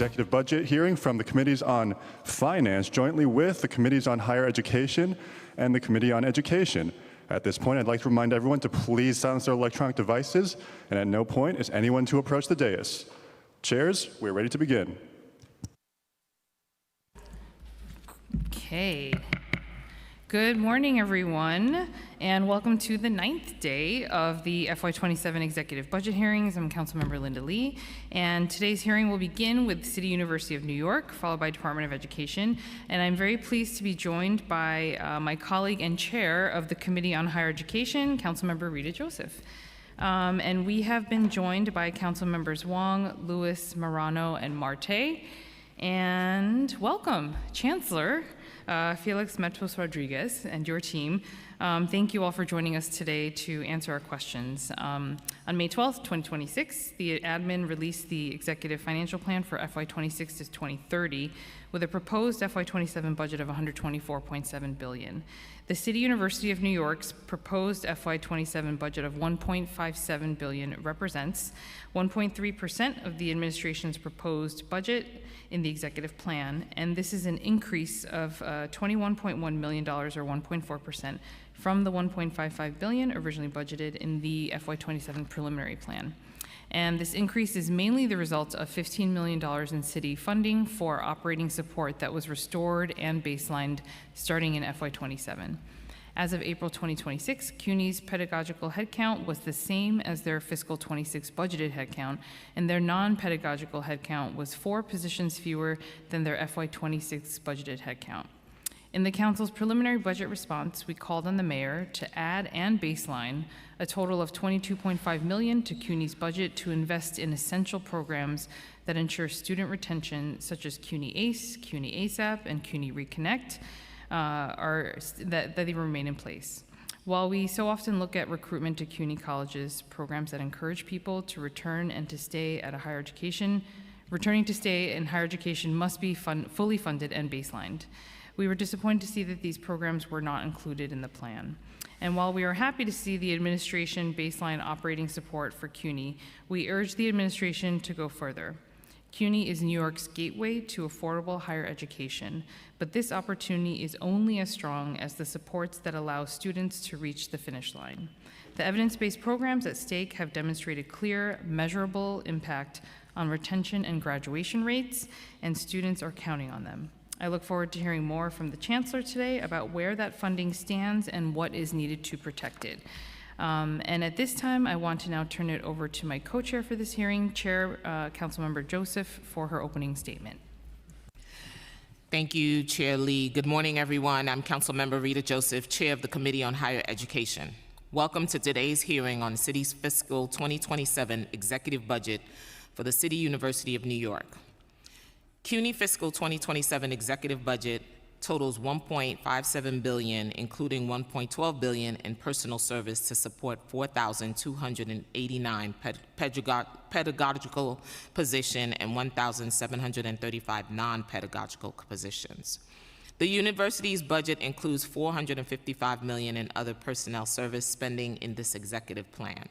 executive budget hearing from the Committees on Finance, jointly with the Committees on Higher Education and the Committee on Education. At this point, I'd like to remind everyone to please silence their electronic devices, and at no point is anyone to approach the dais. Chairs, we're ready to begin. Okay. Good morning, everyone, and welcome to the 9th day of the FY27 executive budget hearings. I'm Councilmember Linda Lee, and today's hearing will begin with City University of New York, followed by Department of Education. And I'm very pleased to be joined by my colleague and chair of the Committee on Higher Education, Councilmember Rita Joseph. And we have been joined by Council Members Wong, Lewis, Marano, and Marte. And welcome, Chancellor Felix Matos Rodriguez and your team. Thank you all for joining us today to answer our questions. On May 12th, 2026, the admin released the executive financial plan for FY26 to 2030 with a proposed FY27 budget of $124.7 billion. The City University of New York's proposed FY27 budget of $1.57 billion represents 1.3% of the administration's proposed budget in the executive plan, and this is an increase of $21.1 million or 1.4% from the $1.55 billion originally budgeted in the FY27 preliminary plan. And this increase is mainly the result of $15 million in city funding for operating support that was restored and baselined starting in FY27. As of April 2026, CUNY's pedagogical headcount was the same as their fiscal 26 budgeted headcount, and their non-pedagogical headcount was 4 positions fewer than their FY26 budgeted headcount. In the Council's preliminary budget response, we called on the Mayor to add and baseline a total of $22.5 million to CUNY's budget to invest in essential programs that ensure student retention, such as CUNY ACE, CUNY ASAP, and CUNY Reconnect, that they remain in place. While we so often look at recruitment to CUNY colleges, programs that encourage people to return and to stay at a higher education, returning to stay in higher education must be fully funded and baselined. We were disappointed to see that these programs were not included in the plan. And while we are happy to see the administration baseline operating support for CUNY, we urge the administration to go further. CUNY is New York's gateway to affordable higher education, but this opportunity is only as strong as the supports that allow students to reach the finish line. The evidence-based programs at stake have demonstrated clear, measurable impact on retention and graduation rates, and students are counting on them. I look forward to hearing more from the Chancellor today about where that funding stands and what is needed to protect it. And at this time, I want to now turn it over to my co-chair for this hearing, Chair Councilmember Joseph, for her opening statement. Thank you, Chair Lee. Good morning, everyone. I'm Councilmember Rita Joseph, Chair of the Committee on Higher Education. Welcome to today's hearing on the city's fiscal 2027 executive budget for the City University of New York. CUNY fiscal 2027 executive budget totals $1.57 billion, including $1.12 billion in personal service to support 4,289 pedagogical positions and 1,735 non-pedagogical positions. The university's budget includes $455 million in other personnel service spending in this executive plan.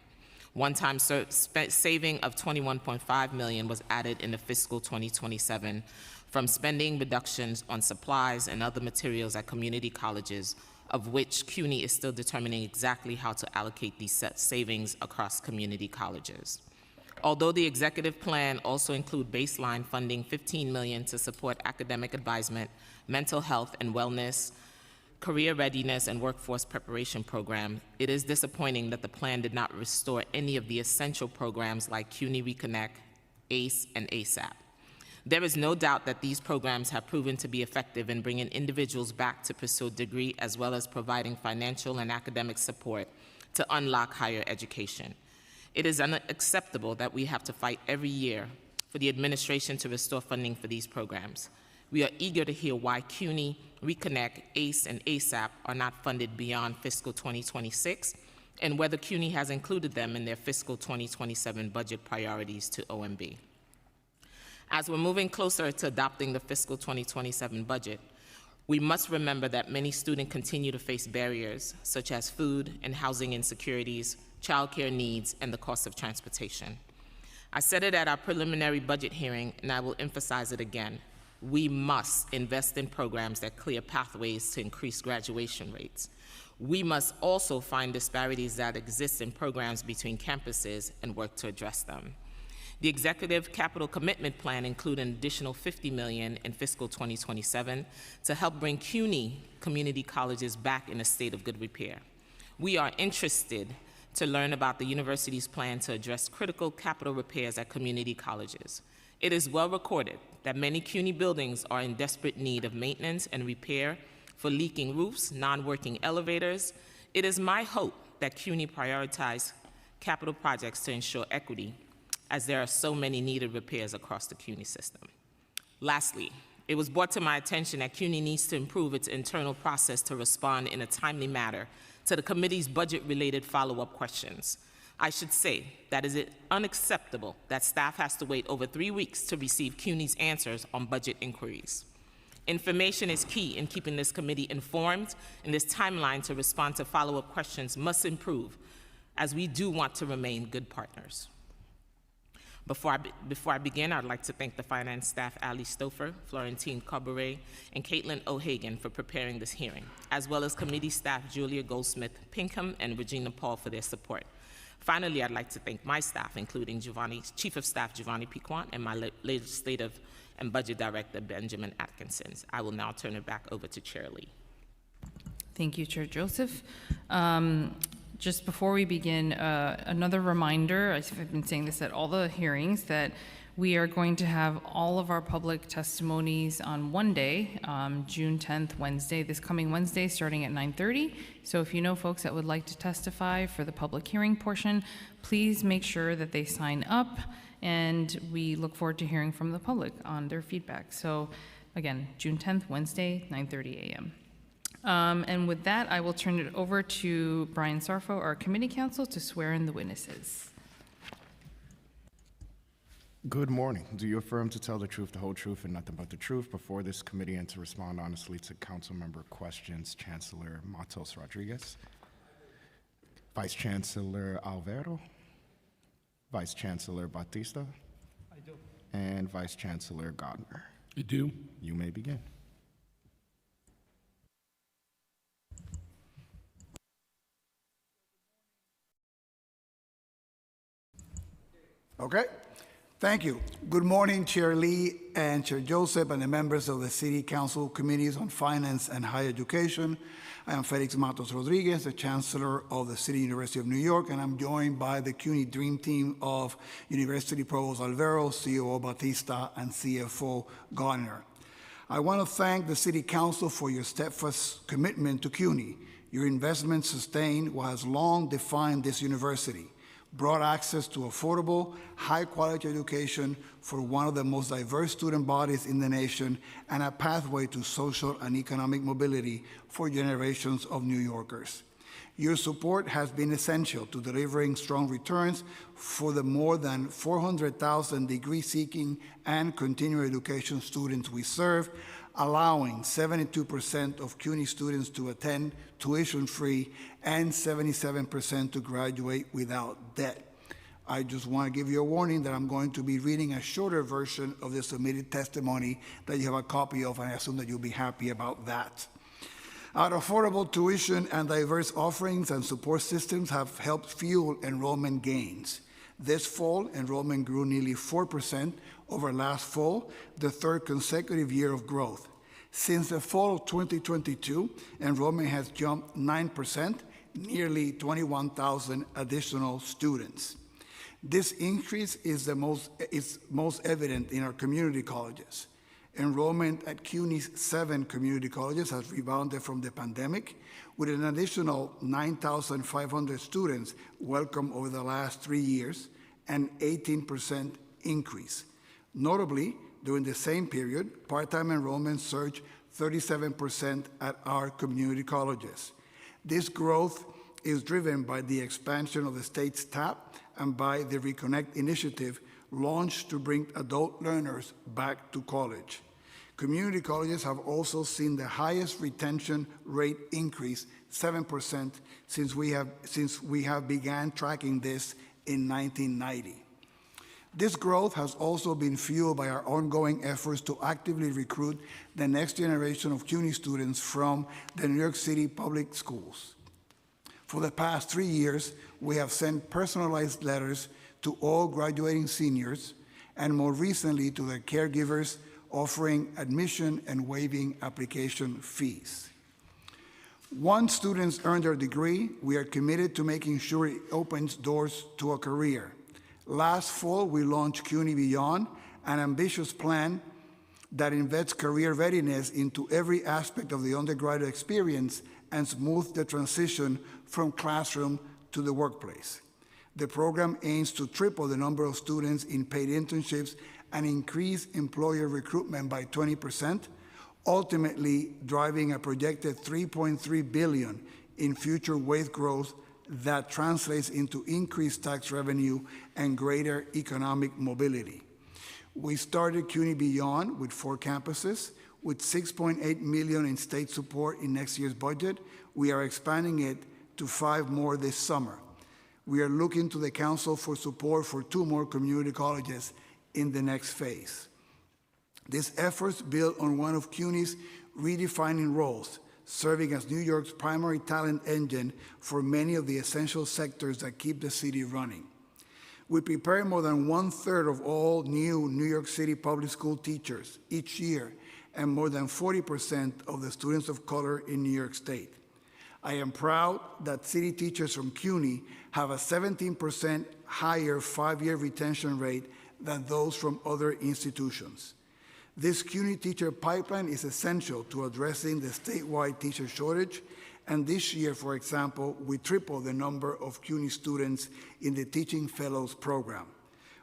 One-time saving of $21.5 million was added in the fiscal 2027 from spending reductions on supplies and other materials at community colleges, of which CUNY is still determining exactly how to allocate these savings across community colleges. Although the executive plan also includes baseline funding $15 million to support academic advisement, mental health and wellness, career readiness, and workforce preparation program, it is disappointing that the plan did not restore any of the essential programs like CUNY Reconnect, ACE, and ASAP. There is no doubt that these programs have proven to be effective in bringing individuals back to pursue a degree, as well as providing financial and academic support to unlock higher education. It is unacceptable that we have to fight every year for the administration to restore funding for these programs. We are eager to hear why CUNY, Reconnect, ACE, and ASAP are not funded beyond fiscal 2026, and whether CUNY has included them in their fiscal 2027 budget priorities to OMB. As we're moving closer to adopting the fiscal 2027 budget, we must remember that many students continue to face barriers such as food and housing insecurities, childcare needs, and the cost of transportation. I said it at our preliminary budget hearing, and I will emphasize it again. We must invest in programs that clear pathways to increase graduation rates. We must also find disparities that exist in programs between campuses and work to address them. The Executive Capital Commitment Plan includes an additional $50 million in fiscal 2027 to help bring CUNY community colleges back in a state of good repair. We are interested to learn about the university's plan to address critical capital repairs at community colleges. It is well recorded that many CUNY buildings are in desperate need of maintenance and repair for leaking roofs, non-working elevators. It is my hope that CUNY prioritize capital projects to ensure equity, as there are so many needed repairs across the CUNY system. Lastly, it was brought to my attention that CUNY needs to improve its internal process to respond in a timely manner to the committee's budget-related follow-up questions. I should say that it is unacceptable that staff has to wait over 3 weeks to receive CUNY's answers on budget inquiries. Information is key in keeping this committee informed, and this timeline to respond to follow-up questions must improve, as we do want to remain good partners. Before I begin, I'd like to thank the finance staff, Ali Stouffer, Florentine Cabaret, and Caitlin O'Hagan for preparing this hearing, as well as committee staff Julia Goldsmith-Pinkham and Regina Paul for their support. Finally, I'd like to thank my staff, including Chief of Staff Giovanni Piquant and my Legislative and Budget Director, Benjamin Atkinson. I will now turn it back over to Chair Lee. Thank you, Chair Joseph. Just before we begin, another reminder, I've been saying this at all the hearings, that we are going to have all of our public testimonies on one day, June 10th, Wednesday, this coming Wednesday, starting at 9:30. So if you know folks that would like to testify for the public hearing portion, please make sure that they sign up, and we look forward to hearing from the public on their feedback. So again, June 10th, Wednesday, 9:30 a.m. And with that, I will turn it over to Brian Sarfo, our committee counsel, to swear in the witnesses. Good morning. Do you affirm to tell the truth, the whole truth, and nothing but the truth before this committee, and to respond honestly to council member questions? Chancellor Matos Rodriguez, Vice Chancellor Alvaro, Vice Chancellor Batista, I do. and Vice Chancellor Gardner. I do. You may begin. Okay, thank you. Good morning, Chair Lee and Chair Joseph and the members of the City Council Committees on Finance and Higher Education. I am Felix Matos Rodriguez, the Chancellor of the City University of New York, and I'm joined by the CUNY Dream Team of University Provost Alvaro, COO Batista, and CFO Gardner. I want to thank the City Council for your steadfast commitment to CUNY. Your investment sustained what has long defined this university, brought access to affordable, high-quality education for one of the most diverse student bodies in the nation, and a pathway to social and economic mobility for generations of New Yorkers. Your support has been essential to delivering strong returns for the more than 400,000 degree-seeking and continuing education students we serve, allowing 72% of CUNY students to attend tuition-free and 77% to graduate without debt. I just want to give you a warning that I'm going to be reading a shorter version of the submitted testimony that you have a copy of, and I assume that you'll be happy about that. Our affordable tuition and diverse offerings and support systems have helped fuel enrollment gains. This fall, enrollment grew nearly 4% over last fall, the third consecutive year of growth. Since the fall of 2022, enrollment has jumped 9%, nearly 21,000 additional students. This increase is most evident in our community colleges. Enrollment at CUNY's 7 community colleges has rebounded from the pandemic, with an additional 9,500 students welcomed over the last 3 years, an 18% increase. Notably, during the same period, part-time enrollment surged 37% at our community colleges. This growth is driven by the expansion of the state's TAP and by the Reconnect initiative launched to bring adult learners back to college. Community colleges have also seen the highest retention rate increase, 7%, since we have began tracking this in 1990. This growth has also been fueled by our ongoing efforts to actively recruit the next generation of CUNY students from the New York City public schools. For the past 3 years, we have sent personalized letters to all graduating seniors, and more recently to their caregivers, offering admission and waiving application fees. Once students earn their degree, we are committed to making sure it opens doors to a career. Last fall, we launched CUNY Beyond, an ambitious plan that embeds career readiness into every aspect of the undergraduate experience and smooths the transition from classroom to the workplace. The program aims to triple the number of students in paid internships and increase employer recruitment by 20%, ultimately driving a projected $3.3 billion in future wage growth that translates into increased tax revenue and greater economic mobility. We started CUNY Beyond with 4 campuses. With $6.8 million in state support in next year's budget, we are expanding it to 5 more this summer. We are looking to the council for support for 2 more community colleges in the next phase. These efforts build on one of CUNY's redefining roles, serving as New York's primary talent engine for many of the essential sectors that keep the city running. We prepare more than 1/3 of all new New York City public school teachers each year, and more than 40% of the students of color in New York State. I am proud that city teachers from CUNY have a 17% higher 5-year retention rate than those from other institutions. This CUNY teacher pipeline is essential to addressing the statewide teacher shortage, and this year, for example, we tripled the number of CUNY students in the Teaching Fellows program.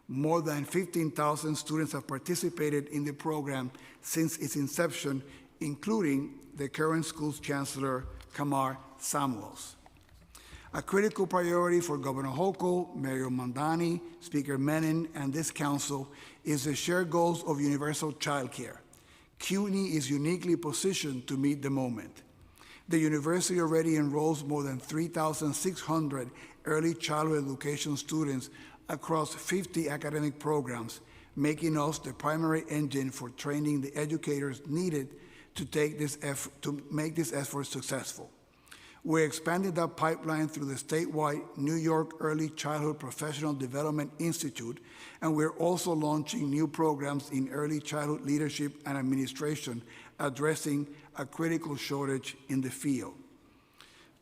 More than 15,000 students have participated in the program since its inception, including the current school's chancellor, Kamar Samuels. A critical priority for Governor Hochul, Mayor Mandani, Speaker Menon, and this council is the shared goals of universal childcare. CUNY is uniquely positioned to meet the moment. The university already enrolls more than 3,600 early childhood education students across 50 academic programs, making us the primary engine for training the educators needed to make this effort successful. We expanded that pipeline through the statewide New York Early Childhood Professional Development Institute, and we're also launching new programs in early childhood leadership and administration, addressing a critical shortage in the field.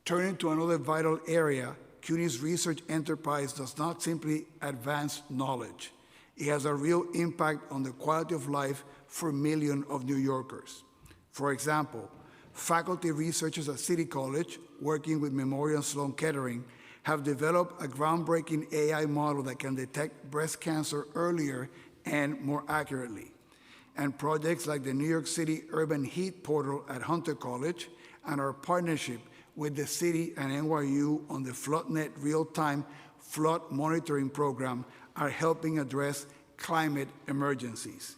Turning to another vital area, CUNY's research enterprise does not simply advance knowledge. It has a real impact on the quality of life for millions of New Yorkers. For example, faculty researchers at City College, working with Memorial Sloan Kettering, have developed a groundbreaking AI model that can detect breast cancer earlier and more accurately. And projects like the New York City Urban Heat Portal at Hunter College and our partnership with the city and NYU on the FloodNet real-time flood monitoring program are helping address climate emergencies.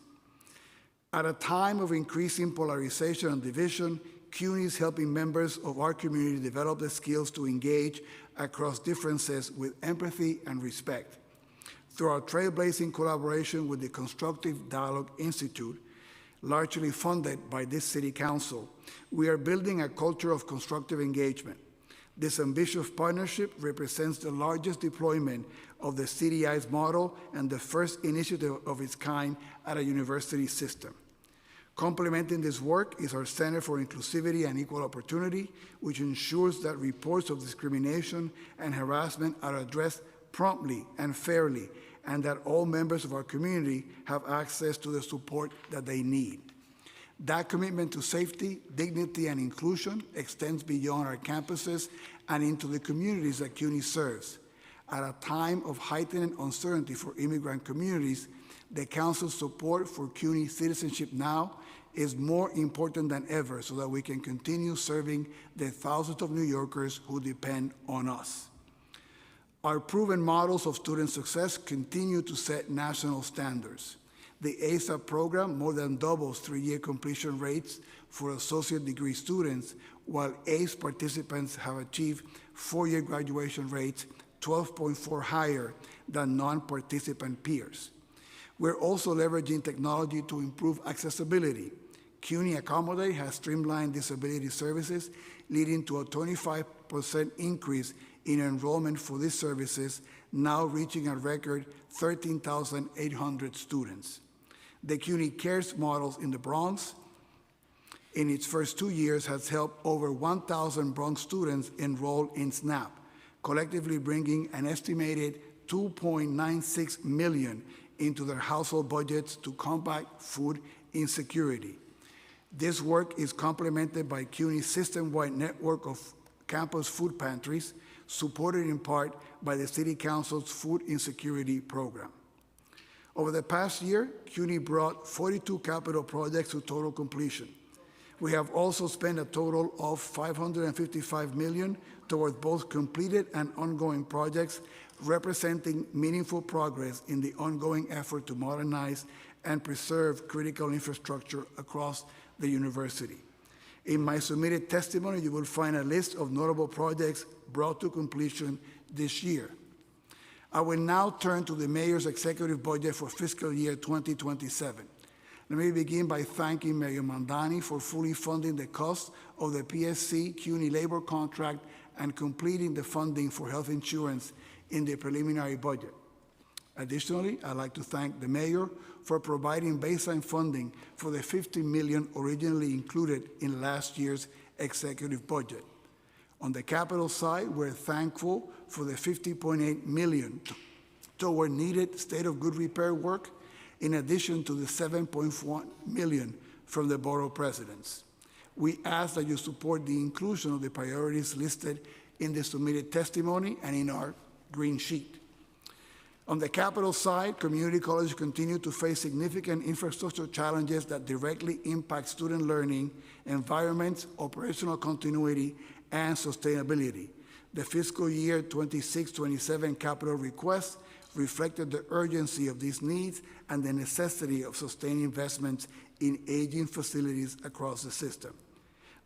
At a time of increasing polarization and division, CUNY is helping members of our community develop the skills to engage across differences with empathy and respect. Through our trailblazing collaboration with the Constructive Dialogue Institute, largely funded by this City Council, we are building a culture of constructive engagement. This ambitious partnership represents the largest deployment of the CDI's model and the first initiative of its kind at a university system. Complementing this work is our Center for Inclusivity and Equal Opportunity, which ensures that reports of discrimination and harassment are addressed promptly and fairly, and that all members of our community have access to the support that they need. That commitment to safety, dignity, and inclusion extends beyond our campuses and into the communities that CUNY serves. At a time of heightened uncertainty for immigrant communities, the Council's support for CUNY Citizenship Now is more important than ever so that we can continue serving the thousands of New Yorkers who depend on us. Our proven models of student success continue to set national standards. The ASAP program more than doubles 3-year completion rates for associate degree students, while ACE participants have achieved 4-year graduation rates 12.4 higher than non-participant peers. We're also leveraging technology to improve accessibility. CUNY Accommodate has streamlined disability services, leading to a 25% increase in enrollment for these services, now reaching a record 13,800 students. The CUNY Cares models in the Bronx, in its first 2 years, has helped over 1,000 Bronx students enroll in SNAP, collectively bringing an estimated $2.96 million into their household budgets to combat food insecurity. This work is complemented by CUNY's system-wide network of campus food pantries, supported in part by the City Council's Food Insecurity Program. Over the past year, CUNY brought 42 capital projects to total completion. We have also spent a total of $555 million towards both completed and ongoing projects, representing meaningful progress in the ongoing effort to modernize and preserve critical infrastructure across the university. In my submitted testimony, you will find a list of notable projects brought to completion this year. I will now turn to the mayor's executive budget for fiscal year 2027. Let me begin by thanking Mayor Mandani for fully funding the cost of the PSC CUNY labor contract and completing the funding for health insurance in the preliminary budget. Additionally, I'd like to thank the mayor for providing baseline funding for the $50 million originally included in last year's executive budget. On the capital side, we're thankful for the $50.8 million toward needed state of good repair work, in addition to the $7.1 million from the borough presidents. We ask that you support the inclusion of the priorities listed in the submitted testimony and in our green sheet. On the capital side, community colleges continue to face significant infrastructure challenges that directly impact student learning, environments, operational continuity, and sustainability. The fiscal year 26-27 capital request reflected the urgency of these needs and the necessity of sustained investments in aging facilities across the system.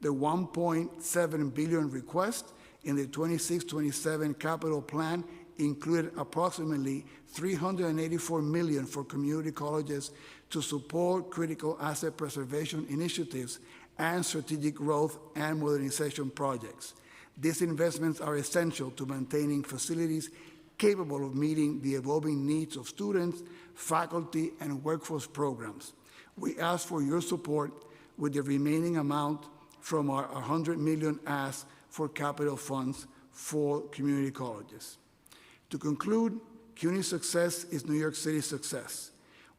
The $1.7 billion request in the 26-27 capital plan included approximately $384 million for community colleges to support critical asset preservation initiatives and strategic growth and modernization projects. These investments are essential to maintaining facilities capable of meeting the evolving needs of students, faculty, and workforce programs. We ask for your support with the remaining amount from our $100 million ask for capital funds for community colleges. To conclude, CUNY's success is New York City's success.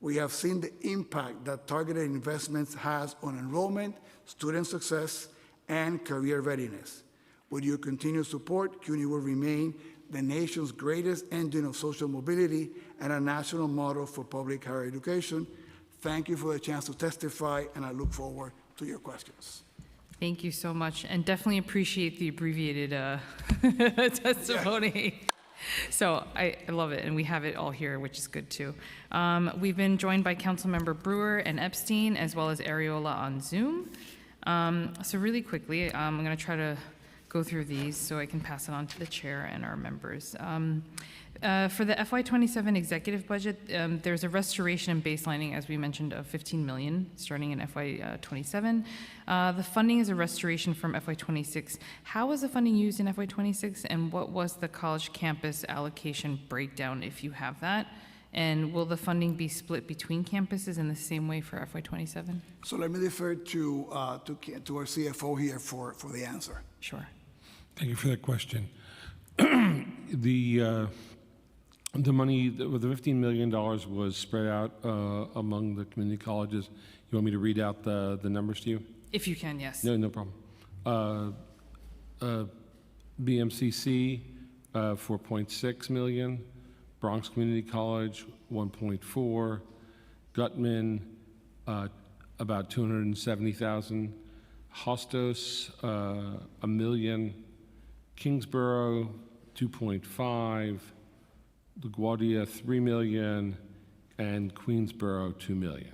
We have seen the impact that targeted investments has on enrollment, student success, and career readiness. With your continued support, CUNY will remain the nation's greatest engine of social mobility and a national model for public higher education. Thank you for the chance to testify, and I look forward to your questions. Thank you so much, and definitely appreciate the abbreviated testimony. So I love it, and we have it all here, which is good too. We've been joined by Councilmember Brewer and Epstein, as well as Areola on Zoom. So really quickly, I'm going to try to go through these so I can pass it on to the chair and our members. For the FY27 executive budget, there's a restoration and baselining, as we mentioned, of $15 million starting in FY27. The funding is a restoration from FY26. How was the funding used in FY26, and what was the college campus allocation breakdown, if you have that? And will the funding be split between campuses in the same way for FY27? So let me defer to our CFO here for the answer. Sure. Thank you for that question. The money, the $15 million was spread out among the community colleges. You want me to read out the numbers to you? If you can, yes. No problem. BMCC, $4.6 million. Bronx Community College, 1.4. Gutman, about 270,000. Hostos, $1 million. Kingsborough, 2.5. LaGuardia, $3 million, and Queensborough, $2 million.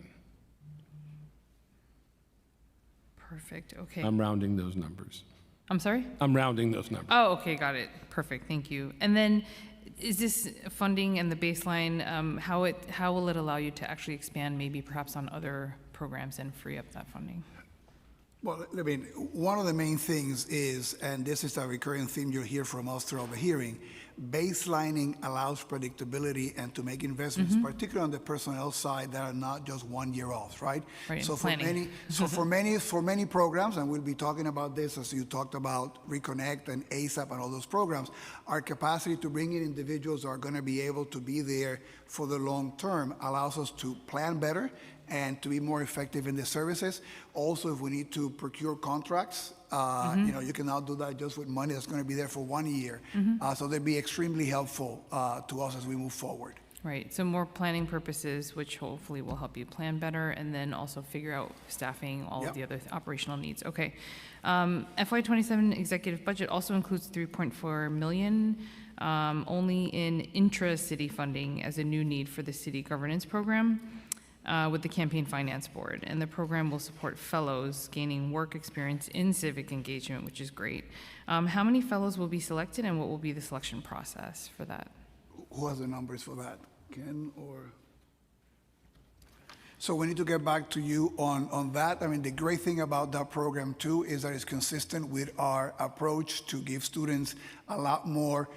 Perfect. Okay. I'm rounding those numbers. I'm sorry? I'm rounding those numbers. Oh, okay, got it. Perfect, thank you. And then, is this funding and the baseline, how will it allow you to actually expand maybe perhaps on other programs and free up that funding? Well, I mean, one of the main things is, and this is a recurring theme you'll hear from us throughout the hearing, baselining allows predictability and to make investments, particularly on the personnel side, that are not just 1 year off, right? Right, So planning. for many programs, and we'll be talking about this as you talked about Reconnect and ASAP and all those programs, our capacity to bring in individuals who are going to be able to be there for the long term allows us to plan better and to be more effective in the services. Also, if we need to procure contracts, you can now do that just with money that's going to be there for 1 year. So they'd be extremely helpful to us as we move forward. Right, so more planning purposes, which hopefully will help you plan better, and then also figure out staffing, all Yep. of the other operational needs. Okay. FY27 executive budget also includes 3.4 million only in intra-city funding as a new need for the city governance program with the Campaign Finance Board. And the program will support fellows gaining work experience in civic engagement, which is great. How many fellows will be selected, and what will be the selection process for that? Who has the numbers for that? Ken or? So we need to get back to you on that. I mean, the great thing about that program too is that it's consistent with our approach to give students a lot more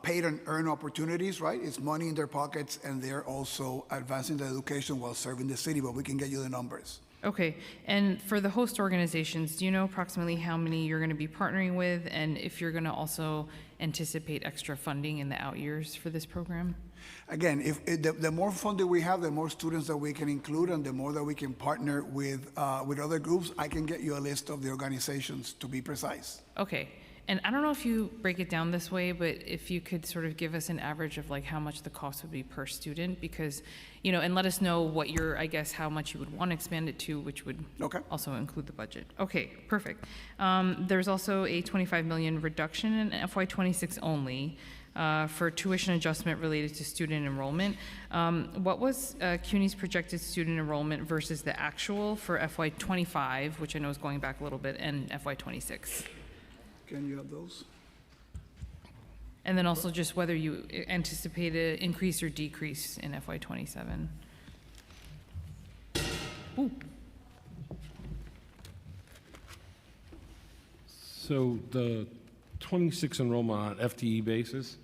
paid and earned opportunities, right? It's money in their pockets, and they're also advancing their education while serving the city, but we can get you the numbers. Okay, and for the host organizations, do you know approximately how many you're going to be partnering with, and if you're going to also anticipate extra funding in the out years for this program? Again, the more funding we have, the more students that we can include, and the more that we can partner with other groups. I can get you a list of the organizations to be precise. Okay, and I don't know if you break it down this way, but if you could sort of give us an average of like how much the cost would be per student, because, and let us know what I guess, how much you would want to expand it to, which would Okay. also include the budget. Okay, perfect. There's also a 25 million reduction in FY26 only for tuition adjustment related to student enrollment. What was CUNY's projected student enrollment versus the actual for FY25, which I know is going back a little bit, and FY26? Can you have those? And then also just whether you anticipate an increase or decrease in FY27. Ooh. So the 26 enrollment on FTE basis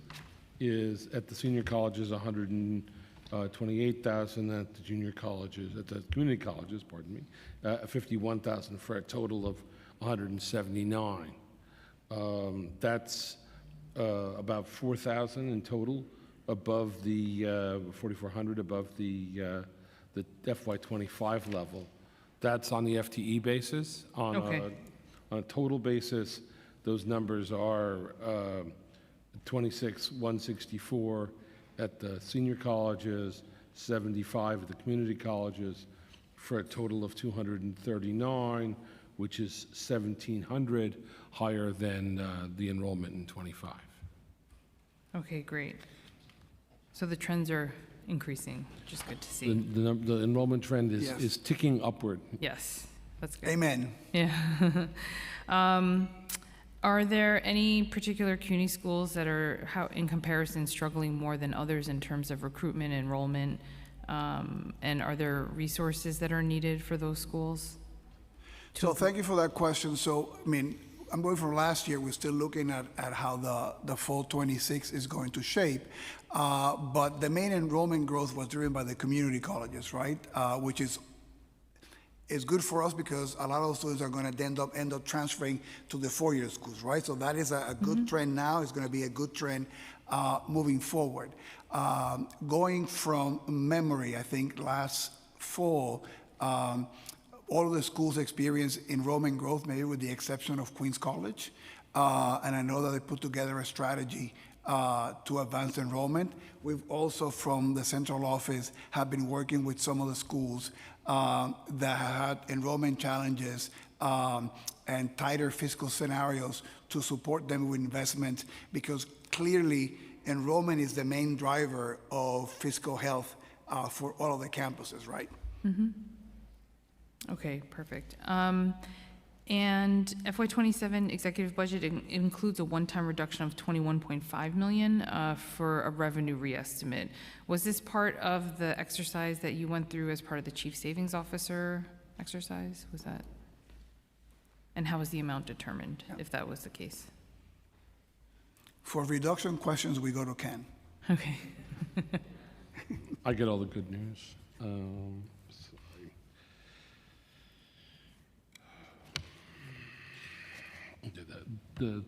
is at the senior colleges 128,000, at the junior colleges, at the community colleges, 51,000 for a total of 179. That's about 4,000 in total above the 4,400 above the FY25 level. That's on the FTE basis. On a total basis, those numbers are 164 at the senior colleges, 75 at the community colleges, for a total of 239, which is 1,700 higher than the enrollment in 25. Okay, great. So the trends are increasing, which is good to see. The enrollment trend Yes. is ticking upward. Yes, that's good. Amen. Yeah. Are there any particular CUNY schools that are, in comparison, struggling more than others in terms of recruitment, enrollment? And are there resources that are needed for those schools? So thank you for that question. So, I mean, I'm going from last year. We're still looking at how the fall 26 is going to shape. But the main enrollment growth was driven by the community colleges, right? Which is good for us because a lot of those students are going to end up transferring to the four-year schools, right? So that is a good trend now. It's going to be a good trend moving forward. Going from memory, I think last fall, all of the schools experienced enrollment growth, maybe with the exception of Queens College. And I know that they put together a strategy to advance enrollment. We've also, from the central office, have been working with some of the schools that had enrollment challenges and tighter fiscal scenarios to support them with investment, because clearly enrollment is the main driver of fiscal health for all of the campuses, right? Okay, perfect. And FY27 executive budget includes a one-time reduction of 21.5 million for a revenue reestimate. Was this part of the exercise that you went through as part of the chief savings officer exercise? Was that? And how was the amount determined, if that was the case? For reduction questions, we go to Ken. Okay. I get all the good news. Sorry. The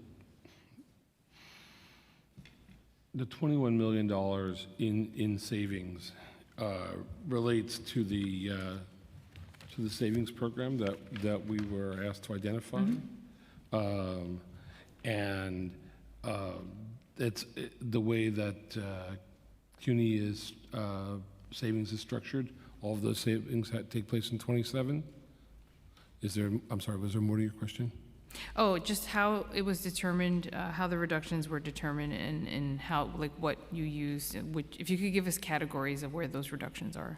$21 million in savings relates to the savings program that we were asked to identify. And the way that CUNY is savings is structured. All of those savings take place in 27. I'm sorry, was there more to your question? Oh, just how it was determined, how the reductions were determined, and how, like, what you used, if you could give us categories of where those reductions are.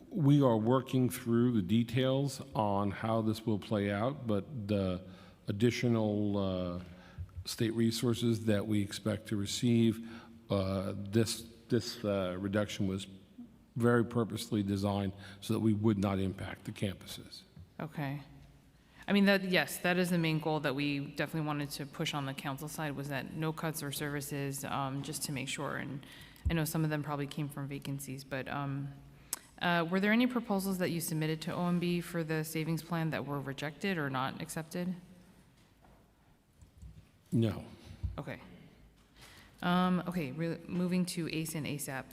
We are working through the details on how this will play out, but the additional state resources that we expect to receive, this reduction was very purposely designed so that we would not impact the campuses. Okay. I mean, yes, that is the main goal that we definitely wanted to push on the council side, was that no cuts or services, just to make sure. And I know some of them probably came from vacancies, but were there any proposals that you submitted to OMB for the savings plan that were rejected or not accepted? No. Okay. Okay, moving to ACE and ASAP.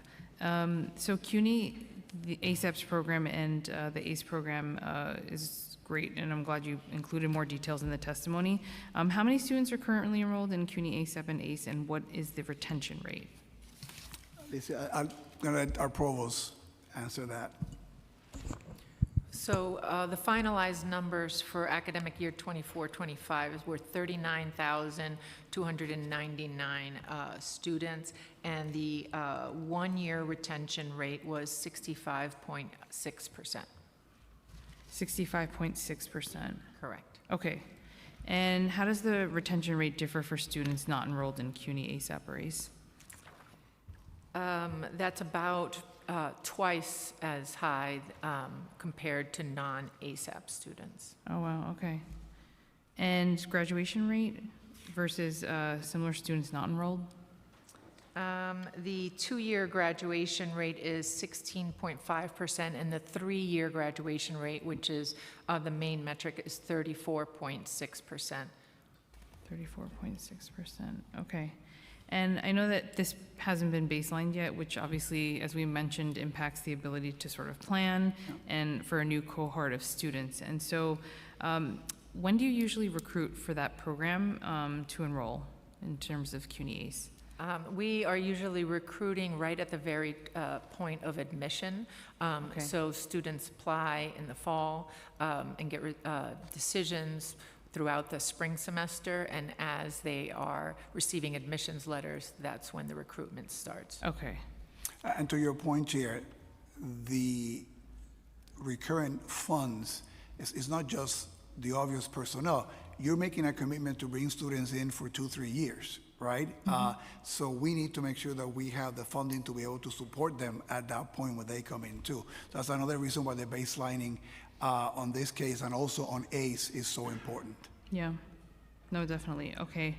So CUNY, the ASAP's program and the ACE program is great, and I'm glad you included more details in the testimony. How many students are currently enrolled in CUNY ASAP and ACE, and what is the retention rate? I'm going to let our provost answer that. So the finalized numbers for academic year 24-25 were 39,299 students, and the one-year retention rate was 65.6%. 65.6%. Correct. Okay. And how does the retention rate differ for students not enrolled in CUNY ASAP or ACE? That's about twice as high compared to non-ASAP students. Oh, wow, okay. And graduation rate versus similar students not enrolled? The two-year graduation rate is 16.5%, and the three-year graduation rate, which is the main metric, is 34.6%. 34.6%, okay. And I know that this hasn't been baselined yet, which obviously, as we mentioned, impacts the ability to sort of plan and for a new cohort of students. And so when do you usually recruit for that program to enroll in terms of CUNY ACE? We are usually recruiting right at the very point of admission. Okay. So students apply in the fall and get decisions throughout the spring semester, and as they are receiving admissions letters, that's when the recruitment starts. Okay. And to your point, Chair, the recurrent funds is not just the obvious personnel. You're making a commitment to bring students in for 2-3 years, right? So we need to make sure that we have the funding to be able to support them at that point when they come in too. That's another reason why the baselining on this case and also on ACE is so important. Yeah, no, definitely, okay.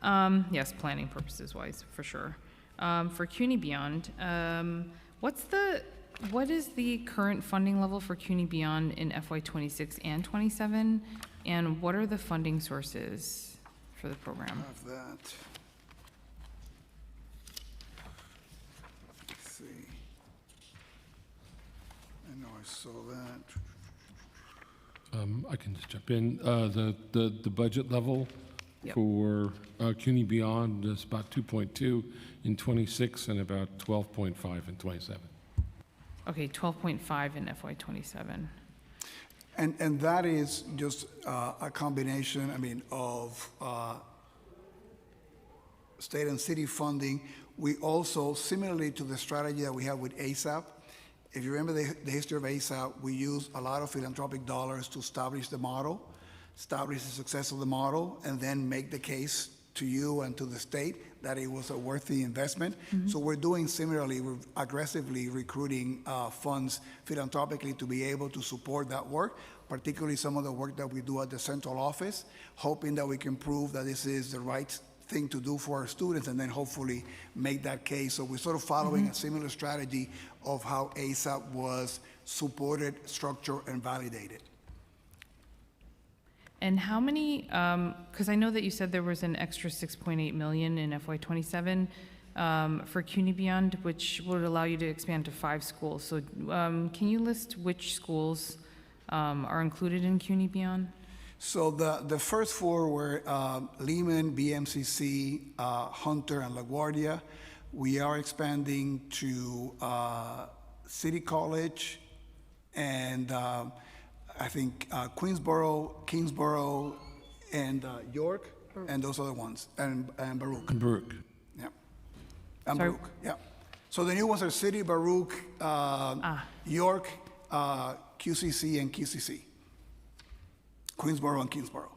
Yes, planning purposes wise, for sure. For CUNY Beyond, what is the current funding level for CUNY Beyond in FY26 and 27? And what are the funding sources for the program? Have that. Let's see. I know I saw that. I can just jump in. The budget level Yep. for CUNY Beyond is about 2.2 in 26 and about 12.5 in 27. Okay, 12.5 in FY27. And that is just a combination, I mean, of state and city funding. We also, similarly to the strategy that we have with ASAP, If you remember the history of ASAP, we used a lot of philanthropic dollars to establish the model, establish the success of the model, and then make the case to you and to the state that it was a worthy investment. So we're doing similarly, we're aggressively recruiting funds philanthropically to be able to support that work, particularly some of the work that we do at the central office, hoping that we can prove that this is the right thing to do for our students and then hopefully make that case. So we're sort of following a similar strategy of how ASAP was supported, structured, and validated. And how many, because I know that you said there was an extra 6.8 million in FY27 for CUNY Beyond, which would allow you to expand to 5 schools. So can you list which schools are included in CUNY Beyond? So the first 4 were Lehman, BMCC, Hunter, and LaGuardia. We are expanding to City College and I think Queensboro, Kingsboro, and York, and those other ones, and Baruch. Baruch. Yeah. And Sorry. Baruch, yeah. So the new ones are City, Baruch, York, QCC, and QCC. Queensboro and Kingsboro.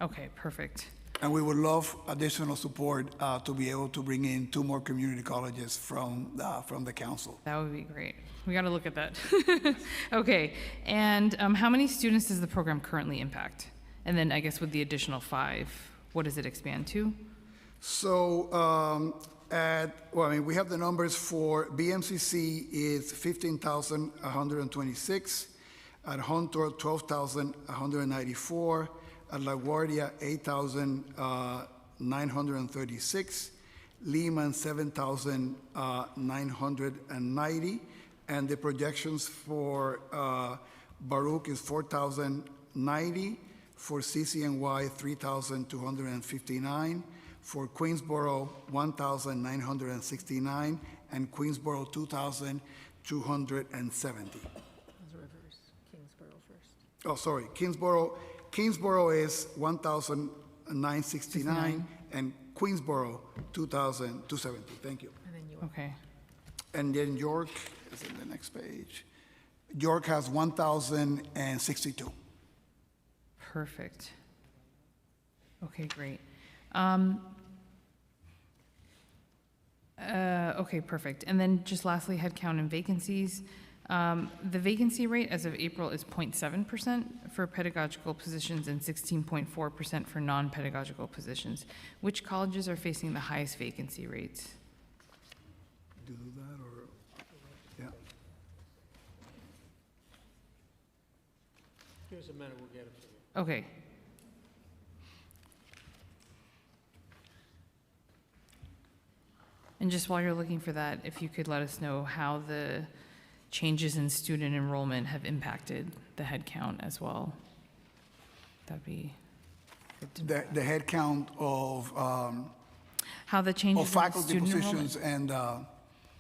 Okay, perfect. And we would love additional support to be able to bring in 2 more community colleges from the council. That would be great. We got to look at that. Okay, and how many students does the program currently impact? And then I guess with the additional 5, what does it expand to? So we have the numbers for BMCC is 15,126, at Hunter 12,194, at LaGuardia 8,936, Lehman 7,990, and the projections for Baruch is 4,090, for CCNY 3,259, for Queensboro 1,969, and Queensboro 2,270. Kingsboro first. Oh, sorry, Kingsboro is 1,969, and Queensboro 2,270. Thank you. And then you. Okay. And then York is in the next page. York has 1,062. Perfect. Okay, great. Okay, perfect. And then just lastly, headcount and vacancies. The vacancy rate as of April is 0.7% for pedagogical positions and 16.4% for non-pedagogical positions. Which colleges are facing the highest vacancy rates? Do that or, yeah. Give us a minute, we'll get it for you. Okay. And just while you're looking for that, if you could let us know how the changes in student enrollment have impacted the headcount as well. That'd be good to know. The head count of How the changes in faculty student positions enrollment. and,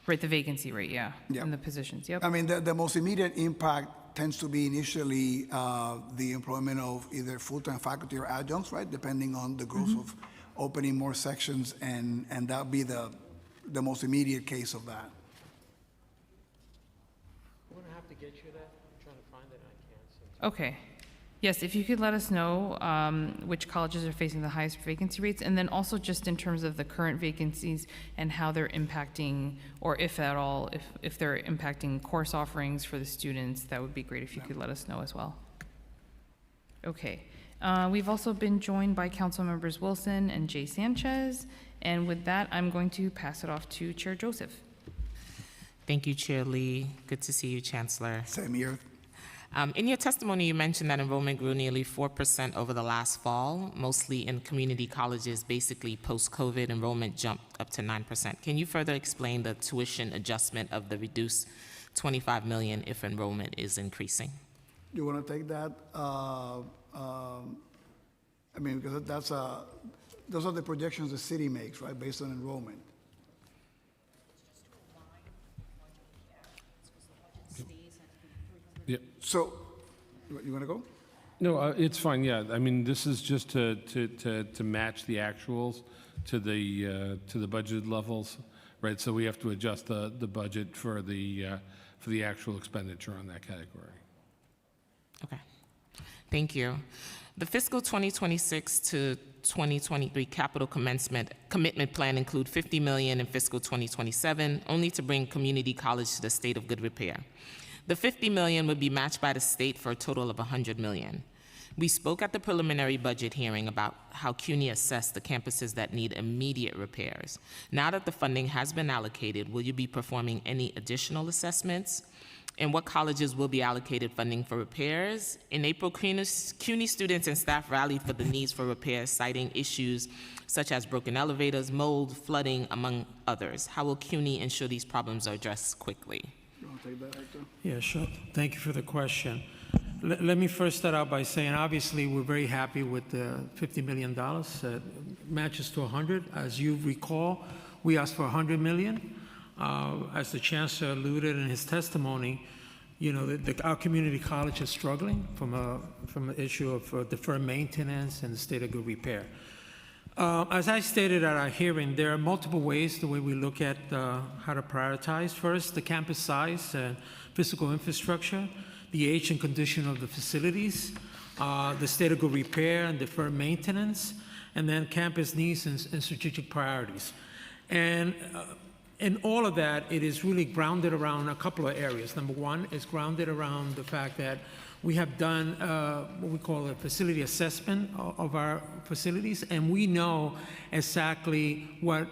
Right, the vacancy rate, yeah, Yeah. and the positions, yep. I mean, the most immediate impact tends to be initially the employment of either full-time faculty or adjuncts, right? Depending on the growth of opening more sections, and that'll be the most immediate case of that. We're gonna have to get you that, I'm trying to find it, and I can't see. Okay. Yes, if you could let us know which colleges are facing the highest vacancy rates, and then also just in terms of the current vacancies and how they're impacting, or if at all, if they're impacting course offerings for the students, that would be great if you could let us know as well. Okay. We've also been joined by Council Members Wilson and Jay Sanchez, and with that, I'm going to pass it off to Chair Joseph. Thank you, Chair Lee. Good to see you, Chancellor. Same here. In your testimony, you mentioned that enrollment grew nearly 4% over the last fall, mostly in community colleges. Basically, post-COVID, enrollment jumped up to 9%. Can you further explain the tuition adjustment of the reduced $25 million if enrollment is increasing? You want to take that? I mean, because those are the projections the city makes, right, based on enrollment. Yeah. So, you want to go? No, it's fine, yeah. I mean, this is just to match the actuals to the budget levels, right? So we have to adjust the budget for the for the actual expenditure on that category. Okay. Thank you. The fiscal 2026 to 2023 capital commitment plan include $50 million in fiscal 2027, only to bring community college to the state of good repair. The $50 million would be matched by the state for a total of $100 million. We spoke at the preliminary budget hearing about how CUNY assessed the campuses that need immediate repairs. Now that the funding has been allocated, will you be performing any additional assessments? And what colleges will be allocated funding for repairs? In April, CUNY students and staff rallied for the needs for repairs, citing issues such as broken elevators, mold, flooding, among others. How will CUNY ensure these problems are addressed quickly? You want to take that, Hector? Yeah, sure. Thank you for the question. Let me first start out by saying, obviously, we're very happy with the $50 million. Matches to 100. As you recall, we asked for $100 million. As the chancellor alluded in his testimony, you know, our community college is struggling from an issue of deferred maintenance and the state of good repair. As I stated at our hearing, there are multiple ways the way we look at how to prioritize. First, the campus size and physical infrastructure, the age and condition of the facilities, the state of good repair and deferred maintenance, and then campus needs and strategic priorities. And in all of that, it is really grounded around a couple of areas. Number one, it's grounded around the fact that we have done what we call a facility assessment of our facilities, and we know exactly what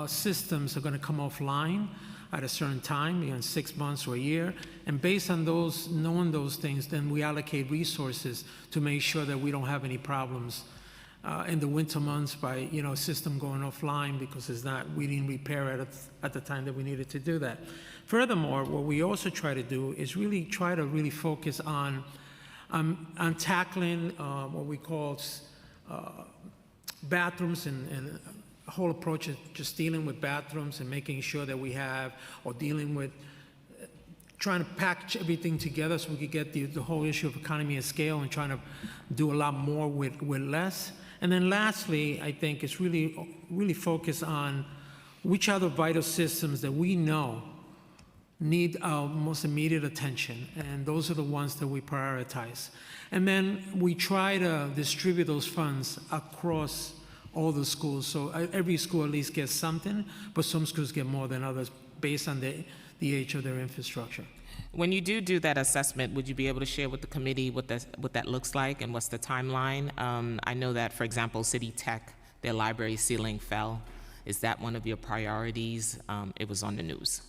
systems are going to come offline at a certain time, in 6 months or a year. And based on those, knowing those things, then we allocate resources to make sure that we don't have any problems in the winter months by, you know, a system going offline because we didn't repair it at the time that we needed to do that. Furthermore, what we also try to do is really try to focus on tackling what we call bathrooms and a whole approach of just dealing with bathrooms and making sure that we have, or dealing with trying to package everything together so we could get the whole issue of economy of scale and trying to do a lot more with less. And then lastly, I think it's really focus on which are the vital systems that we know need our most immediate attention, and those are the ones that we prioritize. And then we try to distribute those funds across all the schools, so every school at least gets something, but some schools get more than others based on the age of their infrastructure. When you do that assessment, would you be able to share with the committee what that looks like and what's the timeline? I know that, for example, City Tech, their library ceiling fell. Is that one of your priorities? It was on the news.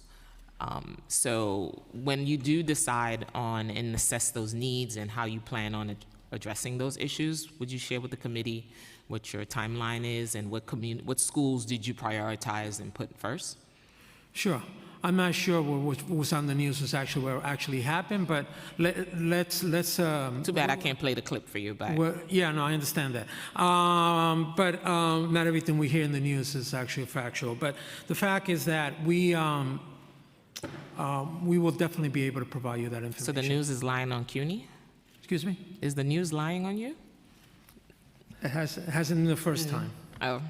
So when you do decide on and assess those needs and how you plan on addressing those issues, would you share with the committee what your timeline is and what schools did you prioritize and put first? Sure. I'm not sure what was on the news was actually what actually happened, but let's. Too bad I can't play the clip for you, but. Yeah, no, I understand that. But not everything we hear in the news is actually factual. But the fact is that we will definitely be able to provide you that information. So the news is lying on CUNY? Excuse me? Is the news lying on you? It hasn't been the first time. Oh.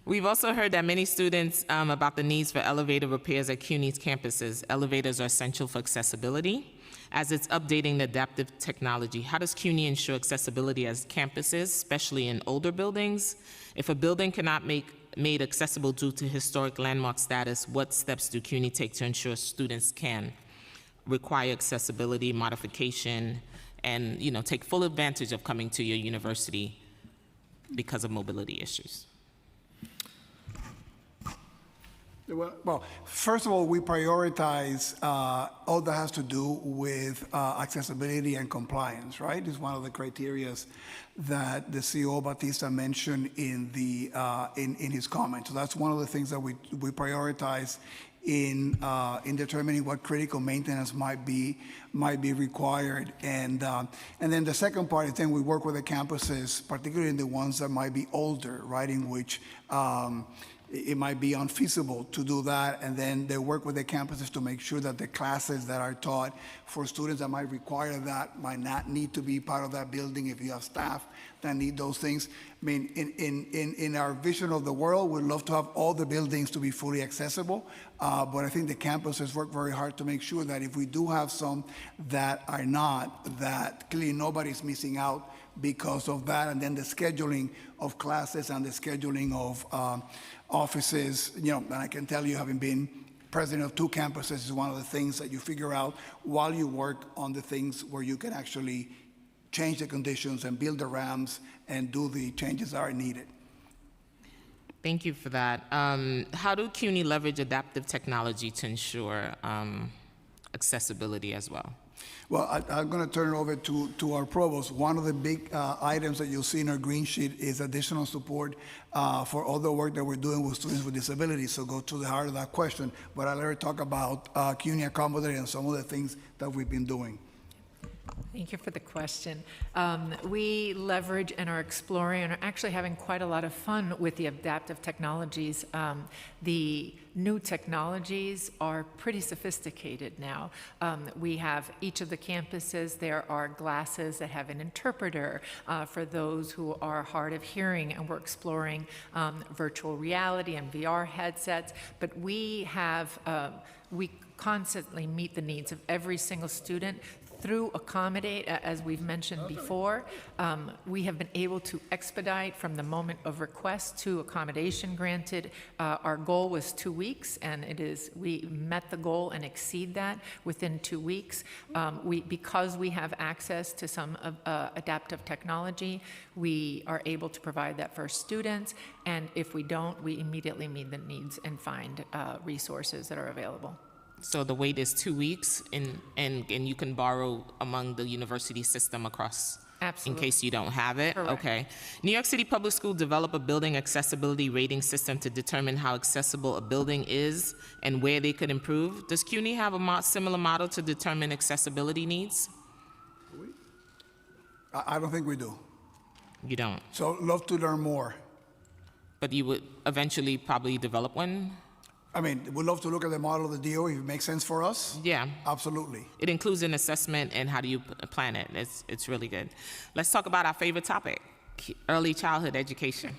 We've also heard that many students about the needs for elevator repairs at CUNY's campuses. Elevators are essential for accessibility. As it's updating the adaptive technology, how does CUNY ensure accessibility as campuses, especially in older buildings? If a building cannot made accessible due to historic landmark status, what steps do CUNY take to ensure students can require accessibility modification and, you know, take full advantage of coming to your university because of mobility issues? Well, first of all, we prioritize all that has to do with accessibility and compliance, right? It's one of the criteria that the CEO Batista mentioned in his comment. So that's one of the things that we prioritize in determining what critical maintenance might be required, and then the second part is then we work with the campuses, particularly in the ones that might be older, right, in which it might be unfeasible to do that, and then they work with the campuses to make sure that the classes that are taught for students that might require that might not need to be part of that building if you have staff that need those things. I mean, in our vision of the world, we'd love to have all the buildings to be fully accessible, but I think the campuses work very hard to make sure that if we do have some that are not, that clearly nobody's missing out because of that, and then the scheduling of classes and the scheduling of offices, and I can tell you, having been president of 2 campuses, is one of the things that you figure out while you work on the things where you can actually change the conditions and build the ramps and do the changes that are needed. Thank you for that. How do CUNY leverage adaptive technology to ensure accessibility as well? Well, I'm going to turn it over to our provost. One of the big items that you'll see in our green sheet is additional support for all the work that we're doing with students with disabilities. So go to the heart of that question. But I'll let her talk about CUNY Accommodating and some of the things that we've been doing. Thank you for the question. We leverage and are exploring and are actually having quite a lot of fun with the adaptive technologies. The new technologies are pretty sophisticated now. We have each of the campuses, there are glasses that have an interpreter for those who are hard of hearing, and we're exploring virtual reality and VR headsets. But we constantly meet the needs of every single student through Accommodate, as we've mentioned before. We have been able to expedite from the moment of request to accommodation granted. Our goal was 2 weeks, and we met the goal and exceed that within 2 weeks. Because we have access to some adaptive technology, we are able to provide that for students, and if we don't, we immediately meet the needs and find resources that are available. So the wait is 2 weeks, and you can borrow among the university system across. Absolutely. In case you don't have it? Correct. Okay. New York City Public School develop a building accessibility rating system to determine how accessible a building is and where they could improve. Does CUNY have a similar model to determine accessibility needs? I don't think we do. You don't? So love to learn more. But you would eventually probably develop one? I mean, we'd love to look at the model of the DO if it makes sense for us. Yeah. Absolutely. It includes an assessment and how do you plan it. It's really good. Let's talk about our favorite topic, early childhood education.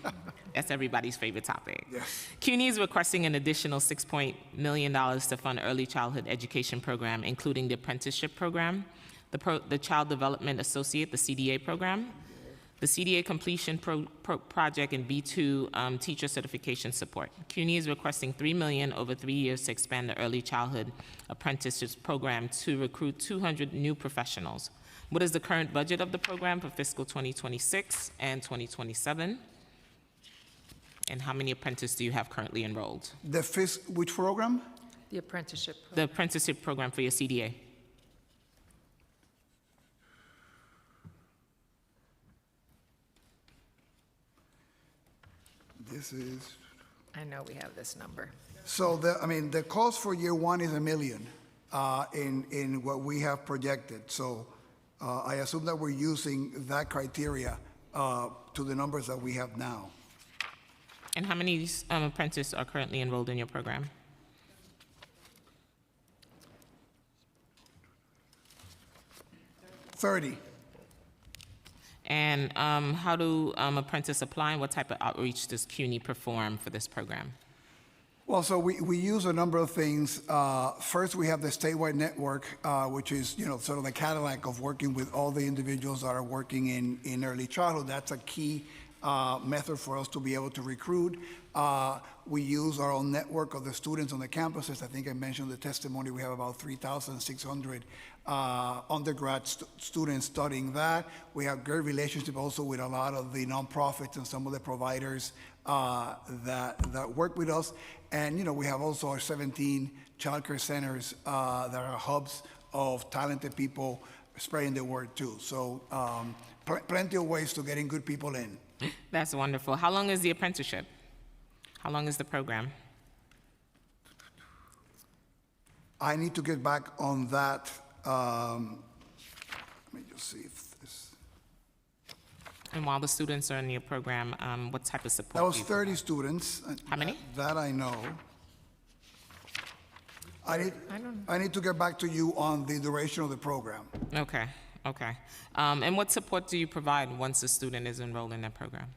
That's everybody's favorite topic. Yes. CUNY is requesting an additional $6 million to fund early childhood education program, including the apprenticeship program, the Child Development Associate, the CDA program, the CDA completion project, and B2 teacher certification support. CUNY is requesting $3 million over 3 years to expand the early childhood apprenticeships program to recruit 200 new professionals. What is the current budget of the program for fiscal 2026 and 2027? And how many apprentices do you have currently enrolled? Which program? The apprenticeship program. The apprenticeship program for your CDA. This is, I know we have this number. so the cost for year 1 is $1 million in what we have projected. So I assume that we're using that criteria to the numbers that we have now. And how many apprentices are currently enrolled in your program? $30. And how do apprentices apply, and what type of outreach does CUNY perform for this program? Well, so we use a number of things. First, we have the statewide network, which is sort of the Cadillac of working with all the individuals that are working in early childhood. That's a key method for us to be able to recruit. We use our own network of the students on the campuses. I think I mentioned the testimony. We have about 3,600 undergrad students studying that. We have great relationship also with a lot of the nonprofits and some of the providers that work with us. And we have also our 17 childcare centers that are hubs of talented people spreading the word too. So plenty of ways to getting good people in. That's wonderful. How long is the apprenticeship? How long is the program? I need to get back on that. Let me just see if this. And while the students are in your program, what type of support That do was you 30 students. How many? That I know. I don't- I need to get back to you on the duration of the program. Okay, okay. And what support do you provide once a student is enrolled in that program?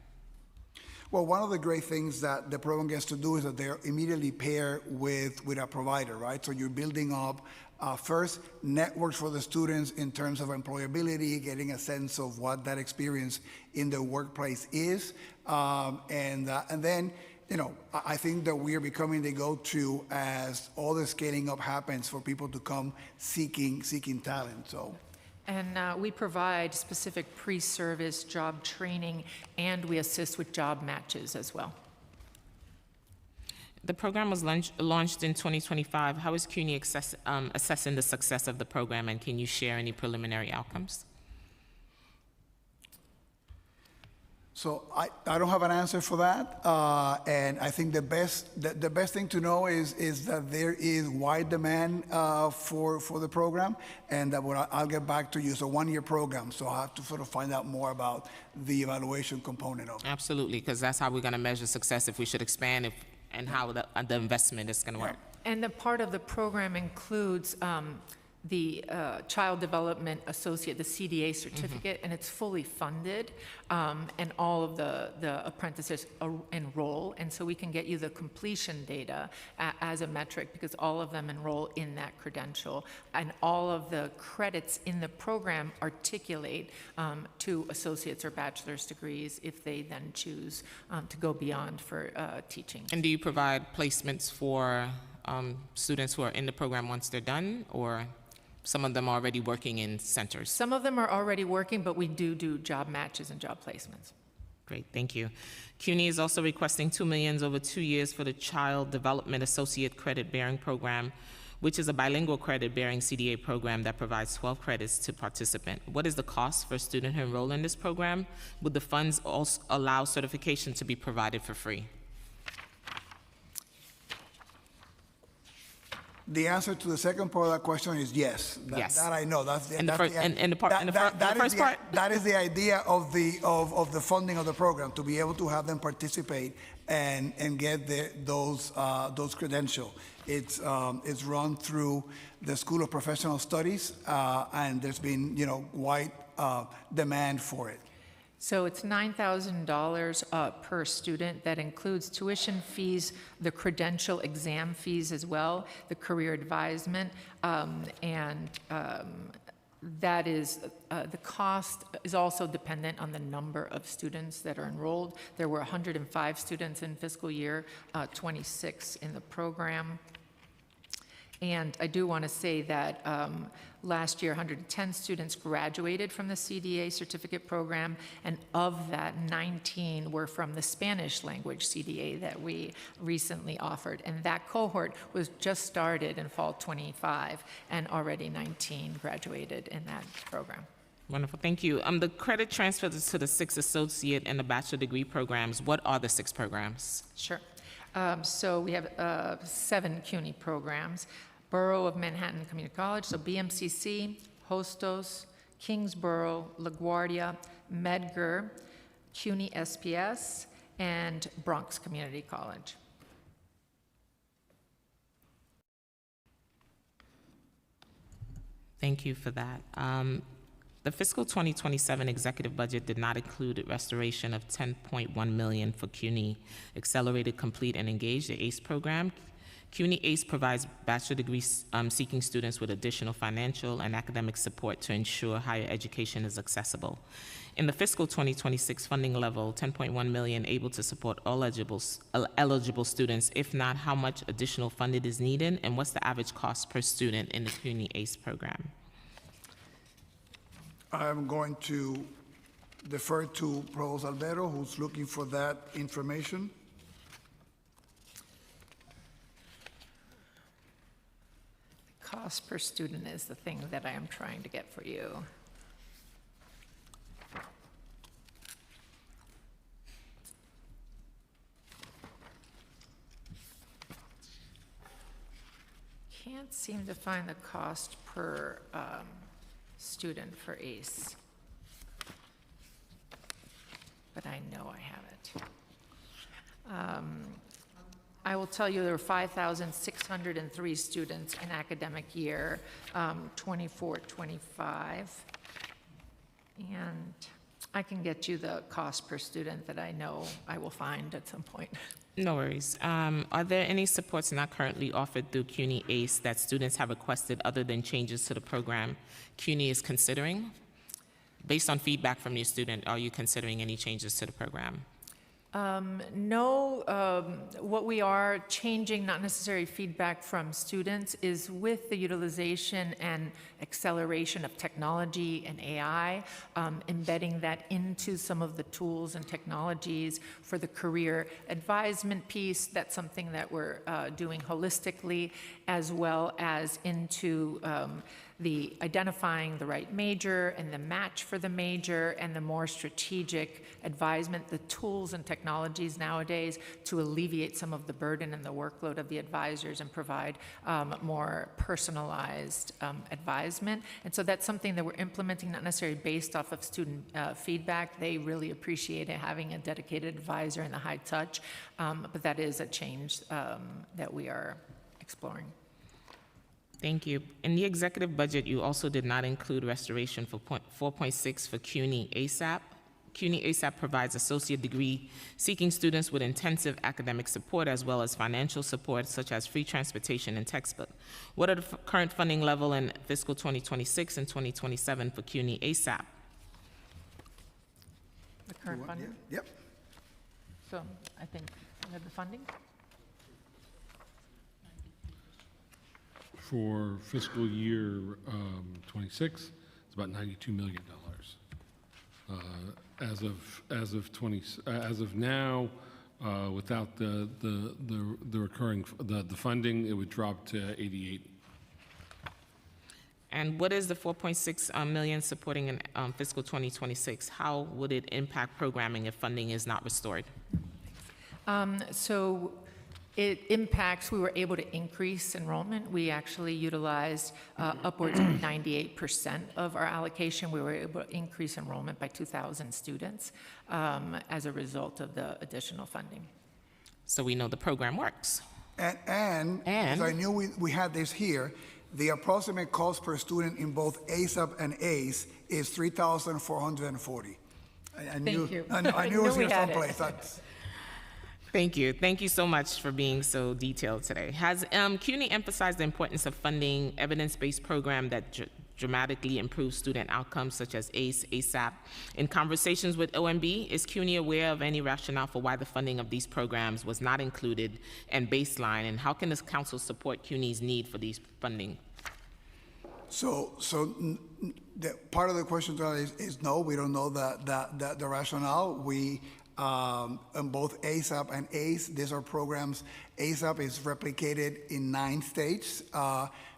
Well, one of the great things that the program gets to do is that they're immediately paired with a provider, right? So you're building up first networks for the students in terms of employability, getting a sense of what that experience in the workplace is, and then, you know, I think that we are becoming the go-to as all the scaling up happens for people to come seeking talent. So. And we provide specific pre-service job training, and we assist with job matches as well. The program was launched in 2025. How is CUNY assessing the success of the program, and can you share any preliminary outcomes? So I don't have an answer for that, and I think the best thing to know is that there is wide demand for the program, and that I'll get back to you. It's a 1-year program, so I'll have to sort of find out more about the evaluation component of it. Absolutely, because that's how we're going to measure success, if we should expand and how the investment is going to work. And the part of the program includes the Child Development Associate, the CDA certificate, and it's fully funded, and all of the apprentices enroll, and so we can get you the completion data as a metric, because all of them enroll in that credential, and all of the credits in the program articulate to associate's or bachelor's degrees if they then choose to go beyond for teaching. And do you provide placements for students who are in the program once they're done, or some of them are already working in centers? Some of them are already working, but we do job matches and job placements. Great, thank you. CUNY is also requesting $2 million over 2 years for the Child Development Associate Credit Bearing Program, which is a bilingual credit-bearing CDA program that provides 12 credits to participant. What is the cost for a student who enroll in this program? Would the funds also allow certification to be provided for free? The answer to the second part of that question is yes. Yes. That I know. That's the, And the that's first- the, and the part- that- and the that- fir- that and the is first the- part? That is the idea of the funding of the program, to be able to have them participate and get those credentials. It's run through the School of Professional Studies, and there's been, you know, wide demand for it. So it's $9,000 per student. That includes tuition fees, the credential exam fees as well, the career advisement, and that is, the cost is also dependent on the number of students that are enrolled. There were 105 students in fiscal year 26 in the program. And I do want to say that last year, 110 students graduated from the CDA certificate program, and of that, 19 were from the Spanish language CDA that we recently offered. And that cohort was just started in fall 25, and already 19 graduated in that program. Wonderful, thank you. The credit transfers to the 6 associate and the bachelor degree programs. What are the 6 programs? Sure. So we have 7 CUNY programs. Borough of Manhattan Community College, so BMCC, Hostos, Kingsborough, LaGuardia, Medgar, CUNY SPS, and Bronx Community College. Thank you for that. The fiscal 2027 executive budget did not include restoration of $10.1 million for CUNY Accelerated, Complete, and Engage, the ACE program. CUNY ACE provides bachelor degree seeking students with additional financial and academic support to ensure higher education is accessible. In the fiscal 2026 funding level, $10.1 million able to support all eligible students. If not, how much additional funding is needed, and what's the average cost per student in the CUNY ACE program? I'm going to defer to Provost Albero, who's looking for that information. Cost per student is the thing that I am trying to get for you. Can't seem to find the cost per student for ACE. I will tell you there were 5,603 students in academic year 24-25. And I can get you the cost per student that I know I will find at some point. No worries. Are there any supports not currently offered through CUNY ACE that students have requested other than changes to the program CUNY is considering? Based on feedback from your student, are you considering any changes to the program? No, what we are changing, not necessarily feedback from students, is with the utilization and acceleration of technology and AI, embedding that into some of the tools and technologies for the career advisement piece. That's something that we're doing holistically, as well as into the identifying the right major and the match for the major and the more strategic advisement, the tools and technologies nowadays to alleviate some of the burden and the workload of the advisors and provide more personalized advisement. And so that's something that we're implementing, not necessarily based off of student feedback. They really appreciate it, having a dedicated advisor and the high touch, but that is a change that we are exploring. Thank you. In the executive budget, you also did not include restoration for 4.6 for CUNY ASAP. CUNY ASAP provides associate degree seeking students with intensive academic support as well as financial support such as free transportation and textbook. What are the current funding level in fiscal 2026 and 2027 for CUNY ASAP? The current funding? Yep. So I think we have the funding. For fiscal year 26, it's about $92 million. As of now, without the recurring the funding, it would drop to 88. And what is the 4.6 million supporting in fiscal 2026? How would it impact programming if funding is not restored? So it impacts, we were able to increase enrollment. We actually utilized upwards of 98% of our allocation. We were able to increase enrollment by 2,000 students as a result of the additional funding. So we know the program works. And as I knew we had this here, the approximate cost per student in both ASAP and ACE is $3,440. Thank you. I knew it was we here had it. someplace. That's, Thank you. Thank you so much for being so detailed today. Has CUNY emphasized the importance of funding evidence-based program that dramatically improves student outcomes, such as ACE, ASAP? In conversations with OMB, is CUNY aware of any rationale for why the funding of these programs was not included and baseline, and how can this council support CUNY's need for these funding? so the part of the question is no, we don't know the rationale. We on both ASAP and ACE, these are programs. ASAP is replicated in 9 states.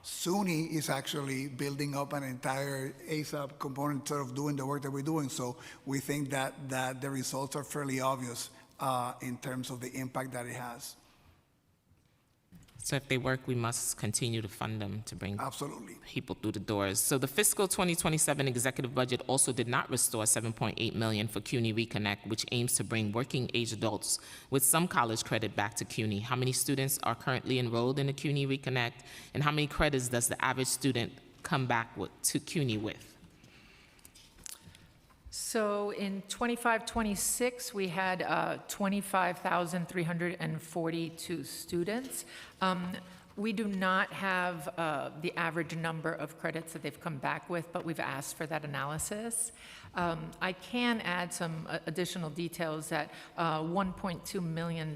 SUNY is actually building up an entire ASAP component, sort of doing the work that we're doing. So we think that the results are fairly obvious in terms of the impact that it has. So if they work, we must continue to fund them to bring Absolutely. people through the doors. So the fiscal 2027 executive budget also did not restore $7.8 million for CUNY Reconnect, which aims to bring working age adults with some college credit back to CUNY. How many students are currently enrolled in the CUNY Reconnect, and how many credits does the average student come back to CUNY with? So in 25-26, we had 25,342 students. We do not have the average number of credits that they've come back with, but we've asked for that analysis. I can add some additional details that $1.2 million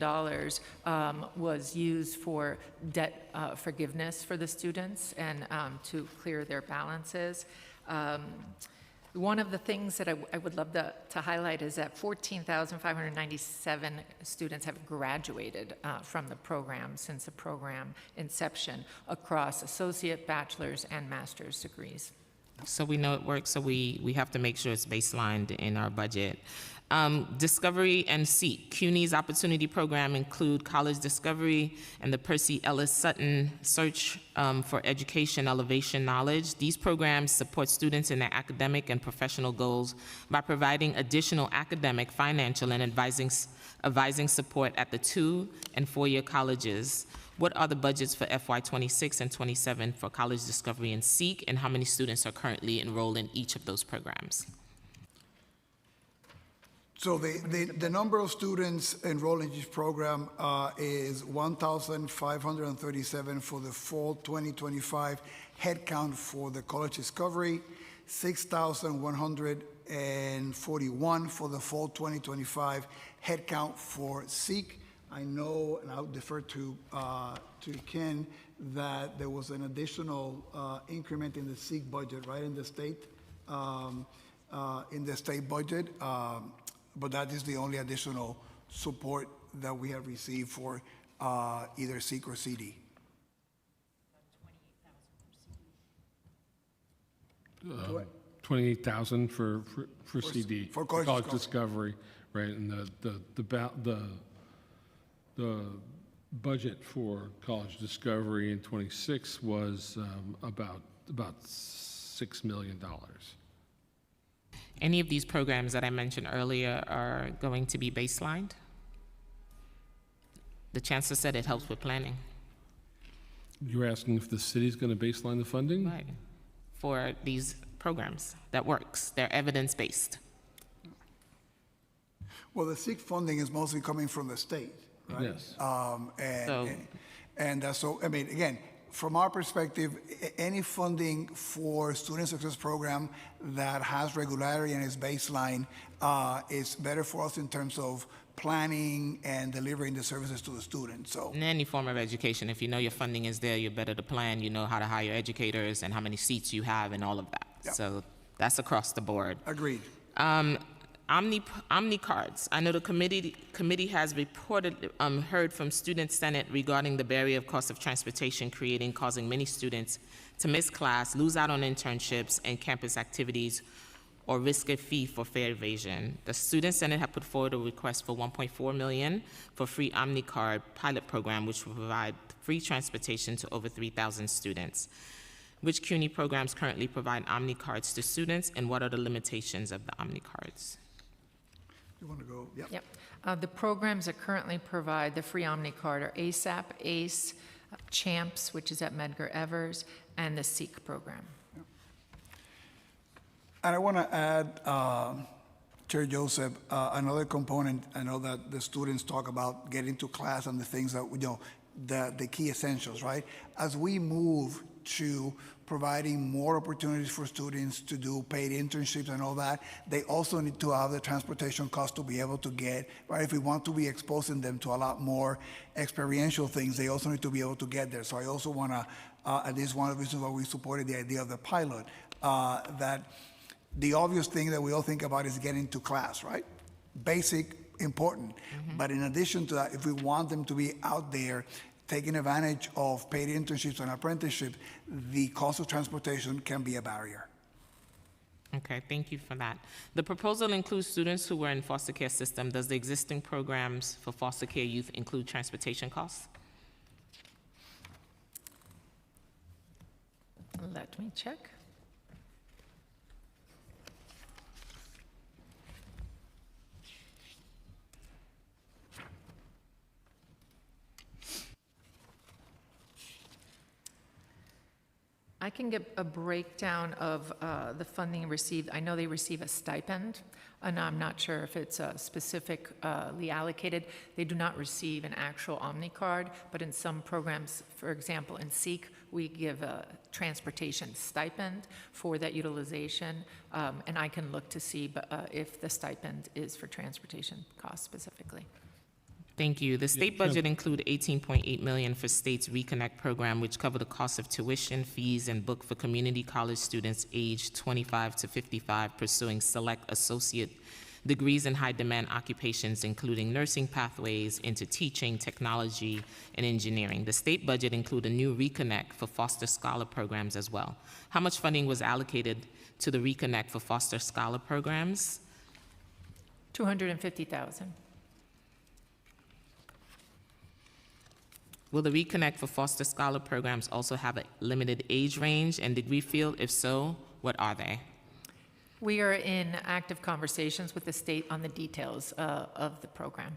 was used for debt forgiveness for the students and to clear their balances. One of the things that I would love to highlight is that 14,597 students have graduated from the program since the program inception across associate, bachelor's, and master's degrees. So we know it works, so we have to make sure it's baselined in our budget. Discovery and Seek. CUNY's opportunity program include College Discovery and the Percy Ellis Sutton Search for Education Elevation Knowledge. These programs support students in their academic and professional goals by providing additional academic, financial, and advising support at the 2- and 4-year colleges. What are the budgets for FY26 and 27 for College Discovery and Seek, and how many students are currently enrolled in each of those programs? So the number of students enrolled in each program is 1,537 for the fall 2025 headcount for the College Discovery, 6,141 for the fall 2025 headcount for Seek. I know, and I'll defer to Ken, that there was an additional increment in the Seek budget, right, in the state budget. But that is the only additional support that we have received for either Seek or CD. 28,000 for CD. For College Discovery, right? And the budget for College Discovery in 26 was about $6 million. Any of these programs that I mentioned earlier are going to be baselined? The chancellor said it helps with planning. You're asking if the city's going to baseline the funding? Right. For these programs. That works. They're evidence-based. Well, the Seek funding is mostly coming from the state, right? Yes. So, I mean, again, from our perspective, any funding for student success program that has regularity and is baseline is better for us in terms of planning and delivering the services to the students. So, In any form of education, if you know your funding is there, you're better to plan, you know how to hire educators and how many seats you have and all of that. Yep. So that's across the board. agreed. Omni cards. I know the committee has heard from Student Senate regarding the barrier of cost of transportation causing many students to miss class, lose out on internships and campus activities, or risk a fee for fare evasion. The Student Senate have put forward a request for $1.4 million for free Omni card pilot program, which will provide free transportation to over 3,000 students. Which CUNY programs currently provide Omni cards to students, and what are the limitations of the Omni cards? You want to go? Yep. Yep. The programs that currently provide the free OmniCard are ASAP, ACE, CHAMPS, which is at Medgar Evers, and the SEEK program. And I want to add, Chair Joseph, another component. I know that the students talk about getting to class and the things that, the key essentials, right? As we move to providing more opportunities for students to do paid internships and all that, they also need to have the transportation cost to be able to get, right? If we want to be exposing them to a lot more experiential things, they also need to be able to get there. So I also want to, and this is one of the reasons why we supported the idea of the pilot, that the obvious thing that we all think about is getting to class, right? Basic, important. Mm-hmm. But in addition to that, if we want them to be out there taking advantage of paid internships and apprenticeships, the cost of transportation can be a barrier. Okay, thank you for that. The proposal includes students who were in foster care system. Does the existing programs for foster care youth include transportation costs? Let me check. I can get a breakdown of the funding received. I know they receive a stipend, and I'm not sure if it's specifically allocated. They do not receive an actual OmniCard, but in some programs, for example, in SEEK, we give a transportation stipend for that utilization, and I can look to see if the stipend is for transportation costs specifically. Thank you. The state budget include $18.8 million for state's Reconnect program, which cover the cost of tuition, fees, and book for community college students aged 25 to 55 pursuing select associate degrees in high-demand occupations, including nursing pathways into teaching, technology, and engineering. The state budget include a new Reconnect for Foster Scholar programs as well. How much funding was allocated to the Reconnect for Foster Scholar programs? $250,000. Will the Reconnect for Foster Scholar programs also have a limited age range and degree field? If so, what are they? We are in active conversations with the state on the details of the program.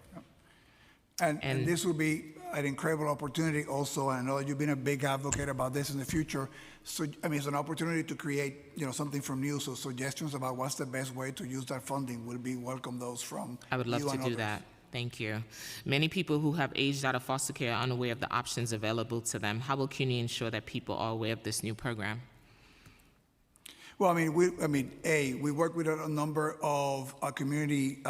And this will be an incredible opportunity also, and I know you've been a big advocate about this in the future. So, I mean, it's an opportunity to create, something from you. So suggestions about what's the best way to use that funding will be welcome, those from I would love you to and do others. that. Thank you. Many people who have aged out of foster care are unaware of the options available to them. How will CUNY ensure that people are aware of this new program? Well, I mean, we work with a number of community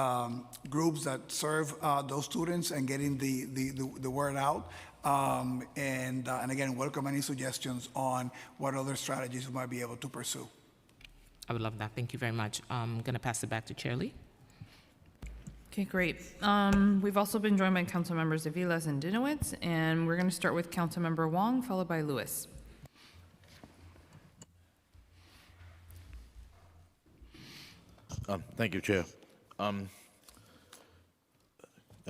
groups that serve those students and getting the word out. And again, welcome any suggestions on what other strategies we might be able to pursue. I would love that. Thank you very much. I'm going to pass it back to Chair Lee. Okay, great. We've also been joined by council members Aviles and Dinowitz, and we're going to start with Councilmember Wong, followed by Lewis. Thank you, Chair.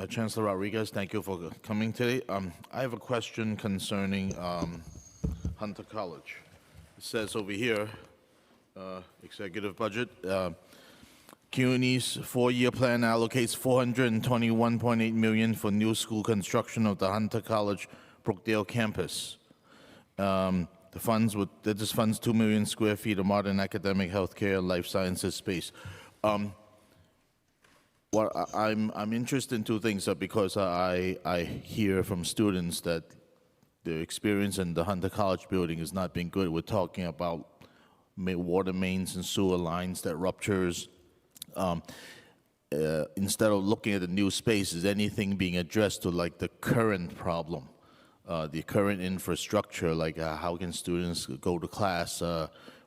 Chancellor Rodriguez, thank you for coming today. I have a question concerning Hunter College. It says over here, executive budget, CUNY's four-year plan allocates $421.8 million for new school construction of the Hunter College Brookdale campus. This funds 2 million square feet of modern academic, healthcare, and life sciences space. I'm interested in two things because I hear from students that the experience in the Hunter College building has not been good. We're talking about water mains and sewer lines that ruptures. Instead of looking at the new space, is anything being addressed to like the current problem, the current infrastructure, like how can students go to class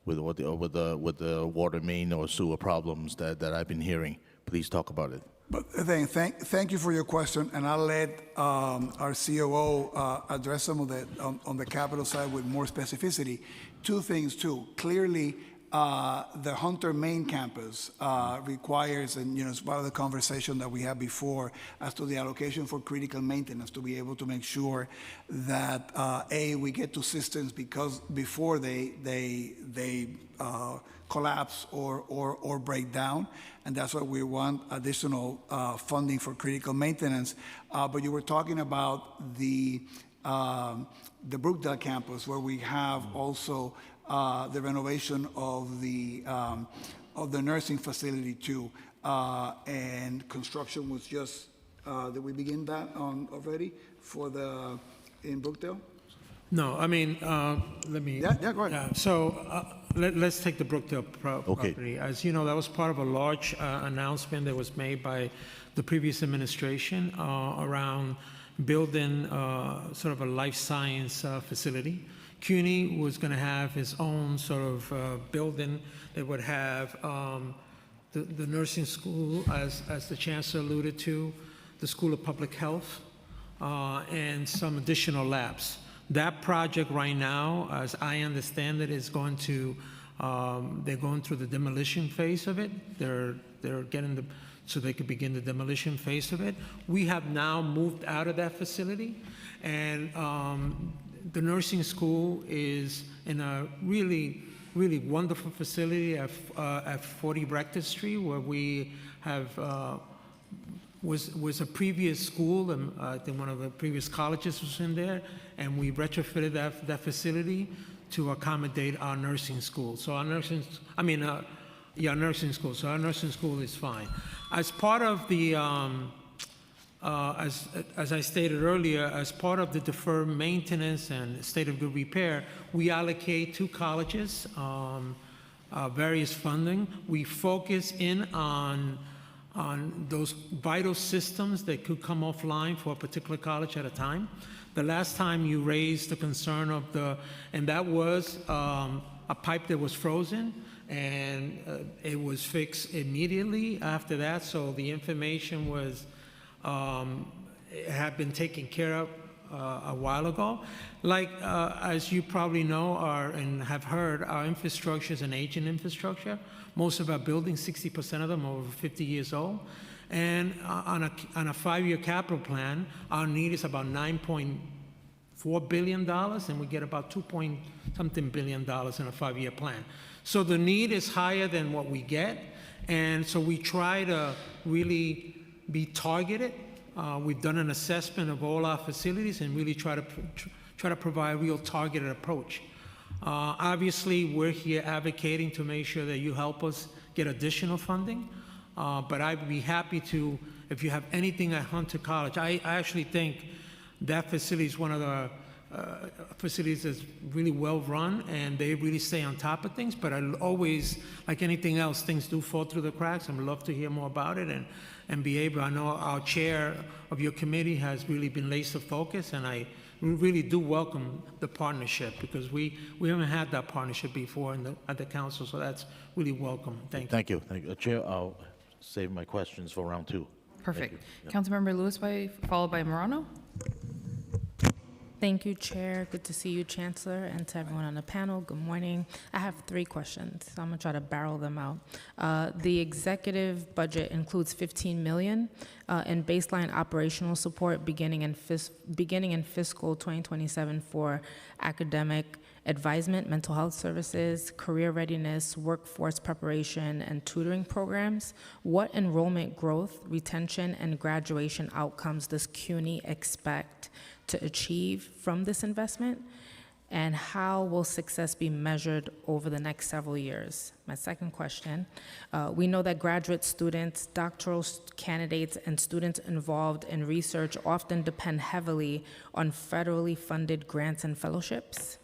with the water main or sewer problems that I've been hearing? Please talk about it. But thank you for your question, and I'll let our COO address some of the on the capital side with more specificity. Two things too. Clearly, the Hunter main campus requires, and it's part of the conversation that we had before as to the allocation for critical maintenance to be able to make sure that we get to systems before they collapse or break down, and that's why we want additional funding for critical maintenance. But you were talking about the Brookdale campus, where we have also the renovation of the nursing facility too, and construction was just. Did we begin that already in Brookdale? No, I mean, let me. Yeah, go ahead. Let's take the Brookdale property. As you know, that was part of a large announcement that was made by the previous administration around building sort of a life science facility. CUNY was going to have its own sort of building that would have the nursing school, as the chancellor alluded to, the School of Public Health, and some additional labs. That project right now, as I understand it, is going to, they're going through the demolition phase of it. They're getting so they could begin the demolition phase of it. We have now moved out of that facility, and the nursing school is in a really, really wonderful facility at 40 Rector Street, where we have was a previous school, and I think one of the previous colleges was in there, and we retrofitted that facility to accommodate our nursing school. So our nursing school. So our nursing school is fine. As part of the as I stated earlier, as part of the deferred maintenance and state of good repair, we allocate to colleges various funding. We focus in on those vital systems that could come offline for a particular college at a time. The last time you raised the concern of and that was a pipe that was frozen, and it was fixed immediately after that, so the information was, had been taken care of a while ago. Like, as you probably know and have heard, our infrastructure is an aging infrastructure. Most of our buildings, 60% of them are over 50 years old. And on a 5-year capital plan, our need is about $9.4 billion, and we get about $2-something billion in a 5-year plan. So the need is higher than what we get, and so we try to really be targeted. We've done an assessment of all our facilities and really try to provide a real targeted approach. Obviously, we're here advocating to make sure that you help us get additional funding, but I'd be happy to, if you have anything at Hunter College. I actually think that facility is one of the facilities that's really well run, and they really stay on top of things, but I always, like anything else, things do fall through the cracks. I'd love to hear more about it and be able, I know our chair of your committee has really been laser focused, and I really do welcome the partnership, because we haven't had that partnership before at the council, so that's really welcome. Thank you. Thank you. Thank you. Chair, I'll save my questions for round 2. Perfect. Yeah. Councilmember Lewis, followed by Morano. Thank you, Chair. Good to see you, Chancellor, and to everyone on the panel. Good morning. I have 3 questions. So I'm going to try to barrel them out. The executive budget includes $15 million in baseline operational support beginning in fiscal 2027 for academic advisement, mental health services, career readiness, workforce preparation, and tutoring programs. What enrollment growth, retention, and graduation outcomes does CUNY expect to achieve from this investment, and how will success be measured over the next several years? My second question, we know that graduate students, doctoral candidates, and students involved in research often depend heavily on federally funded grants and fellowships.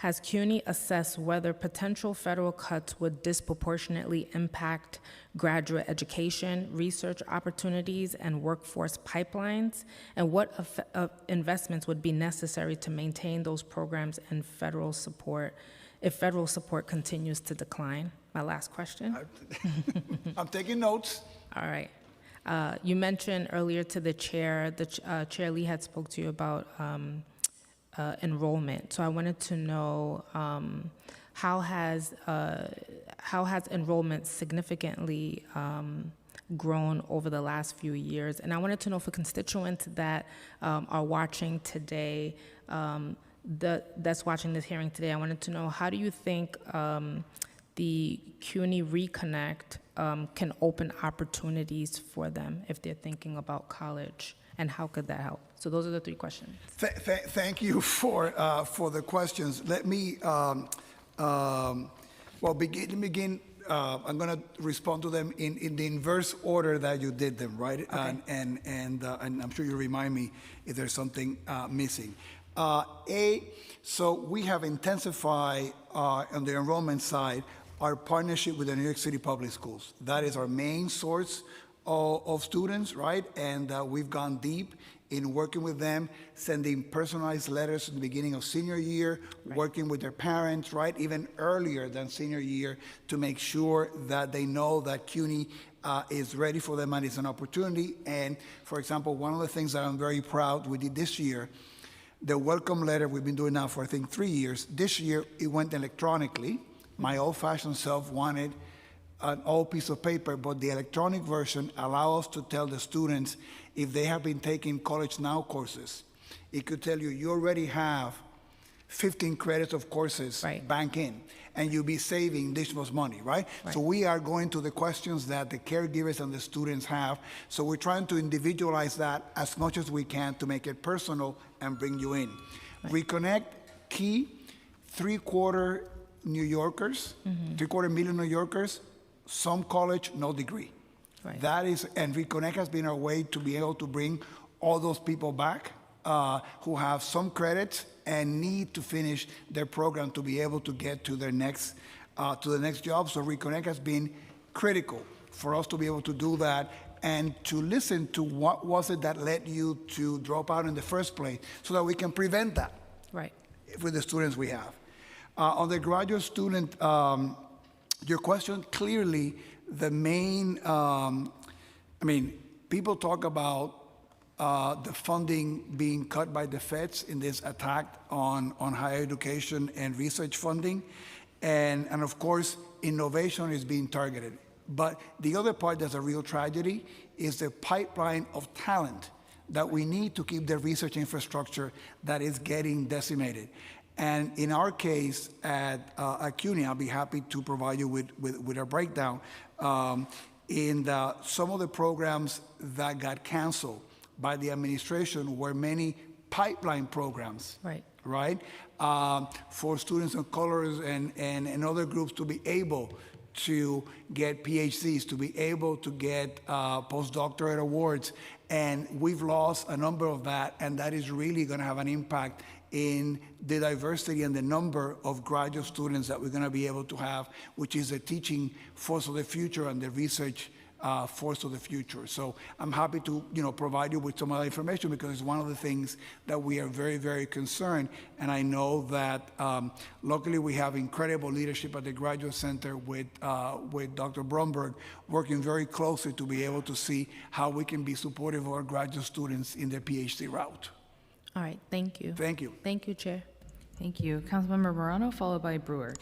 Has CUNY assessed whether potential federal cuts would disproportionately impact graduate education, research opportunities, and workforce pipelines? And what investments would be necessary to maintain those programs and federal support if federal support continues to decline? My last question. I'm taking notes. All right. You mentioned earlier to the chair, Chair Lee had spoke to you about enrollment. So I wanted to know how has enrollment significantly grown over the last few years? And I wanted to know for constituents that are watching today, that's watching this hearing today, I wanted to know, how do you think the CUNY Reconnect can open opportunities for them if they're thinking about college? And how could that help? So those are the 3 questions. Thank you for the questions. Let me begin. I'm going to respond to them in the inverse order that you did them, right? Okay. And I'm sure you remind me if there's something missing. So we have intensified on the enrollment side our partnership with the New York City Public Schools. That is our main source of students, right? And we've gone deep in working with them, sending personalized letters at the beginning of senior year, right, working with their parents, right, even earlier than senior year, to make sure that they know that CUNY is ready for them and it's an opportunity. And for example, one of the things that I'm very proud we did this year, the welcome letter we've been doing now for I think 3 years. This year it went electronically. My old-fashioned self wanted an old piece of paper, but the electronic version allows us to tell the students if they have been taking College Now courses. It could tell you, you already have 15 credits of courses right, bank in, and you'll be saving this much money, right? So we are going to the questions that the caregivers and the students have. So we're trying to individualize that as much as we can to make it personal and bring you in. Right. Reconnect, key, 3/4 New Yorkers, 3/4 million New Yorkers, some college, no degree. Right. That is, and Reconnect has been our way to be able to bring all those people back who have some credits and need to finish their program to be able to get to their next, to the next job. So Reconnect has been critical for us to be able to do that and to listen to what was it that led you to drop out in the first place so that we can prevent that right, with the students we have. On the graduate student, your question, clearly the main, people talk about the funding being cut by the feds in this attack on higher education and research funding. And of course, innovation is being targeted. But the other part that's a real tragedy is the pipeline of talent that we need to keep the research infrastructure that is getting decimated. And in our case at CUNY, I'll be happy to provide you with a breakdown. Some of the programs that got canceled by the administration were many pipeline programs. Right? For students of colors and other groups to be able to get PhDs, to be able to get postdoctorate awards. And we've lost a number of that, and that is really going to have an impact in the diversity and the number of graduate students that we're going to be able to have, which is the teaching force of the future and the research force of the future. So I'm happy to provide you with some other information, because it's one of the things that we are very, very concerned. And I know that luckily we have incredible leadership at the Graduate Center with Dr. Bromberg working very closely to be able to see how we can be supportive of our graduate students in their PhD route. All right, thank you. Thank you. Thank you, Chair. Thank you. Councilmember Morano, followed by Brewer.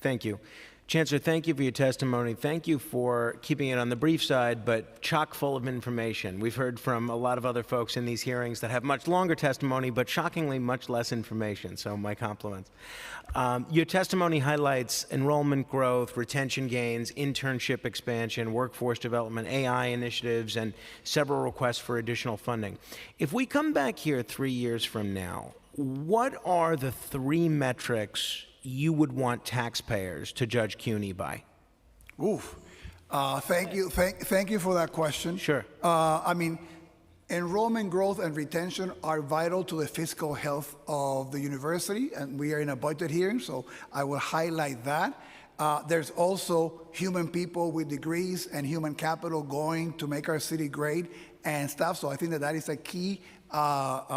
Thank you. Chancellor, thank you for your testimony. Thank you for keeping it on the brief side, but chock full of information. We've heard from a lot of other folks in these hearings that have much longer testimony, but shockingly much less information, so my compliments. Your testimony highlights enrollment growth, retention gains, internship expansion, workforce development, AI initiatives, and several requests for additional funding. If we come back here 3 years from now, what are the 3 metrics you would want taxpayers to judge CUNY by? Oof. Thank you. Thank you for that question. Sure. I mean, enrollment growth and retention are vital to the fiscal health of the university, and we are in a budget hearing, so I will highlight that. There's also human people with degrees and human capital going to make our city great and stuff. So I think that is a key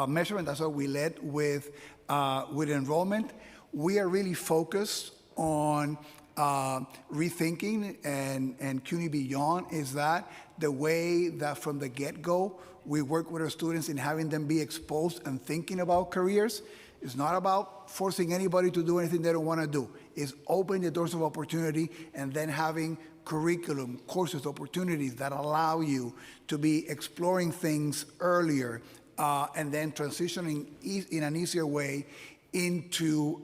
measurement. That's why we led with enrollment. We are really focused on rethinking and CUNY Beyond is that the way that from the get-go we work with our students in having them be exposed and thinking about careers. It's not about forcing anybody to do anything they don't want to do. It's opening the doors of opportunity and then having curriculum, courses, opportunities that allow you to be exploring things earlier and then transitioning in an easier way into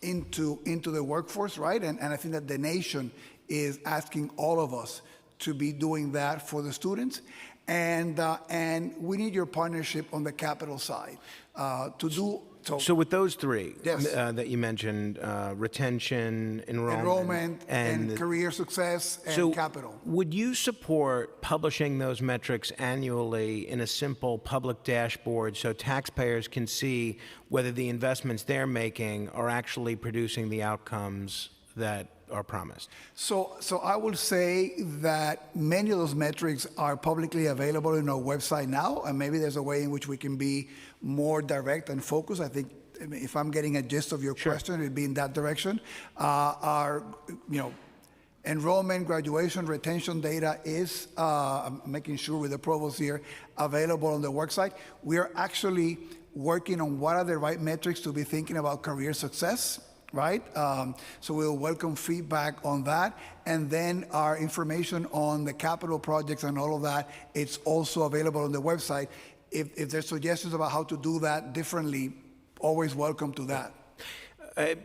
the workforce, right? And I think that the nation is asking all of us to be doing that for the students, and we need your partnership on the capital side to do. So with those 3 Yes. That you mentioned, retention, enrollment and career success and capital. Would you support publishing those metrics annually in a simple public dashboard so taxpayers can see whether the investments they're making are actually producing the outcomes that are promised? So I would say that many of those metrics are publicly available in our website now, and maybe there's a way in which we can be more direct and focused. I think if I'm getting a gist of your question, it'd be in that direction. Our enrollment, graduation, retention data is making sure with the provost here available on the website. We are actually working on what are the right metrics to be thinking about career success. Right? So we'll welcome feedback on that. And then our information on the capital projects and all of that, it's also available on the website. If there's suggestions about how to do that differently, always welcome to that.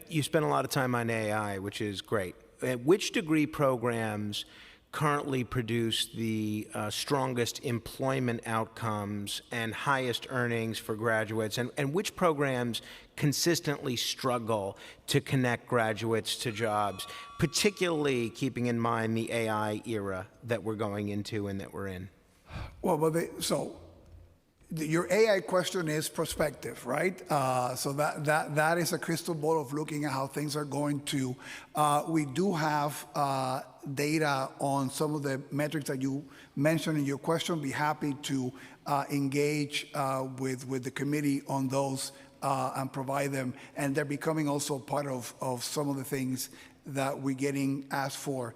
You spend a lot of time on AI, which is great. Which degree programs currently produce the strongest employment outcomes and highest earnings for graduates, and which programs consistently struggle to connect graduates to jobs, particularly keeping in mind the AI era that we're going into and that we're in? Well, your AI question is prospective, right? So that is a crystal ball of looking at how things are going to. We do have data on some of the metrics that you mentioned in your question. Be happy to engage with the committee on those and provide them. And they're becoming also part of some of the things that we're getting asked for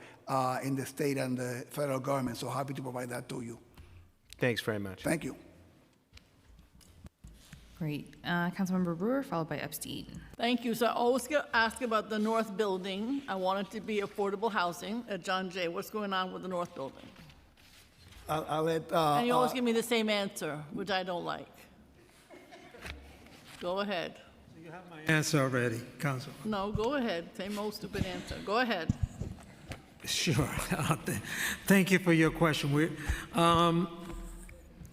in the state and the federal government. So happy to provide that to you. Thanks very much. Thank you. Great. Councilmember Brewer, followed by Epstein. Thank you. So I always get asked about the North Building. I want it to be affordable housing. John Jay, what's going on with the North Building? I'll let, And you always give me the same answer, which I don't like. Go ahead. You have my answer already, Council. No, go ahead. Same old stupid answer. Go ahead. Sure. Thank you for your question.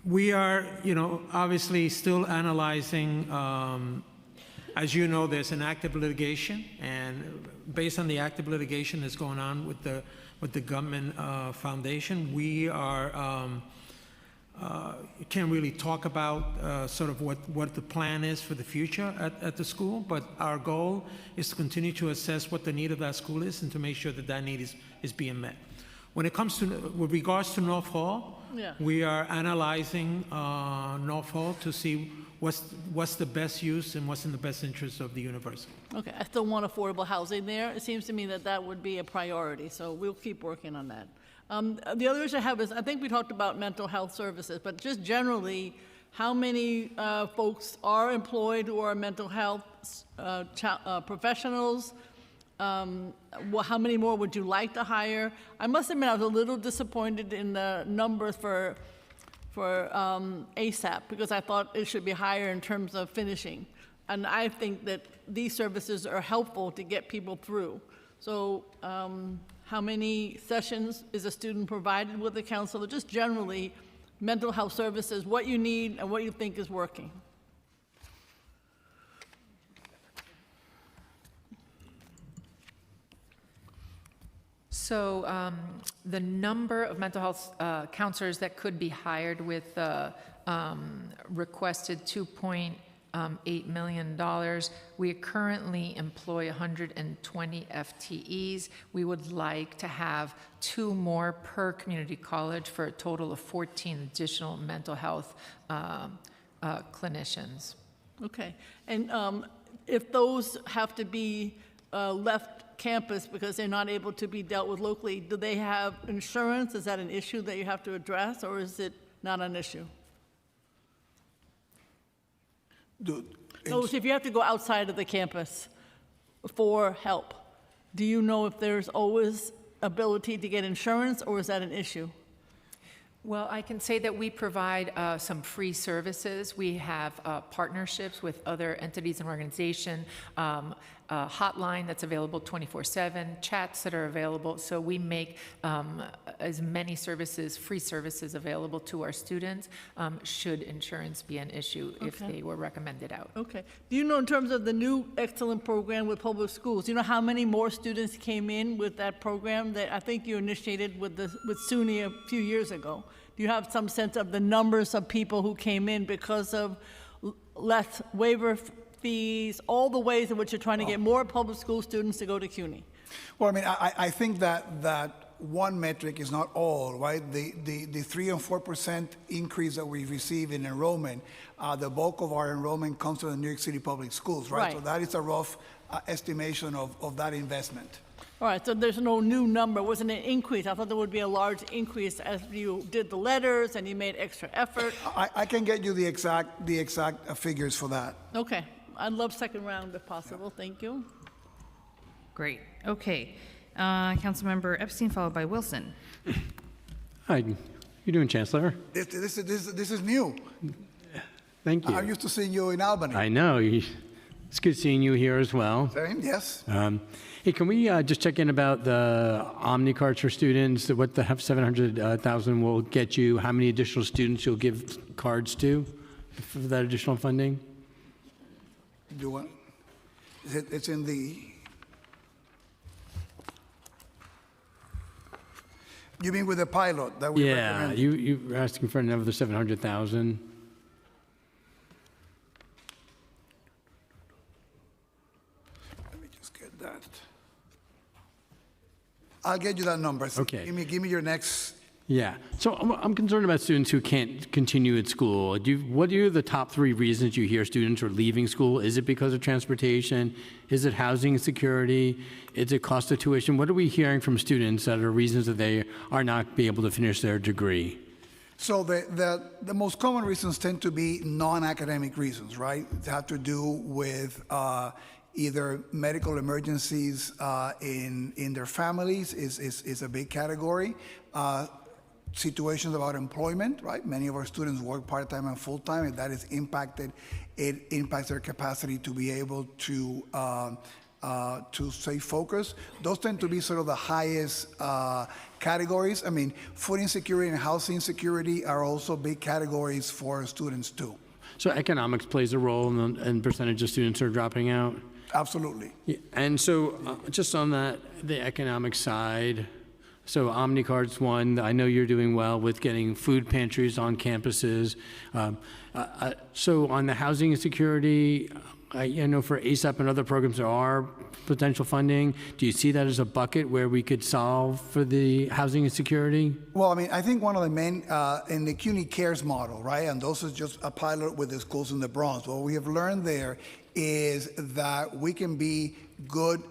We are, obviously still analyzing, as you know, there's an active litigation, and based on the active litigation that's going on with the government foundation, we are, can't really talk about sort of what the plan is for the future at the school, but our goal is to continue to assess what the need of that school is and to make sure that that need is being met. When it comes to, with regards to North Hall, Yeah. we are analyzing North Hall to see what's the best use and what's in the best interest of the university. Okay, I still want affordable housing there. It seems to me that that would be a priority, so we'll keep working on that. The other issue I have is, I think we talked about mental health services, but just generally, how many folks are employed who are mental health professionals? How many more would you like to hire? I must admit, I was a little disappointed in the numbers for ASAP, because I thought it should be higher in terms of finishing. And I think that these services are helpful to get people through. So how many sessions is a student provided with a counselor? Just generally, mental health services, what you need and what you think is working. So the number of mental health counselors that could be hired with requested $2.8 million. We currently employ 120 FTEs. We would like to have 2 more per community college for a total of 14 additional mental health clinicians. Okay, and if those have to be left campus because they're not able to be dealt with locally, do they have insurance? Is that an issue that you have to address, or is it not an issue? So if you have to go outside of the campus for help, do you know if there's always ability to get insurance, or is that an issue? Well, I can say that we provide some free services. We have partnerships with other entities and organizations, a hotline that's available 24/7, chats that are available. So we make as many services, free services available to our students, should insurance be an issue if they were recommended out. Okay. Do you know, in terms of the new excellent program with public schools, do you know how many more students came in with that program that I think you initiated with SUNY a few years ago? Do you have some sense of the numbers of people who came in because of less waiver fees, all the ways in which you're trying to get more public school students to go to CUNY? well, I mean, I think that one metric is not all, right? The 3 and 4% increase that we receive in enrollment, the bulk of our enrollment comes from the New York City Public Schools, right? Right. So that is a rough estimation of that investment. All right, so there's no new number. Wasn't an increase? I thought there would be a large increase as you did the letters and you made extra effort. I can get you the exact figures for that. Okay, I'd love second round if possible. Thank you. Great. Okay. Councilmember Epstein, followed by Wilson. Hi, you doing, Chancellor? This is new. Thank you. I'm used to seeing you in Albany. I know. It's good seeing you here as well. Same, yes. Hey, can we just check in about the Omni cards for students? What the $700,000 will get you? How many additional students you'll give cards to for that additional funding? Do you want? It's in the. You mean with the pilot that we recommended? you were asking for another $700,000. Let me just get that. I'll get you that number. Okay. Give me your next. Yeah. So I'm concerned about students who can't continue at school. What are the top 3 reasons you hear students are leaving school? Is it because of transportation? Is it housing insecurity? Is it cost of tuition? What are we hearing from students that are reasons that they are not be able to finish their degree? So the most common reasons tend to be non-academic reasons, right? They have to do with either medical emergencies in their families is a big category. Situations about employment, right? Many of our students work part-time and full-time, and that is impacted. It impacts their capacity to be able to stay focused. Those tend to be sort of the highest categories. I mean, food insecurity and housing insecurity are also big categories for students too. So economics plays a role in percentage of students who are dropping out? Absolutely. Yeah, and so just on that, the economic side, so OmniCard's one. I know you're doing well with getting food pantries on campuses. So on the housing insecurity, I know for ASAP and other programs there are potential funding. Do you see that as a bucket where we could solve for the housing insecurity? Well, I mean, I think one of the main, in the CUNY Cares model, right, and those is just a pilot with the schools in the Bronx. What we have learned there is that we can be good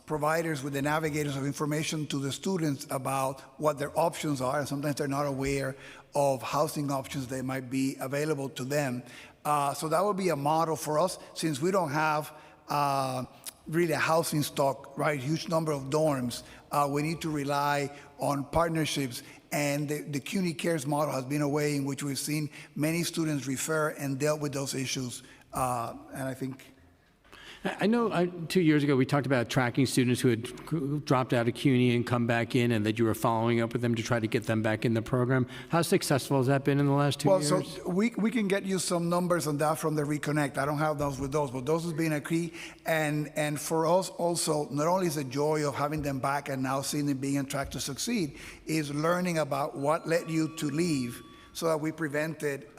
providers with the navigators of information to the students about what their options are, and sometimes they're not aware of housing options that might be available to them. So that would be a model for us, since we don't have really a housing stock, right? Huge number of dorms. We need to rely on partnerships, and the CUNY Cares model has been a way in which we've seen many students refer and dealt with those issues, and I think. I know 2 years ago we talked about tracking students who had dropped out of CUNY and come back in, and that you were following up with them to try to get them back in the program. How successful has that been in the last 2 years? Well, so we can get you some numbers on that from the Reconnect. I don't have those with those, but those has been a key. And for us also, not only is the joy of having them back and now seeing them being on track to succeed, is learning about what led you to leave, so that we prevent it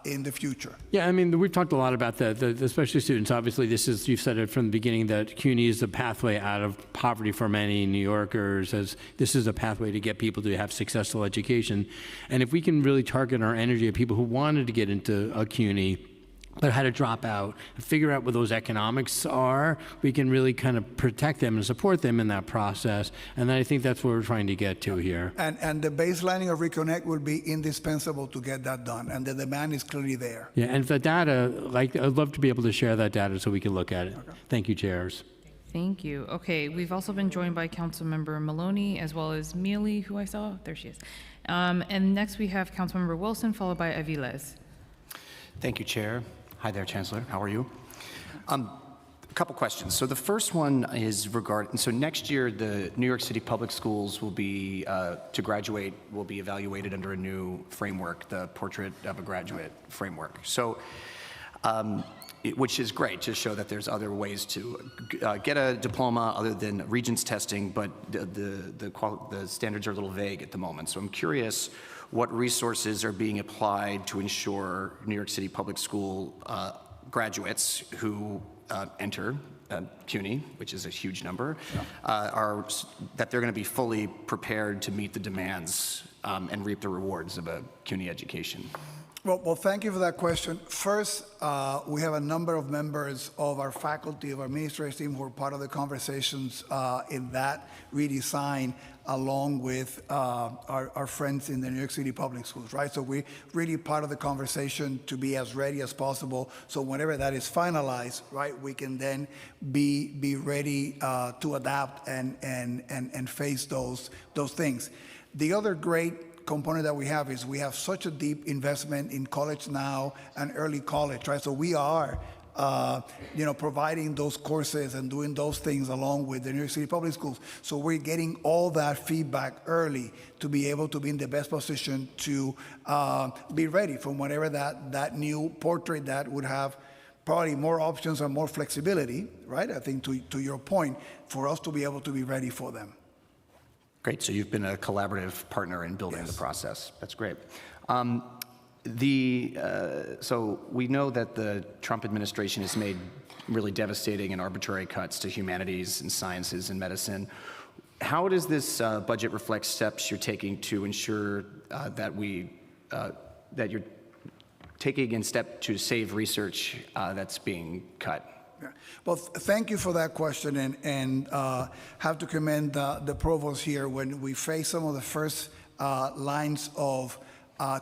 in the future. Yeah, I mean, we've talked a lot about the specialty students. Obviously, this is, you've said it from the beginning, that CUNY is the pathway out of poverty for many New Yorkers, as this is a pathway to get people to have successful education. And if we can really target our energy at people who wanted to get into a CUNY, but had to drop out, and figure out what those economics are, we can really kind of protect them and support them in that process. And I think that's what we're trying to get to here. And the baselining of Reconnect will be indispensable to get that done, and the demand is clearly there. Yeah, and the data, like, I'd love to be able to share that data so we can look at it. Okay. Thank you, chairs. Thank you. Okay, we've also been joined by Councilmember Maloney, as well as Mealy, who I saw. There she is. And next we have Councilmember Wilson, followed by Aviles. Thank you, Chair. Hi there, Chancellor. How are you? A couple questions. So the first one is regarding, so next year the New York City Public Schools will be, to graduate, will be evaluated under a new framework, the Portrait of a Graduate framework. So, which is great to show that there's other ways to get a diploma other than Regents testing, but the standards are a little vague at the moment. So I'm curious what resources are being applied to ensure New York City Public School graduates who enter CUNY, which is a huge number, that they're going to be fully prepared to meet the demands and reap the rewards of a CUNY education. Well, thank you for that question. First, we have a number of members of our faculty, of our administrative team, who are part of the conversations in that redesign, along with our friends in the New York City Public Schools, right? So we're really part of the conversation to be as ready as possible. So whenever that is finalized, right, we can then be ready to adapt and face those things. The other great component that we have is we have such a deep investment in college now and early college, right? So we are, providing those courses and doing those things along with the New York City Public Schools. So we're getting all that feedback early to be able to be in the best position to be ready for whatever that new portrait that would have probably more options and more flexibility, right? I think to your point, for us to be able to be ready for them. Great. So you've been a collaborative partner in building the process. That's great. So we know that the Trump administration has made really devastating and arbitrary cuts to humanities and sciences and medicine. How does this budget reflect steps you're taking to ensure that you're taking a step to save research that's being cut? Yeah. Well, thank you for that question, and have to commend the provost here when we faced some of the first lines of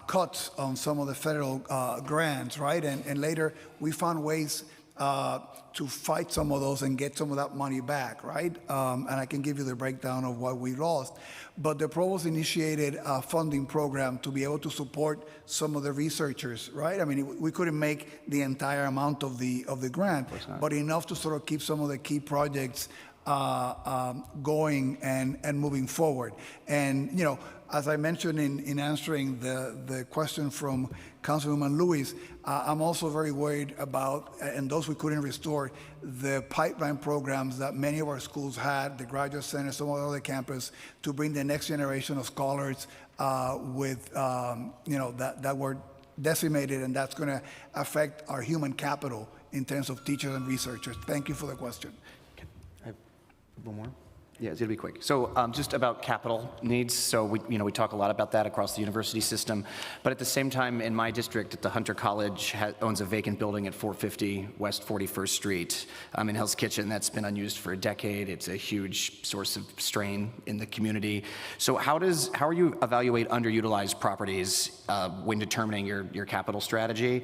cuts on some of the federal grants, right? And later we found ways to fight some of those and get some of that money back, right? And I can give you the breakdown of what we lost. But the provost initiated a funding program to be able to support some of the researchers, right? I mean, we couldn't make the entire amount of the grant, but enough to sort of keep some of the key projects going and moving forward. And, you know, as I mentioned in answering the question from Councilwoman Lewis, I'm also very worried about, and those we couldn't restore, the pipeline programs that many of our schools had, the Graduate Center, some of the other campus, to bring the next generation of scholars with, you know, that were decimated, and that's going to affect our human capital in terms of teachers and researchers. Thank you for the question. I have one more. Yeah, it's going to be quick. So just about capital needs. So we talk a lot about that across the university system. But at the same time, in my district, the Hunter College owns a vacant building at 450 West 41st Street in Hell's Kitchen that's been unused for a decade. It's a huge source of strain in the community. So how are you evaluate underutilized properties when determining your capital strategy?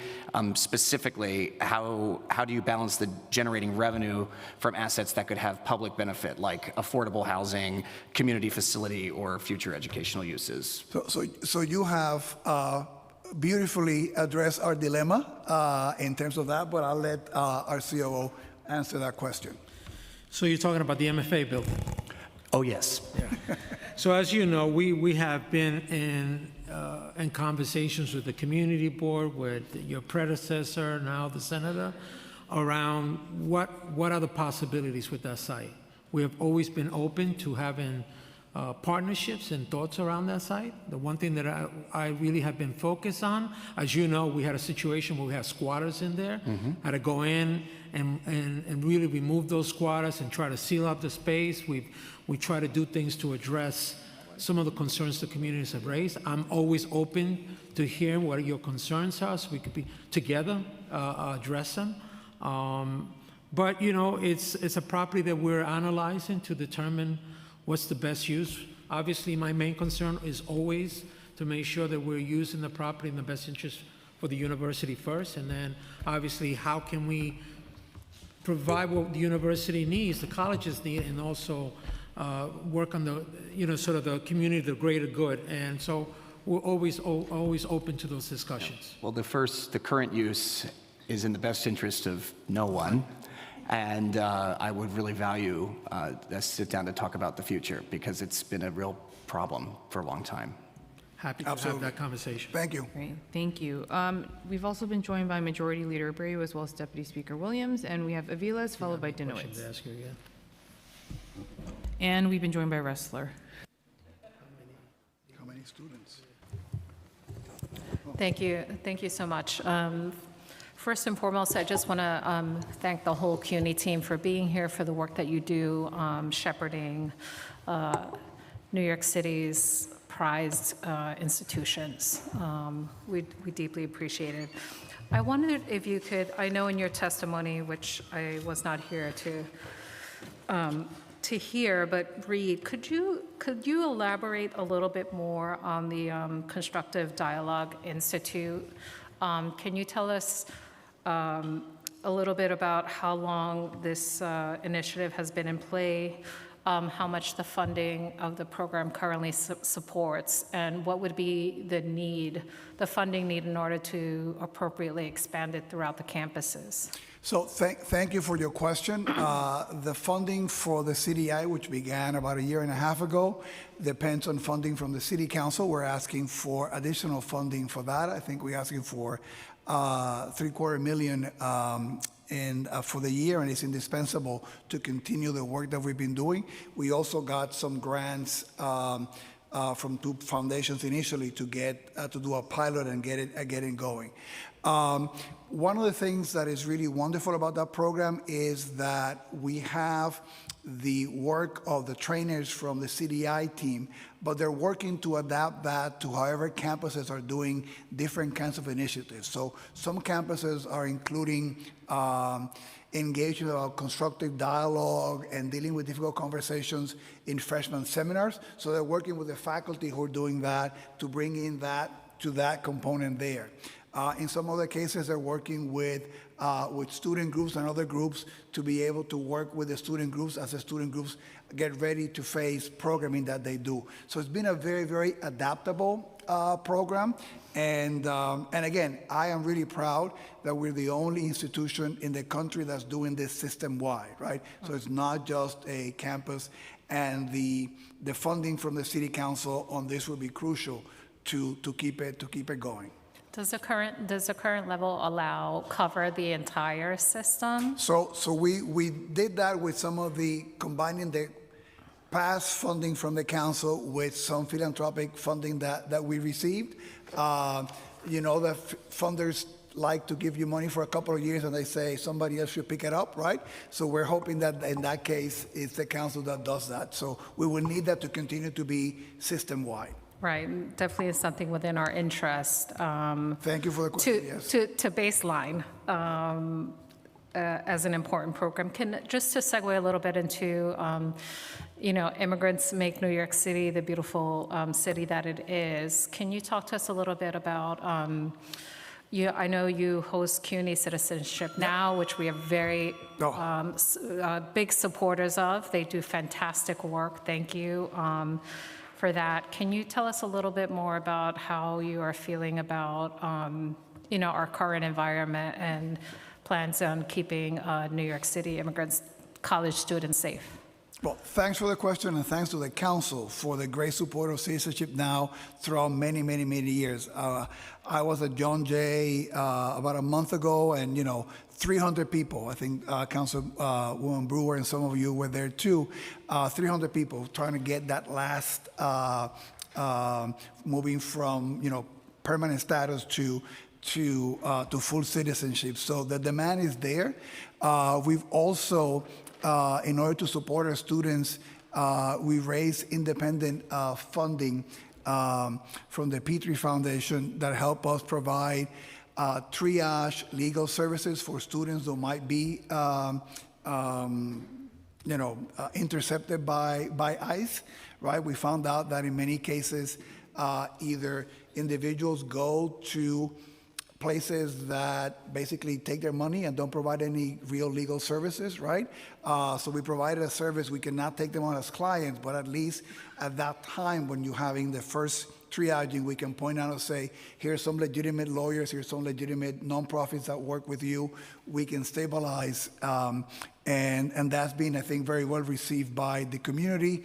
Specifically, how do you balance the generating revenue from assets that could have public benefit, like affordable housing, community facility, or future educational uses? So you have beautifully addressed our dilemma in terms of that, but I'll let our COO answer that question. So you're talking about the MFA building? Oh, yes. Yeah. So as you know, we have been in conversations with the community board, with your predecessor, now the senator, around what are the possibilities with that site. We have always been open to having partnerships and thoughts around that site. The one thing that I really have been focused on, as you know, we had a situation where we had squatters in there. Had to go in and really remove those squatters and try to seal up the space. We try to do things to address some of the concerns the communities have raised. I'm always open to hearing what your concerns are so we could be together address them. But, you know, it's a property that we're analyzing to determine what's the best use. Obviously, my main concern is always to make sure that we're using the property in the best interest for the university first, and then obviously how can we provide what the university needs, the colleges need, and also work on the, you know, sort of the community, the greater good. And so we're always open to those discussions. Well, the current use is in the best interest of no one. And I would really value us sit down to talk about the future, because it's been a real problem for a long time. Happy to have that conversation. Thank you. Great, thank you. We've also been joined by Majority Leader Abreu as well as Deputy Speaker Williams, and we have Aviles followed by Dinowitz. And we've been joined by Ressler. How many students? Thank you so much. First and foremost, I just want to thank the whole CUNY team for being here, for the work that you do, shepherding New York City's prized institutions. We deeply appreciate it. I wondered if you could, I know in your testimony, which I was not here to hear, but read, could you elaborate a little bit more on the Constructive Dialogue Institute? Can you tell us a little bit about how long this initiative has been in play, how much the funding of the program currently supports, and what would be the funding need in order to appropriately expand it throughout the campuses? So thank you for your question. The funding for the CDI, which began about 1.5 years ago, depends on funding from the City Council. We're asking for additional funding for that. I think we're asking for $750,000 for the year, and it's indispensable to continue the work that we've been doing. We also got some grants from 2 foundations initially to do a pilot and get it going. One of the things that is really wonderful about that program is that we have the work of the trainers from the CDI team, but they're working to adapt that to however campuses are doing different kinds of initiatives. So some campuses are including engaging about constructive dialogue and dealing with difficult conversations in freshman seminars. So they're working with the faculty who are doing that to bring in that to that component there. In some other cases, they're working with student groups and other groups to be able to work with the student groups as the student groups get ready to face programming that they do. So it's been a very, very adaptable program. And again, I am really proud that we're the only institution in the country that's doing this system-wide, right? So it's not just a campus, and the funding from the city council on this will be crucial to keep it going. Does the current level cover the entire system? So we did that with some of the combining the past funding from the council with some philanthropic funding that we received. You know that funders like to give you money for a couple of years and they say somebody else should pick it up, right? So we're hoping that in that case it's the council that does that. So we will need that to continue to be system-wide. Right, definitely is something within our interest. Thank you for the question. Yes. To baseline as an important program. Just to segue a little bit into, immigrants make New York City the beautiful city that it is. Can you talk to us a little bit about? I know you host CUNY Citizenship Now, which we are very big supporters of. They do fantastic work. Thank you. For that. Can you tell us a little bit more about how you are feeling about, our current environment and plans on keeping New York City immigrants, college students safe? Well, thanks for the question, and thanks to the council for the great support of Citizenship Now throughout many, many, many years. I was at John Jay about a month ago, and 300 people. I think Councilwoman Brewer and some of you were there too. 300 people trying to get that last moving from permanent status to full citizenship. So the demand is there. We've also, in order to support our students, we raised independent funding from the Petrie Foundation that help us provide triage legal services for students who might be intercepted by ICE, right? We found out that in many cases, either individuals go to places that basically take their money and don't provide any real legal services, right? So we provided a service. We cannot take them on as clients, but at least at that time when you're having the first triaging, we can point out and say, here's some legitimate lawyers, here's some legitimate nonprofits that work with you. We can stabilize, and that's been, I think, very well received by the community.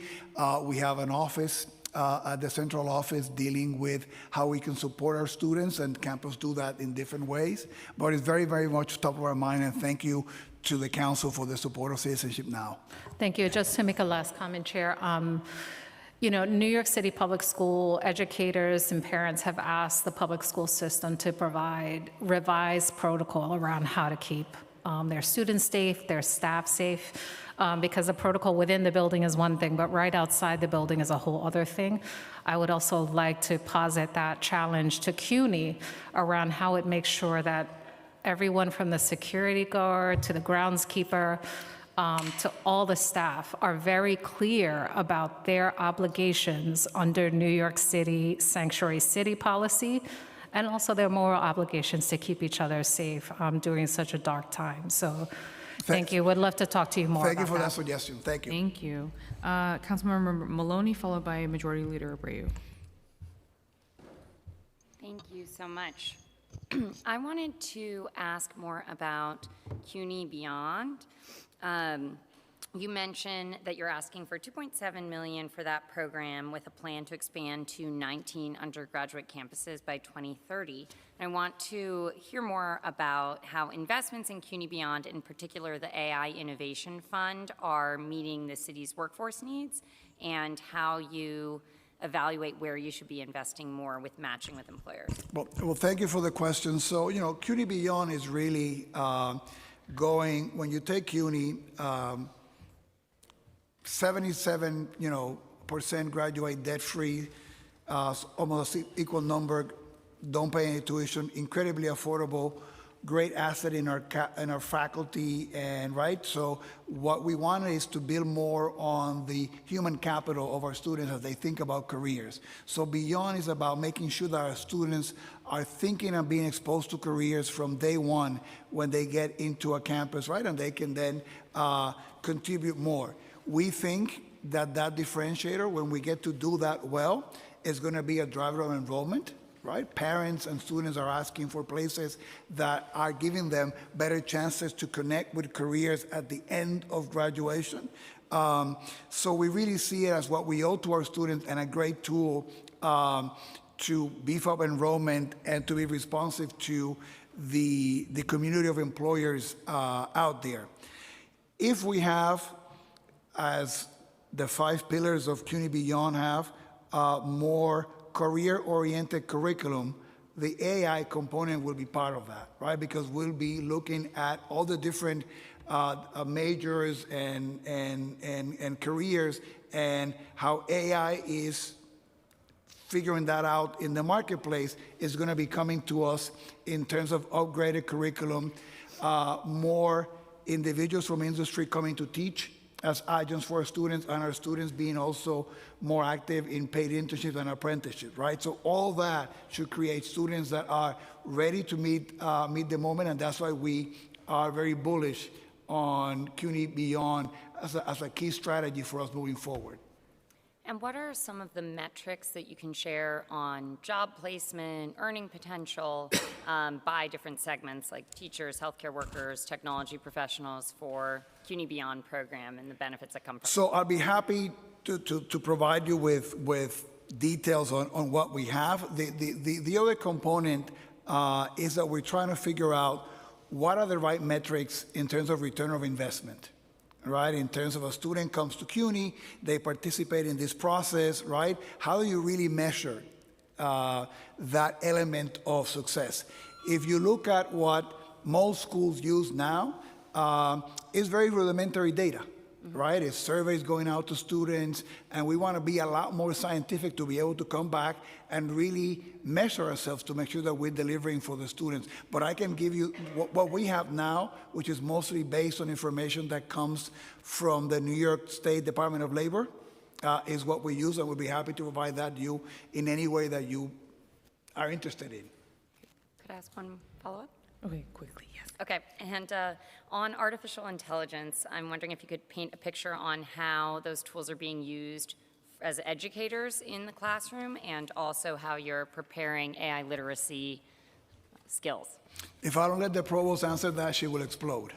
We have an office at the central office dealing with how we can support our students, and campus do that in different ways. But it's very, very much top of our mind, and thank you to the council for the support of Citizenship Now. Thank you. Just to make a last comment, Chair. New York City public school educators and parents have asked the public school system to provide revised protocol around how to keep their students safe, their staff safe, because the protocol within the building is one thing, but right outside the building is a whole other thing. I would also like to posit that challenge to CUNY around how it makes sure that everyone from the security guard to the groundskeeper to all the staff are very clear about their obligations under New York City Sanctuary City policy, and also their moral obligations to keep each other safe during such a dark time. So thank you. Would love to talk to you more Thank about you for that. that suggestion. Thank you. Thank you. Councilmember Maloney, followed by Majority Leader Abreu. Thank you so much. I wanted to ask more about CUNY Beyond. You mentioned that you're asking for $2.7 million for that program with a plan to expand to 19 undergraduate campuses by 2030. And I want to hear more about how investments in CUNY Beyond, in particular the AI Innovation Fund, are meeting the city's workforce needs, and how you evaluate where you should be investing more with matching with employers. Well, thank you for the question. So, CUNY Beyond is really going, when you take CUNY, 77%, graduate debt-free, almost equal number, don't pay any tuition, incredibly affordable, great asset in our faculty, and right. So what we want is to build more on the human capital of our students as they think about careers. So Beyond is about making sure that our students are thinking and being exposed to careers from day one when they get into a campus, right, and they can then contribute more. We think that differentiator, when we get to do that well, is going to be a driver of enrollment. Right? Parents and students are asking for places that are giving them better chances to connect with careers at the end of graduation. So we really see it as what we owe to our students and a great tool to beef up enrollment and to be responsive to the community of employers out there. If we have, as the 5 pillars of CUNY Beyond have, more career-oriented curriculum, the AI component will be part of that, right? Because we'll be looking at all the different majors and careers and how AI is figuring that out in the marketplace is going to be coming to us in terms of upgraded curriculum, more individuals from industry coming to teach as adjuncts for our students, and our students being also more active in paid internships and apprenticeships, right? So all that should create students that are ready to meet the moment, and that's why we are very bullish on CUNY Beyond as a key strategy for us moving forward. And what are some of the metrics that you can share on job placement, earning potential by different segments like teachers, healthcare workers, technology professionals for CUNY Beyond program and the benefits that come from it? So I'll be happy to provide you with details on what we have. The other component is that we're trying to figure out what are the right metrics in terms of return of investment. Right, in terms of a student comes to CUNY, they participate in this process, right? How do you really measure that element of success? If you look at what most schools use now, it's very rudimentary data, right? It's surveys going out to students, and we want to be a lot more scientific to be able to come back and really measure ourselves to make sure that we're delivering for the students. But I can give you what we have now, which is mostly based on information that comes from the New York State Department of Labor, is what we use, and we'll be happy to provide that to you in any way that you are interested in. Could I ask one follow-up? Okay, quickly, yes. Okay, and on artificial intelligence, I'm wondering if you could paint a picture on how those tools are being used as educators in the classroom and also how you're preparing AI literacy skills. If I don't let the provost answer that, she will explode.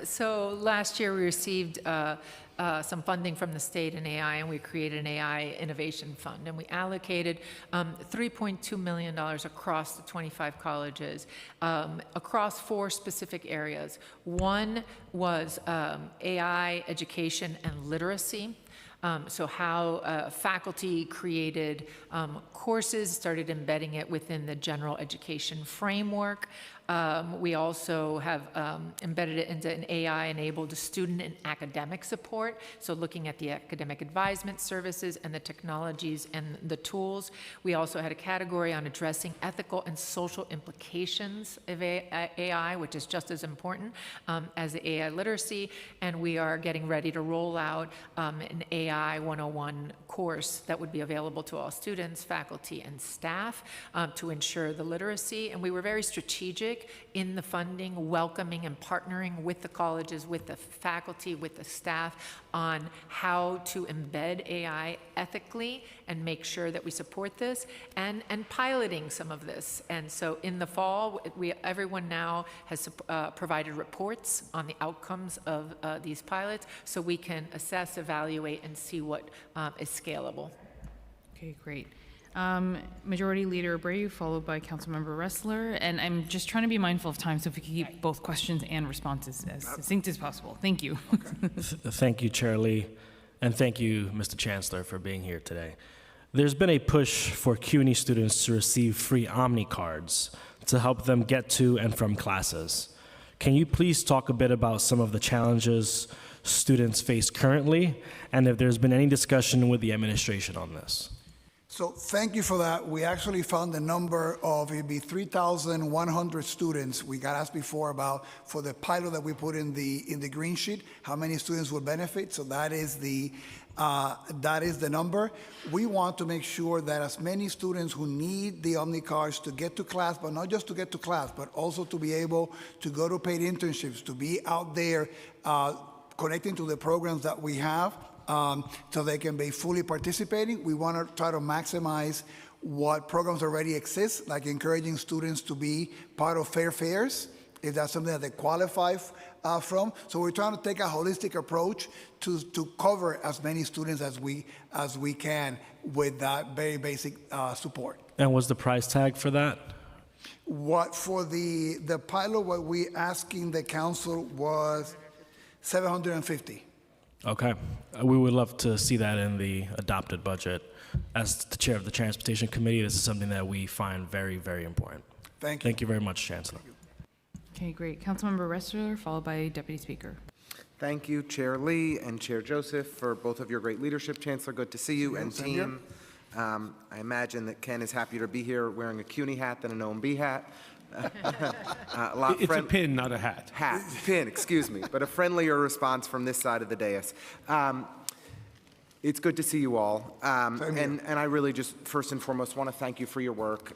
So last year we received some funding from the state in AI, and we created an AI innovation fund, and we allocated $3.2 million across the 25 colleges, across 4 specific areas. One was AI education and literacy. So how faculty created courses, started embedding it within the general education framework. We also have embedded it into an AI-enabled student and academic support, so looking at the academic advisement services and the technologies and the tools. We also had a category on addressing ethical and social implications of AI, which is just as important as the AI literacy, and we are getting ready to roll out an AI 101 course that would be available to all students, faculty, and staff to ensure the literacy. And we were very strategic in the funding, welcoming and partnering with the colleges, with the faculty, with the staff on how to embed AI ethically and make sure that we support this, and piloting some of this. And so in the fall, everyone now has provided reports on the outcomes of these pilots so we can assess, evaluate, and see what is scalable. Okay, great. Majority Leader Abreu, followed by Councilmember Ressler. And I'm just trying to be mindful of time, so if we could keep both questions and responses as succinct as possible. Thank you. Thank you, Chair Lee, and thank you, Mr. Chancellor, for being here today. There's been a push for CUNY students to receive free Omni cards to help them get to and from classes. Can you please talk a bit about some of the challenges students face currently, and if there's been any discussion with the administration on this? So thank you for that. We actually found the number of, it'd be 3,100 students. We got asked before about, for the pilot that we put in the green sheet, how many students would benefit. So that is the number. We want to make sure that as many students who need the Omni cards to get to class, but not just to get to class, but also to be able to go to paid internships, to be out there connecting to the programs that we have, so they can be fully participating. We want to try to maximize what programs already exist, like encouraging students to be part of fair fairs, if that's something that they qualify from. So we're trying to take a holistic approach to cover as many students as we can with that very basic support. And what's the price tag for that? What for the pilot, what we asking the council was $750. Okay. We would love to see that in the adopted budget. As the chair of the Transportation Committee, this is something that we find very, very important. Thank you. Thank you very much, Chancellor. Okay, great. Councilmember Ressler, followed by Deputy Speaker. Thank you, Chair Lee and Chair Joseph, for both of your great leadership. Chancellor, good to see you, and team. I imagine that Ken is happier to be here wearing a CUNY hat than an OMB hat. It's a pin, not a hat. Pin, excuse me, but a friendlier response from this side of the dais. It's good to see you all. And I really just, first and foremost, want to thank you for your work,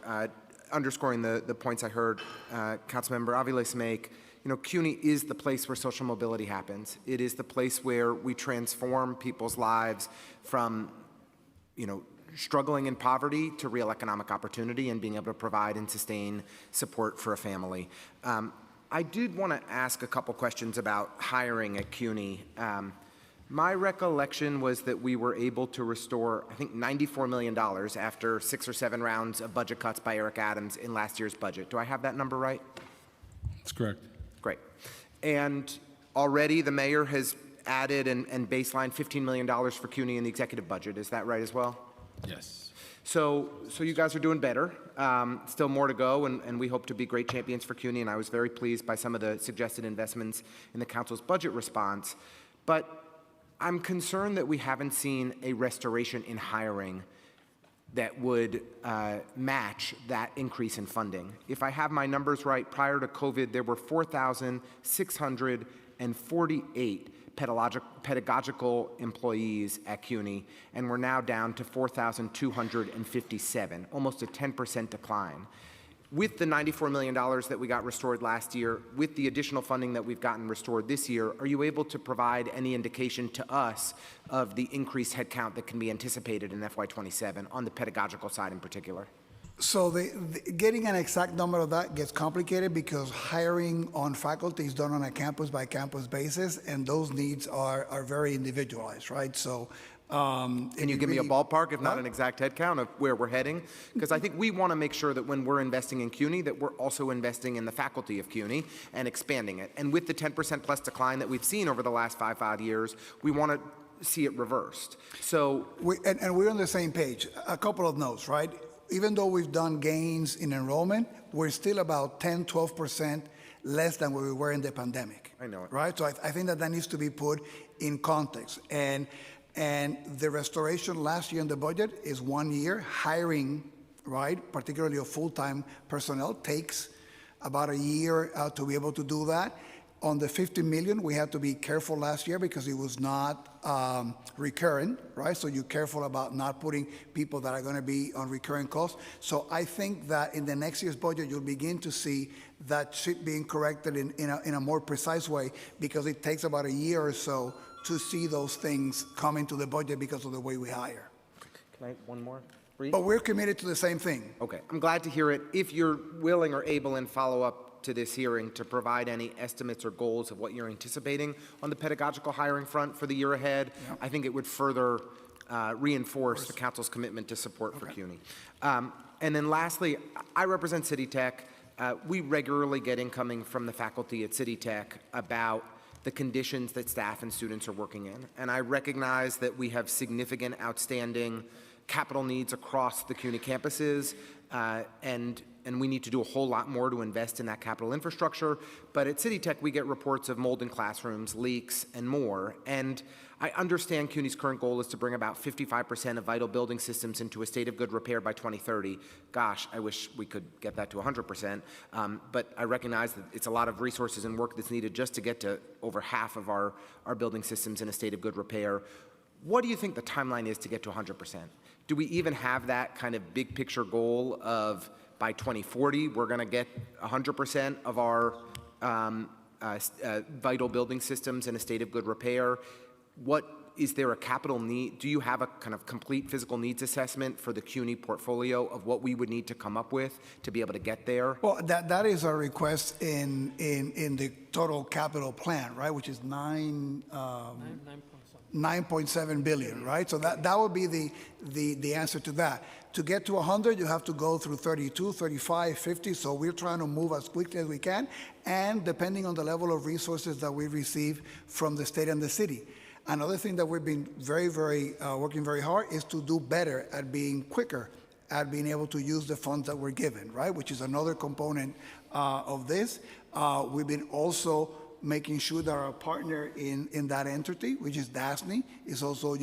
underscoring the points I heard Councilmember Aviles make. You know, CUNY is the place where social mobility happens. It is the place where we transform people's lives from, you know, struggling in poverty to real economic opportunity and being able to provide and sustain support for a family. I did want to ask a couple questions about hiring at CUNY. My recollection was that we were able to restore, I think, $94 million after 6 or 7 rounds of budget cuts by Eric Adams in last year's budget. Do I have that number right? That's correct. Great. And already the mayor has added and baselined $15 million for CUNY in the executive budget. Is that right as well? Yes. So you guys are doing better. Still more to go, and we hope to be great champions for CUNY, and I was very pleased by some of the suggested investments in the council's budget response. But I'm concerned that we haven't seen a restoration in hiring that would match that increase in funding. If I have my numbers right, prior to COVID, there were 4,648 pedagogical employees at CUNY, and we're now down to 4,257, almost a 10% decline. With the $94 million that we got restored last year, with the additional funding that we've gotten restored this year, are you able to provide any indication to us of the increased headcount that can be anticipated in FY27 on the pedagogical side in particular? So getting an exact number of that gets complicated because hiring on faculty is done on a campus-by-campus basis, and those needs are very individualized, right? So can you give me a ballpark, if not an exact head count, of where we're heading? Because I think we want to make sure that when we're investing in CUNY, that we're also investing in the faculty of CUNY and expanding it. And with the 10% plus decline that we've seen over the last five years, we want to see it reversed. So and we're on the same page. A couple of notes, right? Even though we've done gains in enrollment, we're still about 10, 12% less than where we were in the pandemic. I know it. Right? So I think that needs to be put in context. And the restoration last year in the budget is 1 year. Hiring, right, particularly of full-time personnel, takes about a year to be able to do that. On the $50 million, we had to be careful last year because it was not recurrent, right? So you're careful about not putting people that are going to be on recurring costs. So I think that in the next year's budget, you'll begin to see that shit being corrected in a more precise way because it takes about a year or so to see those things come into the budget because of the way we hire. Can I have one more? But we're committed to the same thing. Okay, I'm glad to hear it. If you're willing or able in follow-up to this hearing to provide any estimates or goals of what you're anticipating on the pedagogical hiring front for the year ahead, I think it would further reinforce the council's commitment to support for CUNY. And then lastly, I represent City Tech. We regularly get incoming from the faculty at City Tech about the conditions that staff and students are working in. And I recognize that we have significant outstanding capital needs across the CUNY campuses, and and we need to do a whole lot more to invest in that capital infrastructure. But at City Tech, we get reports of mold in classrooms, leaks, and more. And I understand CUNY's current goal is to bring about 55% of vital building systems into a state of good repair by 2030. Gosh, I wish we could get that to 100%. But I recognize that it's a lot of resources and work that's needed just to get to over half of our building systems in a state of good repair. What do you think the timeline is to get to 100%? Do we even have that kind of big picture goal of by 2040, we're going to get 100% of our vital building systems in a state of good repair? Is there a capital need? Do you have a kind of complete physical needs assessment for the CUNY portfolio of what we would need to come up with to be able to get there? Well, that is our request in the total capital plan, right, which is 9.7 billion, right? So that would be the answer to that. To get to 100, you have to go through 32, 35, 50. So we're trying to move as quickly as we can, and depending on the level of resources that we receive from the state and the city. Another thing that we've been working very hard is to do better at being quicker, at being able to use the funds that we're given, right? Which is another component of this. We've been also making sure that our partner in that entity, which is DASNY, is also,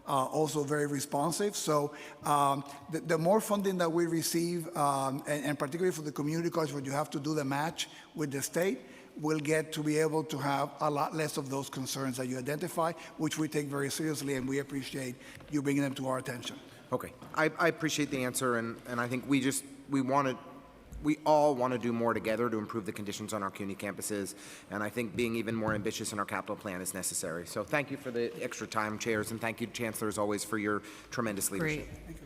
also very responsive. So the more funding that we receive, and particularly for the community college where you have to do the match with the state, we'll get to be able to have a lot less of those concerns that you identify, which we take very seriously, and we appreciate you bringing them to our attention. Okay, I appreciate the answer, and I think we all want to do more together to improve the conditions on our CUNY campuses, and I think being even more ambitious in our capital plan is necessary. So thank you for the extra time, chairs, and thank you, Chancellor, as always, for your tremendous leadership. Great.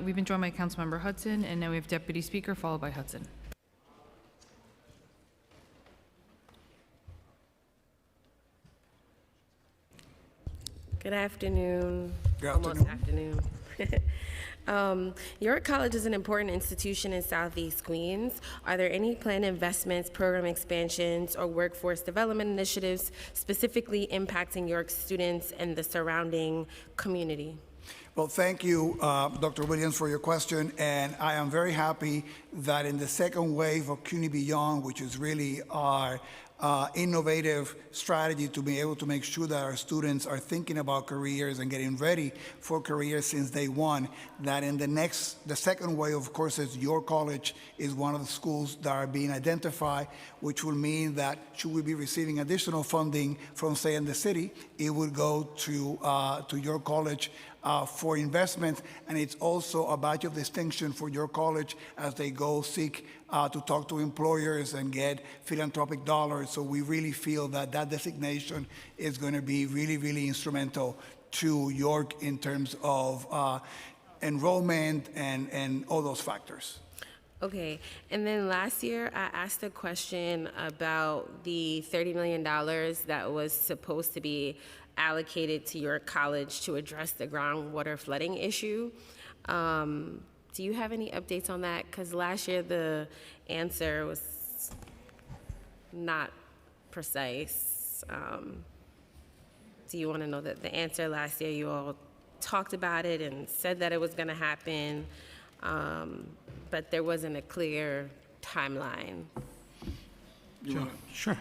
We've been joined by Councilmember Hudson, and now we have Deputy Speaker, followed by Hudson. Good afternoon. Good Almost afternoon. York College is an important institution in Southeast Queens. Are there any planned investments, program expansions, or workforce development initiatives specifically impacting York students and the surrounding community? Well, thank you, Dr. Williams, for your question. And I am very happy that in the second wave of CUNY Beyond, which is really our innovative strategy to be able to make sure that our students are thinking about careers and getting ready for careers since day one, that in the second wave of courses, your college is one of the schools that are being identified, which will mean that should we be receiving additional funding from, say, in the city, it would go to your college for investment, and it's also a badge of distinction for your college as they go seek to talk to employers and get philanthropic dollars. So we really feel that that designation is going to be really, really instrumental to York in terms of enrollment and all those factors. Okay, and then last year I asked a question about the $30 million that was supposed to be allocated to your college to address the groundwater flooding issue. Do you have any updates on that? Because last year the answer was not precise. Do you want to know that the answer last year? You all talked about it and said that it was going to happen, but there wasn't a clear timeline. Sure.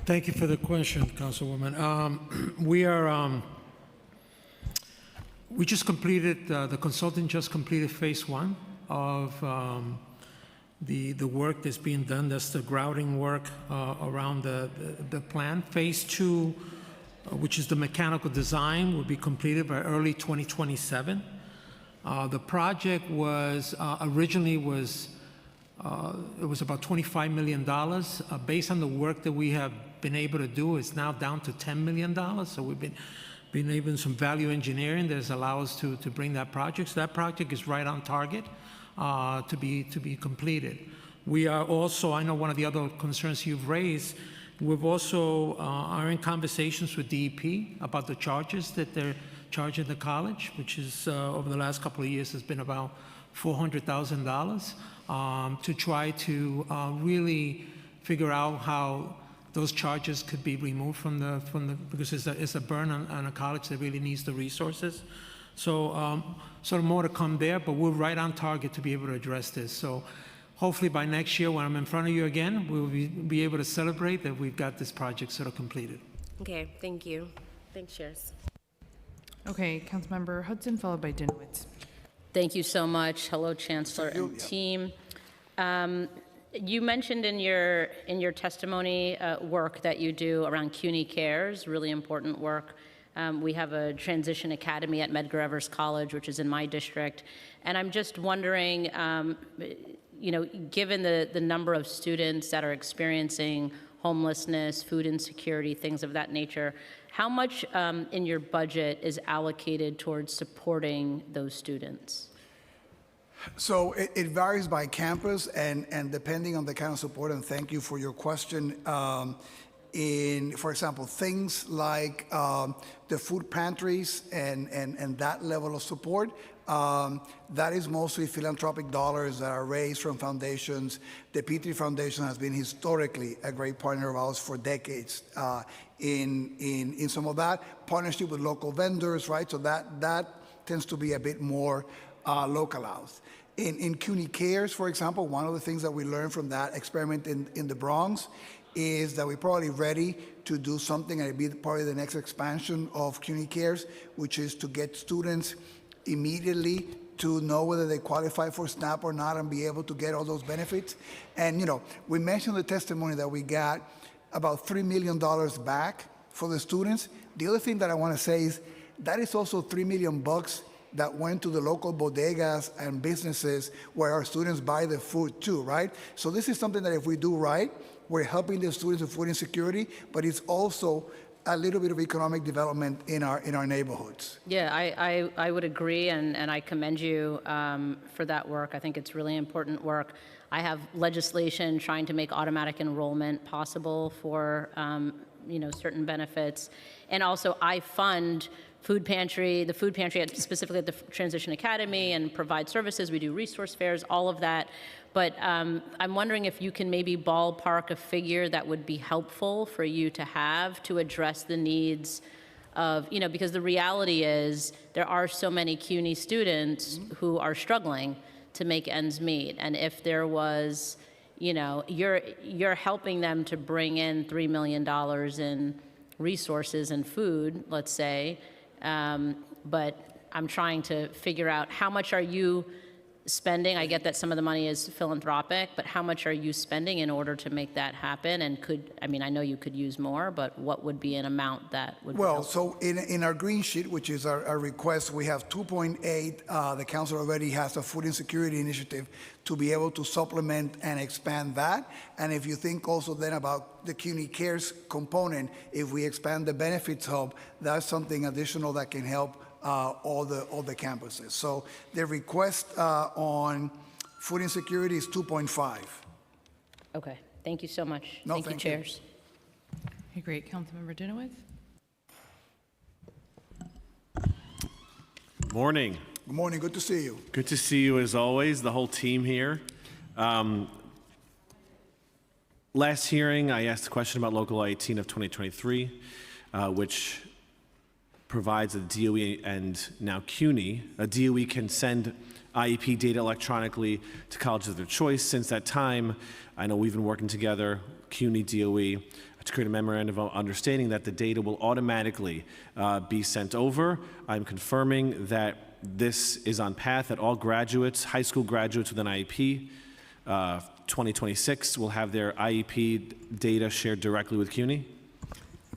Thank you for the question, Councilwoman. We just completed, the consultant just completed phase one of the work that's being done. That's the grouting work around the plan. Phase two, which is the mechanical design, will be completed by early 2027. The project was originally it was about $25 million. Based on the work that we have been able to do, it's now down to $10 million. So we've been able some value engineering that has allowed us to bring that project. So that project is right on target to be completed. We are also, I know one of the other concerns you've raised, we've also are in conversations with DEP about the charges that they're charging the college, which is over the last couple of years has been about $400,000, to try to really figure out how those charges could be removed from the because it's a burn on a college that really needs the resources. So sort of more to come there, but we're right on target to be able to address this. So hopefully by next year, when I'm in front of you again, we'll be able to celebrate that we've got this project sort of completed. Okay, thank you. Thanks, Chairs. Okay, Councilmember Hudson, followed by Dinowitz. Thank you so much. Hello, Chancellor and team. You mentioned in your testimony work that you do around CUNY Cares, really important work. We have a transition academy at Medgar Evers College, which is in my district, and I'm just wondering, you know, given the number of students that are experiencing homelessness, food insecurity, things of that nature, how much in your budget is allocated towards supporting those students? So it varies by campus and depending on the kind of support, and thank you for your question. For example, things like the food pantries and that level of support, that is mostly philanthropic dollars that are raised from foundations. The Petrie Foundation has been historically a great partner of ours for decades in some of that. Partnership with local vendors, right? So that tends to be a bit more localized. In CUNY Cares, for example, one of the things that we learned from that experiment in the Bronx is that we're probably ready to do something, and it'll be probably the next expansion of CUNY Cares, which is to get students immediately to know whether they qualify for SNAP or not and be able to get all those benefits. And, you know, we mentioned the testimony that we got about $3 million back for the students. The other thing that I want to say is that is also $3 million that went to the local bodegas and businesses where our students buy the food too, right? So this is something that if we do right, we're helping the students with food insecurity, but it's also a little bit of economic development in our neighborhoods. Yeah, I would agree, and I commend you for that work. I think it's really important work. I have legislation trying to make automatic enrollment possible for you know, certain benefits, and also I fund the food pantry specifically at the Transition Academy, and provide services. We do resource fairs, all of that. But I'm wondering if you can maybe ballpark a figure that would be helpful for you to have to address the needs of, you know, because the reality is there are so many CUNY students who are struggling to make ends meet. And if there was, you know, you're helping them to bring in $3 million in resources and food, let's say, but I'm trying to figure out how much are you spending. I get that some of the money is philanthropic, but how much are you spending in order to make that happen? And I know you could use more, but what would be an amount that would be helpful? So in our green sheet, which is our request, we have 2.8. The council already has a food insecurity initiative to be able to supplement and expand that. And if you think also then about the CUNY Cares component, if we expand the benefits hub, that's something additional that can help all the campuses. So the request on food insecurity is 2.5. Okay, thank you so much. No, thank you, chairs. Okay, great. Councilmember Dinowitz. Morning. Good morning. Good to see you. Good to see you as always, the whole team here. Last hearing, I asked a question about Local Law 18 of 2023, which provides that DOE and now CUNY, a DOE can send IEP data electronically to colleges of their choice. Since that time, I know we've been working together, CUNY, DOE, to create a memorandum of understanding that the data will automatically be sent over. I'm confirming that this is on path, that all graduates, high school graduates with an IEP, 2026 will have their IEP data shared directly with CUNY.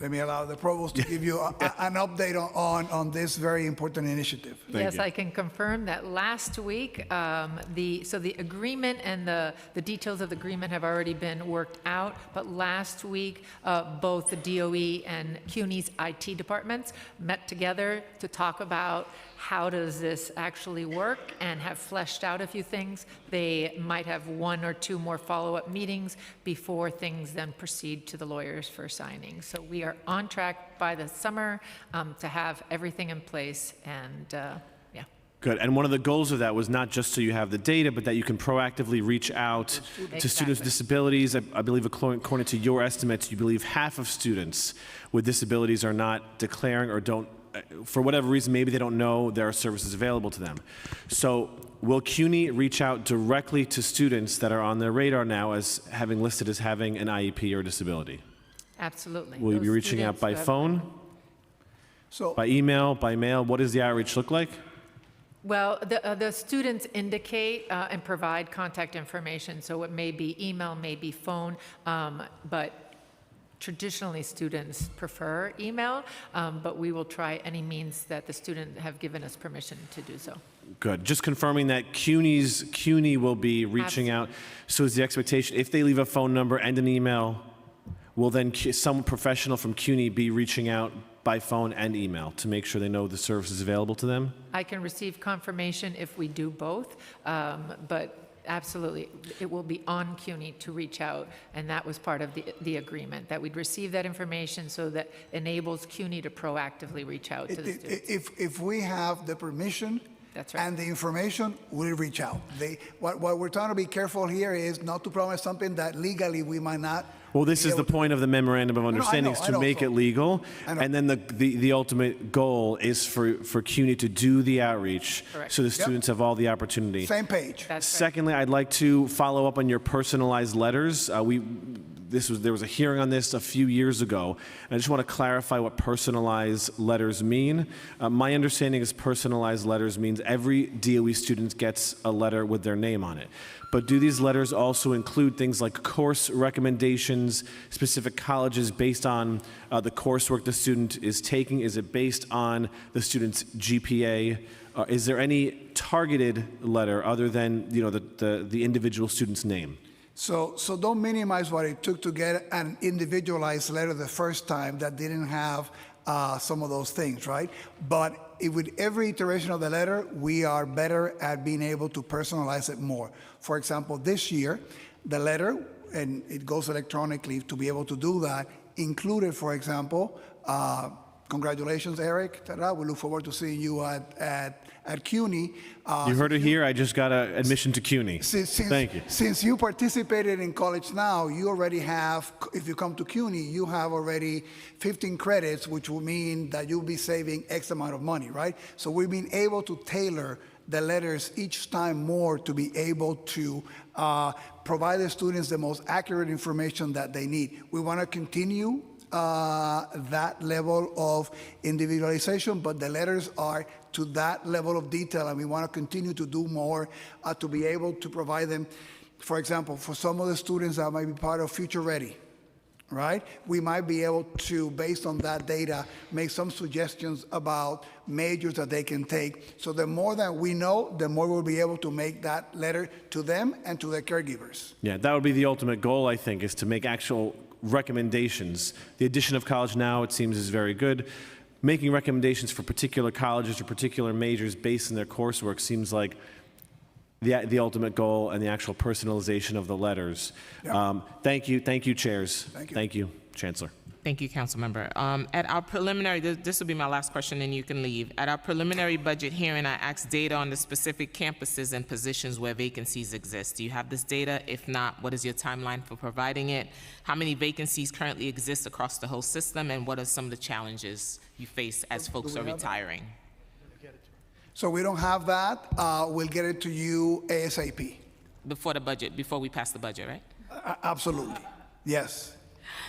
Let me allow the provost to give you an update on this very important initiative. Yes, I can confirm that last week, the agreement and the details of the agreement have already been worked out, but last week, both the DOE and CUNY's IT departments met together to talk about how does this actually work and have fleshed out a few things. They might have one or two more follow-up meetings before things then proceed to the lawyers for signing. So we are on track by the summer to have everything in place, and yeah. Good. And one of the goals of that was not just so you have the data, but that you can proactively reach out to students with disabilities. I believe according to your estimates, you believe half of students with disabilities are not declaring or don't for whatever reason, maybe they don't know there are services available to them. So will CUNY reach out directly to students that are on their radar now as having listed as having an IEP or disability? Absolutely. Will you be Those reaching out students by who have- phone, So, by email, by mail? What does the outreach look like? Well, the students indicate and provide contact information, so it may be email, may be phone, but traditionally students prefer email, but we will try any means that the student have given us permission to do so. Good. Just confirming that CUNY will be reaching out. So is the expectation, if they leave a phone number and an email, will then some professional from CUNY be reaching out by phone and email to make sure they know the service is available to them? I can receive confirmation if we do both, but absolutely, it will be on CUNY to reach out, and that was part of the agreement, that we'd receive that information so that enables CUNY to proactively reach out to the students. if we have the permission That's right. and the information, we'll reach out. What we're trying to be careful here is not to promise something that legally we might not. Well, this is the point of the memorandum of understanding, is to make it legal. And then the ultimate goal is for CUNY to do the outreach Correct. so the students have all the opportunity. Same page. Secondly, I'd like to follow up on your personalized letters. There was a hearing on this a few years ago, and I just want to clarify what personalized letters mean. My understanding is personalized letters means every DOE student gets a letter with their name on it. But do these letters also include things like course recommendations, specific colleges based on the coursework the student is taking? Is it based on the student's GPA? Is there any targeted letter other than the individual student's name? So don't minimize what it took to get an individualized letter the first time that didn't have some of those things, right? But with every iteration of the letter, we are better at being able to personalize it more. For example, this year, the letter, and it goes electronically to be able to do that, included, for example, congratulations, Eric. Ta-da. We look forward to seeing you at CUNY. You heard it here. I just got an admission to CUNY. Thank you. Since you participated in College Now, you already have, if you come to CUNY, you have already 15 credits, which will mean that you'll be saving X amount of money, right? So we've been able to tailor the letters each time more to be able to provide the students the most accurate information that they need. We want to continue that level of individualization, but the letters are to that level of detail, and we want to continue to do more to be able to provide them. For example, for some of the students that might be part of Future Ready, right? We might be able to, based on that data, make some suggestions about majors that they can take. So the more that we know, the more we'll be able to make that letter to them and to their caregivers. Yeah, that would be the ultimate goal, I think, is to make actual recommendations. The addition of College Now, it seems, is very good. Making recommendations for particular colleges or particular majors based on their coursework seems like the ultimate goal and the actual personalization of the letters. Yeah. Thank you, chairs. Thank you. Thank you, Chancellor. Thank you, Councilmember. At our preliminary, this will be my last question and you can leave. At our preliminary budget hearing, I asked data on the specific campuses and positions where vacancies exist. Do you have this data? If not, what is your timeline for providing it? How many vacancies currently exist across the whole system, and what are some of the challenges you face as folks are retiring? So we don't have that. We'll get it to you ASAP. Before the budget, before we pass the budget, right? Absolutely. Yes.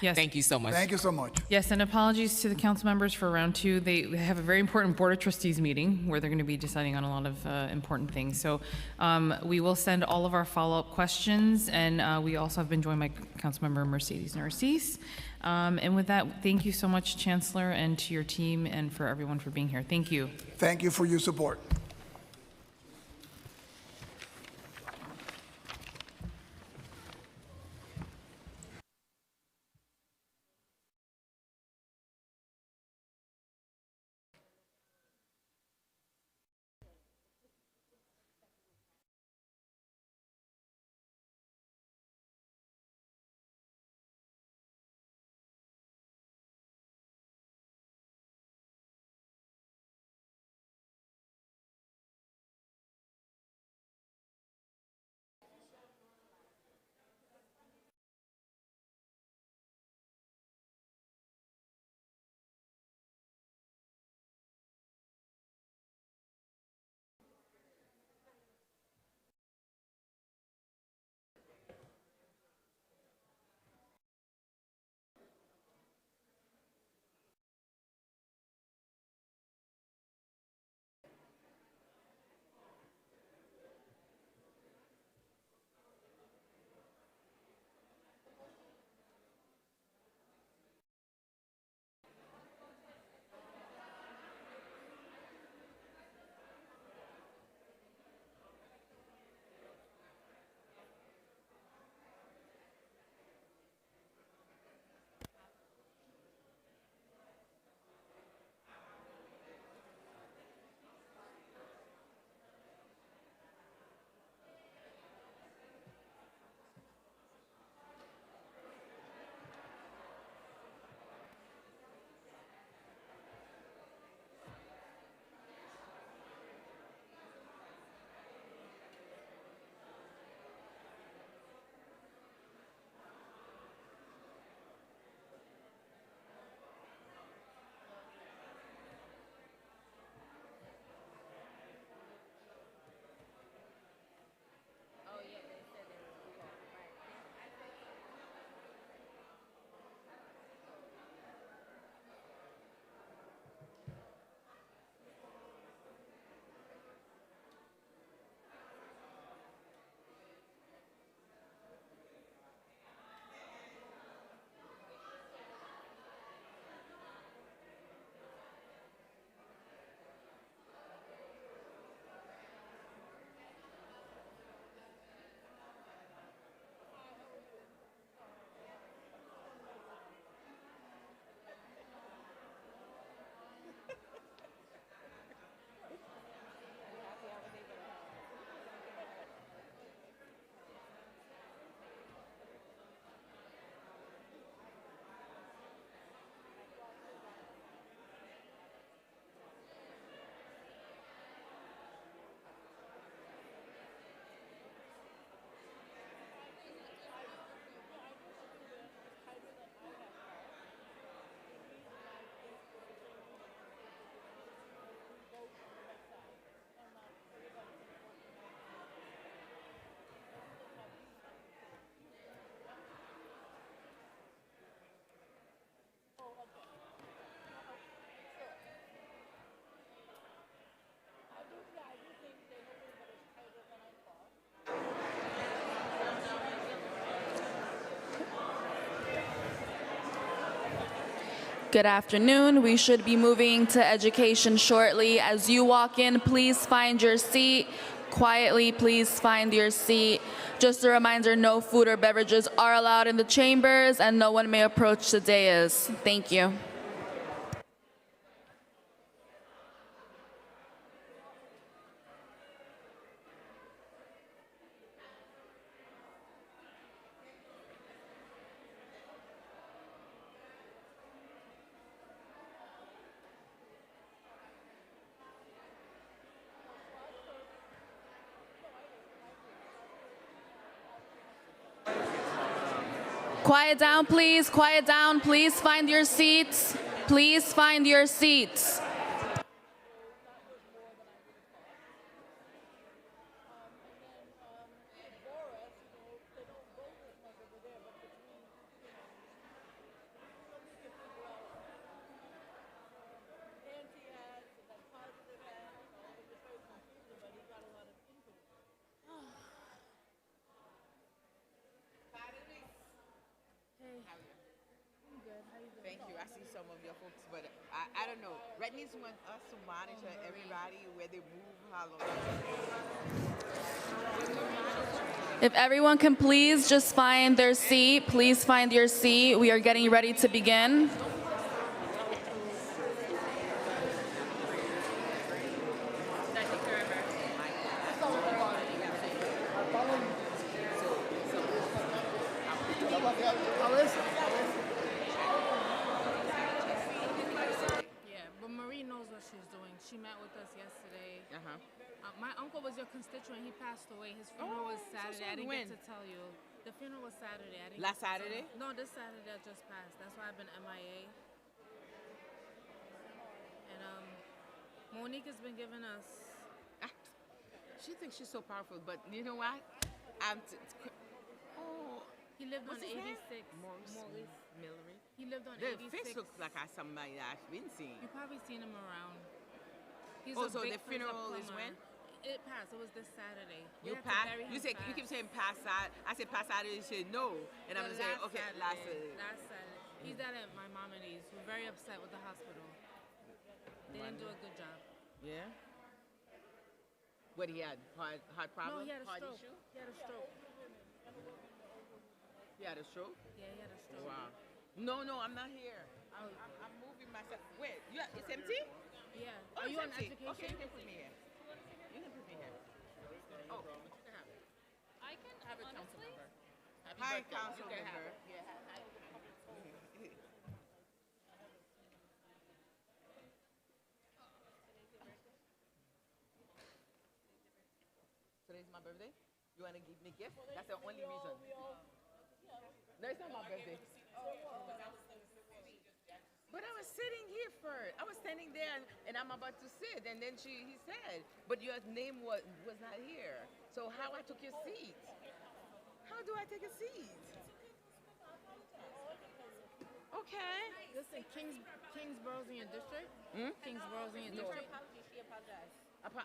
Yes. Thank you so much. Thank you so much. Yes, and apologies to the council members for round two. They have a very important Board of Trustees meeting where they're going to be deciding on a lot of important things. So we will send all of our follow-up questions, and we also have been joined by Councilmember Mercedes Narcisse. And with that, thank you so much, Chancellor, and to your team, and for everyone for being here. Thank you. Thank you for your support. Good afternoon. We should be moving to education shortly. As you walk in, please find your seat. Quietly, please find your seat. Just a reminder, no food or beverages are allowed in the chambers, and no one may approach the dais. Thank you. Quiet down, please. Quiet down. Please find your seats. Please find your seats. Thank you. I see some of your folks, but I don't know. Red needs want us to monitor everybody, where they move, how long. If everyone can please just find their seat, please find your seat. We are getting ready to begin. She met with us yesterday. My uncle was your constituent. He passed away. His funeral was Saturday. I didn't get to tell you. The funeral was Saturday. I didn't Last Saturday? No, this Saturday that just passed. That's why I've been MIA. And Monique has been giving us. She thinks she's so powerful, but you know what? He lived on What's his 86. name? Maurice Millery. He lived on The 86. face looks like somebody that I've been seeing. You've probably seen him around. He's Oh, a so big the funeral is plumber. when? It passed. It was this Saturday. We You had to pass? bury him You keep fast. saying pass Saturday. I said pass Saturday. You said no, and I'm The gonna say last okay, Saturday, last Saturday. Last Saturday. He's out at my mom and E's. We're very upset with the hospital. They didn't do a good job. Yeah. What he had? Heart problem? No, he had a Heart stroke. issue? He had a stroke. He had a stroke? Yeah, he had a stroke. Wow. No, I'm not here. I'm moving myself. Wait, it's empty? Yeah. Oh, Are you it's on empty. education? Okay, you can put me here. You can put me here. Oh, you can have it. I can Have it, council honestly. member. Hi, council You can have member. it. Yeah, hi. Today's my birthday? You want to give me a gift? That's the only reason. No, it's not my birthday. But I was sitting here first. I was standing there, and I'm about to sit, and then he said, but your name was not here. So how I took your seat? How do I take a seat? Okay. Listen, Kingsborough's in your district? Kingsborough's in your district? She apologized.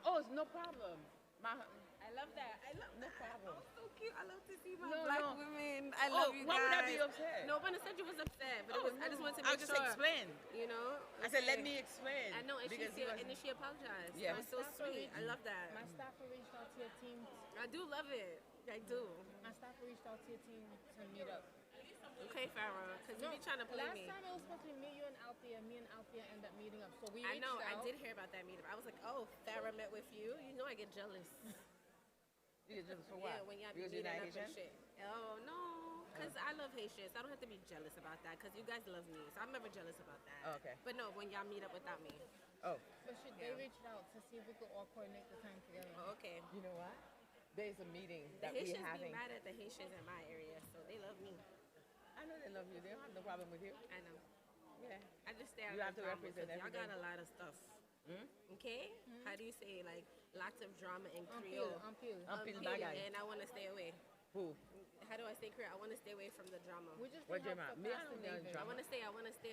Oh, it's no problem. I love that. No problem. So cute. I love to see my No, black no. women. I love you guys. Why would I be upset? No one said you was upset, but I just wanted to I'll make just sure. explain. You know. I said, let me explain. I know, and because she apologized. Yeah. That was so sweet. I love that. My staffer reached out to your team. I do love it. I do. My staffer reached out to your team to meet up. Okay, Farrah, because you be trying to play last me. time it was supposed to be me, you, and Althea. Me and Althea ended up meeting up. So we I know. reached I out. did hear about that meetup. I was like, oh, Farrah met with you. You know I get jealous. You get jealous for what? Yeah, when y'all be Because you're meeting not up and Haitian? shit. Oh, no. Because I love Haitians. I don't have to be jealous about that because you guys love me. So I'm never jealous about that. Oh, okay. But no, when y'all meet up without me. Oh. But they reached out to see if we could all coordinate the time together. Oh, okay. You know what? There's a meeting The that we're Haitians having. be mad at the Haitians in my area, so they love me. I know they love you. They don't have no problem with you. I know. Yeah. I just stay out You of have to drama represent because y'all got everything. a lot of stuff. Okay? How do you say, like, lots of drama in Ampil, Creole? ampil. Ampil bagay. And I want to stay away. Who? How do I say Creole? I want to stay away from the drama. We just What need drama? help for Me, I Pastor don't know David. drama. I want to stay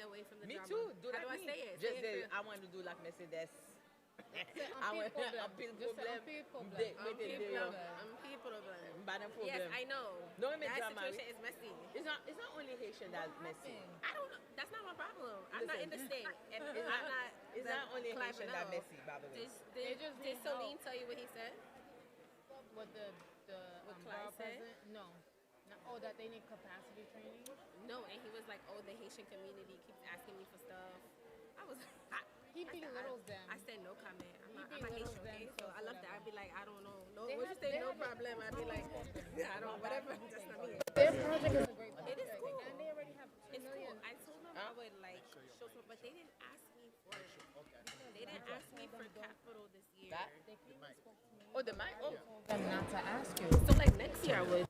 away from the Me drama. too. Do How like do I me. say it? Just Say it I want to do like Mercedes. Ampil I want problem. Ampil Just say problem. ampil problem. Mettez Ampil dehors. problem. I'm people of Pas de Yes, problème. I know. No, I mean, That drama. situation is messy. It's not only Haitian that's messy. I don't know. That's not my problem. I'm not in the state. And I'm not. It's not only Haitian that messy, by the way. Did Celine tell you what he said? What the What borough Clyde said? president? No. Oh, that they need capacity training? No, and he was like, "Oh, the Haitian community keeps asking me for stuff." I was. He belittles them. I said no comment. I'm not belittles Haitian, okay? them, So so I love that. whatever. I'd be like, I don't know. No, They what have- you say? they No have- problem. I'd be like, I don't. Whatever. That's not me. Their project is a great project. It is cool. And they already have It's cool. I told them I would like show some, but they didn't ask me for it. They didn't ask me for capital this year. They came and spoke to me. Oh, the mic? Oh. Told them not to ask you. So like next year I would.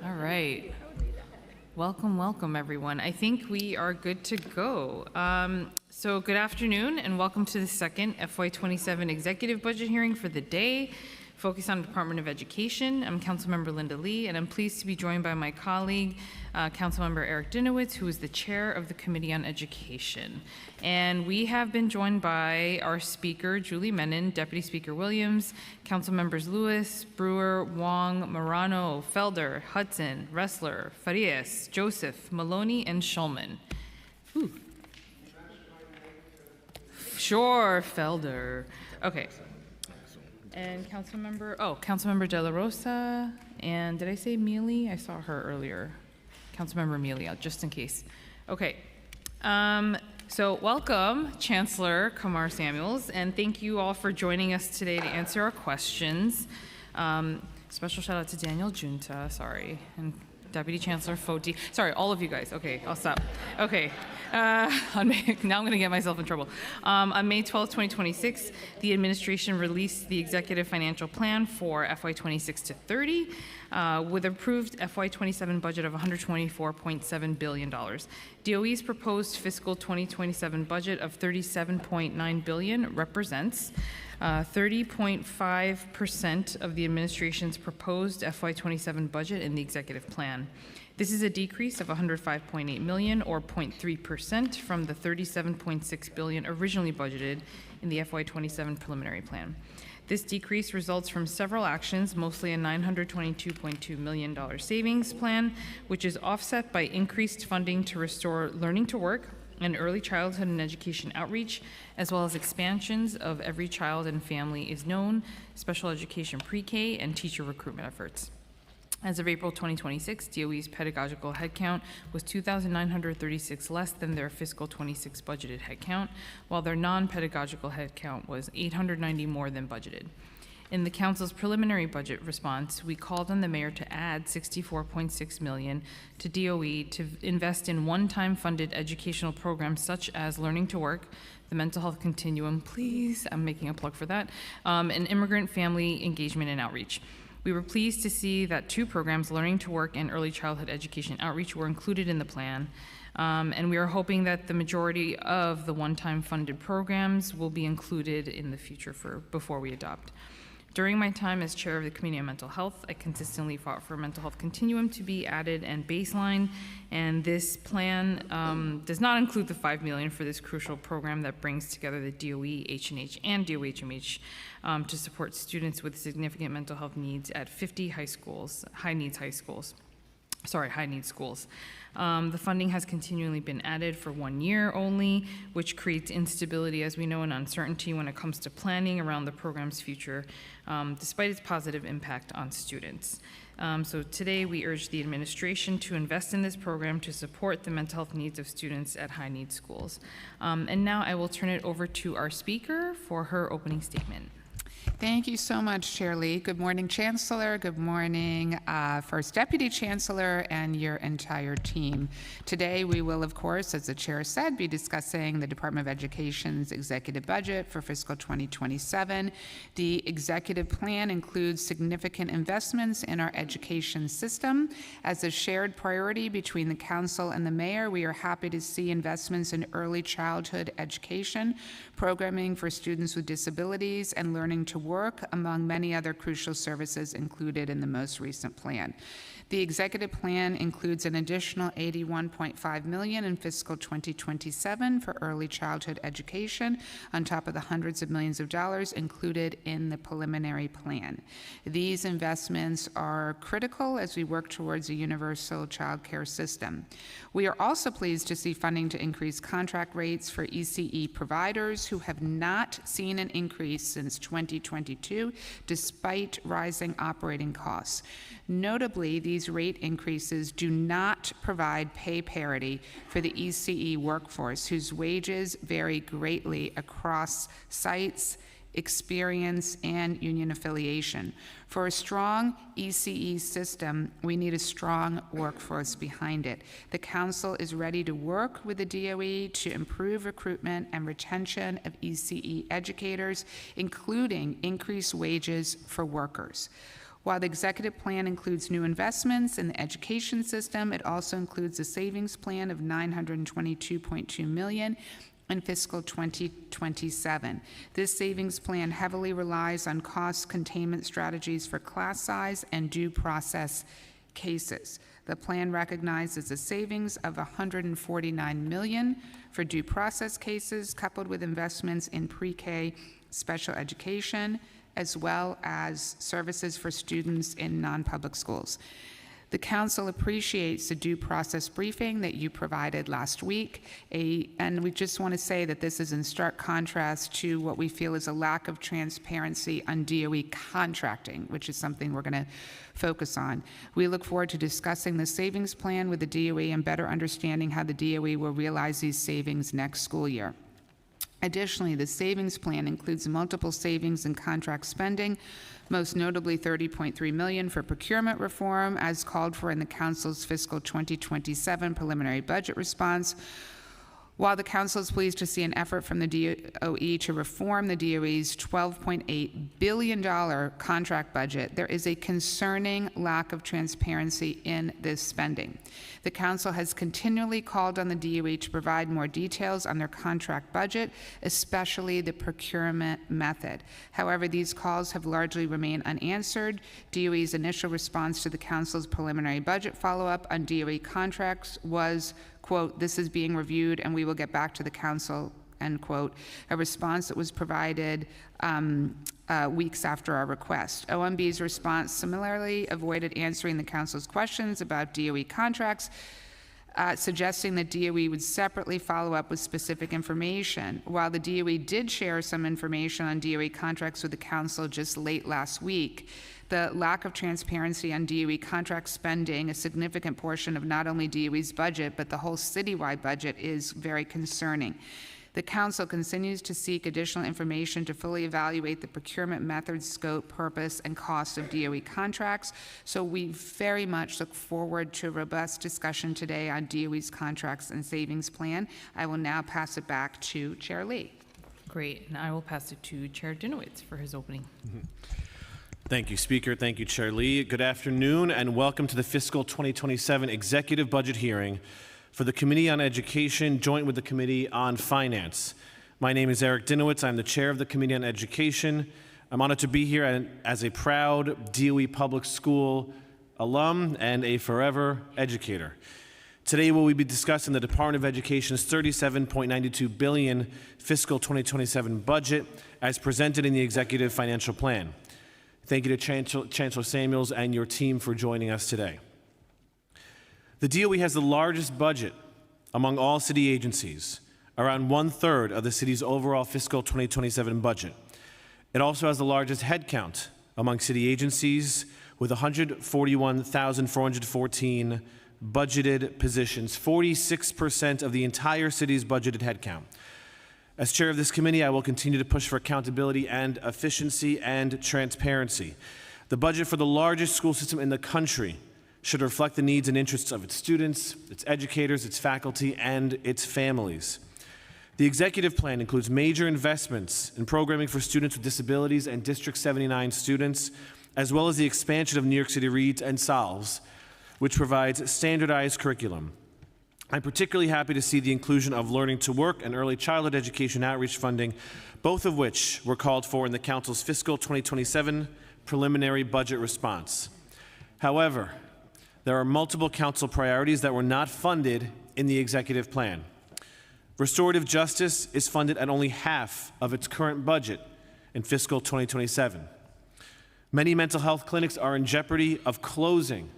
All right. Welcome, welcome, everyone. I think we are good to go. So good afternoon and welcome to the second FY27 executive budget hearing for the day, focused on Department of Education. I'm Councilmember Linda Lee, and I'm pleased to be joined by my colleague, Councilmember Eric Dinowitz, who is the chair of the Committee on Education. And we have been joined by our speaker, Julie Menon, Deputy Speaker Williams, Council members Lewis, Brewer, Wong, Morano, Felder, Hudson, Ressler, Farias, Joseph, Maloney, and Schulman. Ooh. Sure, Felder. Okay. And Councilmember De La Rosa, and did I say Mealy? I saw her earlier. Councilmember Mealy, just in case. Okay. So welcome, Chancellor Kamar Samuels, and thank you all for joining us today to answer our questions. Special shout out to Daniel Junta, sorry, and Deputy Chancellor Foti. Sorry, all of you guys. Okay, I'll stop. Okay, now I'm going to get myself in trouble. On May 12, 2026, the administration released the Executive Financial Plan for FY26 to 30 with approved FY27 budget of $124.7 billion. DOE's proposed fiscal 2027 budget of $37.9 billion represents 30.5% of the administration's proposed FY27 budget in the executive plan. This is a decrease of $105.8 million or 0.3% from the $37.6 billion originally budgeted in the FY27 preliminary plan. This decrease results from several actions, mostly a $922.2 million savings plan, which is offset by increased funding to restore learning to work and early childhood and education outreach, as well as expansions of Every Child and Family is Known, special education pre-K, and teacher recruitment efforts. As of April 2026, DOE's pedagogical headcount was 2,936 less than their fiscal 26 budgeted headcount, while their non-pedagogical headcount was 890 more than budgeted. In the Council's preliminary budget response, we called on the Mayor to add $64.6 million to DOE to invest in one-time funded educational programs such as Learning to Work, the Mental Health Continuum, please, I'm making a plug for that, and Immigrant Family Engagement and Outreach. We were pleased to see that two programs, Learning to Work and Early Childhood Education Outreach, were included in the plan. And we are hoping that the majority of the one-time funded programs will be included in the future before we adopt. During my time as chair of the Committee on Mental Health, I consistently fought for Mental Health Continuum to be added and baseline, and this plan does not include the $5 million for this crucial program that brings together the DOE, H&H, and DOHMH to support students with significant mental health needs at 50 high-need schools. The funding has continually been added for 1 year only, which creates instability, as we know, and uncertainty when it comes to planning around the program's future, despite its positive impact on students. So today we urge the administration to invest in this program to support the mental health needs of students at high-need schools. And now I will turn it over to our speaker for her opening statement. Thank you so much, Chair Lee. Good morning, Chancellor. Good morning, First Deputy Chancellor and your entire team. Today, we will, of course, as the Chair said, be discussing the Department of Education's executive budget for fiscal 2027. The executive plan includes significant investments in our education system. As a shared priority between the Council and the Mayor, we are happy to see investments in early childhood education, programming for students with disabilities, and learning to work, among many other crucial services included in the most recent plan. The executive plan includes an additional $81.5 million in fiscal 2027 for early childhood education, on top of the hundreds of millions of dollars included in the preliminary plan. These investments are critical as we work towards a universal child care system. We are also pleased to see funding to increase contract rates for ECE providers who have not seen an increase since 2022, despite rising operating costs. Notably, these rate increases do not provide pay parity for the ECE workforce, whose wages vary greatly across sites, experience, and union affiliation. For a strong ECE system, we need a strong workforce behind it. The Council is ready to work with the DOE to improve recruitment and retention of ECE educators, including increased wages for workers. While the executive plan includes new investments in the education system, it also includes a savings plan of $922.2 million in fiscal 2027. This savings plan heavily relies on cost containment strategies for class size and due process cases. The plan recognizes a savings of $149 million for due process cases, coupled with investments in pre-K special education, as well as services for students in non-public schools. The council appreciates the due process briefing that you provided last week, and we just want to say that this is in stark contrast to what we feel is a lack of transparency on DOE contracting, which is something we're going to focus on. We look forward to discussing the savings plan with the DOE and better understanding how the DOE will realize these savings next school year. Additionally, the savings plan includes multiple savings and contract spending, most notably $30.3 million for procurement reform, as called for in the Council's fiscal 2027 preliminary budget response. While the Council is pleased to see an effort from the DOE to reform the DOE's $12.8 billion contract budget, there is a concerning lack of transparency in this spending. The Council has continually called on the DOE to provide more details on their contract budget, especially the procurement method. However, these calls have largely remained unanswered. DOE's initial response to the Council's preliminary budget follow-up on DOE contracts was, quote, "This is being reviewed and we will get back to the council," end quote, a response that was provided weeks after our request. OMB's response similarly avoided answering the council's questions about DOE contracts, suggesting that DOE would separately follow up with specific information. While the DOE did share some information on DOE contracts with the council just late last week, the lack of transparency on DOE contract spending, a significant portion of not only DOE's budget, but the whole citywide budget, is very concerning. The Council continues to seek additional information to fully evaluate the procurement method, scope, purpose, and cost of DOE contracts. So we very much look forward to a robust discussion today on DOE's contracts and savings plan. I will now pass it back to Chair Lee. Great, and I will pass it to Chair Dinowitz for his opening. Thank you, Speaker. Thank you, Chair Lee. Good afternoon, and welcome to the fiscal 2027 executive budget hearing for the Committee on Education, joint with the Committee on Finance. My name is Eric Dinowitz. I'm the chair of the Committee on Education. I'm honored to be here as a proud DOE public school alum and a forever educator. Today we'll be discussing the Department of Education's $37.92 billion fiscal 2027 budget as presented in the Executive Financial Plan. Thank you to Chancellor Samuels and your team for joining us today. The DOE has the largest budget among all city agencies, around 1/3 of the city's overall fiscal 2027 budget. It also has the largest headcount among city agencies, with 141,414 budgeted positions, 46% of the entire city's budgeted headcount. As chair of this committee, I will continue to push for accountability and efficiency and transparency. The budget for the largest school system in the country should reflect the needs and interests of its students, its educators, its faculty, and its families. The executive plan includes major investments in programming for students with disabilities and District 79 students, as well as the expansion of New York City Reads and Solves, which provides standardized curriculum. I'm particularly happy to see the inclusion of Learning to Work and early childhood education outreach funding, both of which were called for in the Council's fiscal 2027 preliminary budget response. However, there are multiple Council priorities that were not funded in the executive plan. Restorative justice is funded at only half of its current budget in fiscal 2027. Many mental health clinics are in jeopardy of closing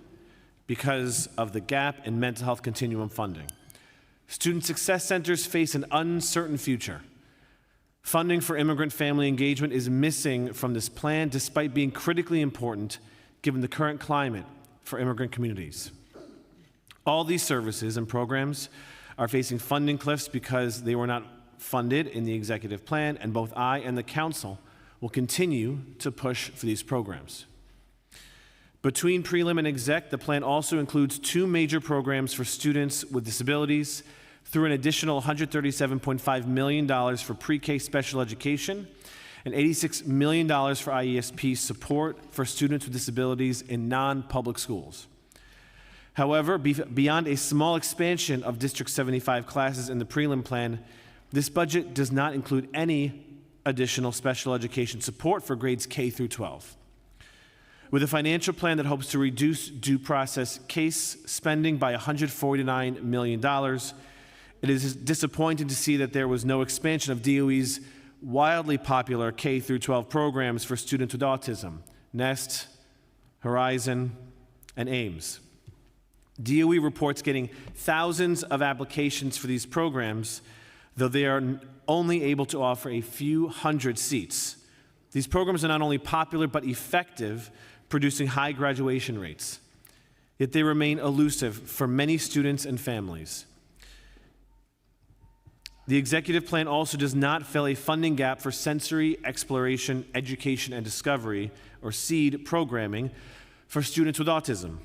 because of the gap in mental health continuum funding. Student success centers face an uncertain future. Funding for immigrant family engagement is missing from this plan, despite being critically important given the current climate for immigrant communities. All these services and programs are facing funding cliffs because they were not funded in the executive plan, and both I and the Council will continue to push for these programs. Between prelim and exec, the plan also includes two major programs for students with disabilities through an additional $137.5 million for pre-K special education and $86 million for IESP support for students with disabilities in non-public schools. However, beyond a small expansion of District 75 classes in the prelim plan, this budget does not include any additional special education support for grades K through 12. With a financial plan that hopes to reduce due process case spending by $149 million, it is disappointing to see that there was no expansion of DOE's wildly popular K through 12 programs for students with autism, NEST, Horizon, and AIMS. DOE reports getting thousands of applications for these programs, though they are only able to offer a few hundred seats. These programs are not only popular but effective, producing high graduation rates. Yet they remain elusive for many students and families. The executive plan also does not fill a funding gap for sensory exploration, education, and discovery, or SEED programming, for students with autism.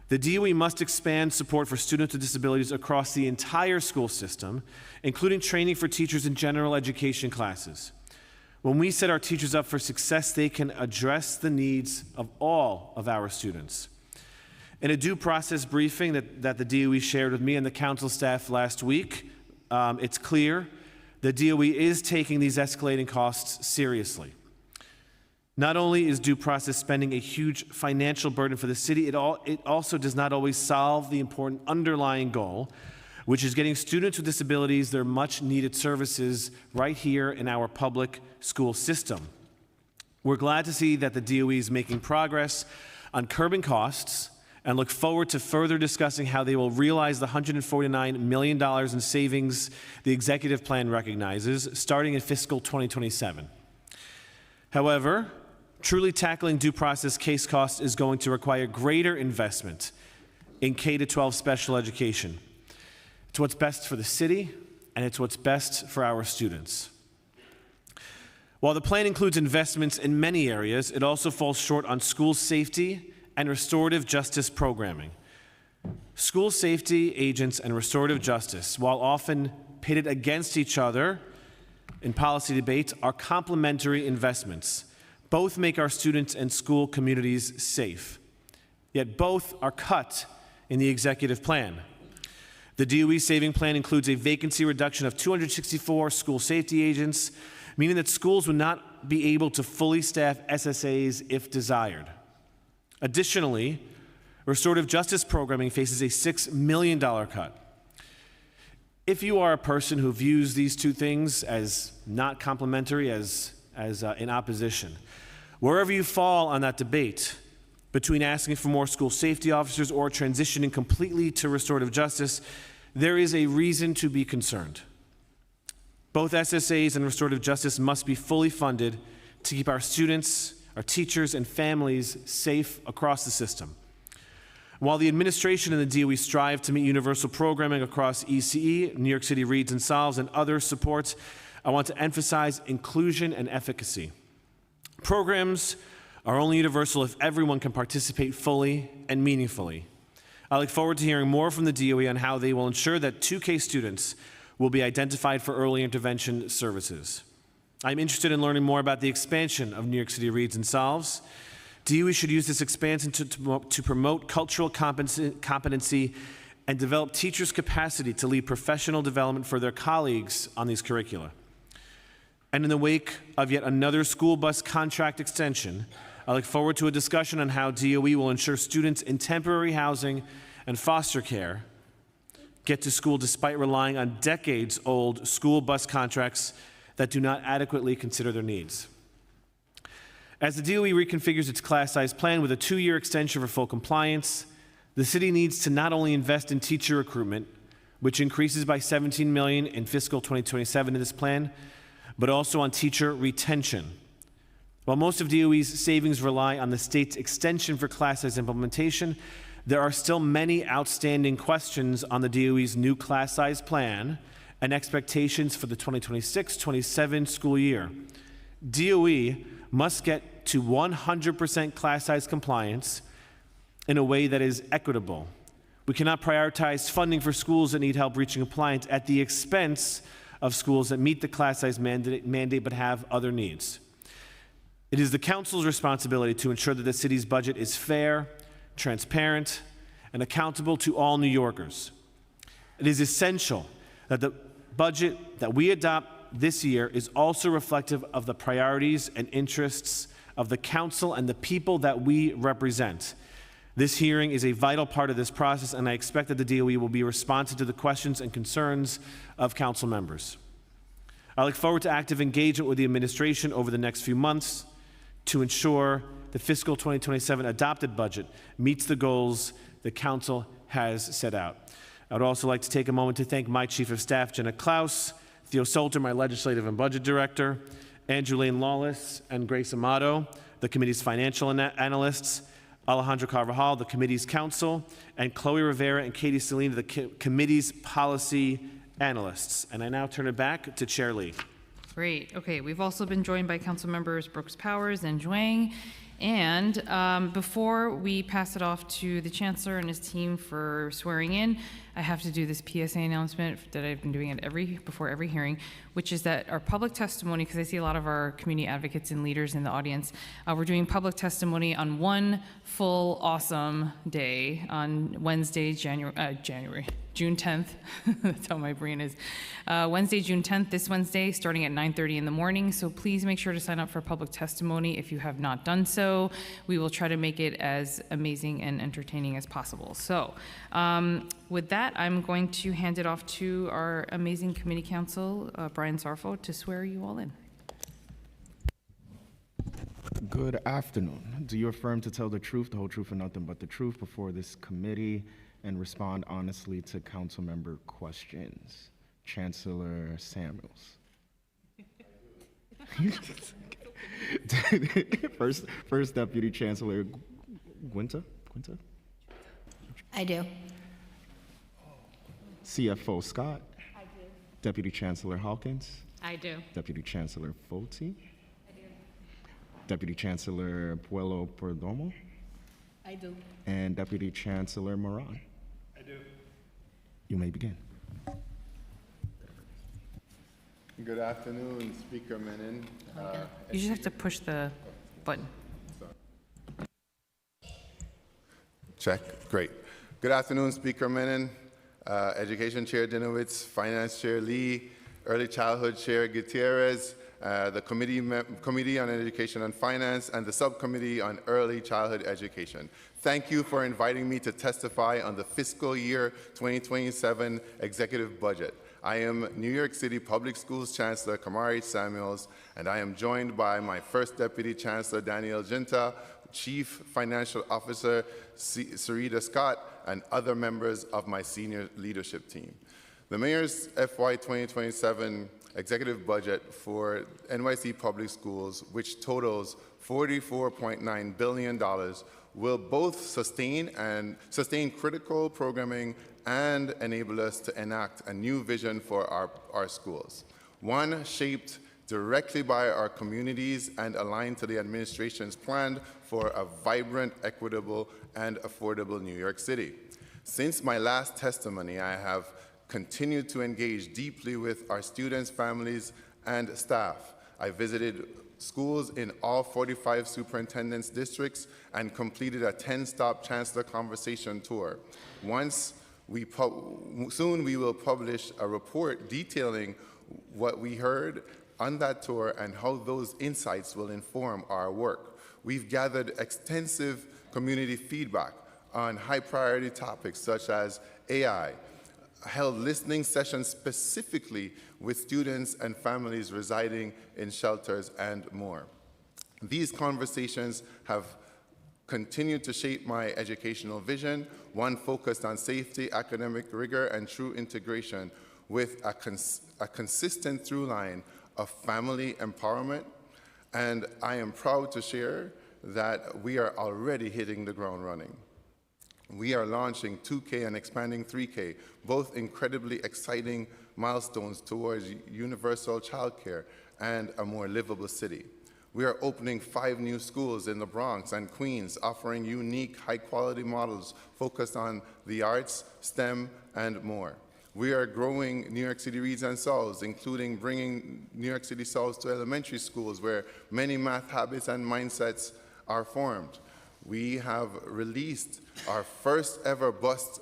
The DOE must expand support for students with disabilities across the entire school system, including training for teachers in general education classes. When we set our teachers up for success, they can address the needs of all of our students. In a due process briefing that the DOE shared with me and the council staff last week, it's clear the DOE is taking these escalating costs seriously. Not only is due process spending a huge financial burden for the city, it also does not always solve the important underlying goal, which is getting students with disabilities their much-needed services right here in our public school system. We're glad to see that the DOE is making progress on curbing costs and look forward to further discussing how they will realize the $149 million in savings the executive plan recognizes, starting in fiscal 2027. However, truly tackling due process case costs is going to require greater investment in K-12 special education. It's what's best for the city, and it's what's best for our students. While the plan includes investments in many areas, it also falls short on school safety and restorative justice programming. School safety agents and restorative justice, while often pitted against each other in policy debates, are complementary investments. Both make our students and school communities safe. Yet both are cut in the executive plan. The DOE saving plan includes a vacancy reduction of 264 school safety agents, meaning that schools would not be able to fully staff SSAs if desired. Additionally, restorative justice programming faces a $6 million cut. If you are a person who views these two things as not complementary, as in opposition, wherever you fall on that debate between asking for more school safety officers or transitioning completely to restorative justice, there is a reason to be concerned. Both SSAs and restorative justice must be fully funded to keep our students, our teachers, and families safe across the system. While the administration and the DOE strive to meet universal programming across ECE, New York City Reads and Solves, and other supports, I want to emphasize inclusion and efficacy. Programs are only universal if everyone can participate fully and meaningfully. I look forward to hearing more from the DOE on how they will ensure that 2K students will be identified for early intervention services. I'm interested in learning more about the expansion of New York City Reads and Solves. DOE should use this expansion to promote cultural competency and develop teachers' capacity to lead professional development for their colleagues on these curricula. And in the wake of yet another school bus contract extension, I look forward to a discussion on how DOE will ensure students in temporary housing and foster care get to school despite relying on decades-old school bus contracts that do not adequately consider their needs. As the DOE reconfigures its class size plan with a 2-year extension for full compliance, the city needs to not only invest in teacher recruitment, which increases by $17 million in fiscal 2027 in this plan, but also on teacher retention. While most of DOE's savings rely on the state's extension for class size implementation, there are still many outstanding questions on the DOE's new class size plan and expectations for the 2026-27 school year. DOE must get to 100% class size compliance in a way that is equitable. We cannot prioritize funding for schools that need help reaching compliance at the expense of schools that meet the class size mandate but have other needs. It is the council's responsibility to ensure that the city's budget is fair, transparent, and accountable to all New Yorkers. It is essential that the budget that we adopt this year is also reflective of the priorities and interests of the council and the people that we represent. This hearing is a vital part of this process, and I expect that the DOE will be responsive to the questions and concerns of council members. I look forward to active engagement with the administration over the next few months to ensure the fiscal 2027 adopted budget meets the goals the council has set out. I would also like to take a moment to thank my Chief of Staff, Jenna Klaus, Theo Solter, my Legislative and Budget Director, Andrew Lane Lawless and Grace Amato, the committee's financial analysts, Alejandro Carvajal, the committee's counsel, and Chloe Rivera and Katie Selena, the committee's policy analysts. And I now turn it back to Chair Lee. Great. Okay, we've also been joined by council members Brooks Powers and Zhuang. And before we pass it off to the Chancellor and his team for swearing in, I have to do this PSA announcement that I've been doing at before every hearing, which is that our public testimony, because I see a lot of our community advocates and leaders in the audience, we're doing public testimony on one full awesome day on Wednesday, June 10th. That's how my brain is. Wednesday, June 10th, this Wednesday, starting at 9:30 in the morning. So please make sure to sign up for public testimony if you have not done so. We will try to make it as amazing and entertaining as possible. So with that, I'm going to hand it off to our amazing committee counsel, Brian Sarfo, to swear you all in. Good afternoon. Do you affirm to tell the truth, the whole truth, and nothing but the truth before this committee and respond honestly to council member questions? Chancellor Samuels. First Deputy Chancellor Guinta? I do. CFO Scott? I do. Deputy Chancellor Hawkins? I do. Deputy Chancellor Foti? I do. Deputy Chancellor Puello Perdomo? I do. And Deputy Chancellor Moran? I do. You may begin. Good afternoon, Speaker Menon. You just have to push the button. Check. Great. Good afternoon, Speaker Menon, Education Chair Dinowitz, Finance Chair Lee, Early Childhood Chair Gutierrez, the Committee on Education and Finance, and the Subcommittee on Early Childhood Education. Thank you for inviting me to testify on the fiscal year 2027 executive budget. I am New York City Public Schools Chancellor Kamari Samuels, and I am joined by my First Deputy Chancellor Daniel Ginta, Chief Financial Officer Sarita Scott, and other members of my senior leadership team. The Mayor's FY 2027 executive budget for NYC Public Schools, which totals $44.9 billion, will both sustain critical programming and enable us to enact a new vision for our schools. One shaped directly by our communities and aligned to the administration's plan for a vibrant, equitable, and affordable New York City. Since my last testimony, I have continued to engage deeply with our students, families, and staff. I visited schools in all 45 superintendents' districts and completed a 10-stop Chancellor Conversation tour. Soon we will publish a report detailing what we heard on that tour and how those insights will inform our work. We've gathered extensive community feedback on high-priority topics such as AI, held listening sessions specifically with students and families residing in shelters, and more. These conversations have continued to shape my educational vision, one focused on safety, academic rigor, and true integration with a consistent through line of family empowerment. And I am proud to share that we are already hitting the ground running. We are launching 2K and expanding 3K, both incredibly exciting milestones towards universal childcare and a more livable city. We are opening 5 new schools in the Bronx and Queens, offering unique, high-quality models focused on the arts, STEM, and more. We are growing New York City Reads and Solves, including bringing New York City Solves to elementary schools where many math habits and mindsets are formed. We have released our first ever bus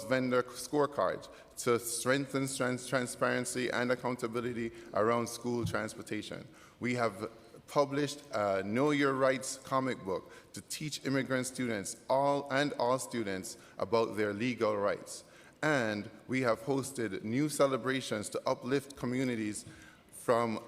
vendor scorecard to strengthen transparency and accountability around school transportation. We have published a Know Your Rights comic book to teach immigrant students, all students, about their legal rights. And we have hosted new celebrations to uplift communities from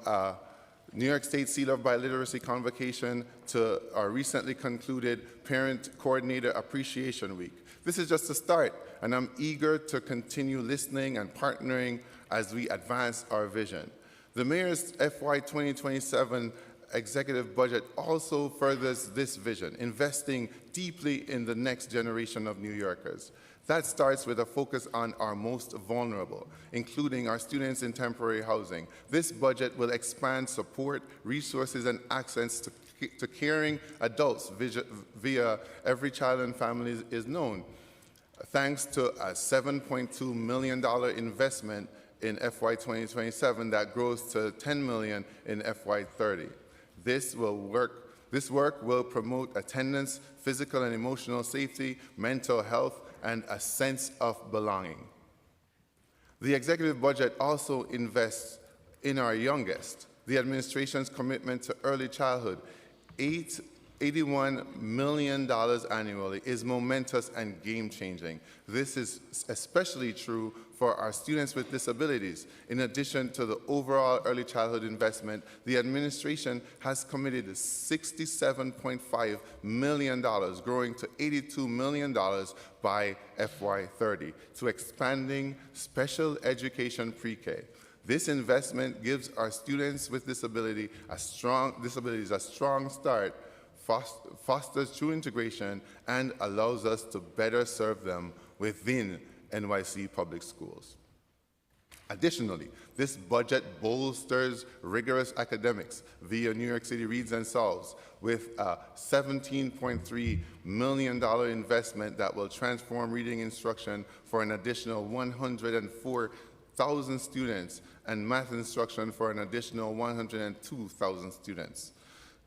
New York State Seal of Biliteracy convocation to our recently concluded Parent Coordinator Appreciation Week. This is just a start, and I'm eager to continue listening and partnering as we advance our vision. The Mayor's FY 2027 executive budget also furthers this vision, investing deeply in the next generation of New Yorkers. That starts with a focus on our most vulnerable, including our students in temporary housing. This budget will expand support, resources, and access to caring adults via Every Child and Family is Known, thanks to a $7.2 million investment in FY 2027 that grows to $10 million in FY 30. This work will promote attendance, physical and emotional safety, mental health, and a sense of belonging. The executive budget also invests in our youngest. The administration's commitment to early childhood, $81 million annually, is momentous and game-changing. This is especially true for our students with disabilities. In addition to the overall early childhood investment, the administration has committed $67.5 million, growing to $82 million by FY30, to expanding special education pre-K. This investment gives our students with disabilities a strong start, fosters true integration, and allows us to better serve them within NYC public schools. Additionally, this budget bolsters rigorous academics via New York City Reads and Solves with a $17.3 million investment that will transform reading instruction for an additional 104,000 students and math instruction for an additional 102,000 students.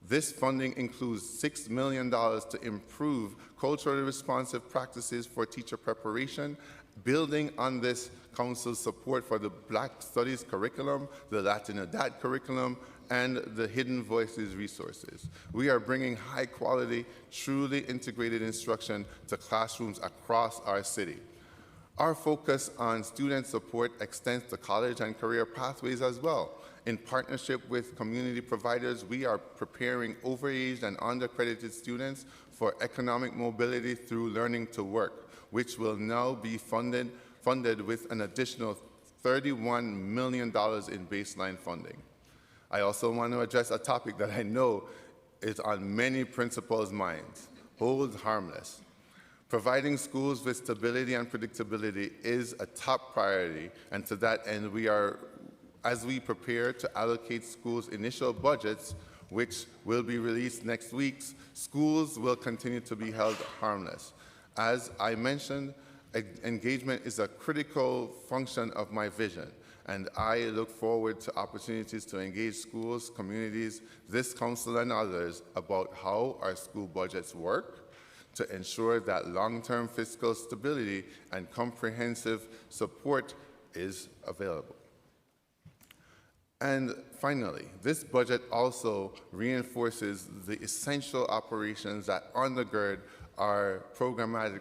This funding includes $6 million to improve culturally responsive practices for teacher preparation, building on this council's support for the Black Studies curriculum, the Latinidad curriculum, and the Hidden Voices resources. We are bringing high-quality, truly integrated instruction to classrooms across our city. Our focus on student support extends to college and career pathways as well. In partnership with community providers, we are preparing overaged and undercredited students for economic mobility through Learning to Work, which will now be funded with an additional $31 million in baseline funding. I also want to address a topic that I know is on many principals' minds: hold harmless. Providing schools with stability and predictability is a top priority, and to that end, as we prepare to allocate schools' initial budgets, which will be released next week, schools will continue to be held harmless. As I mentioned, engagement is a critical function of my vision, and I look forward to opportunities to engage schools, communities, this council, and others about how our school budgets work to ensure that long-term fiscal stability and comprehensive support is available. And finally, this budget also reinforces the essential operations that undergird our programmatic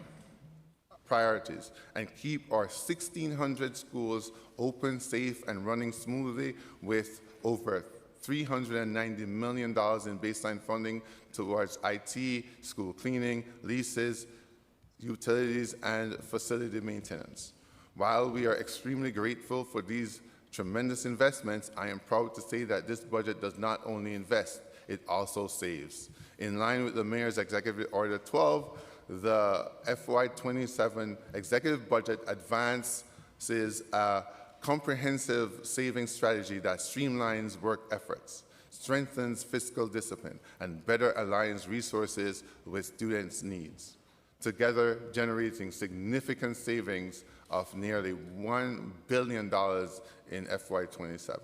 priorities and keep our 1,600 schools open, safe, and running smoothly, with over $390 million in baseline funding towards IT, school cleaning, leases, utilities, and facility maintenance. While we are extremely grateful for these tremendous investments, I am proud to say that this budget does not only invest, it also saves. In line with the Mayor's Executive Order 12, the FY27 executive budget advances a comprehensive savings strategy that streamlines work efforts, strengthens fiscal discipline, and better aligns resources with students' needs, together generating significant savings of nearly $1 billion in FY27.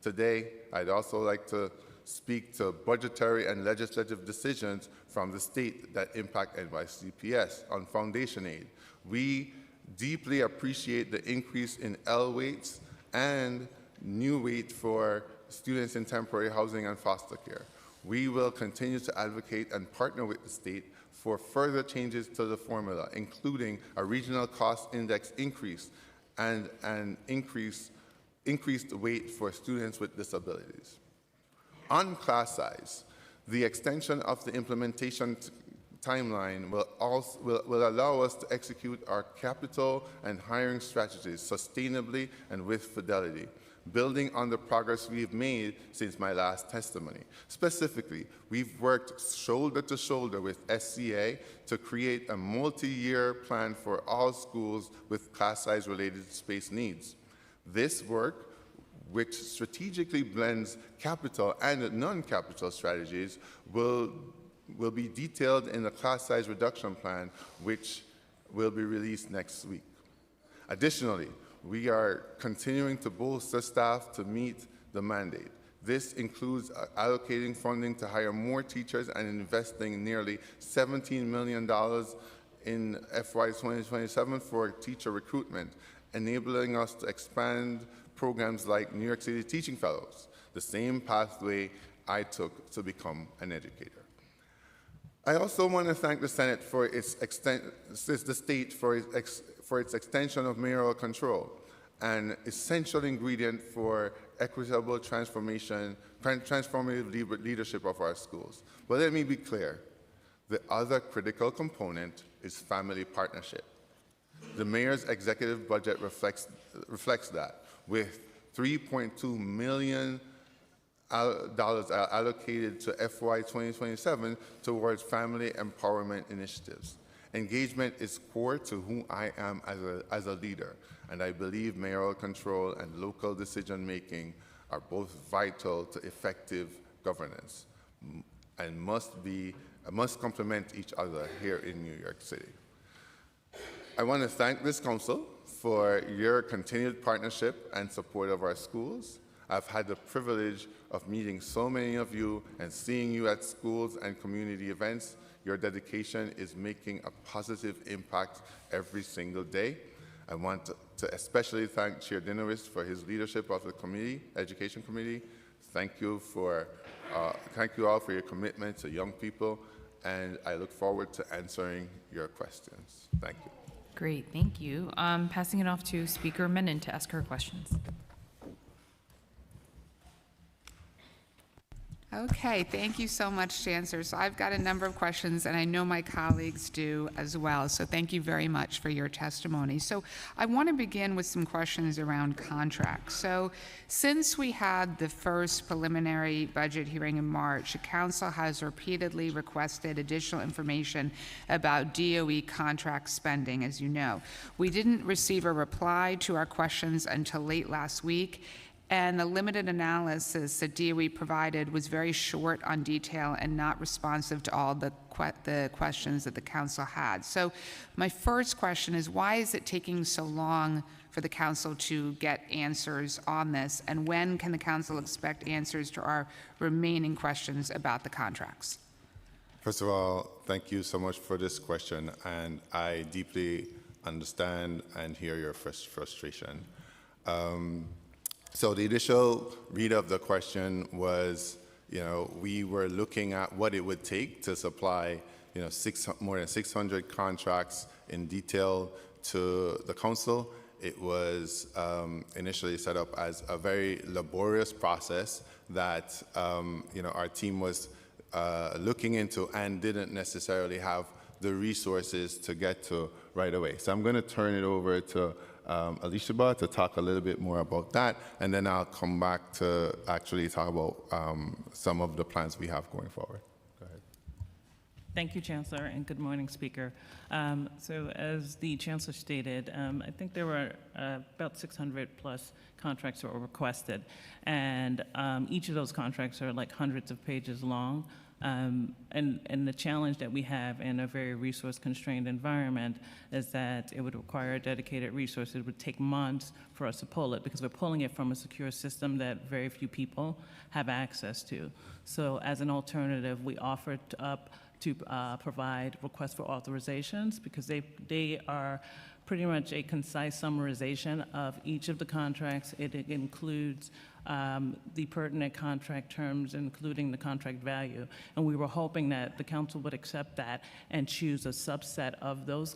Today, I'd also like to speak to budgetary and legislative decisions from the state that impact NYCPS on foundation aid. We deeply appreciate the increase in L weights and new weight for students in temporary housing and foster care. We will continue to advocate and partner with the state for further changes to the formula, including a regional cost index increase and an increased weight for students with disabilities. On class size, the extension of the implementation timeline will allow us to execute our capital and hiring strategies sustainably and with fidelity, building on the progress we've made since my last testimony. Specifically, we've worked shoulder to shoulder with SCA to create a multi-year plan for all schools with class size related space needs. This work, which strategically blends capital and non-capital strategies, will be detailed in the class size reduction plan, which will be released next week. Additionally, we are continuing to bolster staff to meet the mandate. This includes allocating funding to hire more teachers and investing nearly $17 million in FY27 for teacher recruitment, enabling us to expand programs like New York City Teaching Fellows, the same pathway I took to become an educator. I also want to thank the Senate for its the state for its extension of mayoral control, an essential ingredient for equitable transformative leadership of our schools. But let me be clear, the other critical component is family partnership. The mayor's executive budget reflects that, with $3.2 million allocated to FY 2027 towards family empowerment initiatives. Engagement is core to who I am as a leader, and I believe mayoral control and local decision-making are both vital to effective governance and must complement each other here in New York City. I want to thank this council for your continued partnership and support of our schools. I've had the privilege of meeting so many of you and seeing you at schools and community events. Your dedication is making a positive impact every single day. I want to especially thank Chair Dinowitz for his leadership of the committee, Education Committee. Thank you all for your commitment to young people, and I look forward to answering your questions. Thank you. Great, thank you. Passing it off to Speaker Menon to ask her questions. Okay, thank you so much, Chancellor. So I've got a number of questions, and I know my colleagues do as well. So thank you very much for your testimony. So I want to begin with some questions around contracts. So since we had the first preliminary budget hearing in March, the Council has repeatedly requested additional information about DOE contract spending, as you know. We didn't receive a reply to our questions until late last week, and the limited analysis that DOE provided was very short on detail and not responsive to all the questions that the council had. So my first question is, why is it taking so long for the council to get answers on this, and when can the council expect answers to our remaining questions about the contracts? First of all, thank you so much for this question, and I deeply understand and hear your frustration. So the initial read of the question was, we were looking at what it would take to supply, more than 600 contracts in detail to the council. It was initially set up as a very laborious process that, our team was looking into and didn't necessarily have the resources to get to right away. So I'm going to turn it over to Alicia to talk a little bit more about that, and then I'll come back to actually talk about some of the plans we have going forward. Go ahead. Thank you, Chancellor, and good morning, Speaker. So as the Chancellor stated, I think there were about 600 plus contracts that were requested, and each of those contracts are like hundreds of pages long. And the challenge that we have in a very resource-constrained environment is that it would require dedicated resources. It would take months for us to pull it because we're pulling it from a secure system that very few people have access to. So as an alternative, we offered up to provide requests for authorizations because they are pretty much a concise summarization of each of the contracts. It includes the pertinent contract terms, including the contract value. And we were hoping that the council would accept that and choose a subset of those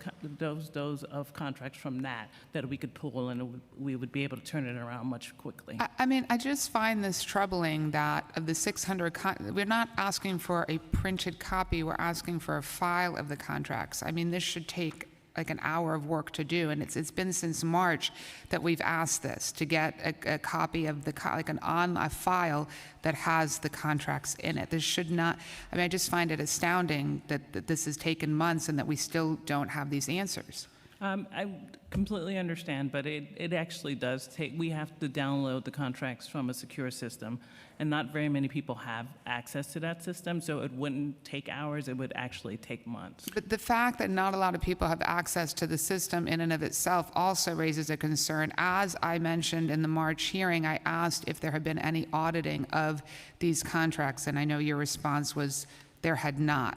of contracts from that we could pull, and we would be able to turn it around much quickly. I mean, I just find this troubling that of the 600, we're not asking for a printed copy, we're asking for a file of the contracts. I mean, this should take like an hour of work to do, and it's been since March that we've asked this, to get a copy of a file that has the contracts in it. This should not, I mean, I just find it astounding that this has taken months and that we still don't have these answers. I completely understand, but it actually does take, we have to download the contracts from a secure system, and not very many people have access to that system, so it wouldn't take hours, it would actually take months. But the fact that not a lot of people have access to the system in and of itself also raises a concern. As I mentioned in the March hearing, I asked if there had been any auditing of these contracts, and I know your response was there had not.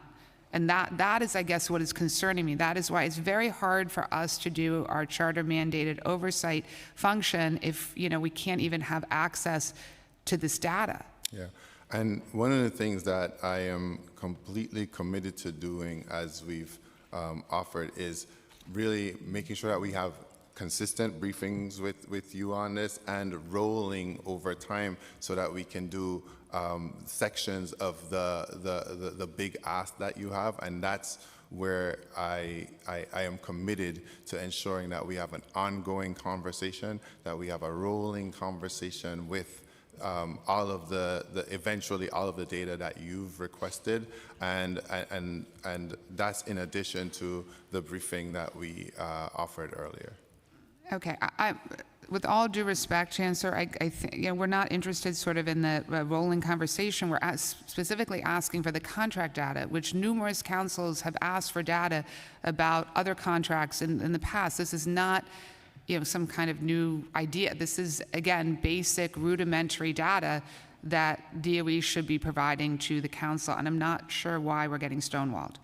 And that is, I guess, what is concerning me. That is why it's very hard for us to do our charter mandated oversight function if, we can't even have access to this data. Yeah, and one of the things that I am completely committed to doing, as we've offered, is really making sure that we have consistent briefings with you on this and rolling over time so that we can do sections of the big ask that you have, and that's where I am committed to ensuring that we have an ongoing conversation, that we have a rolling conversation with all of eventually all of the data that you've requested, and that's in addition to the briefing that we offered earlier. Okay, with all due respect, Chancellor, I think we're not interested sort of in the rolling conversation. We're specifically asking for the contract data, which numerous councils have asked for data about other contracts in the past. This is not some kind of new idea. This is, again, basic rudimentary data that DOE should be providing to the council, and I'm not sure why we're getting stonewalled.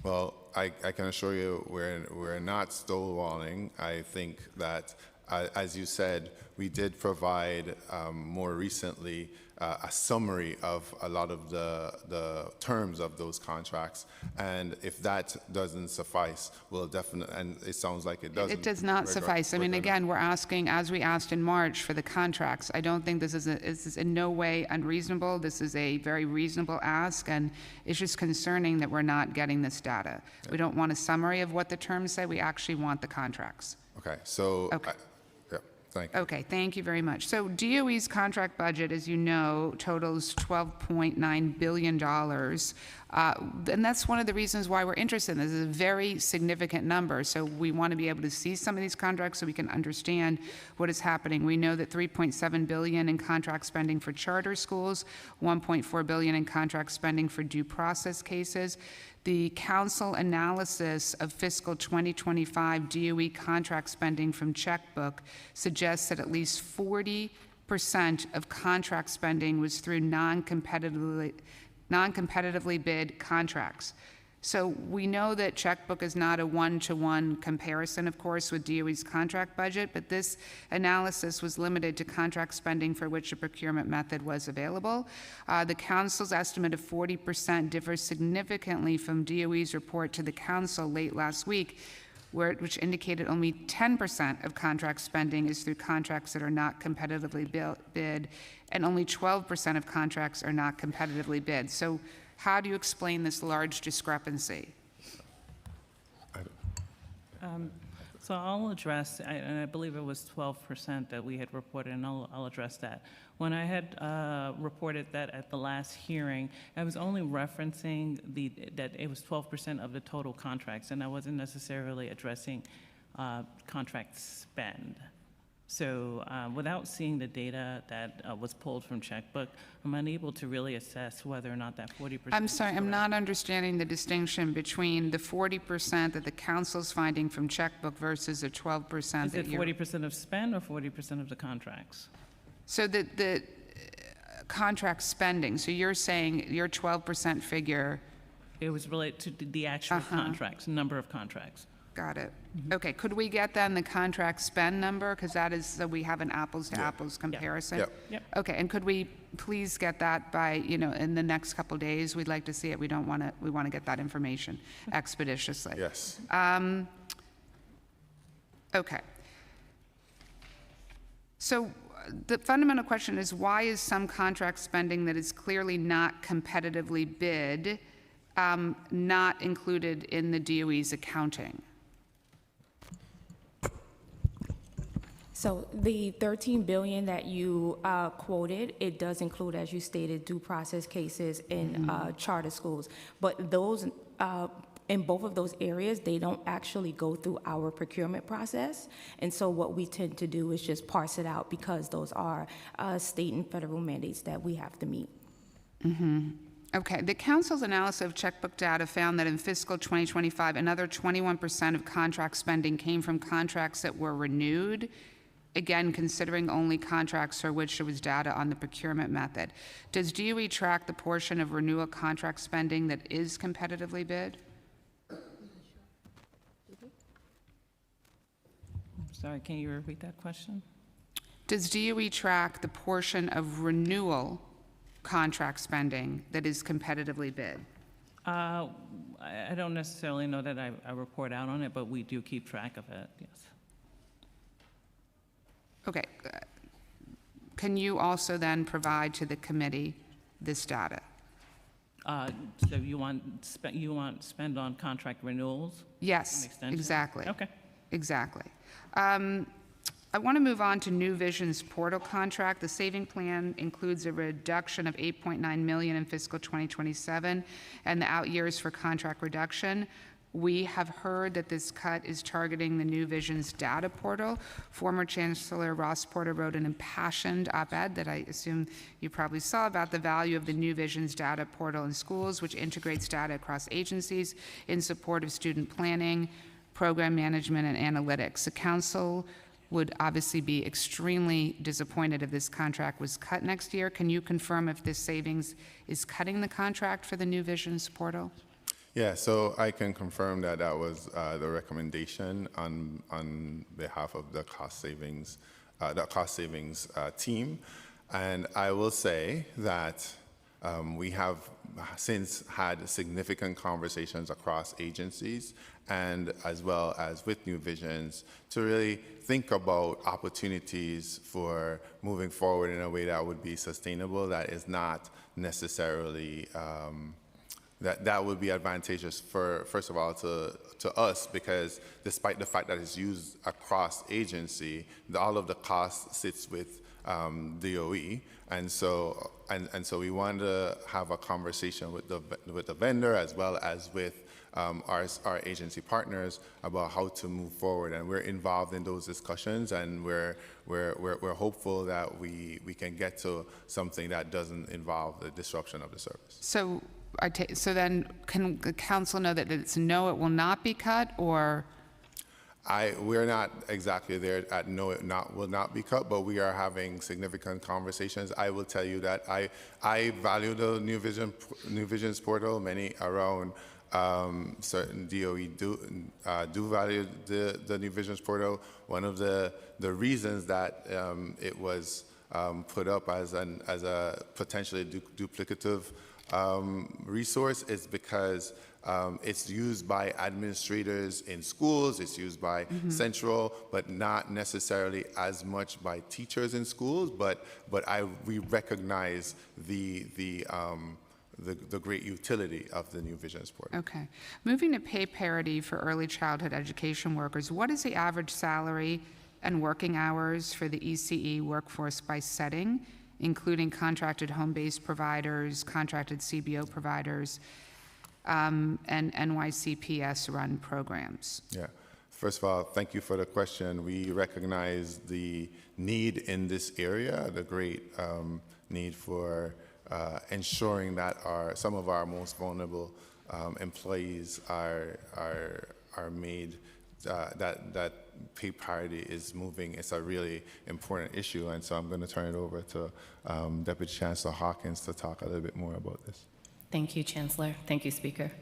Well, I can assure you we're not stonewalling. I think that, as you said, we did provide more recently a summary of a lot of the terms of those contracts, and if that doesn't suffice, we'll definitely, and it sounds like it doesn't. It does not suffice. I mean, again, we're asking, as we asked in March, for the contracts. I don't think this is in no way unreasonable. This is a very reasonable ask, and it's just concerning that we're not getting this data. Yeah. We don't want a summary of what the terms say. We actually want the contracts. Okay, so. Okay. Thank you. Okay, thank you very much. So DOE's contract budget, as you know, totals $12.9 billion. And that's one of the reasons why we're interested in this. This is a very significant number. So we want to be able to see some of these contracts so we can understand what is happening. We know that $3.7 billion in contract spending for charter schools, $1.4 billion in contract spending for due process cases. The council analysis of fiscal 2025 DOE contract spending from checkbook suggests that at least 40% of contract spending was through non-competitively bid contracts. So we know that checkbook is not a one-to-one comparison, of course, with DOE's contract budget, but this analysis was limited to contract spending for which a procurement method was available. The council's estimate of 40% differs significantly from DOE's report to the council late last week, which indicated only 10% of contract spending is through contracts that are not competitively bid, and only 12% of contracts are not competitively bid. So how do you explain this large discrepancy? So I'll address, and I believe it was 12% that we had reported, and I'll address that. When I had reported that at the last hearing, I was only referencing that it was 12% of the total contracts, and I wasn't necessarily addressing contract spend. So without seeing the data that was pulled from checkbook, I'm unable to really assess whether or not that 40%. I'm sorry, I'm not understanding the distinction between the 40% that the council's finding from checkbook versus the 12% Is it 40% of spend or 40% of the contracts? So the contract spending, so you're saying your 12% figure. It was related to the actual contracts, number of contracts. Got it. Okay, could we get then the contract spend number? Because that is, so we have an apples to apples comparison. Yep. Okay, and could we please get that by, in the next couple days? We'd like to see it. We want to get that information expeditiously. Yes. Okay. So the fundamental question is, why is some contract spending that is clearly not competitively bid not included in the DOE's accounting? So the 13 billion that you quoted, it does include, as you stated, due process cases in charter schools. But those, in both of those areas, they don't actually go through our procurement process. And so what we tend to do is just parse it out because those are state and federal mandates that we have to meet. Okay, the council's analysis of checkbook data found that in fiscal 2025, another 21% of contract spending came from contracts that were renewed. Again, considering only contracts for which there was data on the procurement method. Does DOE track the portion of renewal contract spending that is competitively bid? Sorry, can you repeat that question? Does DOE track the portion of renewal contract spending that is competitively bid? I don't necessarily know that I report out on it, but we do keep track of it, yes. Okay. Can you also then provide to the committee this data? So you want spend on contract renewals? Yes, An extension? exactly. Okay. Exactly. I want to move on to New Vision's portal contract. The saving plan includes a reduction of $8.9 million in fiscal 2027 and the out years for contract reduction. We have heard that this cut is targeting the New Vision's data portal. Former Chancellor Ross Porter wrote an impassioned op-ed that I assume you probably saw about the value of the New Vision's data portal in schools, which integrates data across agencies in support of student planning, program management, and analytics. The council would obviously be extremely disappointed if this contract was cut next year. Can you confirm if this savings is cutting the contract for the New Vision's portal? Yeah, so I can confirm that that was the recommendation on behalf of the cost savings team. And I will say that we have since had significant conversations across agencies and as well as with New Visions to really think about opportunities for moving forward in a way that would be sustainable, that is not necessarily that would be advantageous for, first of all, to us, because despite the fact that it's used across agency, all of the cost sits with DOE, and so we wanted to have a conversation with the vendor as well as with our agency partners about how to move forward, and we're involved in those discussions, and we're hopeful that we can get to something that doesn't involve the disruption of the service. So so then, can the council know that it's no, it will not be cut, or? We're not exactly there at no, it will not be cut, but we are having significant conversations. I will tell you that I value the New Vision's portal. Many around certain DOE do value the New Vision's portal. One of the reasons that it was put up as a potentially duplicative resource is because it's used by administrators in schools, it's used by central, but not necessarily as much by teachers in schools. But we recognize the great utility of the New Visions portal. Okay. Moving to pay parity for early childhood education workers, what is the average salary and working hours for the ECE workforce by setting, including contracted home-based providers, contracted CBO providers, and NYCPS-run programs? Yeah. First of all, thank you for the question. We recognize the need in this area, the great need for ensuring that some of our most vulnerable employees are made, that pay parity is moving. It's a really important issue, and so I'm going to turn it over to Deputy Chancellor Hawkins to talk a little bit more about this. Thank you, Chancellor. Thank you, Speaker.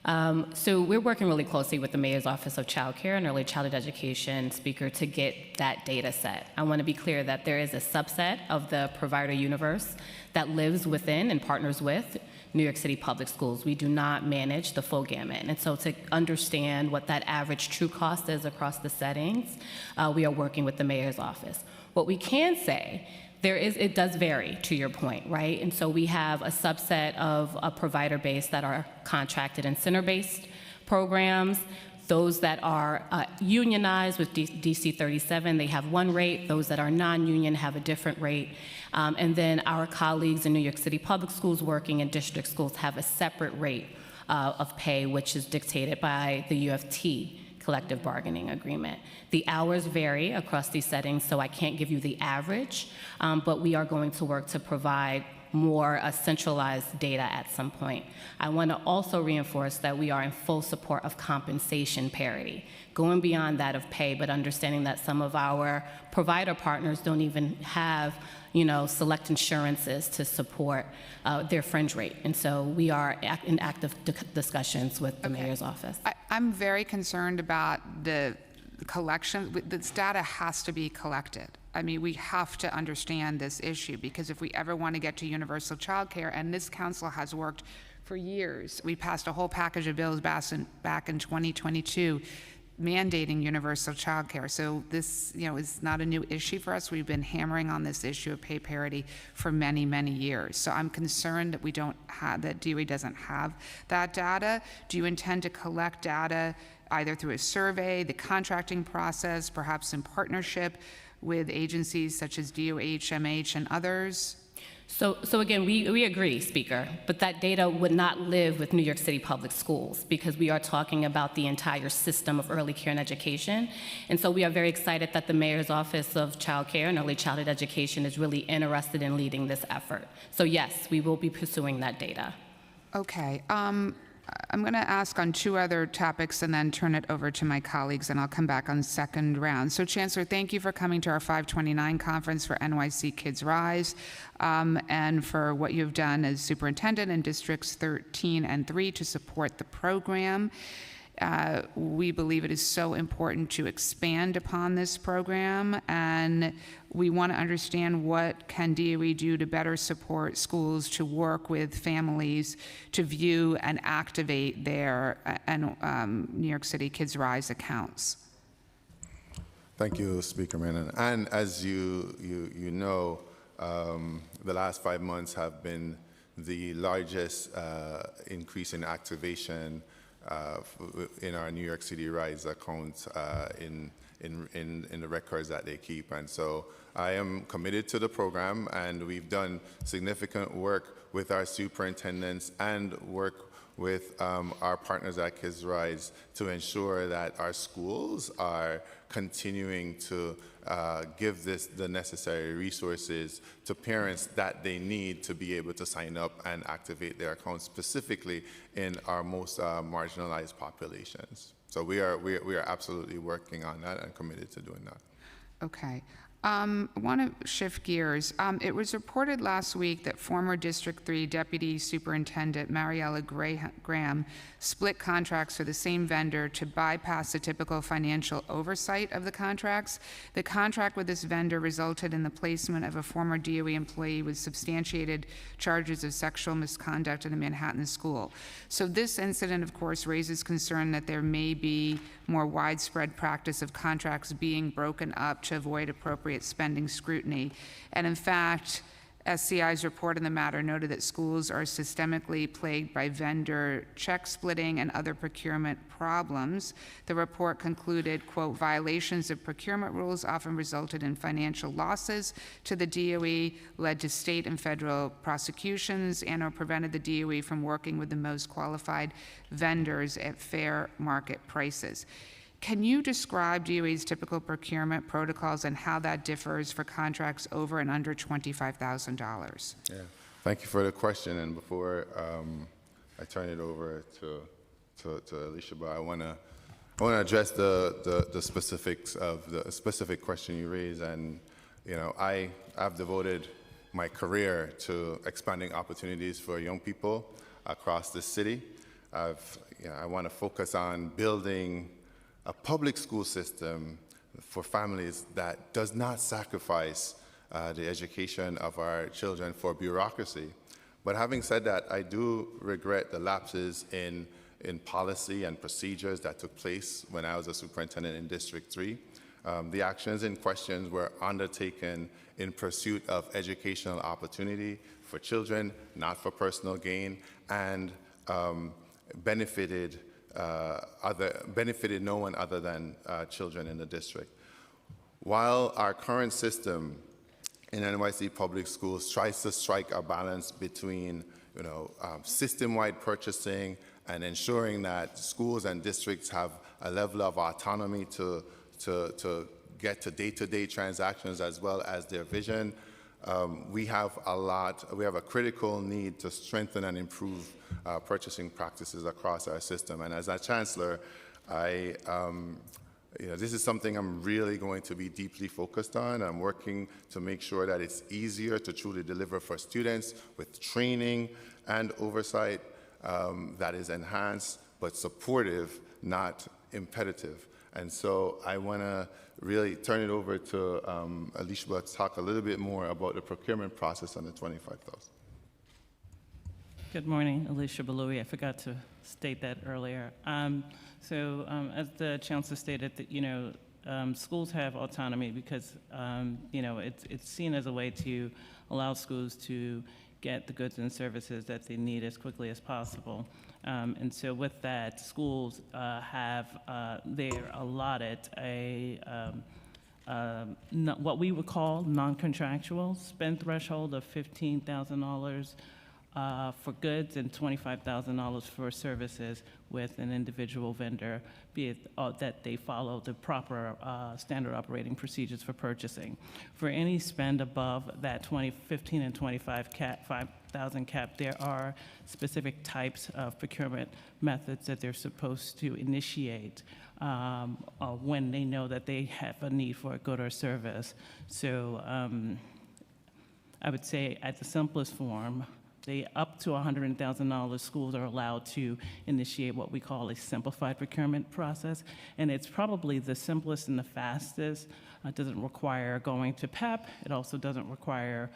So we're working really closely with the Mayor's Office of Child Care and Early Childhood Education, Speaker, to get that data set. I want to be clear that there is a subset of the provider universe that lives within and partners with New York City Public Schools. We do not manage the full gamut. And so to understand what that average true cost is across the settings, we are working with the Mayor's Office. What we can say, it does vary, to your point, right? And so we have a subset of a provider base that are contracted and center-based programs. Those that are unionized with DC 37, they have one rate. Those that are non-union have a different rate. And then our colleagues in New York City Public Schools working in district schools have a separate rate of pay, which is dictated by the UFT collective bargaining agreement. The hours vary across these settings, so I can't give you the average, but we are going to work to provide more centralized data at some point. I want to also reinforce that we are in full support of compensation parity, going beyond that of pay, but understanding that some of our provider partners don't even have select insurances to support their fringe rate. And so we are in active discussions with the Mayor's Office. I'm very concerned about the collection. This data has to be collected. I mean, we have to understand this issue, because if we ever want to get to universal child care, and this council has worked for years, we passed a whole package of bills back in 2022 mandating universal child care. So this, is not a new issue for us. We've been hammering on this issue of pay parity for many, many years. So I'm concerned that that DOE doesn't have that data. Do you intend to collect data either through a survey, the contracting process, perhaps in partnership with agencies such as DOH, MH, and others? So again, we agree, Speaker, but that data would not live with New York City Public Schools, because we are talking about the entire system of early care and education. And so we are very excited that the Mayor's Office of Child Care and Early Childhood Education is really interested in leading this effort. So yes, we will be pursuing that data. Okay. I'm going to ask on two other topics and then turn it over to my colleagues, and I'll come back on second round. So, Chancellor, thank you for coming to our 529 conference for NYC Kids Rise, and for what you've done as superintendent in districts 13 and 3 to support the program. We believe it is so important to expand upon this program, and we want to understand what can DOE do to better support schools to work with families to view and activate their New York City Kids Rise accounts. Thank you, Speaker Menon. And as you know, the last 5 months have been the largest increase in activation in our New York City Rise account in the records that they keep. And so I am committed to the program, and we've done significant work with our superintendents and work with our partners at Kids Rise to ensure that our schools are continuing to give the necessary resources to parents that they need to be able to sign up and activate their accounts, specifically in our most marginalized populations. So we are absolutely working on that and committed to doing that. Okay. I want to shift gears. It was reported last week that former District 3 Deputy Superintendent Mariella Graham split contracts for the same vendor to bypass the typical financial oversight of the contracts. The contract with this vendor resulted in the placement of a former DOE employee with substantiated charges of sexual misconduct in a Manhattan school. So this incident, of course, raises concern that there may be more widespread practice of contracts being broken up to avoid appropriate spending scrutiny. And in fact, SCI's report in the matter noted that schools are systemically plagued by vendor check splitting and other procurement problems. The report concluded, quote, violations of procurement rules often resulted in financial losses to the DOE, led to state and federal prosecutions, and or prevented the DOE from working with the most qualified vendors at fair market prices. Can you describe DOE's typical procurement protocols and how that differs for contracts over and under $25,000? Yeah, thank you for the question. And before I turn it over to Alicia, but I want to address the specifics of the specific question you raised. And I've devoted my career to expanding opportunities for young people across the city. I want to focus on building a public school system for families that does not sacrifice the education of our children for bureaucracy. But having said that, I do regret the lapses in policy and procedures that took place when I was a superintendent in District 3. The actions in question were undertaken in pursuit of educational opportunity for children, not for personal gain, and benefited no one other than children in the district. While our current system in NYC public schools tries to strike a balance between system-wide purchasing and ensuring that schools and districts have a level of autonomy to get to day-to-day transactions as well as their vision, we have a critical need to strengthen and improve purchasing practices across our system. And as a chancellor, this is something I'm really going to be deeply focused on. I'm working to make sure that it's easier to truly deliver for students with training and oversight that is enhanced but supportive, not imperative. And so I want to really turn it over to Alicia to talk a little bit more about the procurement process on the 25,000. Good morning, Alicia Balui. I forgot to state that earlier. As the chancellor stated, that schools have autonomy because it's seen as a way to allow schools to get the goods and services that they need as quickly as possible. And so with that, schools have they're allotted what we would call non-contractual spend threshold of $15,000 for goods and $25,000 for services with an individual vendor, be it that they follow the proper standard operating procedures for purchasing. For any spend above that 15 and 5,000 cap, there are specific types of procurement methods that they're supposed to initiate when they know that they have a need for a good or service. So I would say at the simplest form, up to $100,000, schools are allowed to initiate what we call a simplified procurement process. And it's probably the simplest and the fastest. It doesn't require going to PEP. It also doesn't require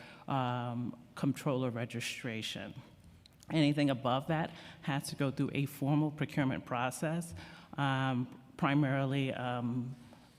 comptroller registration. Anything above that has to go through a formal procurement process. Primarily,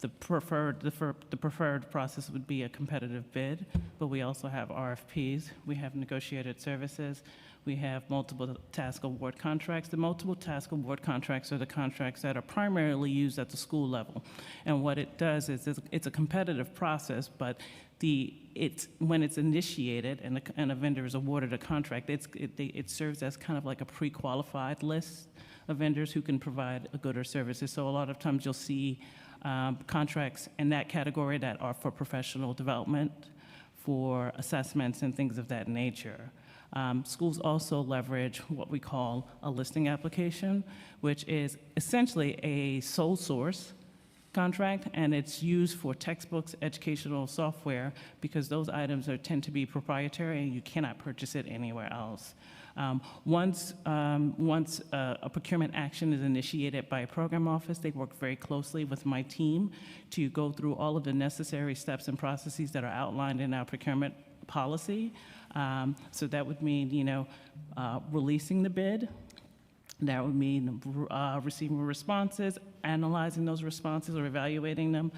the preferred process would be a competitive bid, but we also have RFPs. We have negotiated services. We have multiple task award contracts. The multiple task award contracts are the contracts that are primarily used at the school level. And what it does is it's a competitive process, but when it's initiated and a vendor is awarded a contract, it serves as kind of like a pre-qualified list of vendors who can provide a good or services. So a lot of times you'll see contracts in that category that are for professional development, for assessments and things of that nature. Schools also leverage what we call a listing application, which is essentially a sole source contract, and it's used for textbooks, educational software, because those items tend to be proprietary and you cannot purchase it anywhere else. Once a procurement action is initiated by a program office, they work very closely with my team to go through all of the necessary steps and processes that are outlined in our procurement policy. So that would mean, releasing the bid. That would mean receiving responses, analyzing those responses or evaluating them,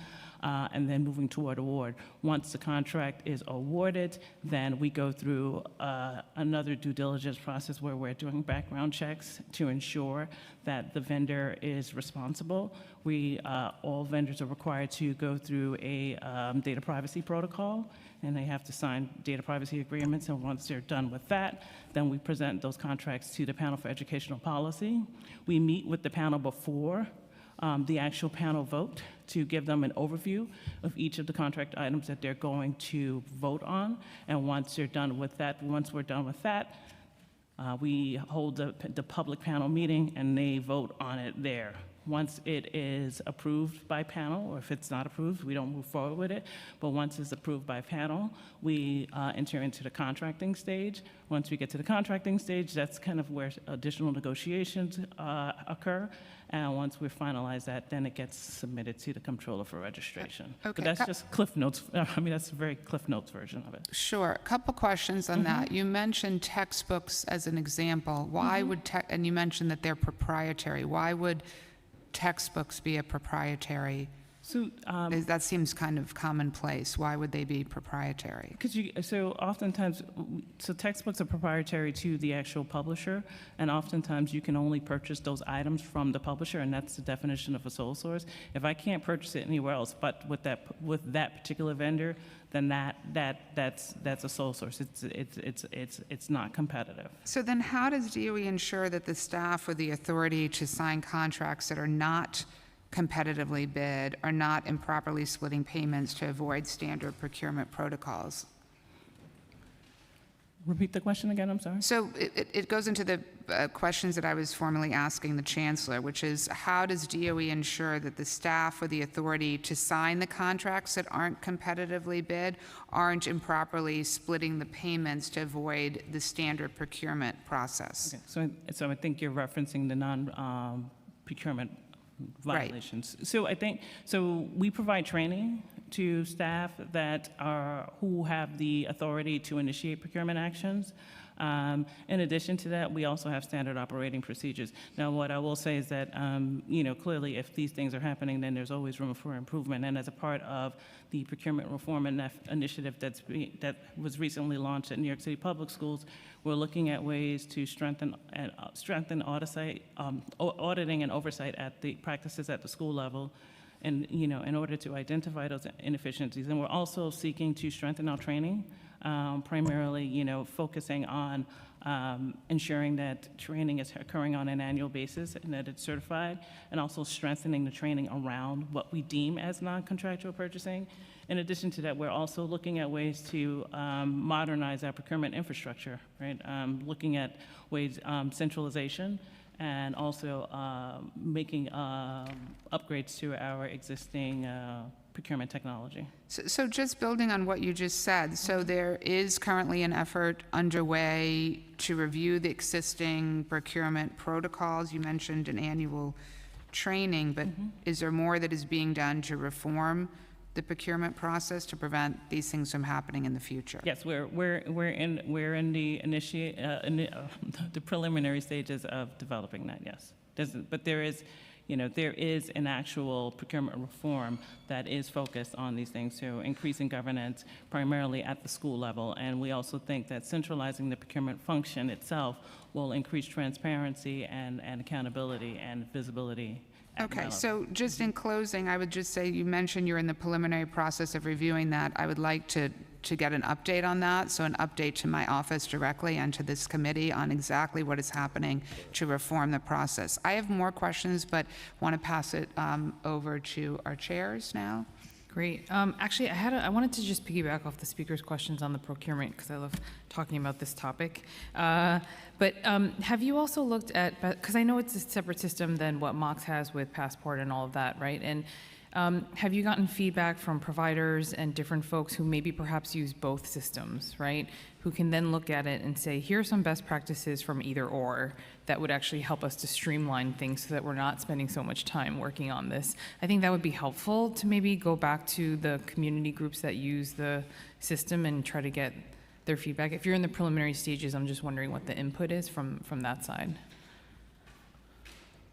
and then moving toward award. Once the contract is awarded, then we go through another due diligence process where we're doing background checks to ensure that the vendor is responsible. All vendors are required to go through a data privacy protocol, and they have to sign data privacy agreements. And once they're done with that, then we present those contracts to the panel for educational policy. We meet with the panel before the actual panel vote to give them an overview of each of the contract items that they're going to vote on. And once we're done with that, we hold the public panel meeting and they vote on it there. Once it is approved by panel, or if it's not approved, we don't move forward with it. But once it's approved by panel, we enter into the contracting stage. Once we get to the contracting stage, that's kind of where additional negotiations occur. And once we finalize that, then it gets submitted to the controller for registration. Okay. But that's just Cliff Notes. I mean, that's a very Cliff Notes version of it. Sure. A couple questions on that. You mentioned textbooks as an example. Why would and you mentioned that they're proprietary. Why would textbooks be a proprietary? So that seems kind of commonplace. Why would they be proprietary? So oftentimes, so textbooks are proprietary to the actual publisher, and oftentimes you can only purchase those items from the publisher, and that's the definition of a sole source. If I can't purchase it anywhere else but with that particular vendor, then that's a sole source. It's not competitive. So then how does DOE ensure that the staff with the authority to sign contracts that are not competitively bid are not improperly splitting payments to avoid standard procurement protocols? Repeat the question again, I'm sorry. So it goes into the questions that I was formally asking the chancellor, which is how does DOE ensure that the staff with the authority to sign the contracts that aren't competitively bid aren't improperly splitting the payments to avoid the standard procurement process? Okay. So I think you're referencing the non-procurement violations. Right. So we provide training to staff who have the authority to initiate procurement actions. In addition to that, we also have standard operating procedures. Now, what I will say is that, clearly if these things are happening, then there's always room for improvement. And as a part of the procurement reform initiative that was recently launched at New York City Public Schools, we're looking at ways to strengthen auditing and oversight at the practices at the school level, and in order to identify those inefficiencies. And we're also seeking to strengthen our training, primarily focusing on ensuring that training is occurring on an annual basis and that it's certified, and also strengthening the training around what we deem as non-contractual purchasing. In addition to that, we're also looking at ways to modernize our procurement infrastructure, right? Looking at ways, centralization, and also making upgrades to our existing procurement technology. So just building on what you just said, so there is currently an effort underway to review the existing procurement protocols. You mentioned an annual training, but is there more that is being done to reform the procurement process to prevent these things from happening in the future? Yes, we're in the preliminary stages of developing that. Yes, but there is an actual procurement reform that is focused on these things, so increasing governance primarily at the school level. And we also think that centralizing the procurement function itself will increase transparency and accountability and visibility. Okay, so just in closing, I would just say you mentioned you're in the preliminary process of reviewing that. I would like to get an update on that, so an update to my office directly and to this committee on exactly what is happening to reform the process. I have more questions, but want to pass it over to our chairs now. Great. Actually, I wanted to just piggyback off the speaker's questions on the procurement because I love talking about this topic. But have you also looked at, because I know it's a separate system than what Mox has with Passport and all of that, right? And have you gotten feedback from providers and different folks who maybe perhaps use both systems, right? Who can then look at it and say, here are some best practices from either or that would actually help us to streamline things so that we're not spending so much time working on this. I think that would be helpful to maybe go back to the community groups that use the system and try to get their feedback. If you're in the preliminary stages, I'm just wondering what the input is from that side.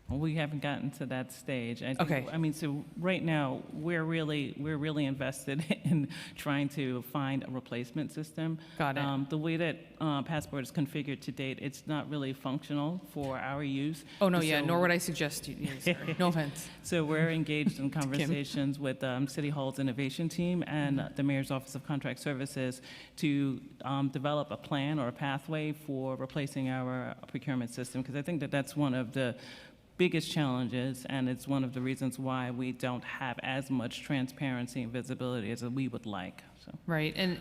Well, we haven't gotten to that stage. Okay. I mean, so right now, we're really invested in trying to find a replacement system. Got it. The way that Passport is configured to date, it's not really functional for our use. Oh, no, yeah, nor would I suggest you use. Sorry. No offense. So we're engaged in conversations with City Hall's innovation team and the Mayor's Office of Contract Services to develop a plan or a pathway for replacing our procurement system, because I think that that's one of the biggest challenges, and it's one of the reasons why we don't have as much transparency and visibility as we would like. So. Right, and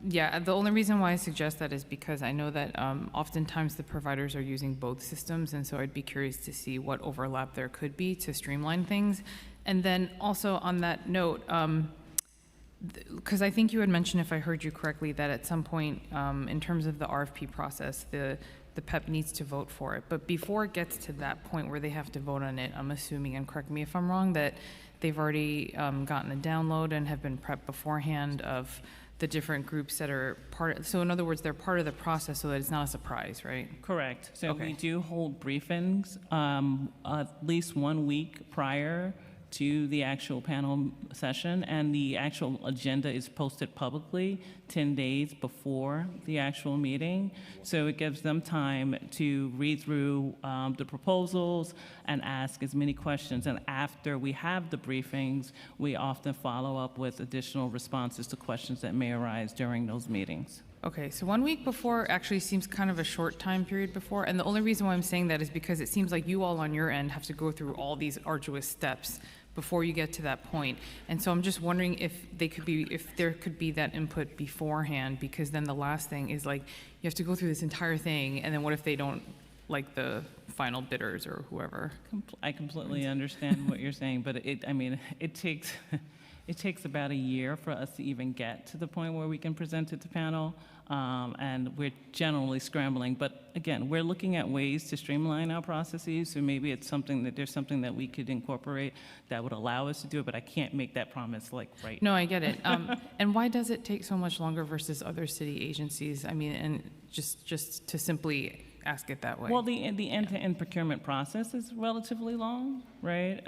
Yeah, the only reason why I suggest that is because I know that oftentimes the providers are using both systems, and so I'd be curious to see what overlap there could be to streamline things. And then also on that note, because I think you had mentioned, if I heard you correctly, that at some point in terms of the RFP process, the PEP needs to vote for it. But before it gets to that point where they have to vote on it, I'm assuming, and correct me if I'm wrong, that they've already gotten a download and have been prepped beforehand of the different groups that are so in other words, they're part of the process so that it's not a surprise, right? Correct. So Okay. we do hold briefings at least 1 week prior to the actual panel session, and the actual agenda is posted publicly 10 days before the actual meeting. So it gives them time to read through the proposals and ask as many questions. And after we have the briefings, we often follow up with additional responses to questions that may arise during those meetings. Okay, so 1 week before actually seems kind of a short time period before, and the only reason why I'm saying that is because it seems like you all on your end have to go through all these arduous steps before you get to that point. And so I'm just wondering if there could be that input beforehand, because then the last thing is like, you have to go through this entire thing, and then what if they don't like the final bidders or whoever? I completely understand what you're saying, but it takes about a year for us to even get to the point where we can present it to panel. And we're generally scrambling. But again, we're looking at ways to streamline our processes. So maybe it's there's something that we could incorporate that would allow us to do it. But I can't make that promise right No, I get it. And why does it take so much longer versus other city agencies? I mean, and just to simply ask it that way. Well, the end-to-end procurement process is relatively long, right?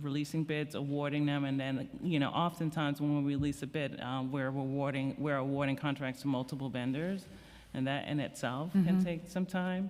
Releasing bids, awarding them, and then, oftentimes when we release a bid, we're awarding contracts to multiple vendors, and that in itself can take some time.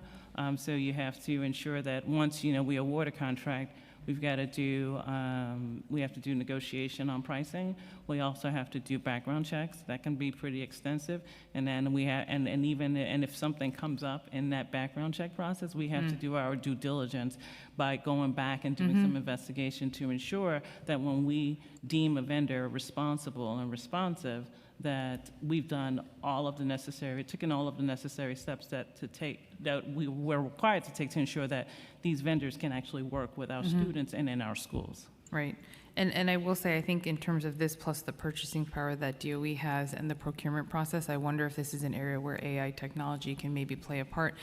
So you have to ensure that once, we award a contract, we have to do negotiation on pricing. We also have to do background checks. That can be pretty extensive. And then and if something comes up in that background check process, we have to do our due diligence by going back and doing some investigation to ensure that when we deem a vendor responsible and responsive, that we've taken all of the necessary steps that we were required to take to ensure that these vendors can actually work with our students and in our schools. Right. And I will say, I think in terms of this plus the purchasing power that DOE has and the procurement process, I wonder if this is an area where AI technology can maybe play a part.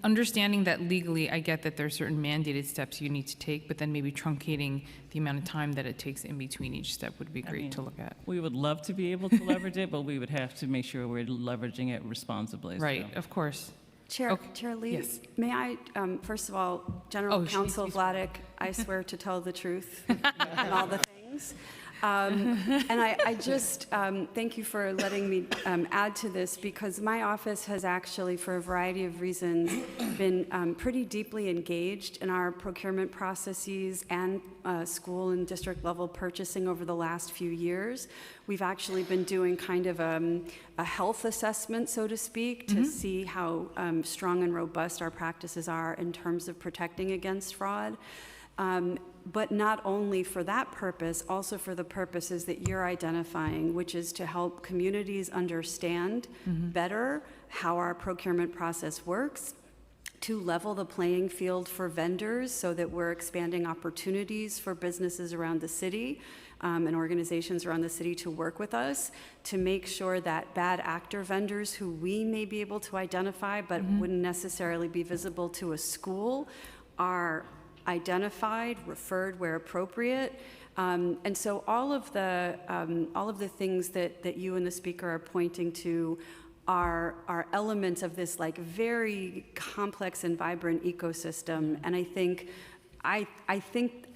Understanding that legally, I get that there are certain mandated steps you need to take, but then maybe truncating the amount of time that it takes in between each step would be great to look at. We would love to be able to leverage it, but we would have to make sure we're leveraging it responsibly. Right, of course. Chair Lee, Yes. may I, first of all, General Counsel Vladeck, I swear to tell the truth and all the things. And I just thank you for letting me add to this, because my office has actually, for a variety of reasons, been pretty deeply engaged in our procurement processes and school and district level purchasing over the last few years. We've actually been doing kind of a health assessment, so to speak, to see how strong and robust our practices are in terms of protecting against fraud. But not only for that purpose, also for the purposes that you're identifying, which is to help communities understand better how our procurement process works, to level the playing field for vendors so that we're expanding opportunities for businesses around the city and organizations around the city to work with us, to make sure that bad actor vendors who we may be able to identify but wouldn't necessarily be visible to a school are identified, referred where appropriate. And so all of the things that you and the speaker are pointing to are elements of this like very complex and vibrant ecosystem. And I think I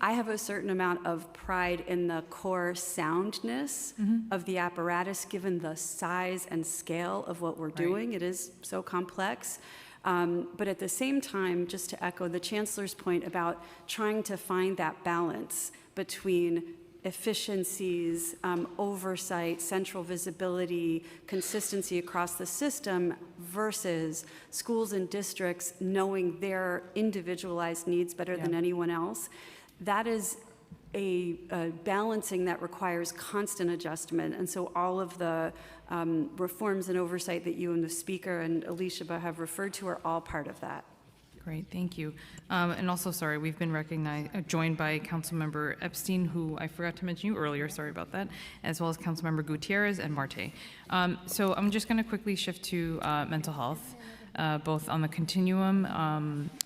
have a certain amount of pride in the core soundness of the apparatus, given the size and scale of what we're doing. It is so complex. But at the same time, just to echo the Chancellor's point about trying to find that balance between efficiencies, oversight, central visibility, consistency across the system versus schools and districts knowing their individualized needs better than anyone else, that is a balancing that requires constant adjustment. And so all of the reforms and oversight that you and the speaker and Alicia have referred to are all part of that. Great, thank you. And also, sorry, we've been joined by Councilmember Epstein, who I forgot to mention you earlier, sorry about that, as well as Councilmember Gutierrez and Marte. So I'm just going to quickly shift to mental health, both on the continuum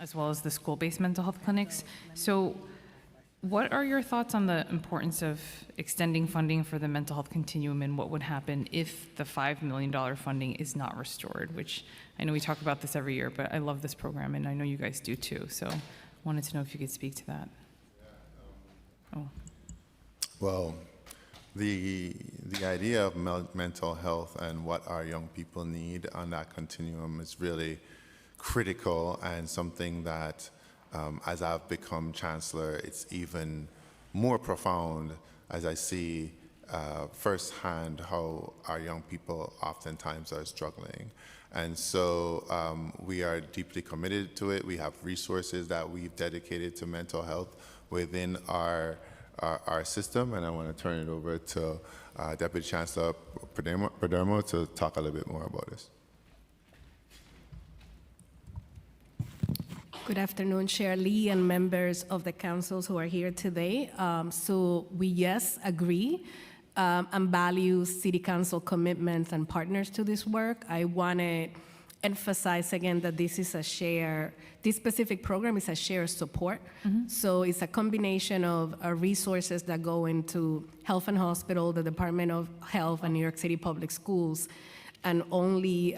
as well as the school-based mental health clinics. So what are your thoughts on the importance of extending funding for the mental health continuum, and what would happen if the $5 million funding is not restored, which I know we talk about this every year, but I love this program, and I know you guys do too. So wanted to know if you could speak to that. Well, the idea of mental health and what our young people need on that continuum is really critical, and something that as I've become chancellor, it's even more profound as I see firsthand how our young people oftentimes are struggling. And so we are deeply committed to it. We have resources that we've dedicated to mental health within our system, and I want to turn it over to Deputy Chancellor Perdermo to talk a little bit more about this. Good afternoon, Chair Lee and members of the councils who are here today. So we, yes, agree and value City Council commitments and partners to this work. I want to emphasize again that this specific program is a shared support. So it's a combination of resources that go into Health and Hospital, the Department of Health, and New York City Public Schools, and only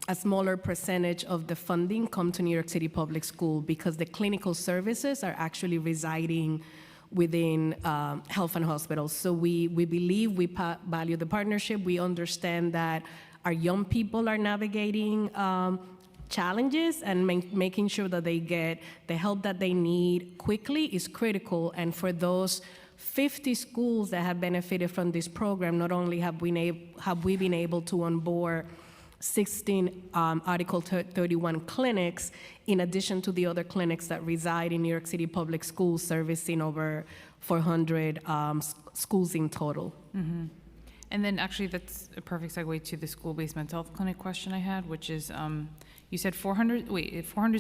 a smaller percentage of the funding come to New York City Public School, because the clinical services are actually residing within Health and Hospitals. So we believe we value the partnership. We understand that our young people are navigating challenges, and making sure that they get the help that they need quickly is critical. And for those 50 schools that have benefited from this program, not only have we been able to onboard 16 Article 31 clinics, in addition to the other clinics that reside in New York City Public Schools, servicing over 400 schools in total. And then actually that's a perfect segue to the school-based mental health clinic question I had, which is, you said 400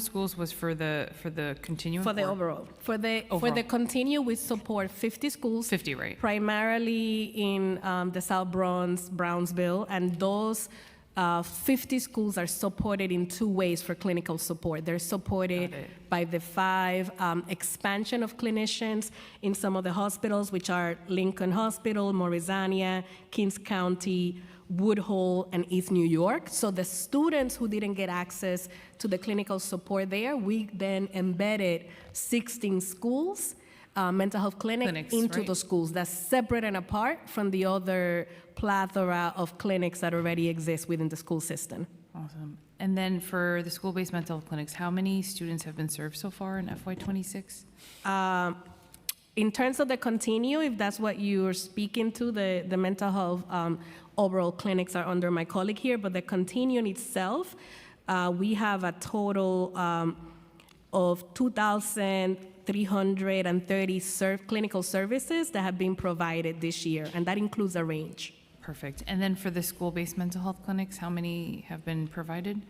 schools was for the continuum? For the overall. For the continuum, we support 50 schools. 50, right. Primarily in the South Bronx, Brownsville, and those 50 schools are supported in two ways for clinical support. They're supported by the 5 expansion of clinicians in some of the hospitals, which are Lincoln Hospital, Morrisania, Kings County, Woodhull, and East New York. So the students who didn't get access to the clinical support there, we then embedded 16 schools, mental health clinics into right? the schools. That's separate and apart from the other plethora of clinics that already exist within the school system. Awesome. And then for the school-based mental health clinics, how many students have been served so far in FY26? In terms of the continuum, if that's what you're speaking to, the mental health overall clinics are under my colleague here, but the continuum itself, we have a total of 2,330 clinical services that have been provided this year, and that includes a range. Perfect. And then for the school-based mental health clinics, how many have been provided?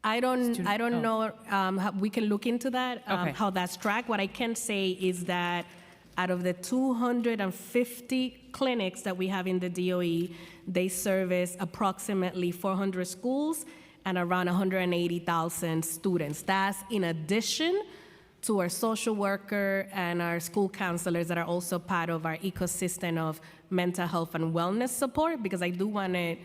I don't know. We can look into that, how that's tracked. What I can say is that out of the 250 clinics that we have in the DOE, they service approximately 400 schools and around 180,000 students. That's in addition to our social worker and our school counselors that are also part of our ecosystem of mental health and wellness support, because I do want to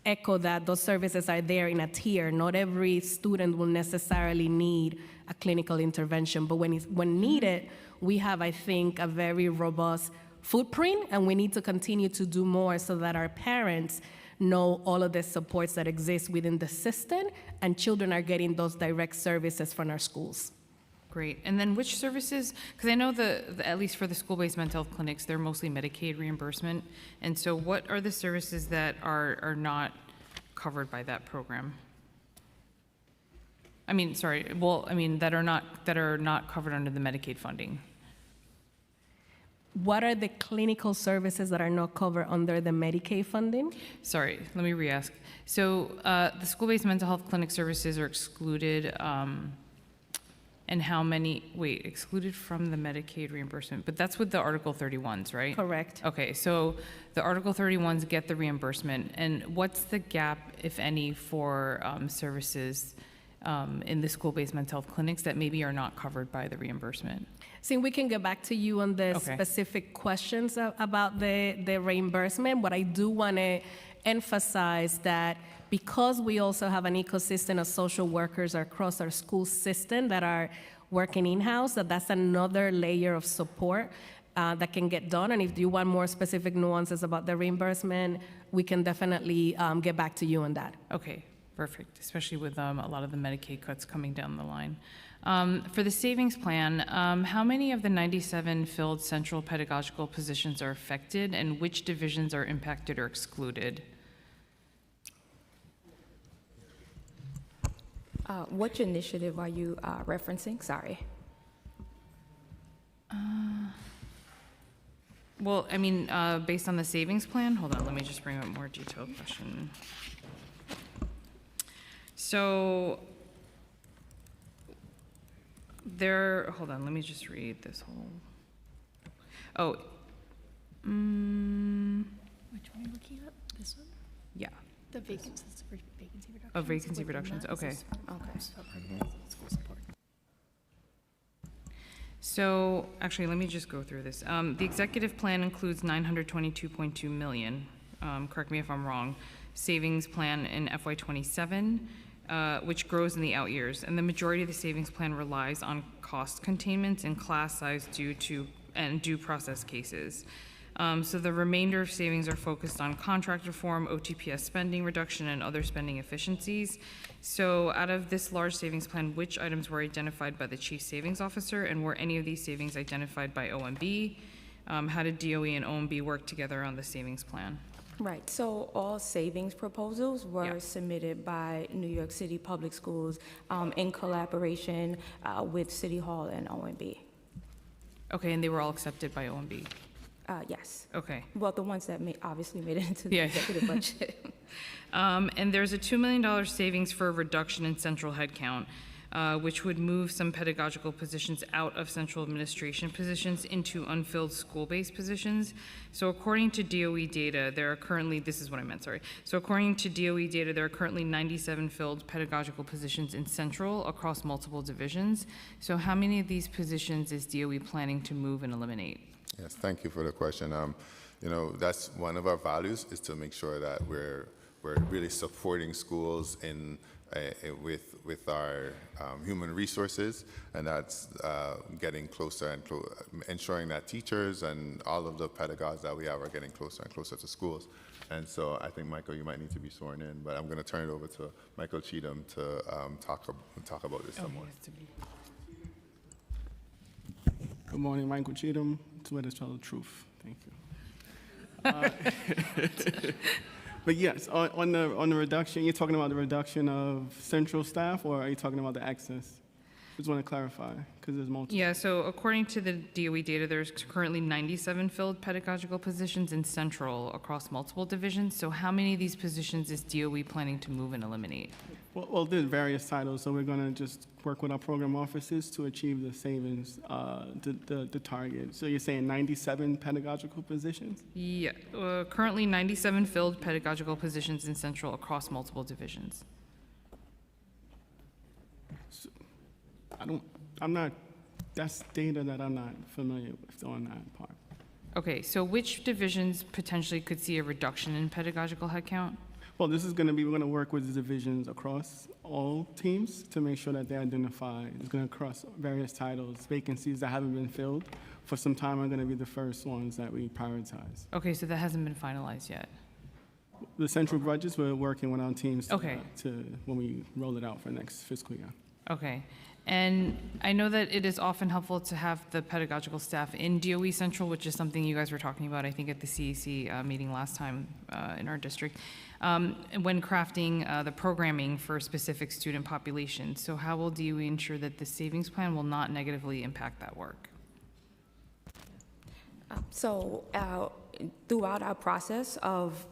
echo that those services are there in a tier. Not every student will necessarily need a clinical intervention, but when needed, we have, I think, a very robust footprint, and we need to continue to do more so that our parents know all of the supports that exist within the system, and children are getting those direct services from our schools. Great. And then which services, because I know at least for the school-based mental health clinics, they're mostly Medicaid reimbursement. And so what are the services that are not covered by that program? That are not covered under the Medicaid funding. what are the clinical services that are not covered under the Medicaid funding? Sorry, let me re-ask. So the school-based mental health clinic services are excluded, and how many, excluded from the Medicaid reimbursement, but that's with the Article 31s, right? Correct. Okay, so the Article 31s get the reimbursement, and what's the gap, if any, for services in the school-based mental health clinics that maybe are not covered by the reimbursement? See, we can get back to you on the Okay. specific questions about the reimbursement. What I do want to emphasize that because we also have an ecosystem of social workers across our school system that are working in-house, that's another layer of support that can get done. And if you want more specific nuances about the reimbursement, we can definitely get back to you on that. Okay, perfect, especially with a lot of the Medicaid cuts coming down the line. For the savings plan, how many of the 97 filled central pedagogical positions are affected, and which divisions are impacted or excluded? Which initiative are you referencing? Sorry. Well, I mean, based on the savings plan, hold on, let me just bring up a more detailed question. So hold on, let me just read this whole. Oh. Which one are you looking at? This one? Yeah. The vacancies for vacancy reductions? Oh, vacancy Within reductions, that, is okay. this one? Okay. School support. So, actually, let me just go through this. The executive plan includes $922.2 million, correct me if I'm wrong, savings plan in FY27, which grows in the out years. And the majority of the savings plan relies on cost containment and class size due process cases. So the remainder of savings are focused on contract reform, OTPS spending reduction, and other spending efficiencies. So out of this large savings plan, which items were identified by the Chief Savings Officer, and were any of these savings identified by OMB? How did DOE and OMB work together on the savings plan? Right, so all savings proposals were submitted by New York City Public Schools in collaboration with City Hall and OMB. Okay, and they were all accepted by OMB? Yes. Okay. Well, the ones that obviously made it into the executive budget. And there's a $2 million savings for a reduction in central headcount, which would move some pedagogical positions out of central administration positions into unfilled school-based positions. So according to DOE data, there are currently, this is what I meant, sorry. So according to DOE data, there are currently 97 filled pedagogical positions in central across multiple divisions. So how many of these positions is DOE planning to move and eliminate? Yes, thank you for the question. You know, that's one of our values, is to make sure that we're really supporting schools in with our human resources, and that's getting closer and ensuring that teachers and all of the pedagogues that we have are getting closer and closer to schools. And so I think, Michael, you might need to be sworn in, but I'm going to turn it over to Michael Cheatham to talk about this some more. Good morning, Michael Cheatham, to tell the truth. Thank you. But yes, on the reduction, you're talking about the reduction of central staff, or are you talking about the access? Just want to clarify, because there's multiple. Yeah, so according to the DOE data, there's currently 97 filled pedagogical positions in central across multiple divisions. So how many of these positions is DOE planning to move and eliminate? Well, there's various titles, so we're going to just work with our program offices to achieve the savings, the target. So you're saying 97 pedagogical positions? Yeah, currently 97 filled pedagogical positions in central across multiple divisions. So, that's data that I'm not familiar with on that part. Okay, so which divisions potentially could see a reduction in pedagogical headcount? Well, this is going to be, we're going to work with the divisions across all teams to make sure that they identify. It's going to cross various titles. Vacancies that haven't been filled for some time are going to be the first ones that we prioritize. Okay, so that hasn't been finalized yet. The central budgets, we're working with our teams to when we roll it out for next fiscal year. Okay. And I know that it is often helpful to have the pedagogical staff in DOE Central, which is something you guys were talking about, I think, at the CEC meeting last time in our district, when crafting the programming for specific student populations. So how will DOE ensure that the savings plan will not negatively impact that work? Throughout our process of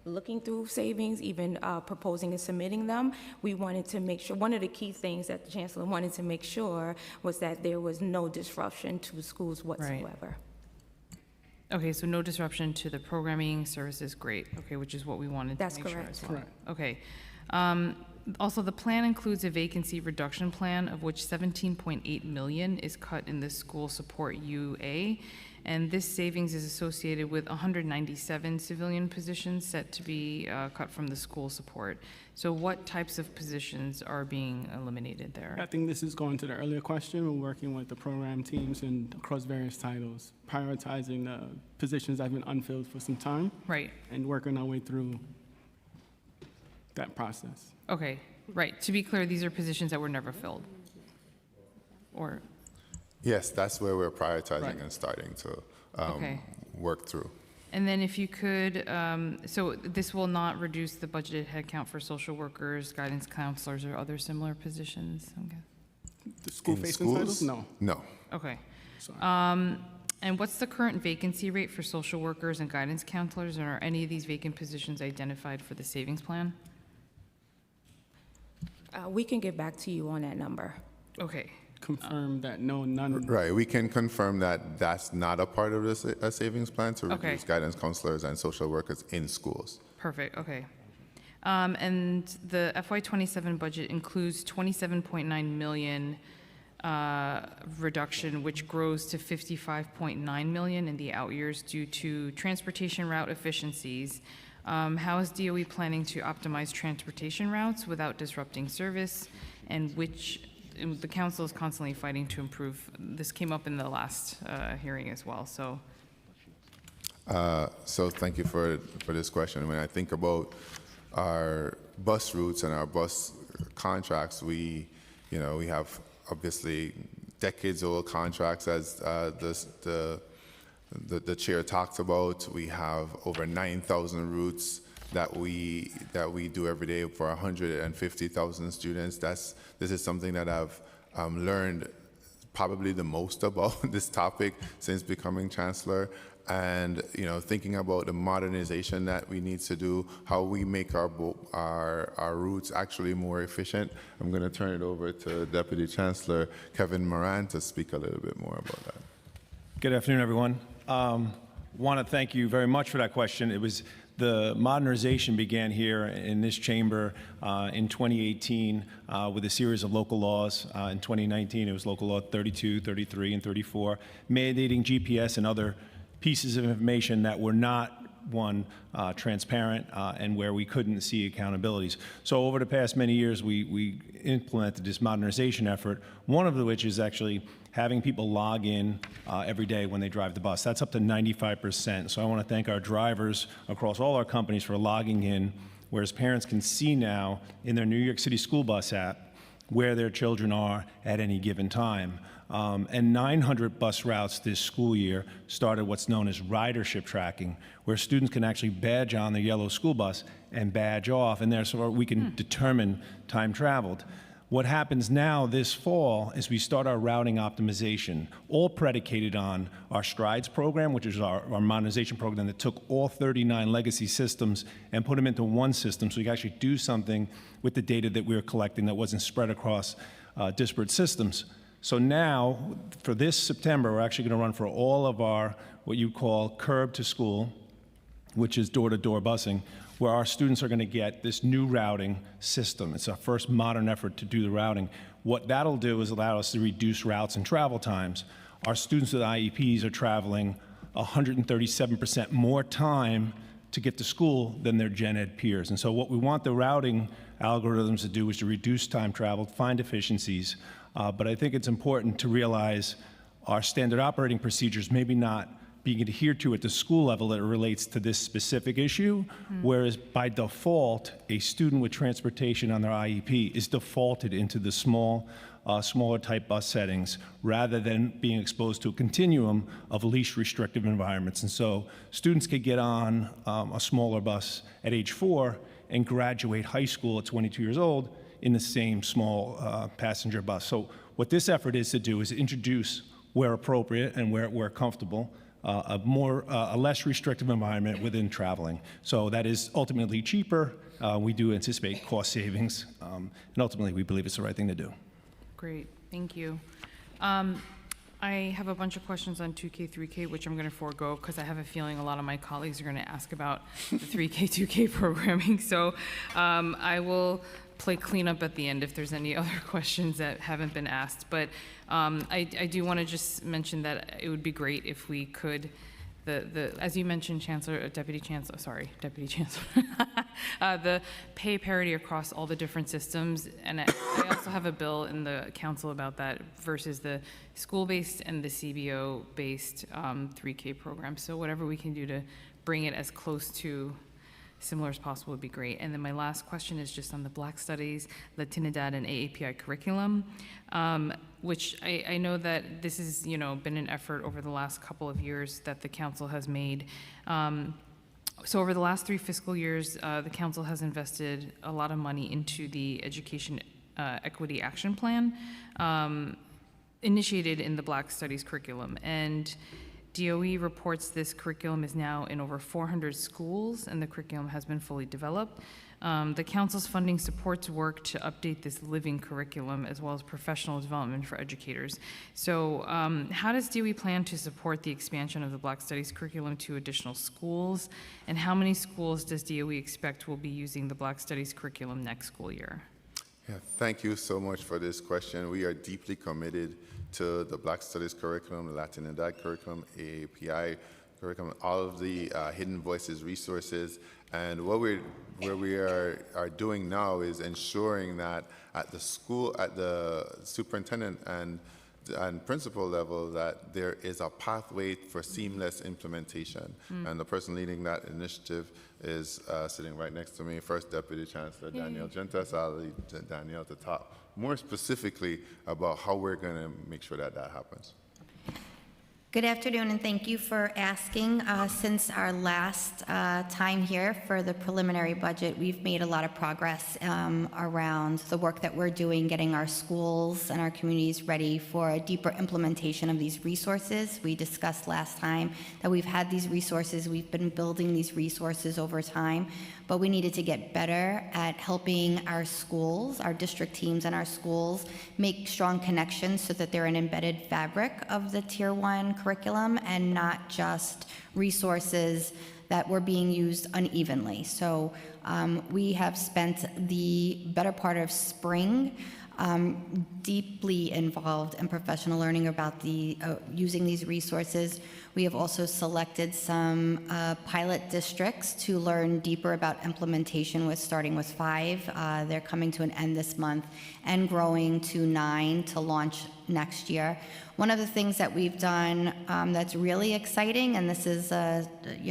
looking through savings, even proposing and submitting them, we wanted to make sure, one of the key things that the Chancellor wanted to make sure was that there was no disruption to schools whatsoever. Okay, so no disruption to the programming services, great. Okay, which is what we wanted to make sure as well. Correct. Okay. Also, the plan includes a vacancy reduction plan, of which 17.8 million is cut in the school support UA, and this savings is associated with 197 civilian positions set to be cut from the school support. So what types of positions are being eliminated there? I think this is going to the earlier question. We're working with the program teams and across various titles, prioritizing the positions that have been unfilled for some time. Right. And working our way through that process. Okay, right. To be clear, these are positions that were never filled. Or, Yes, that's where we're prioritizing Right. and starting to Okay. work through. and then if you could, so this will not reduce the budgeted headcount for social workers, guidance counselors, or other similar positions? Okay. The school-facing titles? No. No. Okay. Sorry. And what's the current vacancy rate for social workers and guidance counselors? And are any of these vacant positions identified for the savings plan? We can get back to you on that number. Okay. Confirm that none. Right, we can confirm that that's not a part of this savings plan to Okay. reduce guidance counselors and social workers in schools. Perfect, okay. And the FY27 budget includes 27.9 million reduction, which grows to 55.9 million in the out years due to transportation route efficiencies. How is DOE planning to optimize transportation routes without disrupting service? And the council is constantly fighting to improve. This came up in the last hearing as well, so. So thank you for this question. When I think about our bus routes and our bus contracts, we have obviously decades-old contracts, as the chair talked about. We have over 9,000 routes that we do every day for 150,000 students. This is something that I've learned probably the most about this topic since becoming chancellor. And thinking about the modernization that we need to do, how we make our routes actually more efficient. I'm going to turn it over to Deputy Chancellor Kevin Moran to speak a little bit more about that. Good afternoon, everyone. Want to thank you very much for that question. It was the modernization began here in this chamber in 2018 with a series of local laws. In 2019, it was Local Law 32, 33, and 34, mandating GPS and other pieces of information that were not, transparent and where we couldn't see accountabilities. So over the past many years, we implemented this modernization effort, one of which is actually having people log in every day when they drive the bus. That's up to 95%. So I want to thank our drivers across all our companies for logging in, whereas parents can see now in their New York City school bus app where their children are at any given time. And 900 bus routes this school year started what's known as ridership tracking, where students can actually badge on the yellow school bus and badge off, and therefore we can determine time traveled. What happens now this fall is we start our routing optimization, all predicated on our STRIDES program, which is our modernization program that took all 39 legacy systems and put them into one system so we can actually do something with the data that we were collecting that wasn't spread across disparate systems. So now, for this September, we're actually going to run for all of our, what you call curb to school, which is door-to-door busing, where our students are going to get this new routing system. It's our first modern effort to do the routing. What that'll do is allow us to reduce routes and travel times. Our students with IEPs are traveling 137% more time to get to school than their gen ed peers. And so what we want the routing algorithms to do is to reduce time traveled, find efficiencies. But I think it's important to realize our standard operating procedures maybe not being adhered to at the school level that relates to this specific issue, whereas by default, a student with transportation on their IEP is defaulted into the smaller type bus settings rather than being exposed to a continuum of least restrictive environments. And so students could get on a smaller bus at age 4 and graduate high school at 22 years old in the same small passenger bus. So what this effort is to do is introduce, where appropriate and where comfortable, a less restrictive environment within traveling. So that is ultimately cheaper. We do anticipate cost savings, and ultimately we believe it's the right thing to do. Great, thank you. I have a bunch of questions on 2K, 3K, which I'm going to forego because I have a feeling a lot of my colleagues are going to ask about the 3K, 2K programming. So I will play cleanup at the end if there's any other questions that haven't been asked. But I do want to just mention that it would be great if we could, as you mentioned, Deputy Chancellor, the pay parity across all the different systems. And I also have a bill in the council about that versus the school-based and the CBO-based 3K program. So whatever we can do to bring it as close to similar as possible would be great. And then my last question is just on the Black Studies, Latinidad, and AAPI curriculum, which I know that this has been an effort over the last couple of years that the council has made. So over the last 3 fiscal years, the council has invested a lot of money into the Education Equity Action Plan, initiated in the Black Studies curriculum. And DOE reports this curriculum is now in over 400 schools, and the curriculum has been fully developed. The council's funding supports work to update this living curriculum as well as professional development for educators. So how does DOE plan to support the expansion of the Black Studies curriculum to additional schools? And how many schools does DOE expect will be using the Black Studies curriculum next school year? Yeah, thank you so much for this question. We are deeply committed to the Black Studies curriculum, the Latinidad curriculum, AAPI curriculum, all of the Hidden Voices resources. And what we are doing now is ensuring that at the school, at the superintendent and principal level, that there is a pathway for seamless implementation. And the person leading that initiative is sitting right next to me, First Deputy Chancellor Danielle Gentas. I'll lead Danielle to talk more specifically about how we're going to make sure that that happens. Good afternoon, and thank you for asking. Since our last time here for the preliminary budget, we've made a lot of progress around the work that we're doing, getting our schools and our communities ready for a deeper implementation of these resources. We discussed last time that we've had these resources, we've been building these resources over time, but we needed to get better at helping our schools, our district teams and our schools make strong connections so that they're an embedded fabric of the Tier 1 curriculum and not just resources that were being used unevenly. So we have spent the better part of spring deeply involved in professional learning about the using these resources. We have also selected some pilot districts to learn deeper about implementation starting with 5. They're coming to an end this month and growing to 9 to launch next year. One of the things that we've done that's really exciting, and this is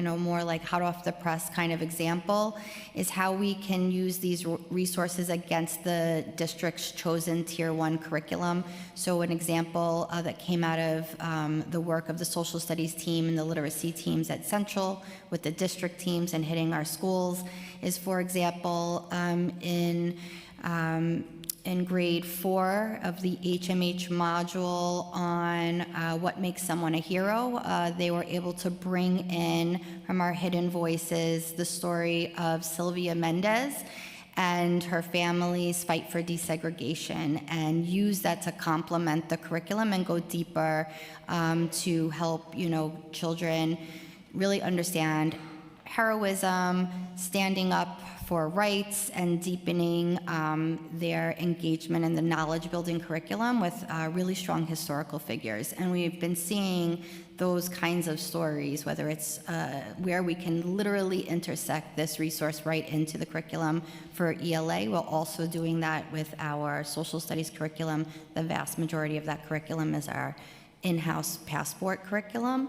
more like hot off the press kind of example, is how we can use these resources against the district's chosen Tier 1 curriculum. So an example that came out of the work of the social studies team and the literacy teams at Central with the district teams and hitting our schools is, for example, in grade 4 of the HMH module on what makes someone a hero, they were able to bring in from our Hidden Voices the story of Sylvia Mendez and her family's fight for desegregation, and use that to complement the curriculum and go deeper to help children really understand heroism, standing up for rights, and deepening their engagement in the knowledge-building curriculum with really strong historical figures. And we've been seeing those kinds of stories, whether it's where we can literally intersect this resource right into the curriculum for ELA. We're also doing that with our social studies curriculum. The vast majority of that curriculum is our in-house passport curriculum.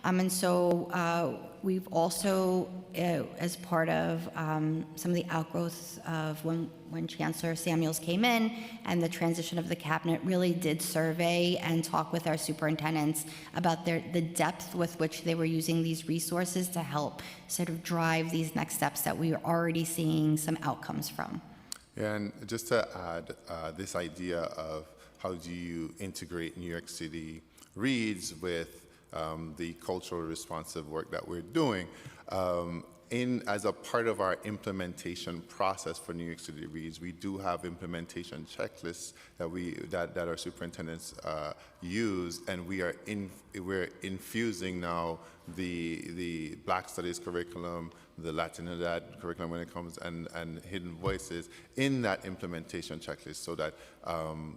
And so we've also, as part of some of the outgrowths of when Chancellor Samuels came in and the transition of the cabinet, really did survey and talk with our superintendents about the depth with which they were using these resources to help sort of drive these next steps that we are already seeing some outcomes from. And just to add, this idea of how do you integrate New York City Reads with the culturally responsive work that we're doing. As a part of our implementation process for New York City Reads, we do have implementation checklists that our superintendents use, and we're infusing now the Black Studies curriculum, the Latinidad curriculum when it comes, and Hidden Voices in that implementation checklist, so that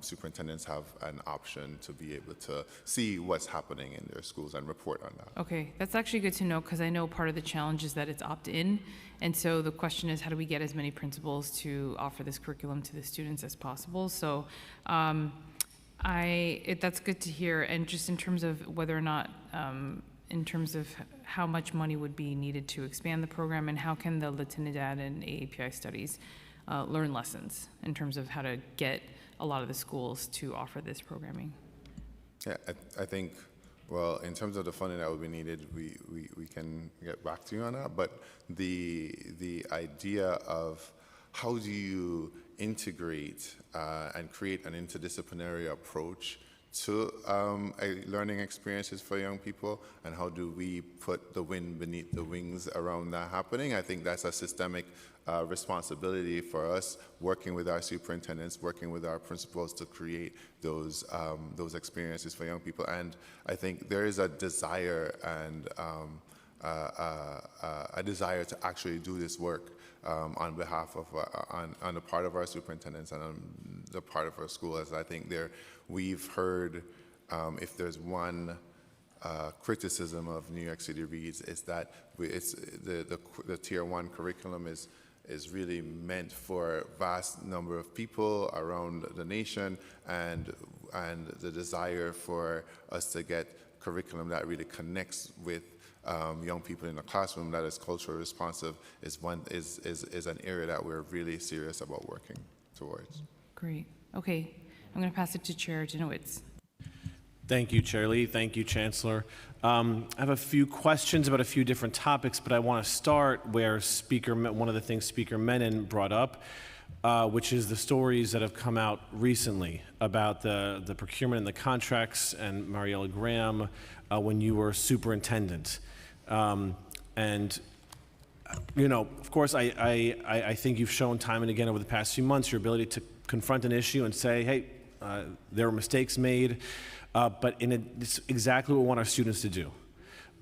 superintendents have an option to be able to see what's happening in their schools and report on that. Okay, that's actually good to know, because I know part of the challenge is that it's opt-in, and so the question is, how do we get as many principals to offer this curriculum to the students as possible? So that's good to hear. And just in terms of whether or not, in terms of how much money would be needed to expand the program, and how can the Latinidad and AAPI studies learn lessons in terms of how to get a lot of the schools to offer this programming? Yeah, I think, well, in terms of the funding that would be needed, we can get back to you on that. But the idea of how do you integrate and create an interdisciplinary approach to learning experiences for young people, and how do we put the wind beneath the wings around that happening? I think that's a systemic responsibility for us, working with our superintendents, working with our principals to create those experiences for young people. And I think there is a desire and a desire to actually do this work on behalf of on the part of our superintendents and on the part of our schools. I think we've heard, if there's one criticism of New York City Reads, is that it's the Tier 1 curriculum is really meant for a vast number of people around the nation, and the desire for us to get curriculum that really connects with young people in the classroom, that is culturally responsive, is an area that we're really serious about working towards. Great. Okay, I'm going to pass it to Chair Janowitz. Thank you, Chair Lee. Thank you, Chancellor. I have a few questions about a few different topics, but I want to start where one of the things Speaker Menon brought up, which is the stories that have come out recently about the procurement and the contracts, and Mariella Graham, when you were superintendent. And, you know, of course, I think you've shown time and again over the past few months your ability to confront an issue and say, hey, there were mistakes made, but it's exactly what we want our students to do.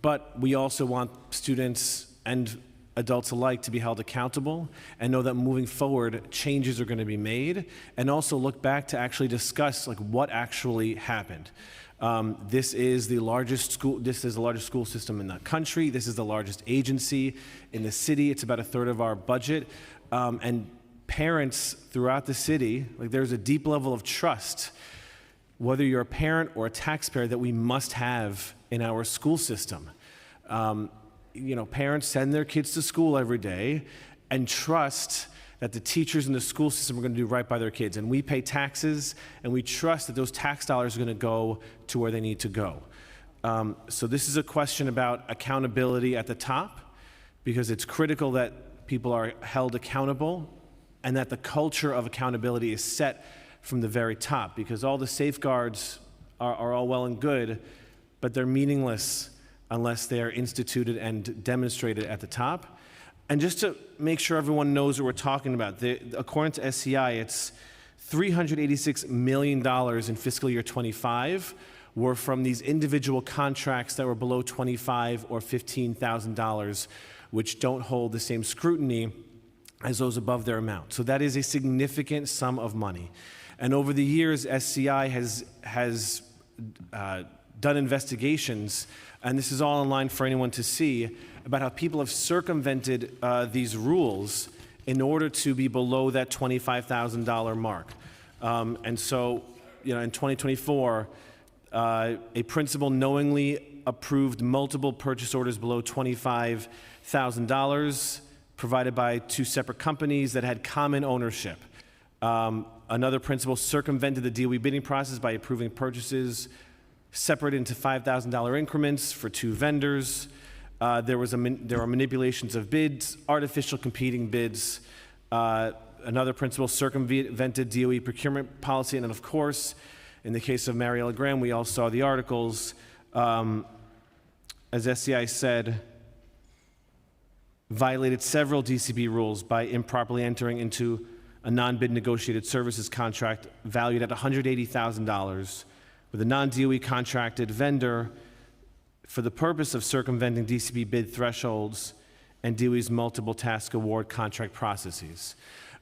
But we also want students and adults alike to be held accountable and know that moving forward, changes are going to be made, and also look back to actually discuss what actually happened. This is the largest school system in the country. This is the largest agency in the city. It's about a third of our budget. And parents throughout the city, there's a deep level of trust, whether you're a parent or a taxpayer, that we must have in our school system. Parents send their kids to school every day and trust that the teachers in the school system are going to do right by their kids. And we pay taxes, and we trust that those tax dollars are going to go to where they need to go. So this is a question about accountability at the top, because it's critical that people are held accountable and that the culture of accountability is set from the very top, because all the safeguards are all well and good, but they're meaningless unless they are instituted and demonstrated at the top. And just to make sure everyone knows what we're talking about, according to SCI, it's $386 million in fiscal year 25 were from these individual contracts that were below $25,000 or $15,000, which don't hold the same scrutiny as those above their amount. So that is a significant sum of money. And over the years, SCI has done investigations, and this is all online for anyone to see, about how people have circumvented these rules in order to be below that $25,000 mark. And so, in 2024, a principal knowingly approved multiple purchase orders below $25,000 provided by two separate companies that had common ownership. Another principal circumvented the DOE bidding process by approving purchases separated into $5,000 increments for two vendors. There were manipulations of bids, artificial competing bids. Another principal circumvented DOE procurement policy. And then, of course, in the case of Mariella Graham, we all saw the articles. as SCI said, violated several DCB rules by improperly entering into a non-bid negotiated services contract valued at $180,000 with a non-DOE contracted vendor for the purpose of circumventing DCB bid thresholds and DOE's multiple task award contract processes.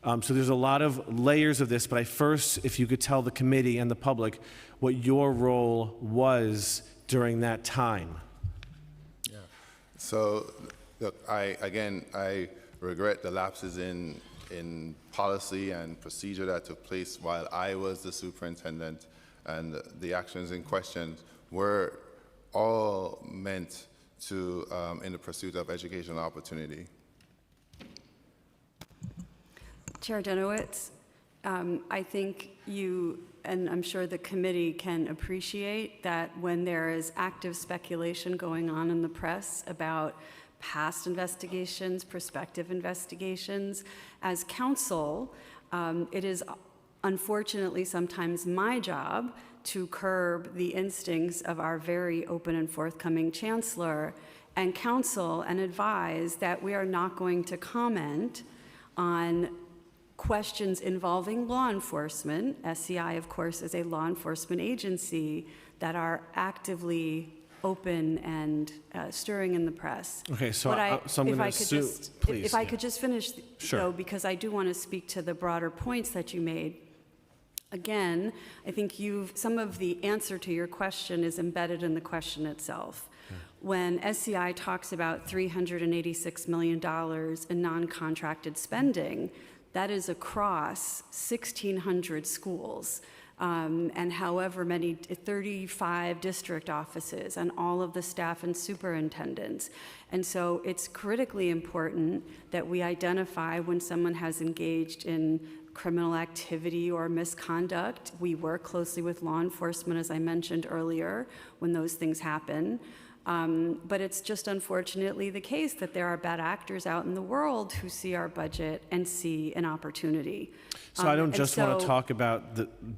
So there's a lot of layers of this, but if you could tell the committee and the public what your role was during that time. Yeah. So, look, I regret the lapses in policy and procedure that took place while I was the superintendent, and the actions in question were all meant to, in the pursuit of educational opportunity. Chair Denowitz, I think you, and I'm sure the committee can appreciate that when there is active speculation going on in the press about past investigations, prospective investigations, as counsel, it is unfortunately sometimes my job to curb the instincts of our very open and forthcoming chancellor and counsel and advise that we are not going to comment on questions involving law enforcement. SCI, of course, is a law enforcement agency that are actively open and stirring in the press. Okay, so, So I'm going to assume, please. If I could just finish, Sure. though, because I do want to speak to the broader points that you made. Again, I think some of the answer to your question is embedded in the question itself. When SCI talks about $386 million in non-contracted spending, that is across 1,600 schools and however many, 35 district offices and all of the staff and superintendents. And so it's critically important that we identify when someone has engaged in criminal activity or misconduct. We work closely with law enforcement, as I mentioned earlier, when those things happen. But it's just unfortunately the case that there are bad actors out in the world who see our budget and see an opportunity. So I don't just want to so- talk about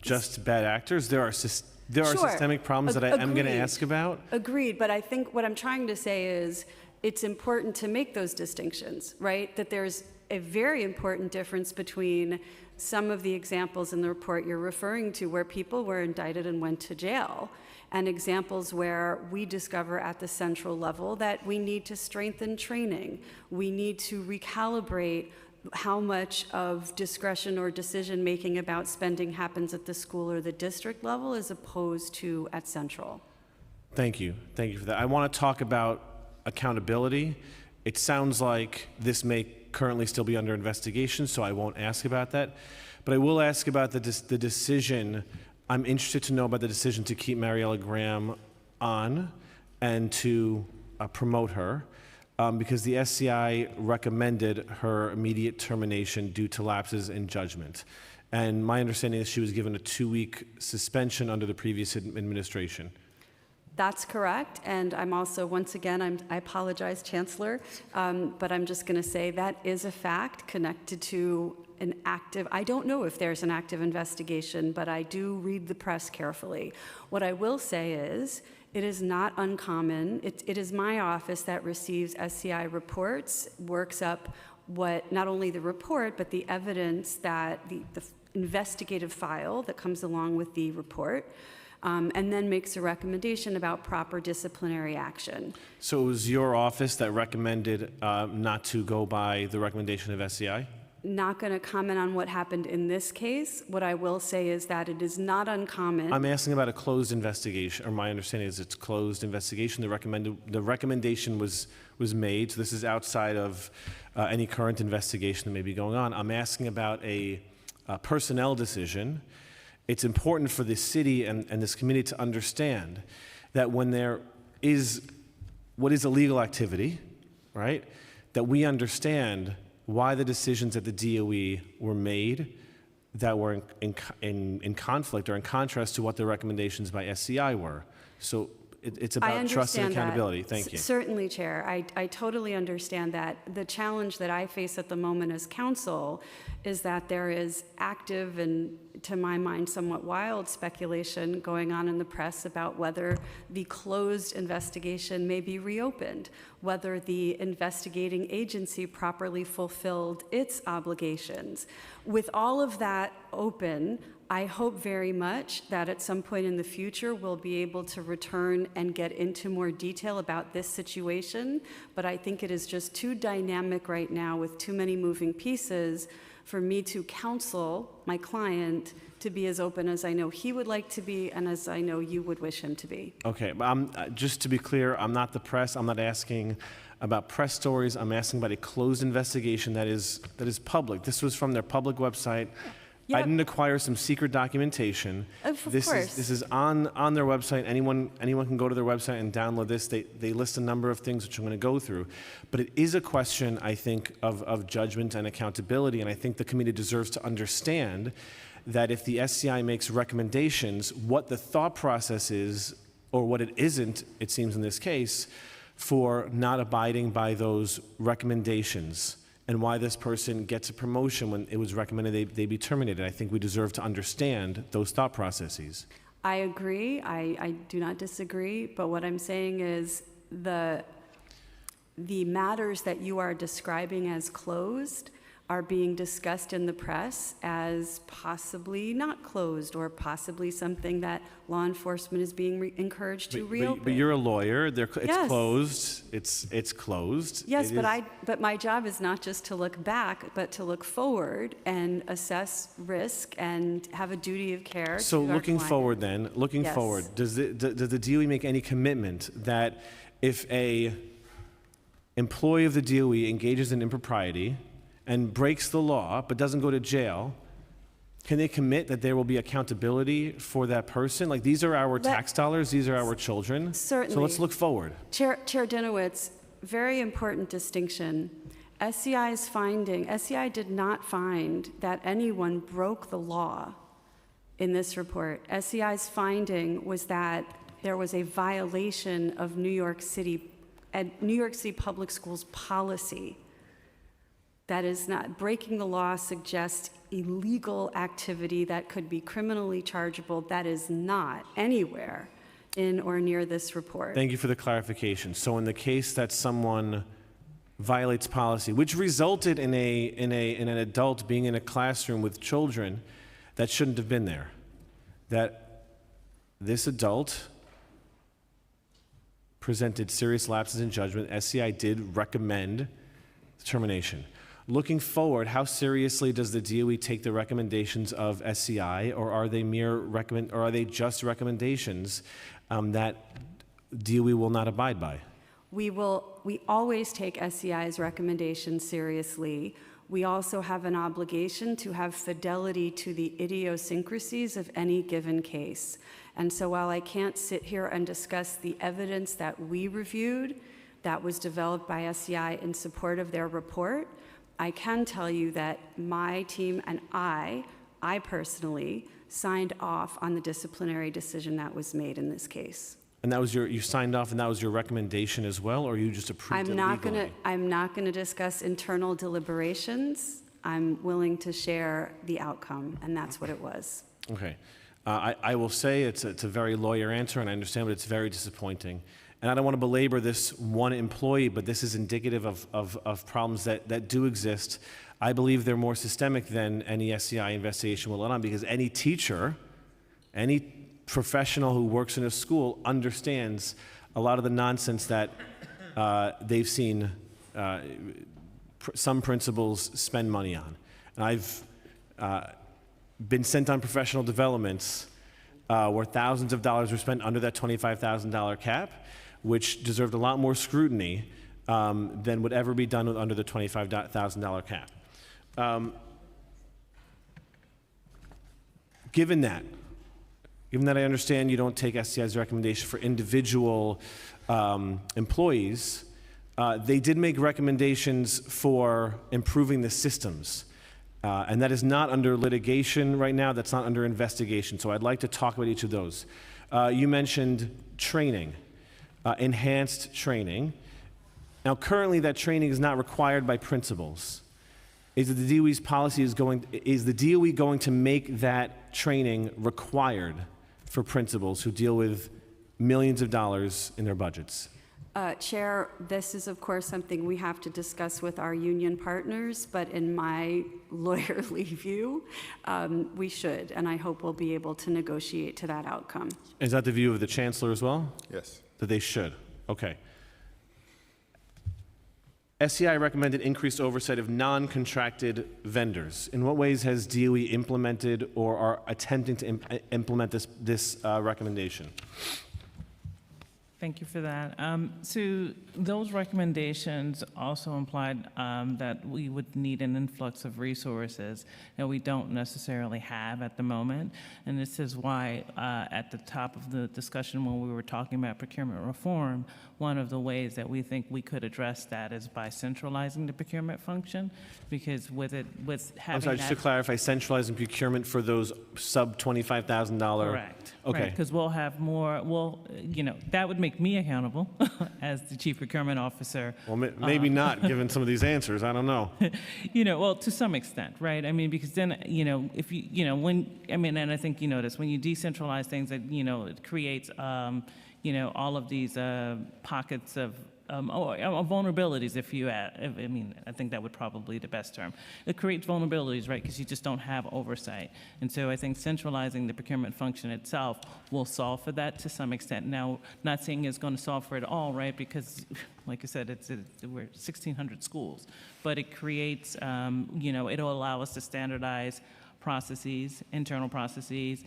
just bad actors. There are Sure. systemic problems that I am going to Agreed. ask about. Agreed, but I think what I'm trying to say is it's important to make those distinctions, right? That there's a very important difference between some of the examples in the report you're referring to where people were indicted and went to jail, and examples where we discover at the central level that we need to strengthen training. We need to recalibrate how much of discretion or decision-making about spending happens at the school or the district level as opposed to at central. Thank you. Thank you for that. I want to talk about accountability. It sounds like this may currently still be under investigation, so I won't ask about that. But I will ask about the decision. I'm interested to know about the decision to keep Mariella Graham on and to promote her because the SCI recommended her immediate termination due to lapses in judgment. And my understanding is she was given a 2-week suspension under the previous administration. That's correct, and I'm also, once again, I apologize, Chancellor, but I'm just going to say that is a fact connected to an active, I don't know if there's an active investigation, but I do read the press carefully. What I will say is, it is not uncommon. It is my office that receives SCI reports, works up what, not only the report, but the evidence that the investigative file that comes along with the report, and then makes a recommendation about proper disciplinary action. So it was your office that recommended not to go by the recommendation of SCI? Not going to comment on what happened in this case. What I will say is that it is not uncommon. I'm asking about a closed investigation, or my understanding is it's closed investigation. The recommendation was made, so this is outside of any current investigation that may be going on. I'm asking about a personnel decision. It's important for the city and this committee to understand that when there is what is illegal activity, right, that we understand why the decisions at the DOE were made that were in conflict or in contrast to what the recommendations by SCI were. So it's I about trust and understand that. accountability. Thank you. Certainly, Chair. I totally understand that. The challenge that I face at the moment as counsel is that there is active and, to my mind, somewhat wild speculation going on in the press about whether the closed investigation may be reopened, whether the investigating agency properly fulfilled its obligations. With all of that open, I hope very much that at some point in the future we'll be able to return and get into more detail about this situation, but I think it is just too dynamic right now with too many moving pieces for me to counsel my client to be as open as I know he would like to be and as I know you would wish him to be. Okay, but just to be clear, I'm not the press. I'm not asking about press stories. I'm asking about a closed investigation that is public. This was from their public website. Yep. I didn't acquire some secret documentation. Of This course. is on their website. Anyone can go to their website and download this. They list a number of things which I'm going to go through. But it is a question, I think, of judgment and accountability, and I think the committee deserves to understand that if the SCI makes recommendations, what the thought process is, or what it isn't, it seems in this case, for not abiding by those recommendations, and why this person gets a promotion when it was recommended they be terminated. I think we deserve to understand those thought processes. I agree. I do not disagree. But what I'm saying is the matters that you are describing as closed are being discussed in the press as possibly not closed or possibly something that law enforcement is being encouraged to reopen. But you're a lawyer. It's Yes. closed. It's closed. Yes, It but is- but my job is not just to look back, but to look forward and assess risk and have a duty of care. So to our looking client. forward then, Yes. does the DOE make any commitment that if a employee of the DOE engages in impropriety and breaks the law but doesn't go to jail, can they commit that there will be accountability for that person? Like, these are our tax dollars, these are our children. Certainly. So let's look forward. Chair Dinowitz, very important distinction. SCI did not find that anyone broke the law in this report. SCI's finding was that there was a violation of New York City Public Schools policy. That is not, breaking the law suggests illegal activity that could be criminally chargeable. That is not anywhere in or near this report. Thank you for the clarification. So in the case that someone violates policy, which resulted in an adult being in a classroom with children that shouldn't have been there, that this adult presented serious lapses in judgment, SCI did recommend termination. Looking forward, how seriously does the DOE take the recommendations of SCI, or are they just recommendations that DOE will not abide by? We always take SCI's recommendations seriously. We also have an obligation to have fidelity to the idiosyncrasies of any given case. And so while I can't sit here and discuss the evidence that we reviewed that was developed by SCI in support of their report, I can tell you that my team and I personally signed off on the disciplinary decision that was made in this case. And that was you signed off, and that was your recommendation as well, or you just approved it legally? I'm not gonna discuss internal deliberations. I'm willing to share the outcome, and that's what it was. Okay. I will say it's a very lawyer answer, and I understand, but it's very disappointing. And I don't want to belabor this one employee, but this is indicative of problems that do exist. I believe they're more systemic than any SCI investigation will let on, because any teacher, any professional who works in a school understands a lot of the nonsense that they've seen some principals spend money on. And I've been sent on professional developments where thousands of dollars were spent under that $25,000 cap, which deserved a lot more scrutiny than would ever be done under the $25,000 cap. Given that I understand you don't take SCI's recommendation for individual employees, they did make recommendations for improving the systems. And that is not under litigation right now, that's not under investigation. So I'd like to talk about each of those. You mentioned training. enhanced training. Now, currently, that training is not required by principals. Is it the DOE's policy is the DOE going to make that training required for principals who deal with millions of dollars in their budgets? Chair, this is of course something we have to discuss with our union partners, but in my lawyerly view, we should, and I hope we'll be able to negotiate to that outcome. Is that the view of the chancellor as well? Yes. That they should? Okay. SCI recommended increased oversight of non-contracted vendors. In what ways has DOE implemented or are attempting to implement this recommendation? Thank you for that. So those recommendations also implied that we would need an influx of resources that we don't necessarily have at the moment. And this is why at the top of the discussion when we were talking about procurement reform, one of the ways that we think we could address that is by centralizing the procurement function, because with having I'm sorry, just to clarify, centralizing procurement for those sub $25,000. Correct. Okay. Because we'll have more. That would make me accountable as the chief procurement officer. Well, maybe not, given some of these answers. I don't know. Well, to some extent, right? I mean, because then, if and I think you notice when you decentralize things, that it creates, all of these pockets of vulnerabilities, I think that would probably be the best term. It creates vulnerabilities, right, because you just don't have oversight. And so I think centralizing the procurement function itself will solve for that to some extent. Now, not saying it's going to solve for it all, right, because, like I said, we're 1,600 schools. But it creates, it'll allow us to standardize processes, internal processes.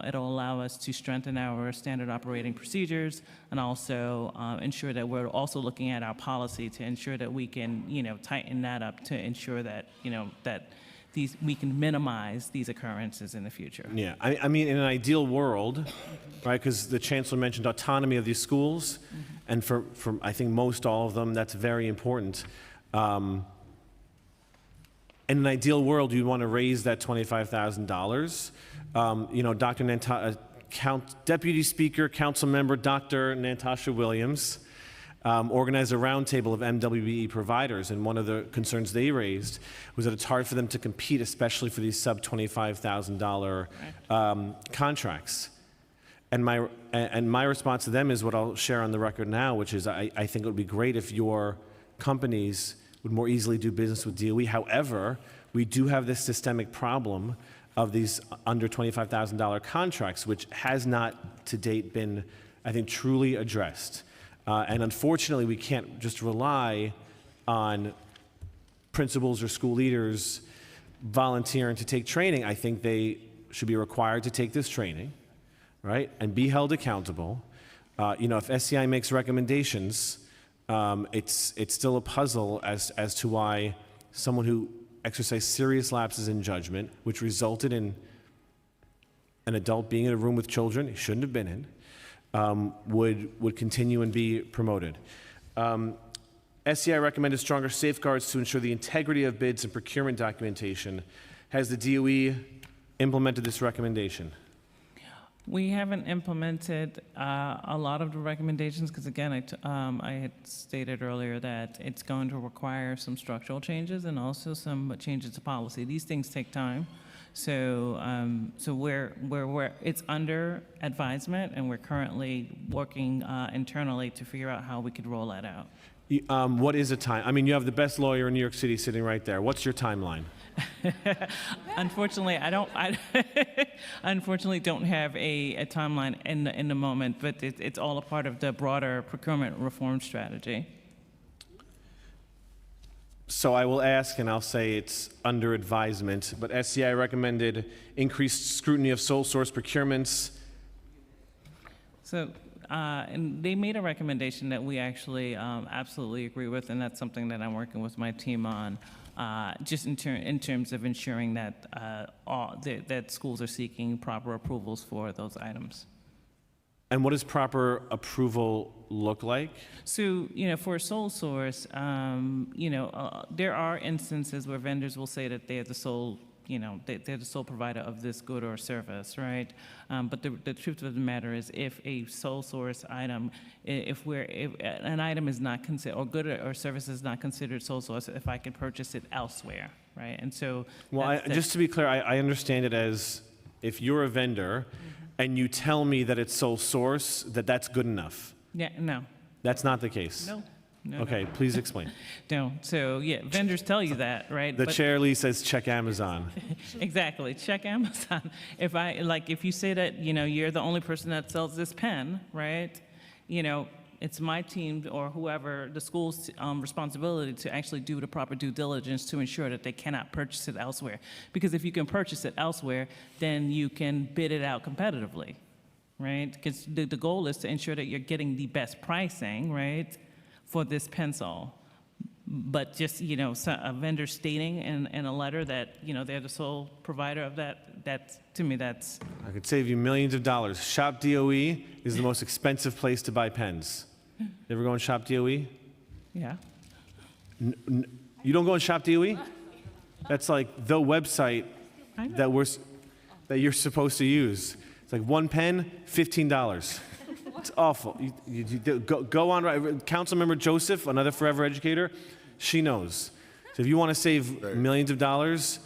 It'll allow us to strengthen our standard operating procedures and also ensure that we're also looking at our policy to ensure that we can, tighten that up to ensure that, that we can minimize these occurrences in the future. Yeah, I mean, in an ideal world, right, because the chancellor mentioned autonomy of these schools, and for I think most all of them, that's very important. In an ideal world, you'd want to raise that $25,000. Deputy Speaker, Council Member Dr. Natasha Williams organized a roundtable of MWBE providers, and one of the concerns they raised was that it's hard for them to compete, especially for these sub $25,000 contracts. And my response to them is what I'll share on the record now, which is I think it would be great if your companies would more easily do business with DOE. However, we do have this systemic problem of these under $25,000 contracts, which has not to date been, I think, truly addressed. And unfortunately, we can't just rely on principals or school leaders volunteering to take training. I think they should be required to take this training, right, and be held accountable. If SCI makes recommendations, it's still a puzzle as to why someone who exercised serious lapses in judgment, which resulted in an adult being in a room with children he shouldn't have been in, would continue and be promoted. SCI recommended stronger safeguards to ensure the integrity of bids and procurement documentation. Has the DOE implemented this recommendation? We haven't implemented a lot of the recommendations because, again, I had stated earlier that it's going to require some structural changes and also some changes to policy. These things take time. So it's under advisement, and we're currently working internally to figure out how we could roll that out. What is a time? I mean, you have the best lawyer in New York City sitting right there. What's your timeline? Unfortunately, I unfortunately don't have a timeline in the moment, but it's all a part of the broader procurement reform strategy. So I will ask, and I'll say it's under advisement, but SCI recommended increased scrutiny of sole source procurements. So, and they made a recommendation that we actually absolutely agree with, and that's something that I'm working with my team on. Just in terms of ensuring that that schools are seeking proper approvals for those items. And what does proper approval look like? So, for a sole source, there are instances where vendors will say that they are the sole they're the sole provider of this good or service, right? But the truth of the matter is, if a sole source item, if an item is not considered, or good or service is not considered sole source, if I can purchase it elsewhere, right? And so, Well, just to be clear, I understand it as if you're a vendor and you tell me that it's sole source, that's good enough. yeah, no, That's not the case. no. Okay, please explain. No, so yeah, vendors tell you that, right? The But- chair Lee says check Amazon. Exactly. Check Amazon. If you say that, you're the only person that sells this pen, right? It's my team or whoever, the school's responsibility to actually do the proper due diligence to ensure that they cannot purchase it elsewhere. Because if you can purchase it elsewhere, then you can bid it out competitively, right? Because the goal is to ensure that you're getting the best pricing, right, for this pencil. But just, a vendor stating in a letter that, they're the sole provider of that, to me, that's... I could save you millions of dollars. Shop DOE is the most expensive place to buy pens. You ever go and shop DOE? Yeah. You don't go and shop DOE? That's like the website that you're supposed to use. It's like one pen, $15. It's awful. Go on. Councilmember Joseph, another forever educator, she knows. So if you want to save millions of dollars,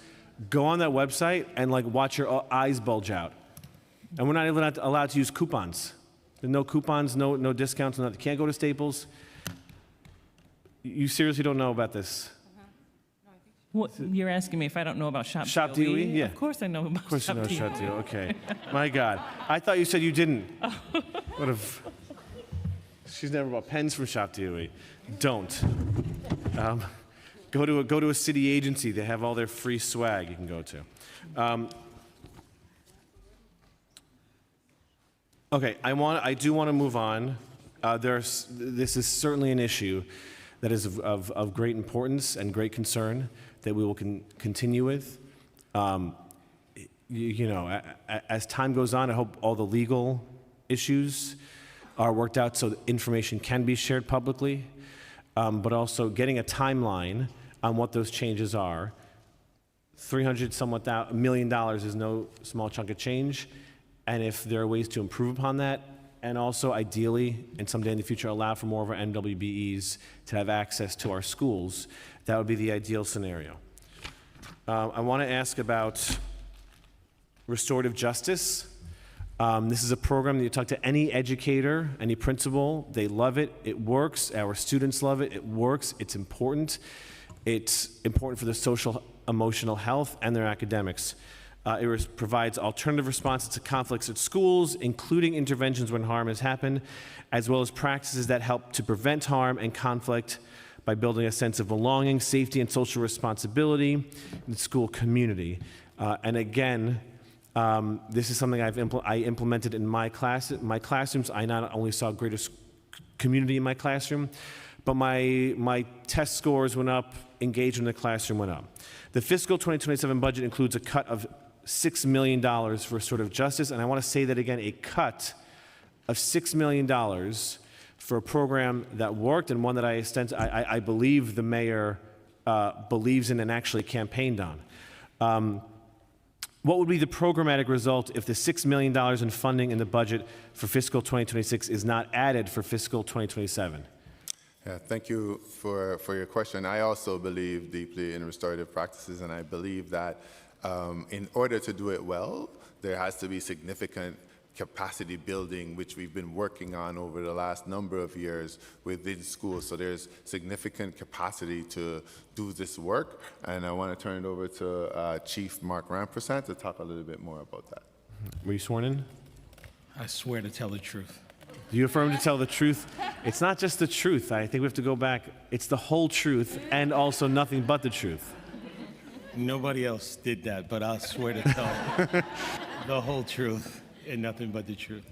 go on that website and watch your eyes bulge out. And we're not even allowed to use coupons. There's no coupons, no discounts, you can't go to Staples. You seriously don't know about this? What, you're asking me if I don't know about Shop Shop DOE? DOE? Yeah. Of course I know about Of course you Shop know DOE. Shop DOE. Okay. My God. I thought you said you didn't. What if... She's never bought pens from Shop DOE. Don't. Go to a city agency. They have all their free swag you can go to. Okay, I do want to move on. This is certainly an issue that is of great importance and great concern that we will continue with. As time goes on, I hope all the legal issues are worked out so that information can be shared publicly, but also getting a timeline on what those changes are. $300 million is no small chunk of change, and if there are ways to improve upon that, and also ideally, and someday in the future, allow for more of our MWBEs to have access to our schools, that would be the ideal scenario. I want to ask about restorative justice. This is a program that you talk to any educator, any principal, they love it, it works, our students love it, it works, it's important for the social, emotional health and their academics. It provides alternative responses to conflicts at schools, including interventions when harm has happened, as well as practices that help to prevent harm and conflict by building a sense of belonging, safety, and social responsibility in the school community. And again, this is something I implemented in my classrooms. I not only saw greater community in my classroom, but my test scores went up, engagement in the classroom went up. The fiscal 2027 budget includes a cut of $6 million for restorative justice, and I want to say that again, a cut of $6 million for a program that worked and one that I believe the mayor believes in and actually campaigned on. What would be the programmatic result if the $6 million in funding in the budget for fiscal 2026 is not added for fiscal 2027? Yeah, thank you for your question. I also believe deeply in restorative practices, and I believe that in order to do it well, there has to be significant capacity building, which we've been working on over the last number of years within schools. So there's significant capacity to do this work, and I want to turn it over to Chief Mark Rampersant to talk a little bit more about that. Were you sworn in? I swear to tell the truth. Do you affirm to tell the truth? It's not just the truth. I think we have to go back. It's the whole truth and also nothing but the truth. Nobody else did that, but I'll swear to tell the whole truth and nothing but the truth.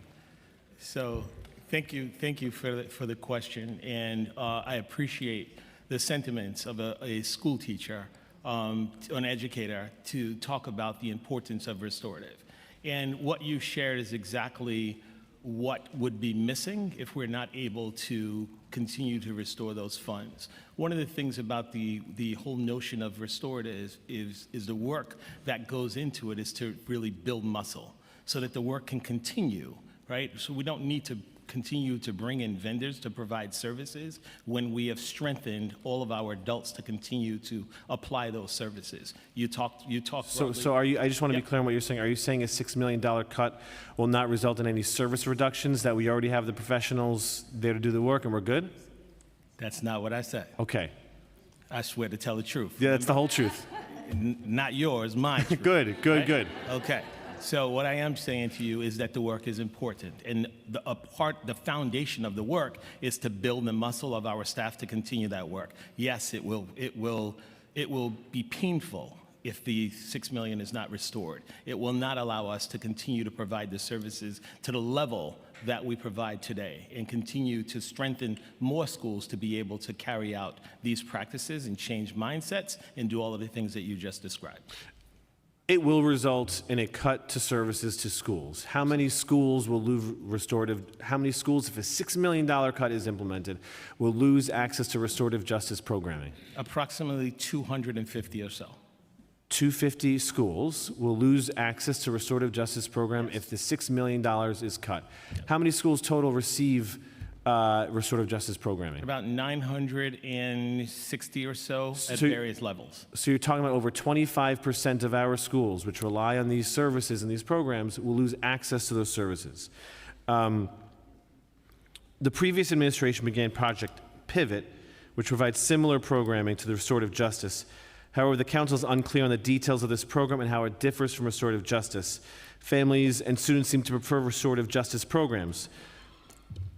So thank you for the question, and I appreciate the sentiments of a school teacher, an educator, to talk about the importance of restorative. And what you shared is exactly what would be missing if we're not able to continue to restore those funds. One of the things about the whole notion of restorative is the work that goes into it is to really build muscle so that the work can continue, right? So we don't need to continue to bring in vendors to provide services when we have strengthened all of our adults to continue to apply those services. You talked. So are you, I just want to be clear on what you're saying. Are you saying a $6 million cut will not result in any service reductions, that we already have the professionals there to do the work and we're good? That's not what I said. Okay. I swear to tell the truth. Yeah, that's the whole truth. Not yours, mine. Good. Right? Okay. So what I am saying to you is that the work is important, and the foundation of the work is to build the muscle of our staff to continue that work. Yes, it will be painful if the $6 million is not restored. It will not allow us to continue to provide the services to the level that we provide today and continue to strengthen more schools to be able to carry out these practices and change mindsets and do all of the things that you just described. It will result in a cut to services to schools. How many schools will lose restorative? How many schools, if a $6 million cut is implemented, will lose access to restorative justice programming? Approximately 250 or so. 250 schools will lose access to restorative justice program if the $6 million is cut. How many schools total receive restorative justice programming? About 960 or so at various levels. So you're talking about over 25% of our schools, which rely on these services and these programs, will lose access to those services. The previous administration began Project Pivot, which provides similar programming to the restorative justice. However, the council is unclear on the details of this program and how it differs from restorative justice. Families and students seem to prefer restorative justice programs.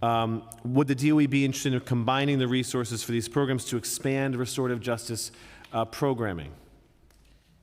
Would the DOE be interested in combining the resources for these programs to expand restorative justice programming?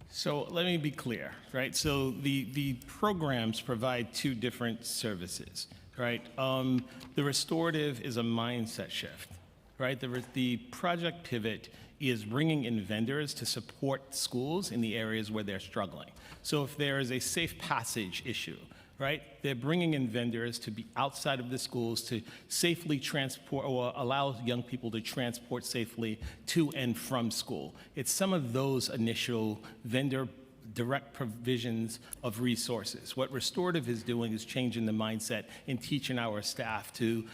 So let me be clear, right? So the programs provide two different services, right? The restorative is a mindset shift, right? The Project Pivot is bringing in vendors to support schools in the areas where they're struggling. So if there is a safe passage issue, right? They're bringing in vendors to be outside of the schools to safely transport or allow young people to transport safely to and from school. It's some of those initial vendor direct provisions of resources. What restorative is doing is changing the mindset and teaching our staff to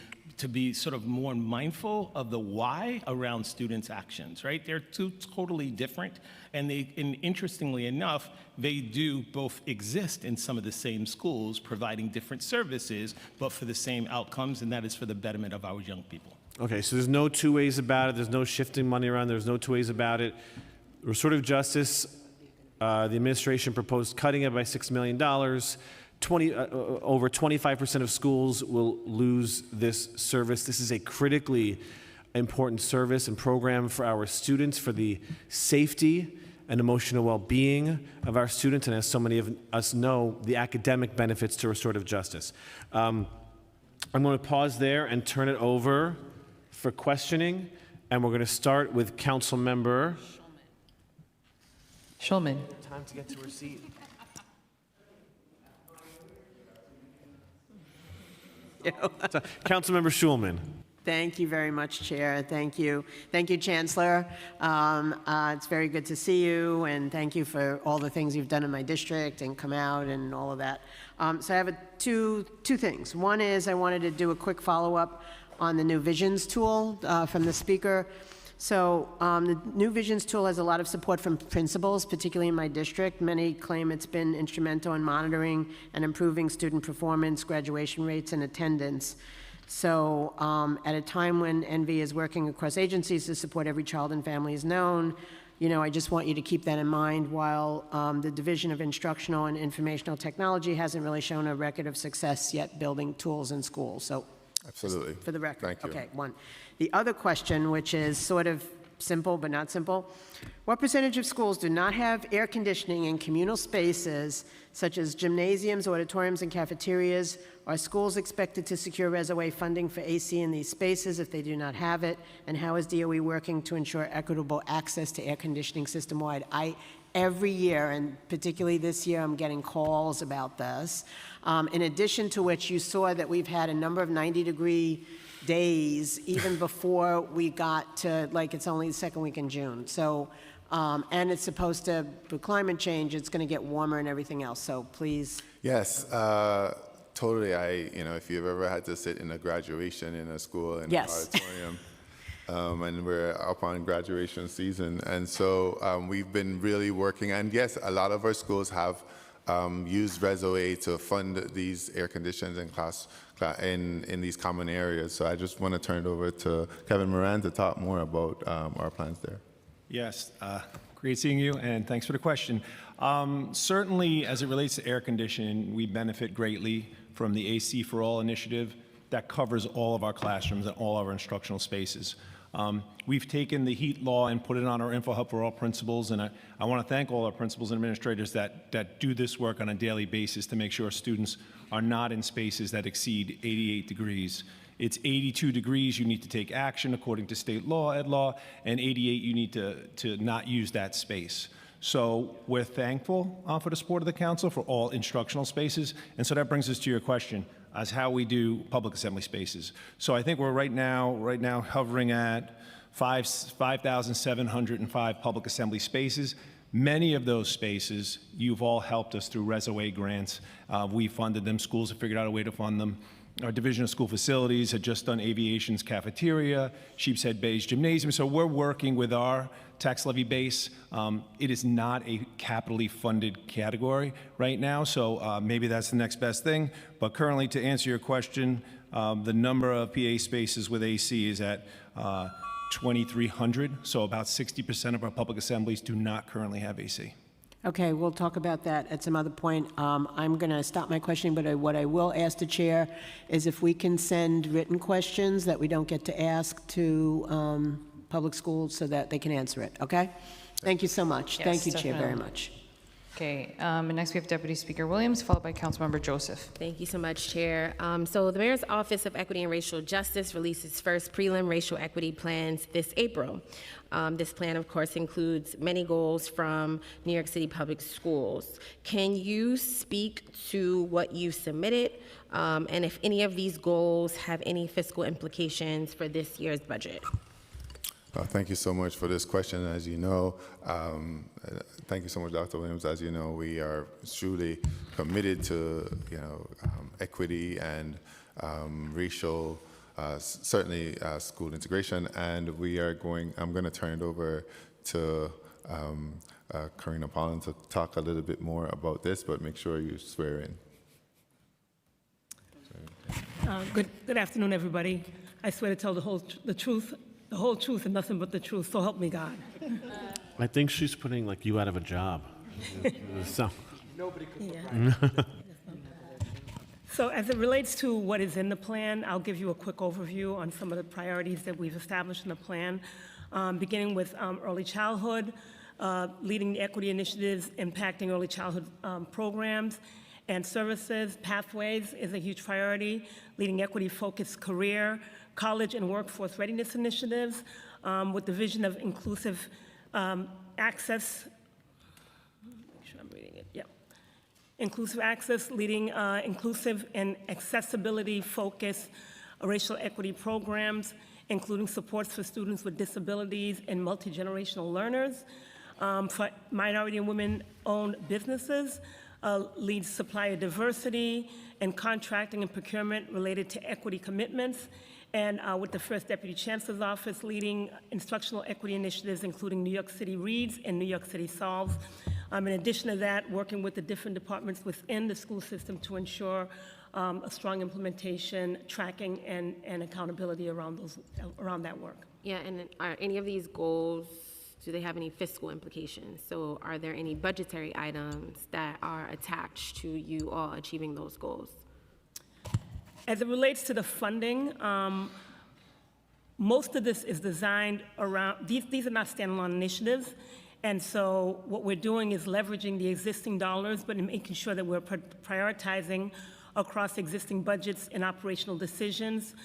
be sort of more mindful of the why around students' actions, right? They're two totally different, and interestingly enough, they do both exist in some of the same schools, providing different services, but for the same outcomes, and that is for the betterment of our young people. Okay, so there's no two ways about it. There's no shifting money around. There's no two ways about it. Restorative justice, the administration proposed cutting it by $6 million. Over 25% of schools will lose this service. This is a critically important service and program for our students, for the safety and emotional well-being of our students, and as so many of us know, the academic benefits to restorative justice. I'm going to pause there and turn it over for questioning, and we're going to start with Council Member Schulman. Time to get to her seat. Councilmember Schulman. Thank you very much, Chair. Thank you. Thank you, Chancellor. It's very good to see you, and thank you for all the things you've done in my district and come out and all of that. So I have two things. One is I wanted to do a quick follow-up on the New Visions tool from the speaker. So the New Visions tool has a lot of support from principals, particularly in my district. Many claim it's been instrumental in monitoring and improving student performance, graduation rates, and attendance. So at a time when NV is working across agencies to support every child and family is known, I just want you to keep that in mind. While the Division of Instructional and Informational Technology hasn't really shown a record of success yet building tools in schools. So absolutely. For the record. Thank you. Okay, one. The other question, which is sort of simple but not simple, what percentage of schools do not have air conditioning in communal spaces such as gymnasiums, auditoriums, and cafeterias? Are schools expected to secure reservoir funding for AC in these spaces if they do not have it? And how is DOE working to ensure equitable access to air conditioning system-wide? every year, and particularly this year, I'm getting calls about this. In addition to which, you saw that we've had a number of 90-degree days even before we got to, like, it's only the second week in June. So, and it's supposed to, with climate change, it's going to get warmer and everything else. So please. Yes, totally. If you've ever had to sit in a graduation in a school in Yes. an auditorium, and we're up on graduation season, and so we've been really working. And yes, a lot of our schools have used ResOA to fund these air conditions and in these common areas. So I just want to turn it over to Kevin Moran to talk more about our plans there. Yes, great seeing you, and thanks for the question. Certainly, as it relates to air conditioning, we benefit greatly from the AC for All initiative that covers all of our classrooms and all of our instructional spaces. We've taken the heat law and put it on our Info Hub for All principals, and I want to thank all our principals and administrators that do this work on a daily basis to make sure students are not in spaces that exceed 88 degrees. It's 82 degrees, you need to take action according to state law, ed law, and 88, you need to not use that space. So we're thankful for the support of the council for all instructional spaces, and so that brings us to your question as how we do public assembly spaces. So I think we're right now hovering at 5,705 public assembly spaces. Many of those spaces, you've all helped us through ResOA grants. We funded them, schools have figured out a way to fund them. Our Division of School Facilities had just done aviation's cafeteria, Sheepshead Bay's gymnasium, so we're working with our tax levy base. It is not a capitally funded category right now, so maybe that's the next best thing. But currently, to answer your question, the number of PA spaces with AC is at 2,300, so about 60% of our public assemblies do not currently have AC. Okay, we'll talk about that at some other point. I'm going to stop my questioning, but what I will ask the chair is if we can send written questions that we don't get to ask to public schools so that they can answer it, okay? Thank you so much. Yes, Thank you, Chair, very definitely. much. Okay, and next we have Deputy Speaker Williams, followed by Councilmember Joseph. Thank you so much, Chair. So the Mayor's Office of Equity and Racial Justice released its first prelim racial equity plans this April. This plan, of course, includes many goals from New York City Public Schools. Can you speak to what you submitted, and if any of these goals have any fiscal implications for this year's budget? Thank you so much for this question. As you know, thank you so much, Dr. Williams. As you know, we are truly committed to equity and racial, certainly school integration. And I'm going to turn it over to Karina Pollan to talk a little bit more about this, but make sure you swear in. Good afternoon, everybody. I swear to tell the whole truth, the whole truth, and nothing but the truth. So help me God. I think she's putting you out of a job. So. Nobody could. So as it relates to what is in the plan, I'll give you a quick overview on some of the priorities that we've established in the plan, beginning with early childhood, leading the equity initiatives impacting early childhood programs and services. Pathways is a huge priority, leading equity-focused career, college and workforce readiness initiatives with the vision of inclusive access. Make sure I'm reading it. Yeah. Inclusive access, leading inclusive and accessibility-focused racial equity programs, including supports for students with disabilities and multi-generational learners. For minority and women-owned businesses, leads supplier diversity and contracting and procurement related to equity commitments. And with the First Deputy Chancellor's Office leading instructional equity initiatives, including New York City Reads and New York City Solves. In addition to that, working with the different departments within the school system to ensure a strong implementation, tracking, and accountability around that work. Yeah, and are any of these goals, do they have any fiscal implications? So are there any budgetary items that are attached to you all achieving those goals? As it relates to the funding, most of this is designed around, these are not standalone initiatives, and so what we're doing is leveraging the existing dollars, but making sure that we're prioritizing across existing budgets and operational decisions.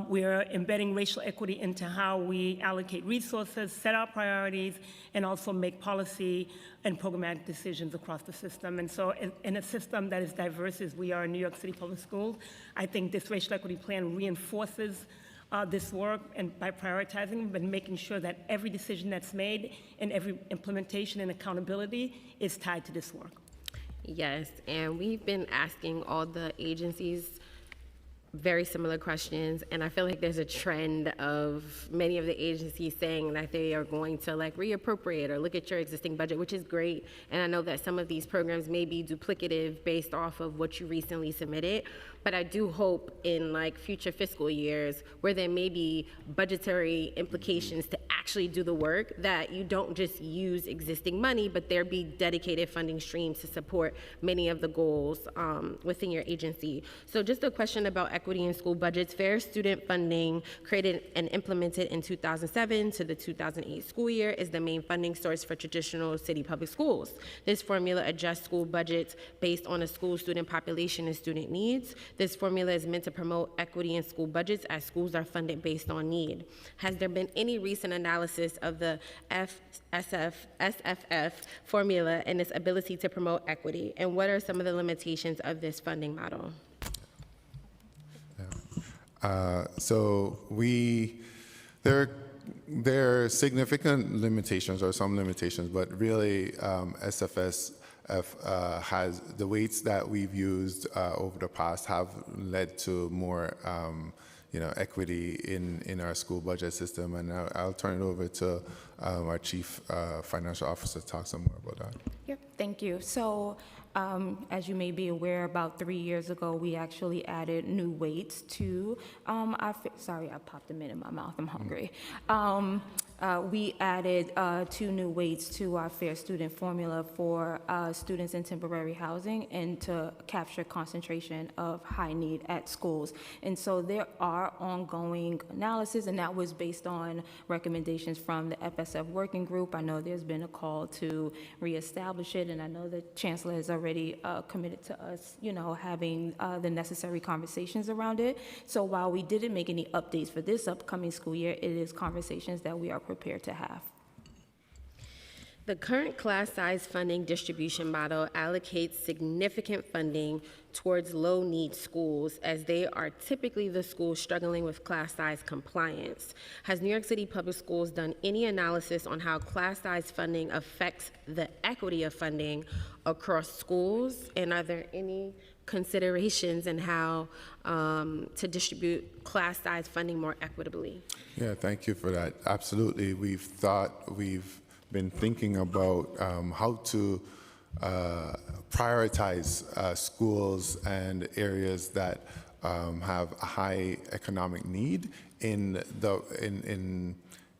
We are embedding racial equity into how we allocate resources, set our priorities, and also make policy and programmatic decisions across the system. And so in a system that is diverse as we are in New York City Public Schools, I think this racial equity plan reinforces this work, and by prioritizing and making sure that every decision that's made and every implementation and accountability is tied to this work. Yes, and we've been asking all the agencies very similar questions, and I feel like there's a trend of many of the agencies saying that they are going to like reappropriate or look at your existing budget, which is great. And I know that some of these programs may be duplicative based off of what you recently submitted, but I do hope in like future fiscal years where there may be budgetary implications to actually do the work, that you don't just use existing money, but there be dedicated funding streams to support many of the goals within your agency. So just a question about equity in school budgets. Fair student funding, created and implemented in 2007 to the 2008 school year, is the main funding source for traditional city public schools. This formula adjusts school budgets based on a school student population and student needs. This formula is meant to promote equity in school budgets as schools are funded based on need. Has there been any recent analysis of the SFF formula and its ability to promote equity? And what are some of the limitations of this funding model? So there are significant limitations or some limitations, but really SFS has the weights that we've used over the past have led to more equity in our school budget system. And I'll turn it over to our Chief Financial Officer to talk some more about that. Yep, thank you. So as you may be aware, about 3 years ago, we actually added new weights to sorry, I popped them in my mouth, I'm hungry. We added 2 new weights to our Fair Student formula for students in temporary housing and to capture concentration of high need at schools. And so there are ongoing analysis, and that was based on recommendations from the FSF working group. I know there's been a call to reestablish it, and I know the Chancellor has already committed to us, having the necessary conversations around it. So while we didn't make any updates for this upcoming school year, it is conversations that we are prepared to have. The current class size funding distribution model allocates significant funding towards low-need schools, as they are typically the schools struggling with class size compliance. Has New York City Public Schools done any analysis on how class size funding affects the equity of funding across schools? And are there any considerations in how to distribute class size funding more equitably? Yeah, thank you for that. Absolutely. We've been thinking about how to prioritize schools and areas that have a high economic need in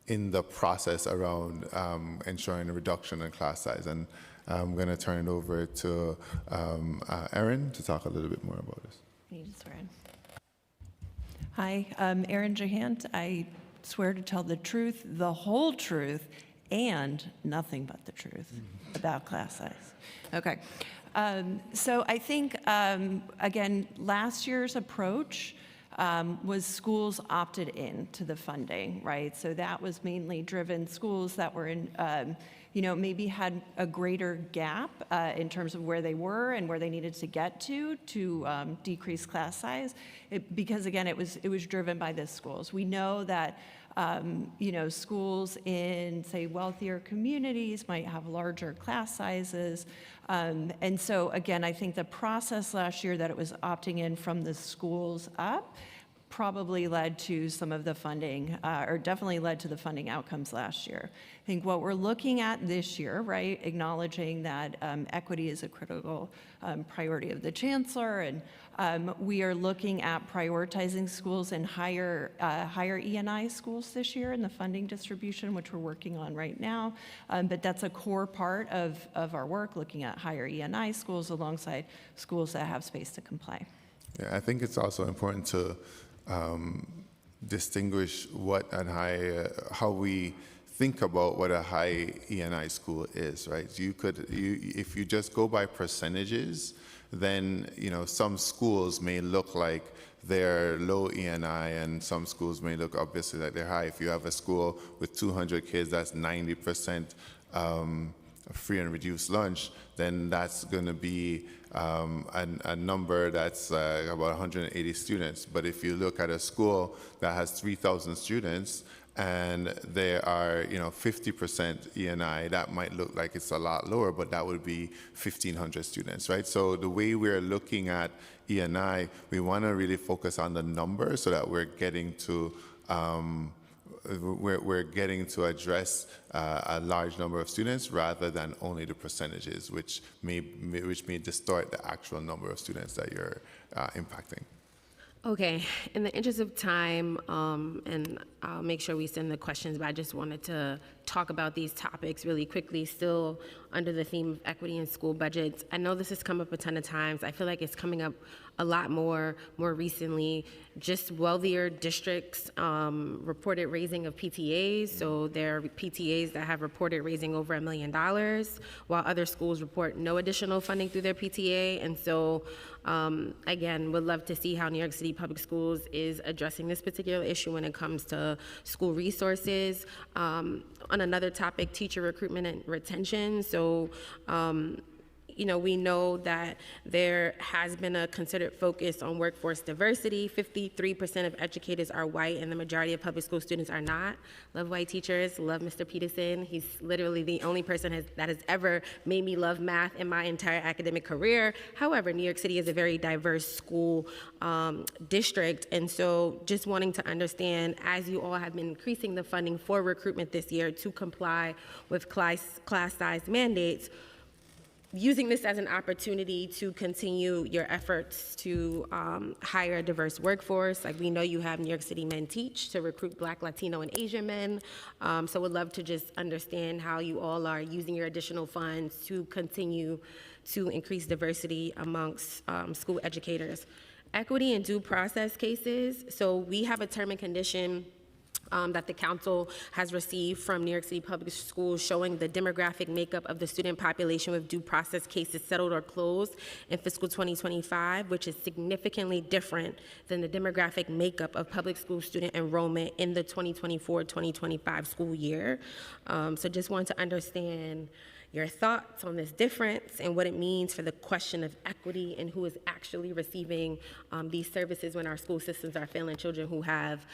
the process around ensuring a reduction in class size. And I'm going to turn it over to Erin to talk a little bit more about this. You need to swear in. Hi, I'm Erin Jahant. I swear to tell the truth, the whole truth, and nothing but the truth about class size. Okay. So I think, again, last year's approach was schools opted in to the funding, right? So that was mainly driven schools that were in, maybe had a greater gap in terms of where they were and where they needed to get to decrease class size. Because again, it was driven by the schools. We know that schools in, say, wealthier communities might have larger class sizes. And so, again, I think the process last year that it was opting in from the schools up probably led to some of the funding, or definitely led to the funding outcomes last year. I think what we're looking at this year, right, acknowledging that equity is a critical priority of the Chancellor, and we are looking at prioritizing schools in higher E&I schools this year in the funding distribution, which we're working on right now. But that's a core part of our work, looking at higher E&I schools alongside schools that have space to comply. Yeah, I think it's also important to distinguish what and how we think about what a high E&I school is, right? If you just go by percentages, then some schools may look like they're low ENI, and some schools may look obviously like they're high. If you have a school with 200 kids, that's 90% free and reduced lunch, then that's going to be a number that's about 180 students. But if you look at a school that has 3,000 students and they are 50% ENI, that might look like it's a lot lower, but that would be 1,500 students, right? So the way we're looking at ENI, we want to really focus on the number so that we're getting to we're getting to address a large number of students rather than only the percentages, which may distort the actual number of students that you're impacting. Okay, in the interest of time, and I'll make sure we send the questions, but I just wanted to talk about these topics really quickly, still under the theme of equity in school budgets. I know this has come up a ton of times. I feel like it's coming up a lot more recently. Just wealthier districts reported raising of PTAs, so there are PTAs that have reported raising over $1 million, while other schools report no additional funding through their PTA. And so, again, would love to see how New York City Public Schools is addressing this particular issue when it comes to school resources. On another topic, teacher recruitment and retention. So, we know that there has been a considered focus on workforce diversity. 53% of educators are white, and the majority of public school students are not. Love white teachers, love Mr. Peterson. He's literally the only person that has ever made me love math in my entire academic career. However, New York City is a very diverse school district, and so just wanting to understand, as you all have been increasing the funding for recruitment this year to comply with class size mandates, using this as an opportunity to continue your efforts to hire a diverse workforce. Like, we know you have New York City Men Teach to recruit Black, Latino, and Asian men. So would love to just understand how you all are using your additional funds to continue to increase diversity amongst school educators. Equity and due process cases. So we have a term and condition that the council has received from New York City Public Schools showing the demographic makeup of the student population with due process cases settled or closed in fiscal 2025, which is significantly different than the demographic makeup of public school student enrollment in the 2024-2025 school year. So just want to understand your thoughts on this difference and what it means for the question of equity and who is actually receiving these services when our school systems are failing children who have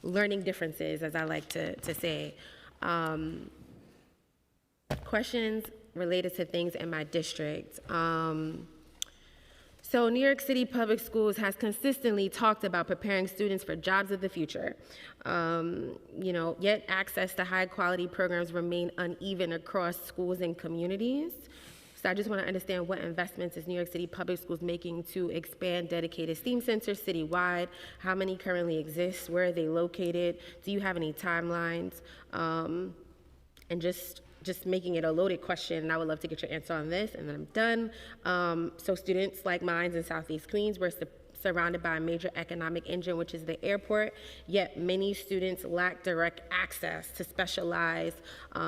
learning differences, as I like to say. Questions related to things in my district. So New York City Public Schools has consistently talked about preparing students for jobs of the future. Yet access to high quality programs remain uneven across schools and communities. So I just want to understand what investments is New York City Public Schools making to expand dedicated STEAM centers citywide? How many currently exist? Where are they located? Do you have any timelines? And just making it a loaded question, and I would love to get your answer on this, and then I'm done. So students like mine in Southeast Queens, we're surrounded by a major economic engine, which is the airport, yet many students lack direct access to specialized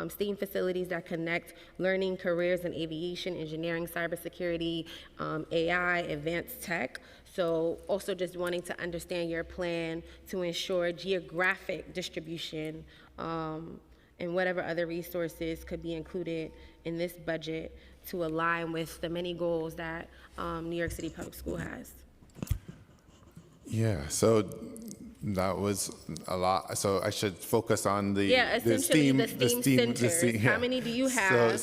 STEAM facilities that connect learning careers in aviation, engineering, cybersecurity, AI, advanced tech. So also just wanting to understand your plan to ensure geographic distribution and whatever other resources could be included in this budget to align with the many goals that New York City Public School has. Yeah, so that was a lot. So I should focus on the essentially the STEAM centers. yeah. How many do you have?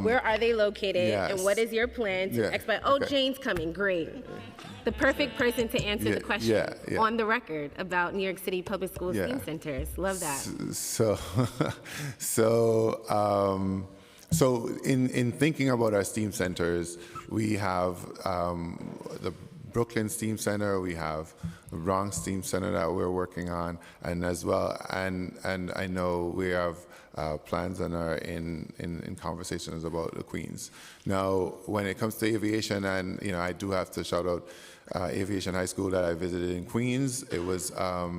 Where are they located? Yes. And what is your plan to expedite? Oh, okay. Jane's coming. Great. The perfect person to answer the question on the record about New York City Public Schools STEAM centers. Love that. So in thinking about our STEAM centers, we have the Brooklyn STEAM Center, we have the Bronx STEAM Center that we're working on, and as well, and I know we have plans and are in conversations about the Queens. Now, when it comes to aviation, and I do have to shout out Aviation High School that I visited in Queens. It was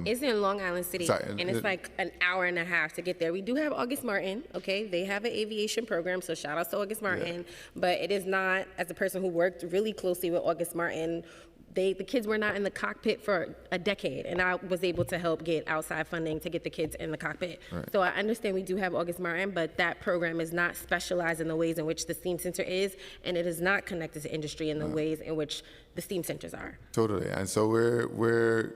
It's in Long Island City, Sorry, and it's like an hour and a half to get there. We do have August Martin, okay? They have an aviation program, so shout out to August Martin. But it is not, as a person who worked really closely with August Martin, the kids were not in the cockpit for a decade, and I was able to help get outside funding to get the kids in the cockpit. Right. So I understand we do have August Martin, but that program is not specialized in the ways in which the STEAM Center is, and it is not connected to industry in the ways in which the STEAM Centers are. Totally. And so we're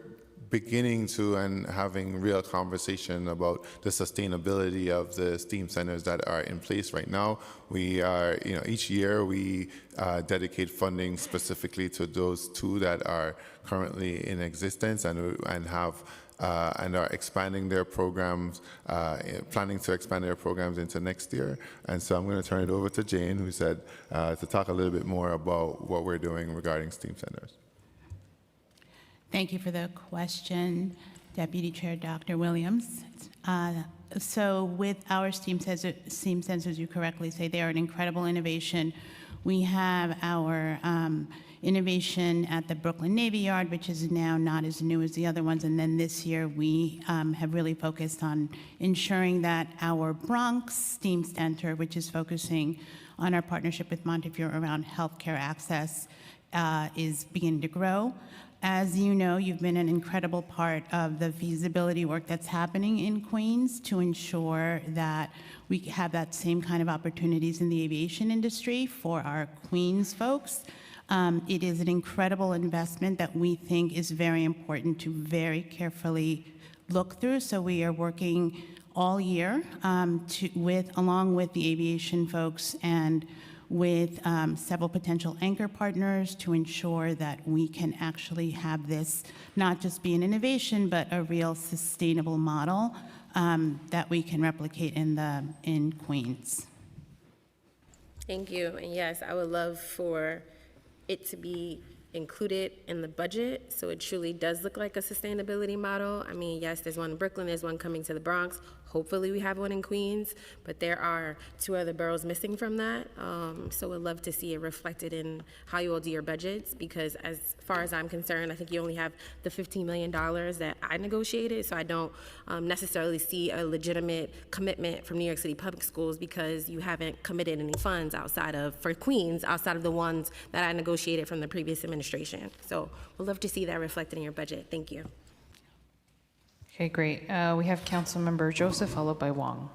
beginning to and having real conversation about the sustainability of the STEAM centers that are in place right now. We are, each year we dedicate funding specifically to those two that are currently in existence and have and are expanding their programs, planning to expand their programs into next year. And so I'm going to turn it over to Jane, who said to talk a little bit more about what we're doing regarding STEAM centers. Thank you for the question, Deputy Chair Dr. Williams. So with our STEAM sensors, you correctly say they are an incredible innovation. We have our innovation at the Brooklyn Navy Yard, which is now not as new as the other ones. And then this year, we have really focused on ensuring that our Bronx STEAM Center, which is focusing on our partnership with Montefiore around healthcare access, is beginning to grow. As you know, you've been an incredible part of the feasibility work that's happening in Queens to ensure that we have that same kind of opportunities in the aviation industry for our Queens folks. It is an incredible investment that we think is very important to very carefully look through. So we are working all year along with the aviation folks and with several potential anchor partners to ensure that we can actually have this not just be an innovation, but a real sustainable model that we can replicate in Queens. Thank you. And yes, I would love for it to be included in the budget so it truly does look like a sustainability model. I mean, yes, there's one in Brooklyn, there's one coming to the Bronx. Hopefully we have one in Queens, but there are 2 other boroughs missing from that. So we'd love to see it reflected in how you all do your budgets, because as far as I'm concerned, I think you only have the $15 million that I negotiated, so I don't necessarily see a legitimate commitment from New York City Public Schools because you haven't committed any funds for Queens, outside of the ones that I negotiated from the previous administration. So we'd love to see that reflected in your budget. Thank you. Okay, great. We have Councilmember Joseph, followed by Wong.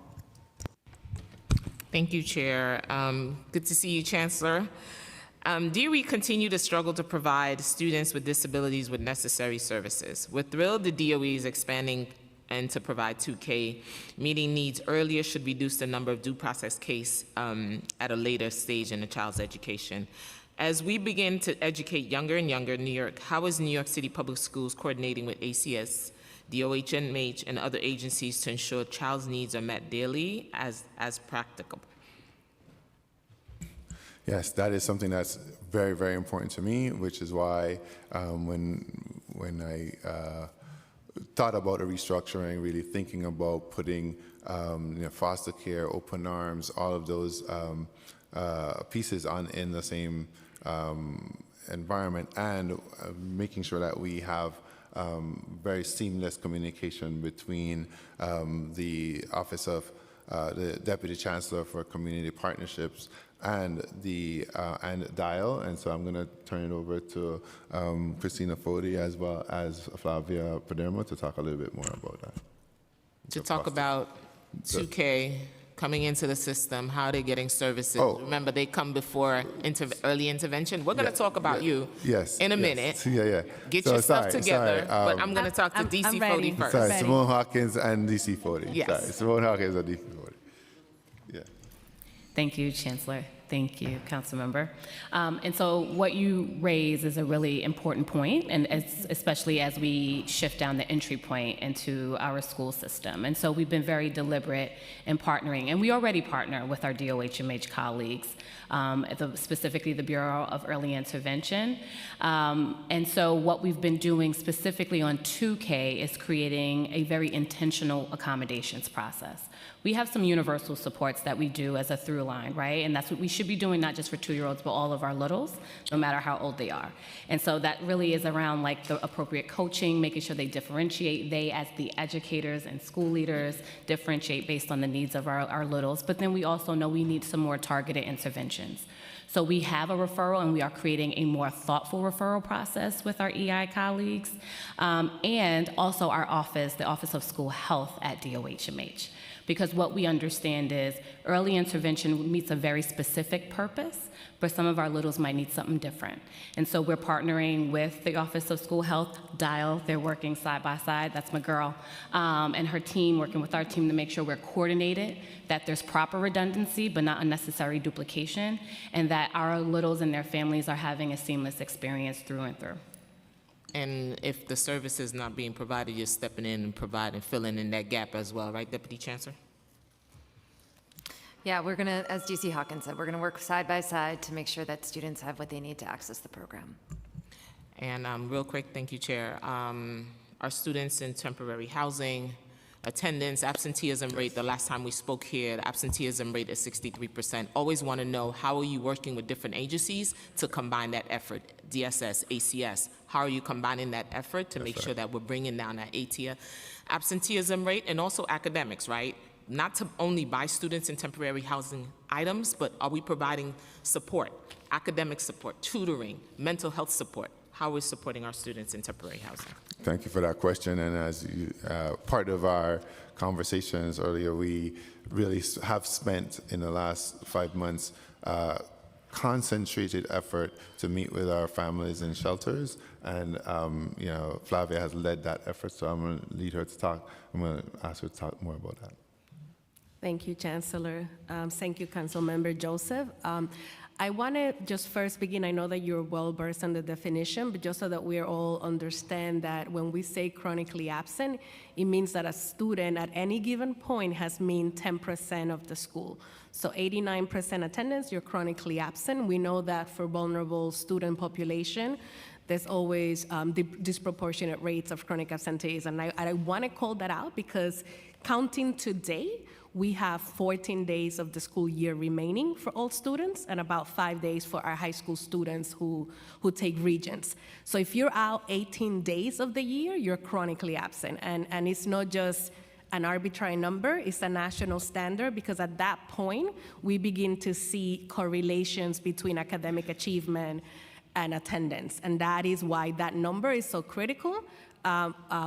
Thank you, Chair. Good to see you, Chancellor. DOE continue to struggle to provide students with disabilities with necessary services. We're thrilled the DOE is expanding and to provide 2K. Meeting needs earlier should reduce the number of due process case at a later stage in a child's education. As we begin to educate younger and younger in New York, how is New York City Public Schools coordinating with ACS, DOHMH, and other agencies to ensure child's needs are met daily as practicable? Yes, that is something that's very, very important to me, which is why when I thought about a restructuring, really thinking about putting foster care, open arms, all of those pieces in the same environment, and making sure that we have very seamless communication between the Office of the Deputy Chancellor for Community Partnerships and DIAL. And so I'm going to turn it over to Christina Fodi as well as Flavia Padermo to talk a little bit more about that. To talk about 2K coming into the system, how they're getting services. Remember, they come before early intervention. We're going to talk about you in a minute. Yeah. Get your stuff together, but I'm going to talk to DC Fodi first. Sorry, Simone Hawkins and DC Fodi. Yes. Sorry, Simone Hawkins and DC Fodi. Yeah. Thank you, Chancellor. Thank you, Councilmember. And so what you raise is a really important point, and especially as we shift down the entry point into our school system. And so we've been very deliberate in partnering, and we already partner with our DOHMH colleagues, specifically the Bureau of Early Intervention. And so what we've been doing specifically on 2K is creating a very intentional accommodations process. We have some universal supports that we do as a through line, right? And that's what we should be doing not just for 2-year-olds, but all of our littles, no matter how old they are. And so that really is around like the appropriate coaching, making sure they differentiate, they as the educators and school leaders differentiate based on the needs of our littles. But then we also know we need some more targeted interventions. So we have a referral, and we are creating a more thoughtful referral process with our EI colleagues, and also our office, the Office of School Health at DOHMH. Because what we understand is early intervention meets a very specific purpose, but some of our littles might need something different. And so we're partnering with the Office of School Health, Dial, they're working side by side, that's my girl, and her team, working with our team to make sure we're coordinated, that there's proper redundancy, but not unnecessary duplication, and that our littles and their families are having a seamless experience through and through. And if the service is not being provided, you're stepping in and providing, filling in that gap as well, right, Deputy Chancellor? Yeah, we're going to, as DC Hawkins said, we're going to work side by side to make sure that students have what they need to access the program. And real quick, thank you, Chair. Our students in temporary housing, attendance, absenteeism rate, the last time we spoke here, the absenteeism rate is 63%. Always want to know, how are you working with different agencies to combine that effort? DSS, ACS, how are you combining that effort to make sure that we're bringing down that absenteeism rate, and also academics, right? Not to only buy students in temporary housing items, but are we providing support, academic support, tutoring, mental health support? How are we supporting our students in temporary housing? Thank you for that question. And as you, part of our conversations earlier, we really have spent in the last 5 months concentrated effort to meet with our families in shelters. And, you know, Flavia has led that effort, so I'm going to lead her to talk. I'm going to ask her to talk more about that. Thank you, Chancellor. Thank you, Councilmember Joseph. I want to just first begin, I know that you're well versed on the definition, but just so that we all understand that when we say chronically absent, it means that a student at any given point has mean 10% of the school. So 89% attendance, you're chronically absent. We know that for vulnerable student population, there's always disproportionate rates of chronic absenteeism. And I want to call that out because counting today, we have 14 days of the school year remaining for all students and about 5 days for our high school students who take regents. So if you're out 18 days of the year, you're chronically absent. And it's not just an arbitrary number, it's a national standard, because at that point, we begin to see correlations between academic achievement and attendance. And that is why that number is so critical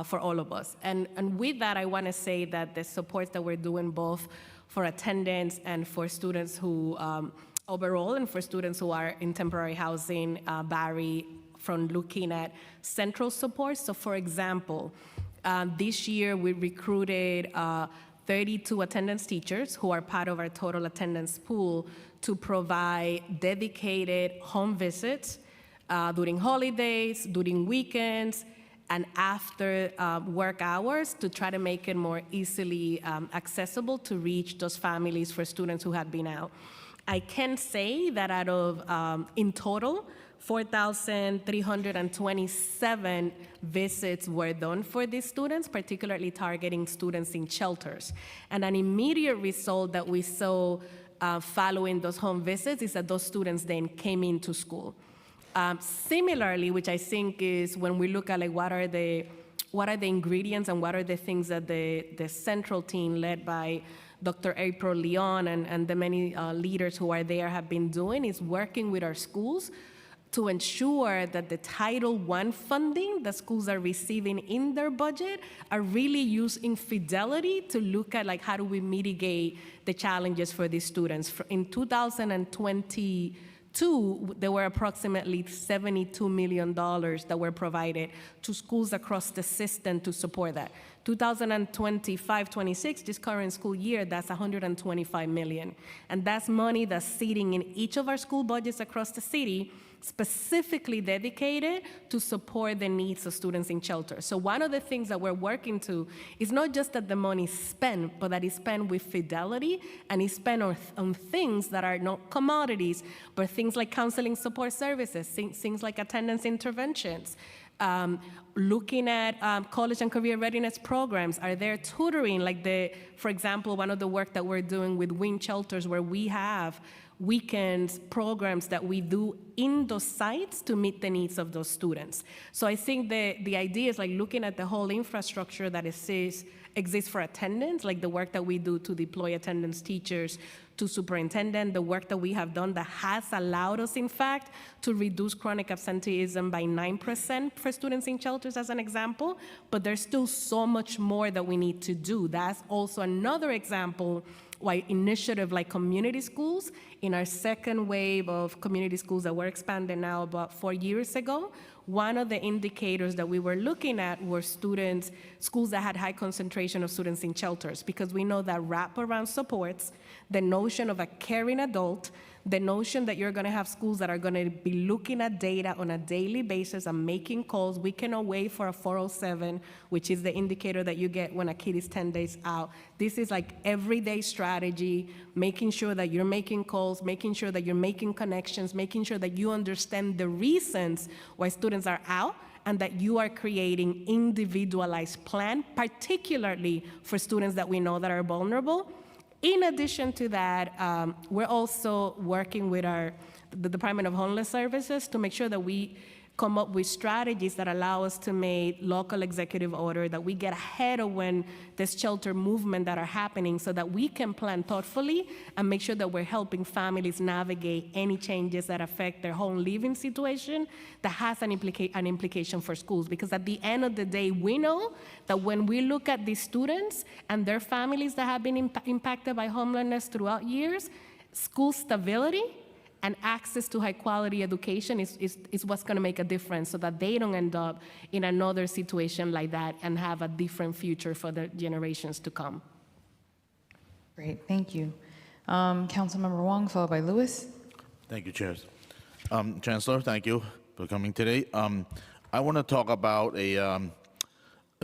for all of us. And with that, I want to say that the supports that we're doing both for attendance and for students who overall, and for students who are in temporary housing, vary from looking at central support. So for example, this year we recruited 32 attendance teachers who are part of our total attendance pool to provide dedicated home visits during holidays, during weekends, and after work hours to try to make it more easily accessible to reach those families for students who have been out. I can say that out of, in total, 4,327 visits were done for these students, particularly targeting students in shelters. And an immediate result that we saw following those home visits is that those students then came into school. Similarly, which I think is when we look at like what are the ingredients and what are the things that the central team led by Dr. April Leon and the many leaders who are there have been doing, is working with our schools to ensure that the Title I funding that schools are receiving in their budget are really used in fidelity to look at like how do we mitigate the challenges for these students. In 2022, there were approximately $72 million that were provided to schools across the system to support that. 2025-26, this current school year, that's $125 million. And that's money that's sitting in each of our school budgets across the city, specifically dedicated to support the needs of students in shelter. So one of the things that we're working to is not just that the money is spent, but that it's spent with fidelity and it's spent on things that are not commodities, but things like counseling support services, things like attendance interventions, looking at college and career readiness programs. Are there tutoring, like for example, one of the work that we're doing with WIN shelters where we have weekends, programs that we do in those sites to meet the needs of those students. So I think the idea is like looking at the whole infrastructure that exists for attendance, like the work that we do to deploy attendance teachers to superintendent, the work that we have done that has allowed us, in fact, to reduce chronic absenteeism by 9% for students in shelters, as an example. But there's still so much more that we need to do. That's also another example why initiative like community schools, in our second wave of community schools that were expanded now about 4 years ago, one of the indicators that we were looking at were schools that had high concentration of students in shelters, because we know that wraparound supports, the notion of a caring adult, the notion that you're going to have schools that are going to be looking at data on a daily basis and making calls. We cannot wait for a 407, which is the indicator that you get when a kid is 10 days out. This is like everyday strategy, making sure that you're making calls, making sure that you're making connections, making sure that you understand the reasons why students are out, and that you are creating individualized plan, particularly for students that we know that are vulnerable. In addition to that, we're also working with the Department of Homeless Services to make sure that we come up with strategies that allow us to make local executive order, that we get ahead of when there's shelter movement that are happening, so that we can plan thoughtfully and make sure that we're helping families navigate any changes that affect their home living situation that has an implication for schools. Because at the end of the day, we know that when we look at these students and their families that have been impacted by homelessness throughout years, school stability and access to high-quality education is what's going to make a difference, so that they don't end up in another situation like that and have a different future for the generations to come. Great, thank you. Councilmember Wong, followed by Lewis. Thank you, Chair. Chancellor, thank you for coming today. I want to talk about a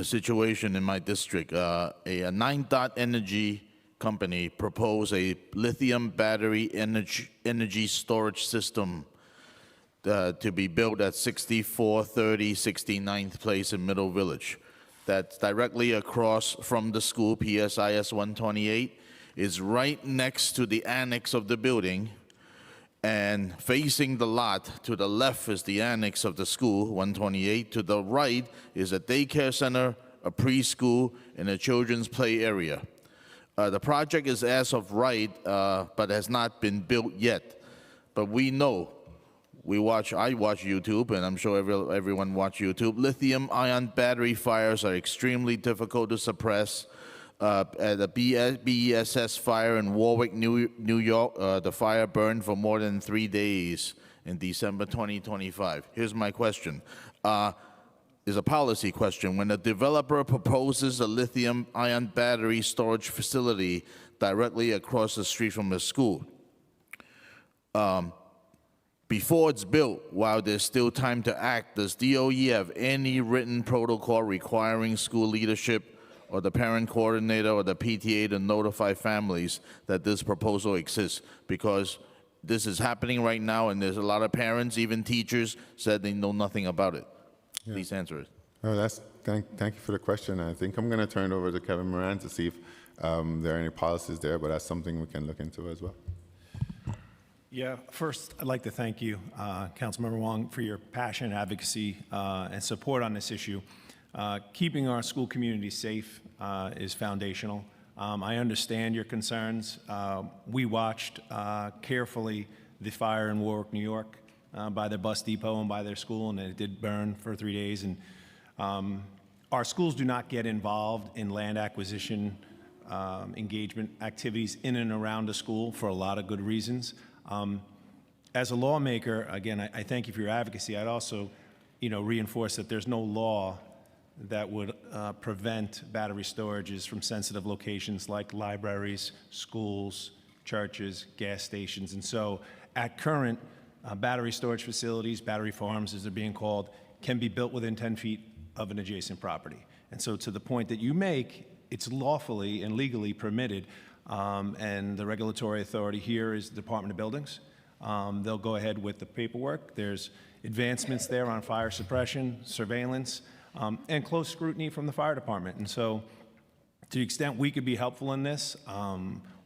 situation in my district. A 9 Dot Energy company proposed a lithium battery energy storage system to be built at 6430 69th Place in Middle Village. That's directly across from the school, PSIS 128, is right next to the annex of the building, and facing the lot to the left is the annex of the school, 128. To the right is a daycare center, a preschool, and a children's play area. The project is as of right, but has not been built yet. But we know, I watch YouTube, and I'm sure everyone watch YouTube. Lithium-ion battery fires are extremely difficult to suppress. At a BESS fire in Warwick, New York, the fire burned for more than 3 days in December 2025. Here's my question. Is a policy question. When a developer proposes a lithium-ion battery storage facility directly across the street from the school, before it's built, while there's still time to act, does DOE have any written protocol requiring school leadership or the parent coordinator or the PTA to notify families that this proposal exists? Because this is happening right now, and there's a lot of parents, even teachers, said they know nothing about it. Yeah. Please answer it. Oh, thank you for the question. I think I'm going to turn it over to Kevin Moran to see if there are any policies there, but that's something we can look into as well. Yeah, first, I'd like to thank you, Councilmember Wong, for your passion, advocacy, and support on this issue. Keeping our school community safe is foundational. I understand your concerns. We watched carefully the fire in Warwick, New York, by their bus depot and by their school, and it did burn for 3 days. And our schools do not get involved in land acquisition engagement activities in and around a school for a lot of good reasons. As a lawmaker, again, I thank you for your advocacy. I'd also, reinforce that there's no law that would prevent battery storages from sensitive locations like libraries, schools, churches, gas stations. And so at current, battery storage facilities, battery farms as they're being called, can be built within 10 feet of an adjacent property. And so to the point that you make, it's lawfully and legally permitted, and the regulatory authority here is the Department of Buildings. They'll go ahead with the paperwork. There's advancements there on fire suppression, surveillance, and close scrutiny from the fire department. And so to the extent we could be helpful in this,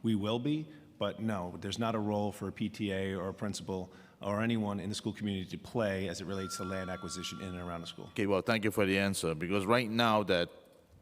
we will be. But no, there's not a role for a PTA or a principal or anyone in the school community to play as it relates to land acquisition in and around the school. Okay, well, thank you for the answer, because right now that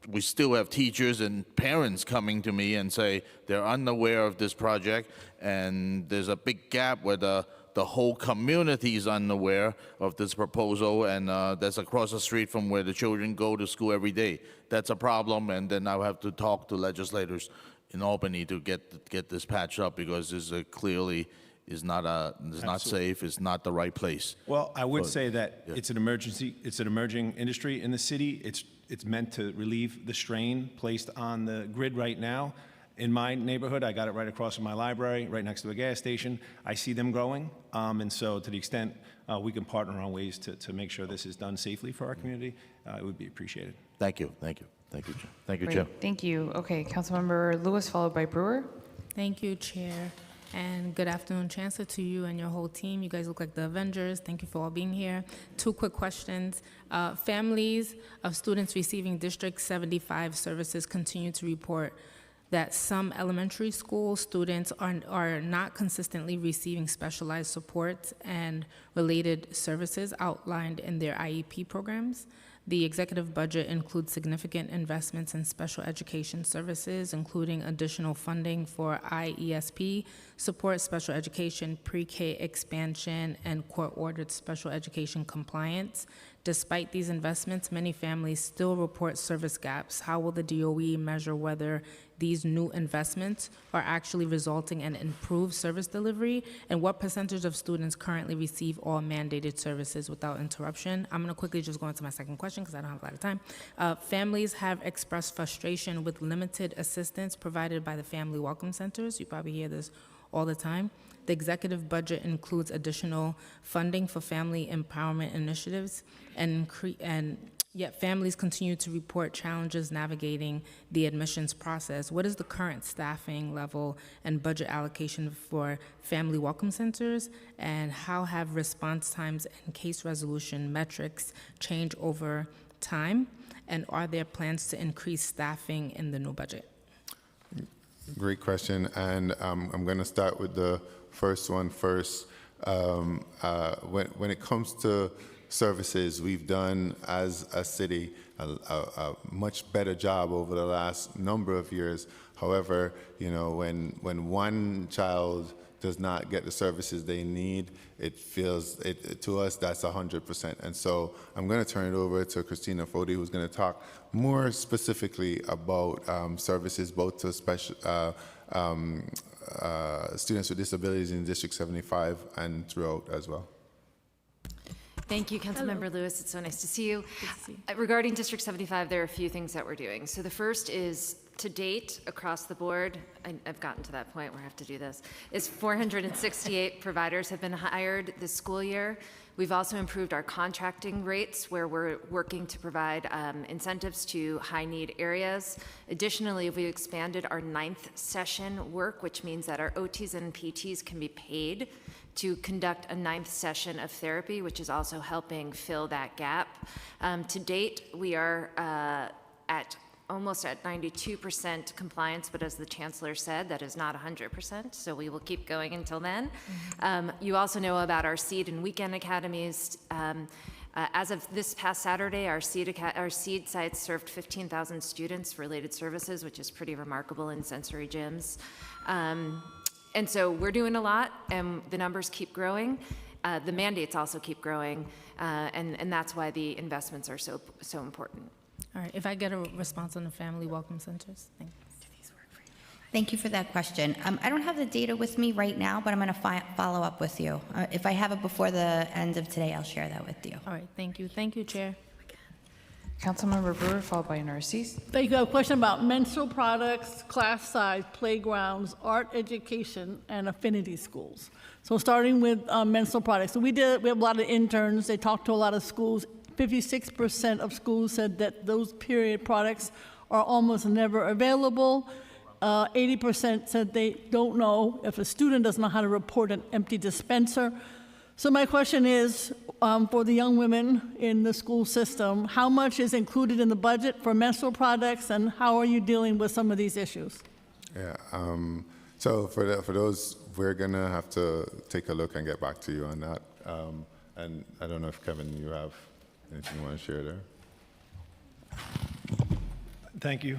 we still have teachers and parents coming to me and say they're unaware of this project, and there's a big gap where the whole community is unaware of this proposal, and that's across the street from where the children go to school every day. That's a problem, and then I'll have to talk to legislators in Albany to get this patched up, because this clearly is not safe, it's not the right place. Well, I would say that it's an emerging industry in the city. It's meant to relieve the strain placed on the grid right now. In my neighborhood, I got it right across from my library, right next to a gas station. I see them growing, and so to the extent we can partner on ways to make sure this is done safely for our community, it would be appreciated. Thank you, thank you, thank you, thank you, Great. Chair. Thank you. Okay, Councilmember Lewis, followed by Brewer. Thank you, Chair. And good afternoon, Chancellor, to you and your whole team. You guys look like the Avengers. Thank you for all being here. 2 quick questions. Families of students receiving District 75 services continue to report that some elementary school students are not consistently receiving specialized supports and related services outlined in their IEP programs. The executive budget includes significant investments in special education services, including additional funding for IESP support, special education, pre-K expansion, and court-ordered special education compliance. Despite these investments, many families still report service gaps. How will the DOE measure whether these new investments are actually resulting in improved service delivery? And what percentage of students currently receive all mandated services without interruption? I'm gonna quickly just go into my second question because I don't have a lot of time. Families have expressed frustration with limited assistance provided by the family welcome centers. You probably hear this all the time. The executive budget includes additional funding for family empowerment initiatives, and yet families continue to report challenges navigating the admissions process. What is the current staffing level and budget allocation for family welcome centers, and how have response times and case resolution metrics changed over time? And are there plans to increase staffing in the new budget? Great question, and I'm going to start with the first one first. When it comes to services, we've done as a city a much better job over the last number of years. However, you know, when one child does not get the services they need, it feels, to us, that's 100%. And so I'm going to turn it over to Christina Fody, who's going to talk more specifically about services both to special students with disabilities in District 75 and throughout as well. Thank you, Councilmember Lewis. It's so nice to see you. Regarding District 75, there are a few things that we're doing. So the first is, to date, across the board, I've gotten to that point where I have to do this, is 468 providers have been hired this school year. We've also improved our contracting rates, where we're working to provide incentives to high-need areas. Additionally, we've expanded our 9th session work, which means that our OTs and PTs can be paid to conduct a 9th session of therapy, which is also helping fill that gap. To date, we are almost at 92% compliance, but as the Chancellor said, that is not 100%, so we will keep going until then. You also know about our seed and weekend academies. As of this past Saturday, our seed sites served 15,000 students for related services, which is pretty remarkable in sensory gyms. And so we're doing a lot, and the numbers keep growing. The mandates also keep growing, and that's why the investments are so important. All right, if I get a response on the family welcome centers, thanks. Thank you for that question. I don't have the data with me right now, but I'm going to follow up with you. If I have it before the end of today, I'll share that with you. All right, thank you. Thank you, Chair. Councilmember Brewer, followed by Narcisse. Thank you. I have a question about menstrual products, class size, playgrounds, art education, and affinity schools. So starting with menstrual products. So we have a lot of interns. They talked to a lot of schools. 56% of schools said that those period products are almost never available. 80% said they don't know if a student doesn't know how to report an empty dispenser. So my question is, for the young women in the school system, how much is included in the budget for menstrual products, and how are you dealing with some of these issues? Yeah, So for those, we're gonna have to take a look and get back to you on that. And I don't know if Kevin, you have anything you want to share there? Thank you,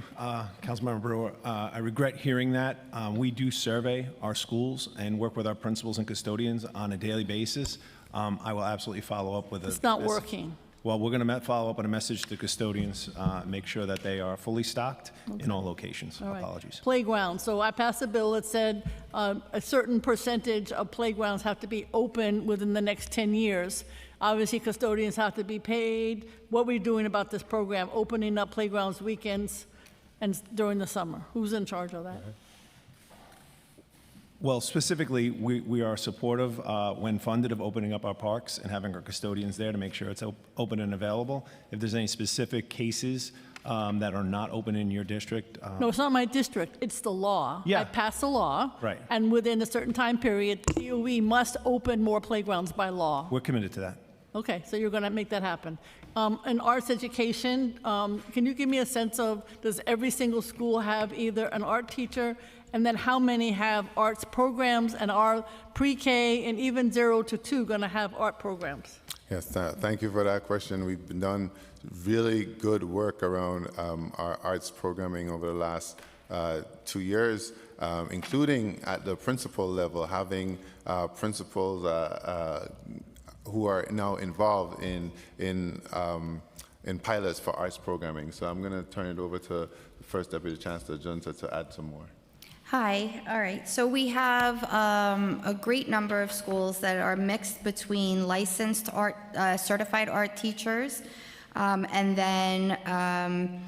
Councilmember Brewer. I regret hearing that. We do survey our schools and work with our principals and custodians on a daily basis. I will absolutely follow up with a... It's not working. Well, we're going to follow up on a message to custodians, make sure that they are fully stocked in all locations. All right. Apologies. Playgrounds. So I passed a bill that said a certain percentage of playgrounds have to be open within the next 10 years. Obviously, custodians have to be paid. What are we doing about this program, opening up playgrounds weekends and during the summer? Who's in charge of that? Well, specifically, we are supportive, when funded, of opening up our parks and having our custodians there to make sure it's open and available. If there's any specific cases that are not open in your district. No, it's not my district. It's the law. Yeah. I passed a law. Right. And within a certain time period, DOE must open more playgrounds by law. We're committed to that. Okay, so you're going to make that happen. In arts education, can you give me a sense of, does every single school have either an art teacher, and then how many have arts programs, and are pre-K and even 0 to 2 going to have art programs? Yes, thank you for that question. We've done really good work around our arts programming over the last 2 years, including at the principal level, having principals who are now involved in pilots for arts programming. So I'm going to turn it over to the First Deputy Chancellor Junta to add some more. Hi, all right. So we have a great number of schools that are mixed between licensed art, certified art teachers, and then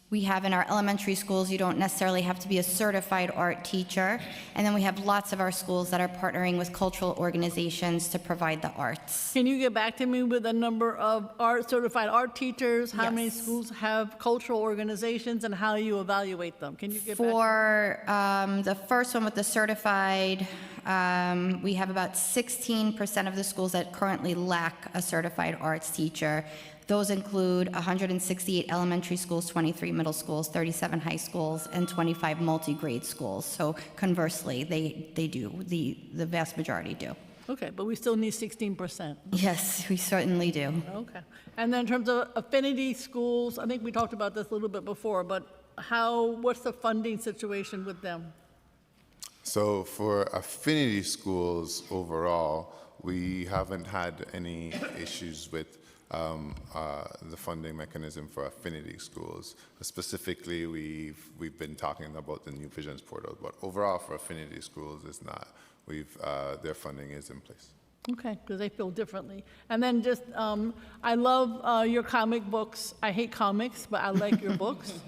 we have in our elementary schools, you don't necessarily have to be a certified art teacher. And then we have lots of our schools that are partnering with cultural organizations to provide the arts. Can you get back to me with a number of certified art teachers? How many schools have cultural organizations, and how you evaluate them? Can you get back? For the first one with the certified, we have about 16% of the schools that currently lack a certified arts teacher. Those include 168 elementary schools, 23 middle schools, 37 high schools, and 25 multi-grade schools. So conversely, they do, the vast majority do. Okay, but we still need 16%. Yes, we certainly do. Okay. And then in terms of affinity schools, I think we talked about this a little bit before, but what's the funding situation with them? So for affinity schools overall, we haven't had any issues with the funding mechanism for affinity schools. Specifically, we've been talking about the New Visions portal, but overall for affinity schools, it's not. Their funding is in place. Okay, because they feel differently. And then just, I love your comic books. I hate comics, but I like your books.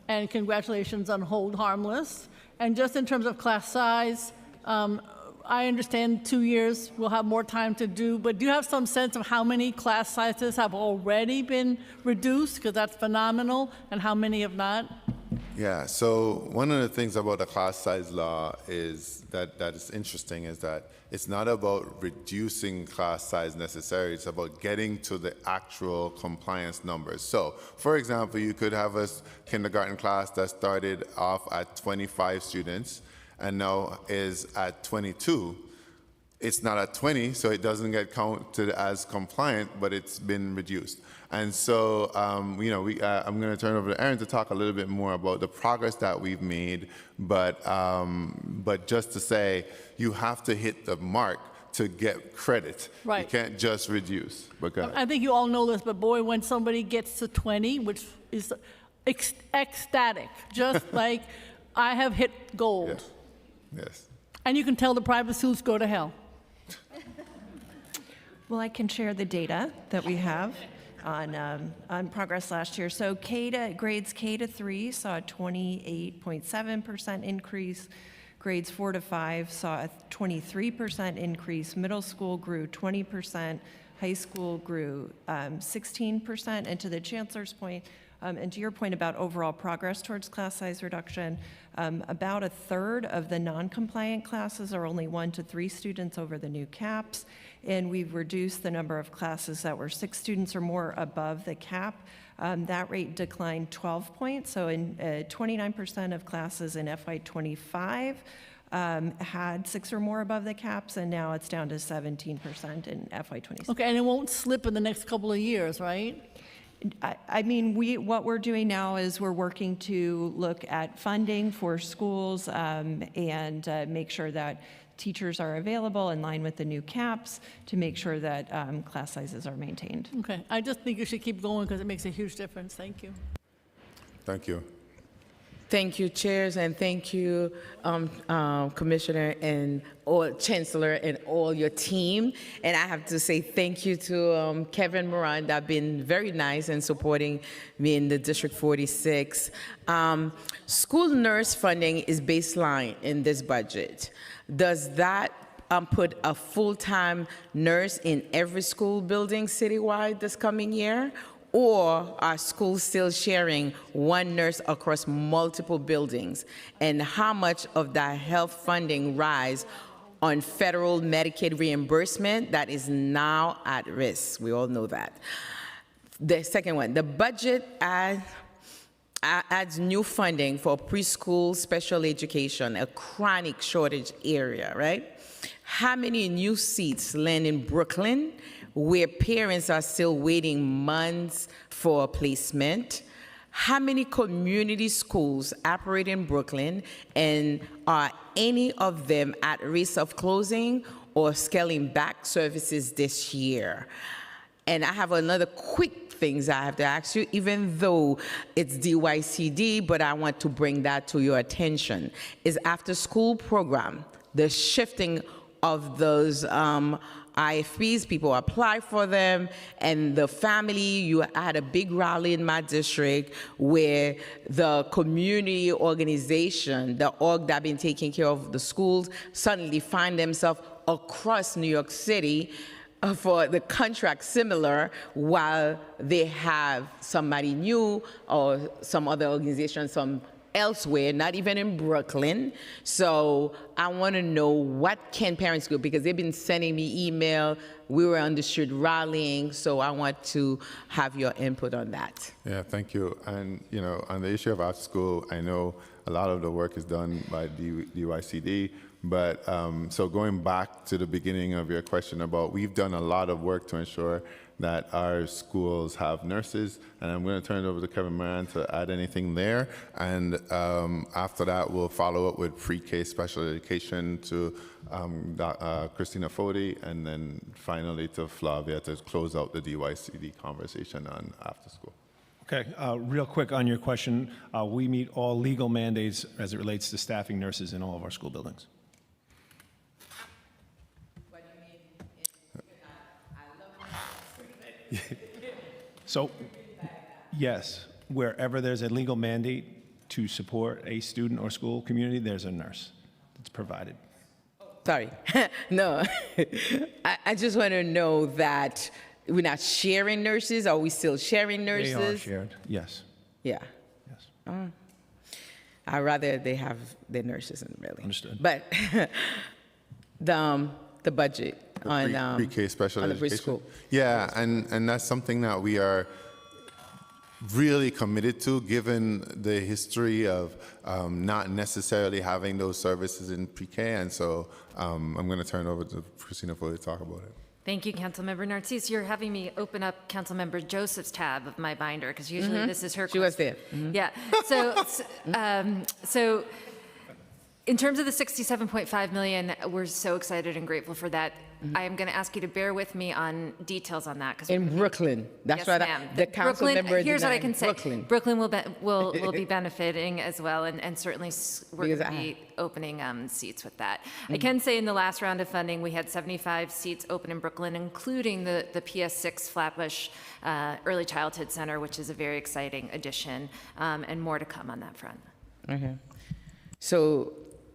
And congratulations on Hold Harmless. And just in terms of class size, I understand 2 years we'll have more time to do, but do you have some sense of how many class sizes have already been reduced? Because that's phenomenal, and how many have not? Yeah, so one of the things about the class size law is that is interesting is that it's not about reducing class size necessarily, it's about getting to the actual compliance numbers. So, for example, you could have a kindergarten class that started off at 25 students and now is at 22. It's not at 20, so it doesn't get counted as compliant, but it's been reduced. And so, I'm going to turn over to Erin to talk a little bit more about the progress that we've made, but just to say, you have to hit the mark to get credit. Right. You can't just reduce. But go ahead. I think you all know this, but boy, when somebody gets to 20, which is ecstatic, just like I have hit gold. Yes. And you can tell the private schools go to hell. Well, I can share the data that we have on progress last year. So grades K to 3 saw a 28.7% increase. Grades 4 to 5 saw a 23% increase. Middle school grew 20%. High school grew 16%. And to the chancellor's point, and to your point about overall progress towards class size reduction, about a third of the non-compliant classes are only 1 to 3 students over the new caps, and we've reduced the number of classes that were 6 students or more above the cap. That rate declined 12 points, so in 29% of classes in FY25 had 6 or more above the caps, and now it's down to 17% in FY27. Okay, and it won't slip in the next couple of years, right? I mean, what we're doing now is we're working to look at funding for schools and make sure that teachers are available in line with the new caps to make sure that class sizes are maintained. Okay, I just think you should keep going because it makes a huge difference. Thank you. Thank you. Thank you, chairs, and thank you, Commissioner and all Chancellor and all your team. And I have to say thank you to Kevin Moran, that been very nice in supporting me in the District 46. School nurse funding is baseline in this budget. Does that put a full-time nurse in every school building citywide this coming year? Or are schools still sharing one nurse across multiple buildings? And how much of that health funding rise on federal Medicaid reimbursement that is now at risk? We all know that. The second one, the budget adds new funding for preschool special education, a chronic shortage area, right? How many new seats land in Brooklyn, where parents are still waiting months for a placement? How many community schools operate in Brooklyn, and are any of them at risk of closing or scaling back services this year? And I have another quick things I have to ask you, even though it's DYCD, but I want to bring that to your attention, is after school program, the shifting of those IFPs, people apply for them, and the family, you had a big rally in my district where the community organization, the org that been taking care of the schools, suddenly find themselves across New York City for the contract similar, while they have somebody new or some other organization, some elsewhere, not even in Brooklyn. So I want to know, what can parents do? Because they've been sending me email. We were on the street rallying, so I want to have your input on that. Yeah, thank you. And, you know, on the issue of after school, I know a lot of the work is done by DYCD, but so going back to the beginning of your question about, we've done a lot of work to ensure that our schools have nurses, and I'm going to turn it over to Kevin Moran to add anything there. And after that, we'll follow up with pre-K special education to Christina Fody, and then finally to Flavia to close out the DYCD conversation on after school. Okay, real quick on your question, we meet all legal mandates as it relates to staffing nurses in all of our school buildings. So, yes, wherever there's a legal mandate to support a student or school community, there's a nurse that's provided. Sorry, no, I just want to know that we're not sharing nurses. Are we still sharing nurses? They are shared, yes. Yeah. Yes. I'd rather they have their nurses, really. Understood. But the budget on pre-K special on the education. preschool. Yeah, and that's something that we are really committed to, given the history of not necessarily having those services in pre-K. And so I'm going to turn over to Christina Fody to talk about it. Thank you, Councilmember Narcisse. You're having me open up Councilmember Joseph's tab of my binder, because usually this is her She was there. Yeah. So in terms of the $67.5 million, we're so excited and grateful for that. I am going to ask you to bear with me on details on that. In Brooklyn. That's Yes, right. ma'am. The council Brooklyn, member here's what I denied can say. Brooklyn. will be benefiting as well, and certainly we're Because going to be opening seats with that. I can say in the last round of funding, we had 75 seats open in Brooklyn, including the PS6 Flatbush Early Childhood Center, which is a very exciting addition, and more to come on that front. Okay. So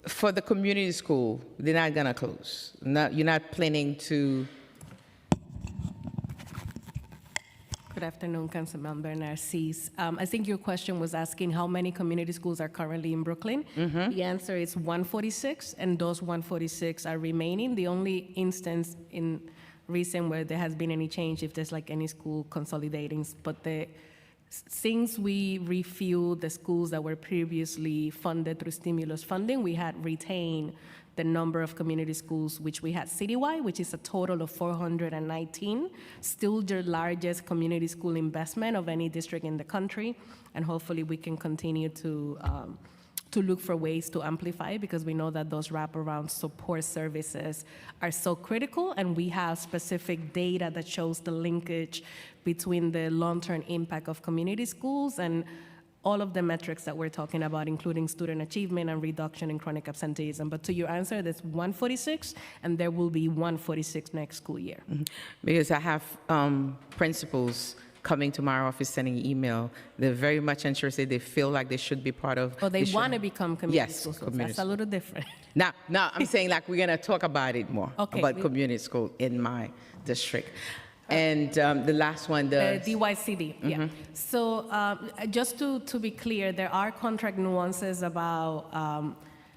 for the community school, they're not going to close. You're not planning to. Good afternoon, Councilmember Narcisse. I think your question was asking how many community schools are currently in Brooklyn. The answer is 146, and those 146 are remaining. The only instance in recent where there has been any change, if there's like any school consolidating, but the Since we refueled the schools that were previously funded through stimulus funding, we had retained the number of community schools which we had citywide, which is a total of 419, still the largest community school investment of any district in the country, and hopefully we can continue to look for ways to amplify it, because we know that those wraparound support services are so critical, and we have specific data that shows the linkage between the long-term impact of community schools and all of the metrics that we're talking about, including student achievement and reduction in chronic absenteeism. But to your answer, there's 146, and there will be 146 next school year. Because I have principals coming to my office sending email. They're very much interested. They feel like they should be part of. Or they want to become community Yes, schools. So community that's a little different. Now, I'm saying like we're going to talk about it more, Okay, about community school in my district. And the last one, The DYCD, yeah. So just to be clear, there are contract nuances about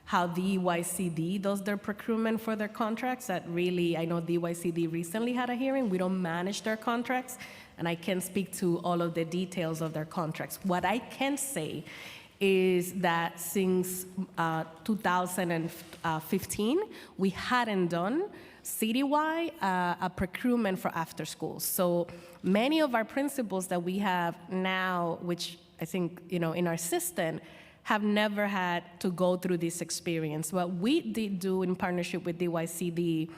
how DYCD does their procurement for their contracts that really, I know DYCD recently had a hearing. We don't manage their contracts, and I can't speak to all of the details of their contracts. What I can say is that since 2015, we hadn't done citywide a procurement for after school. So many of our principals that we have now, which I think, in our system, have never had to go through this experience. What we did do in partnership with DYCD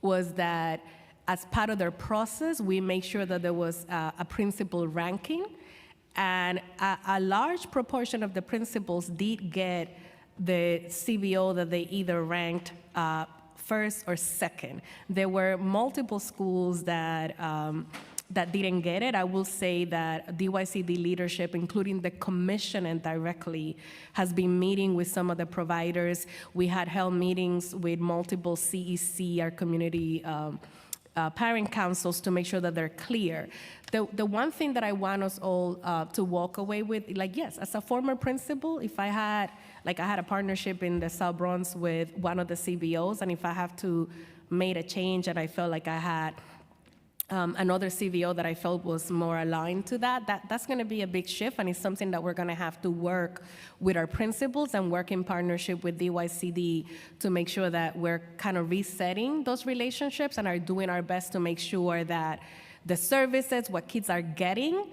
was that as part of their process, we make sure that there was a principal ranking, and a large proportion of the principals did get the CBO that they either ranked first or second. There were multiple schools that didn't get it. I will say that DYCD leadership, including the commission and directly, has been meeting with some of the providers. We had held meetings with multiple CEC, our community parent councils, to make sure that they're clear. The one thing that I want us all to walk away with, yes, as a former principal, if I had a partnership in the South Bronx with one of the CBOs, and if I have to make a change and I felt like I had another CBO that I felt was more aligned to that's going to be a big shift, and it's something that we're going to have to work with our principals and work in partnership with DYCD to make sure that we're kind of resetting those relationships and are doing our best to make sure that the services, what kids are getting,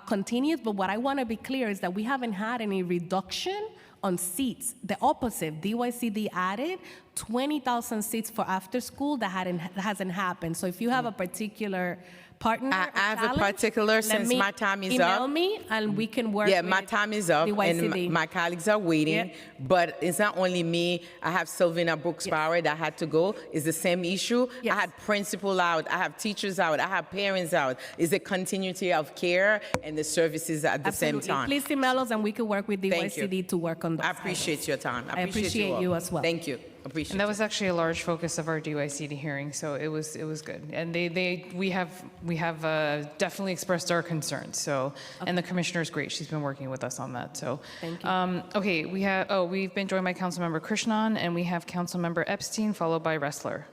continues. But what I want to be clear is that we haven't had any reduction on seats. The opposite, DYCD added 20,000 seats for after school that hasn't happened. So if you have a particular partner, I have a particular, since my time is up. Email me and we can work. Yeah, with my time is up, DYCD. and my colleagues are waiting. Yep. But it's not only me. I have Sylvina Brooks-Bauer that had to go. It's the same issue. Yes. I had principal out. I have teachers out. I have parents out. It's a continuity of care and the services at the Absolutely. same time. Please email us and we can work with Thank you. DYCD to work on that. I appreciate your time. I appreciate all. you as well. Thank you. Appreciate And that was actually a large focus of our DYCD hearing, so it was good. And we have definitely expressed our concerns. So, and the commissioner is great. She's been working with us on that. So, thank you. Okay, we've been joined by Councilmember Krishnan, and we have Councilmember Epstein, followed by Ressler.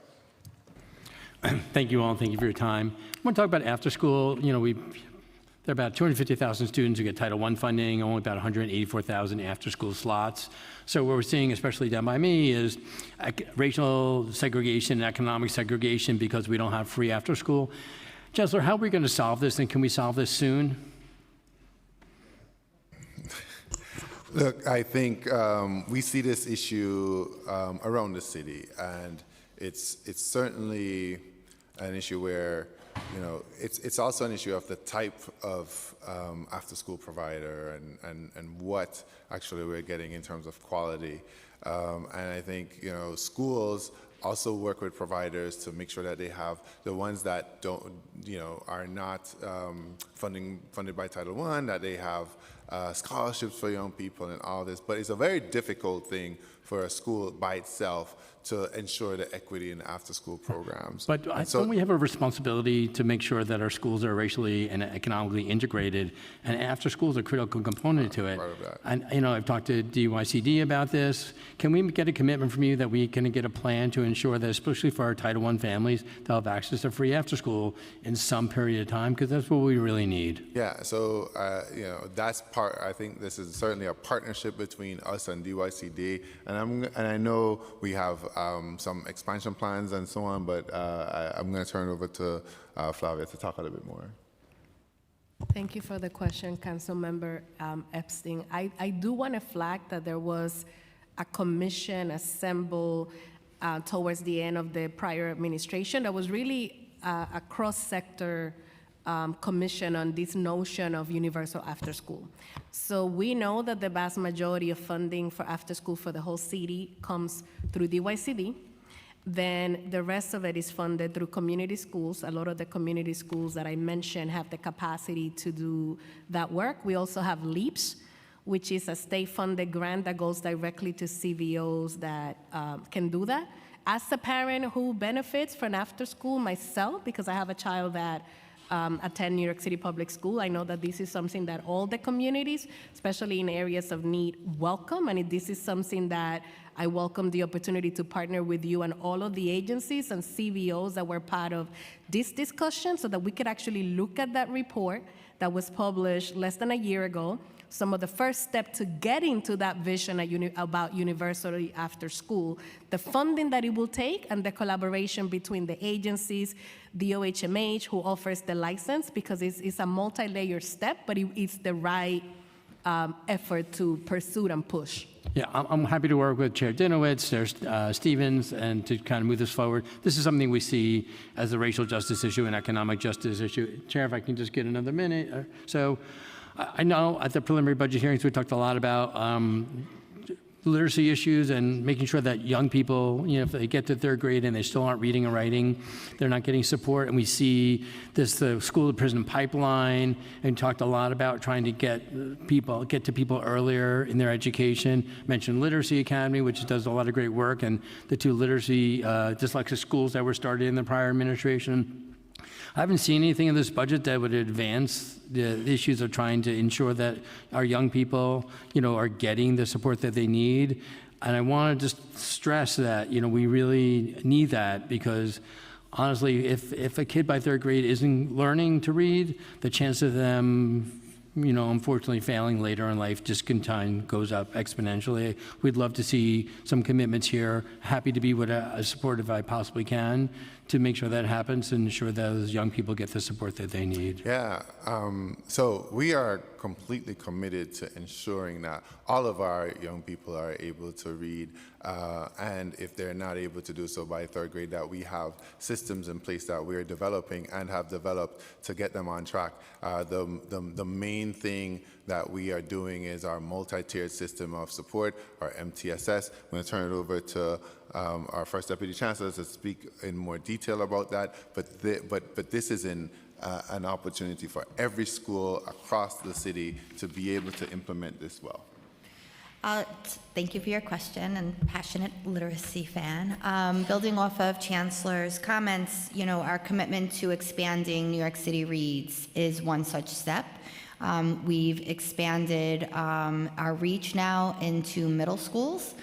Thank you all. Thank you for your time. I want to talk about after school. There are about 250,000 students who get Title I funding, only about 184,000 after-school slots. So what we're seeing, especially down by me, is racial segregation and economic segregation because we don't have free after-school. Chancellor, how are we going to solve this, and can we solve this soon? Look, I think we see this issue around the city, and it's certainly an issue where, it's also an issue of the type of after-school provider and what actually we're getting in terms of quality. And I think, schools also work with providers to make sure that they have the ones that don't, are not funded by Title I, that they have scholarships for young people and all this. But it's a very difficult thing for a school by itself to ensure the equity in after-school programs. But don't we have a responsibility to make sure that our schools are racially and economically integrated? And after school is a critical component to it. Part of that. And, I've talked to DYCD about this. Can we get a commitment from you that we can get a plan to ensure that, especially for our Title I families, they'll have access to free after school in some period of time? Because that's what we really need. Yeah, so that's part. I think this is certainly a partnership between us and DYCD, and I know we have some expansion plans and so on, but I'm going to turn it over to Flavia to talk a little bit more. Thank you for the question, Councilmember Epstein. I do want to flag that there was a commission assembled towards the end of the prior administration that was really a cross-sector commission on this notion of universal after school. So we know that the vast majority of funding for after school for the whole city comes through DYCD. Then the rest of it is funded through community schools. A lot of the community schools that I mentioned have the capacity to do that work. We also have LEAPS, which is a state-funded grant that goes directly to CVOs that can do that. As a parent who benefits from after school myself, because I have a child that attend New York City Public School, I know that this is something that all the communities, especially in areas of need, welcome. And this is something that I welcome the opportunity to partner with you and all of the agencies and CVOs that were part of this discussion so that we could actually look at that report that was published less than a year ago, some of the first step to getting to that vision about universally after school, the funding that it will take, and the collaboration between the agencies, the OHMH, who offers the license, because it's a multi-layer step, but it's the right effort to pursue and push. Yeah, I'm happy to work with Chair Dinowitz, Chair Stevens, and to kind of move this forward. This is something we see as a racial justice issue and economic justice issue. Chair, if I can just get another minute or so. I know at the preliminary budget hearings, we talked a lot about literacy issues and making sure that young people, if they get to third grade and they still aren't reading and writing, they're not getting support. And we see the school to prison pipeline, and talked a lot about trying to get to people earlier in their education. Mentioned Literacy Academy, which does a lot of great work, and the 2 literacy dyslexia schools that were started in the prior administration. I haven't seen anything in this budget that would advance the issues of trying to ensure that our young people, are getting the support that they need. And I want to just stress that, we really need that, because honestly, if a kid by third grade isn't learning to read, the chance of them, unfortunately failing later in life just goes up exponentially. We'd love to see some commitments here. Happy to be as supportive I possibly can to make sure that happens and ensure that those young people get the support that they need. Yeah, so we are completely committed to ensuring that all of our young people are able to read, and if they're not able to do so by third grade, that we have systems in place that we're developing and have developed to get them on track. The main thing that we are doing is our multi-tiered system of support, our MTSS. I'm going to turn it over to our First Deputy Chancellor to speak in more detail about that. But this is an opportunity for every school across the city to be able to implement this well. Thank you for your question, and passionate literacy fan. Building off of Chancellor's comments, our commitment to expanding New York City Reads is one such step. We've expanded our reach now into middle schools.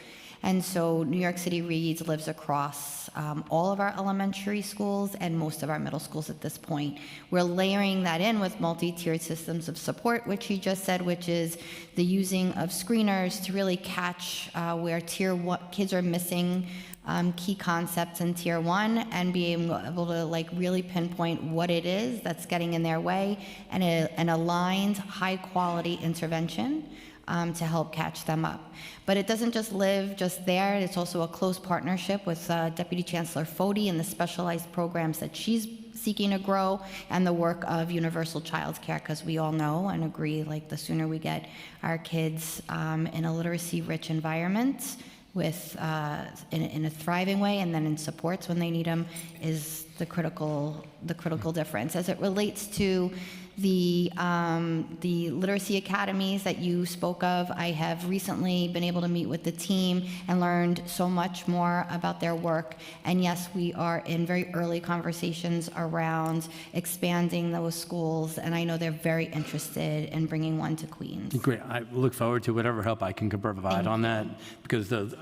And so New York City Reads lives across all of our elementary schools and most of our middle schools at this point. We're layering that in with multi-tiered systems of support, which he just said, which is the using of screeners to really catch where Tier 1 kids are missing key concepts in Tier 1 and be able to really pinpoint what it is that's getting in their way, and an aligned, high-quality intervention to help catch them up. But it doesn't just live just there. It's also a close partnership with Deputy Chancellor Foti and the specialized programs that she's seeking to grow, and the work of universal childcare, because we all know and agree, the sooner we get our kids in a literacy-rich environment with in a thriving way, and then in supports when they need them, is the critical difference. As it relates to the literacy academies that you spoke of. I have recently been able to meet with the team and learned so much more about their work. And yes, we are in very early conversations around expanding those schools, and I know they're very interested in bringing one to Queens. Great. I look forward to whatever help I can provide on that, because those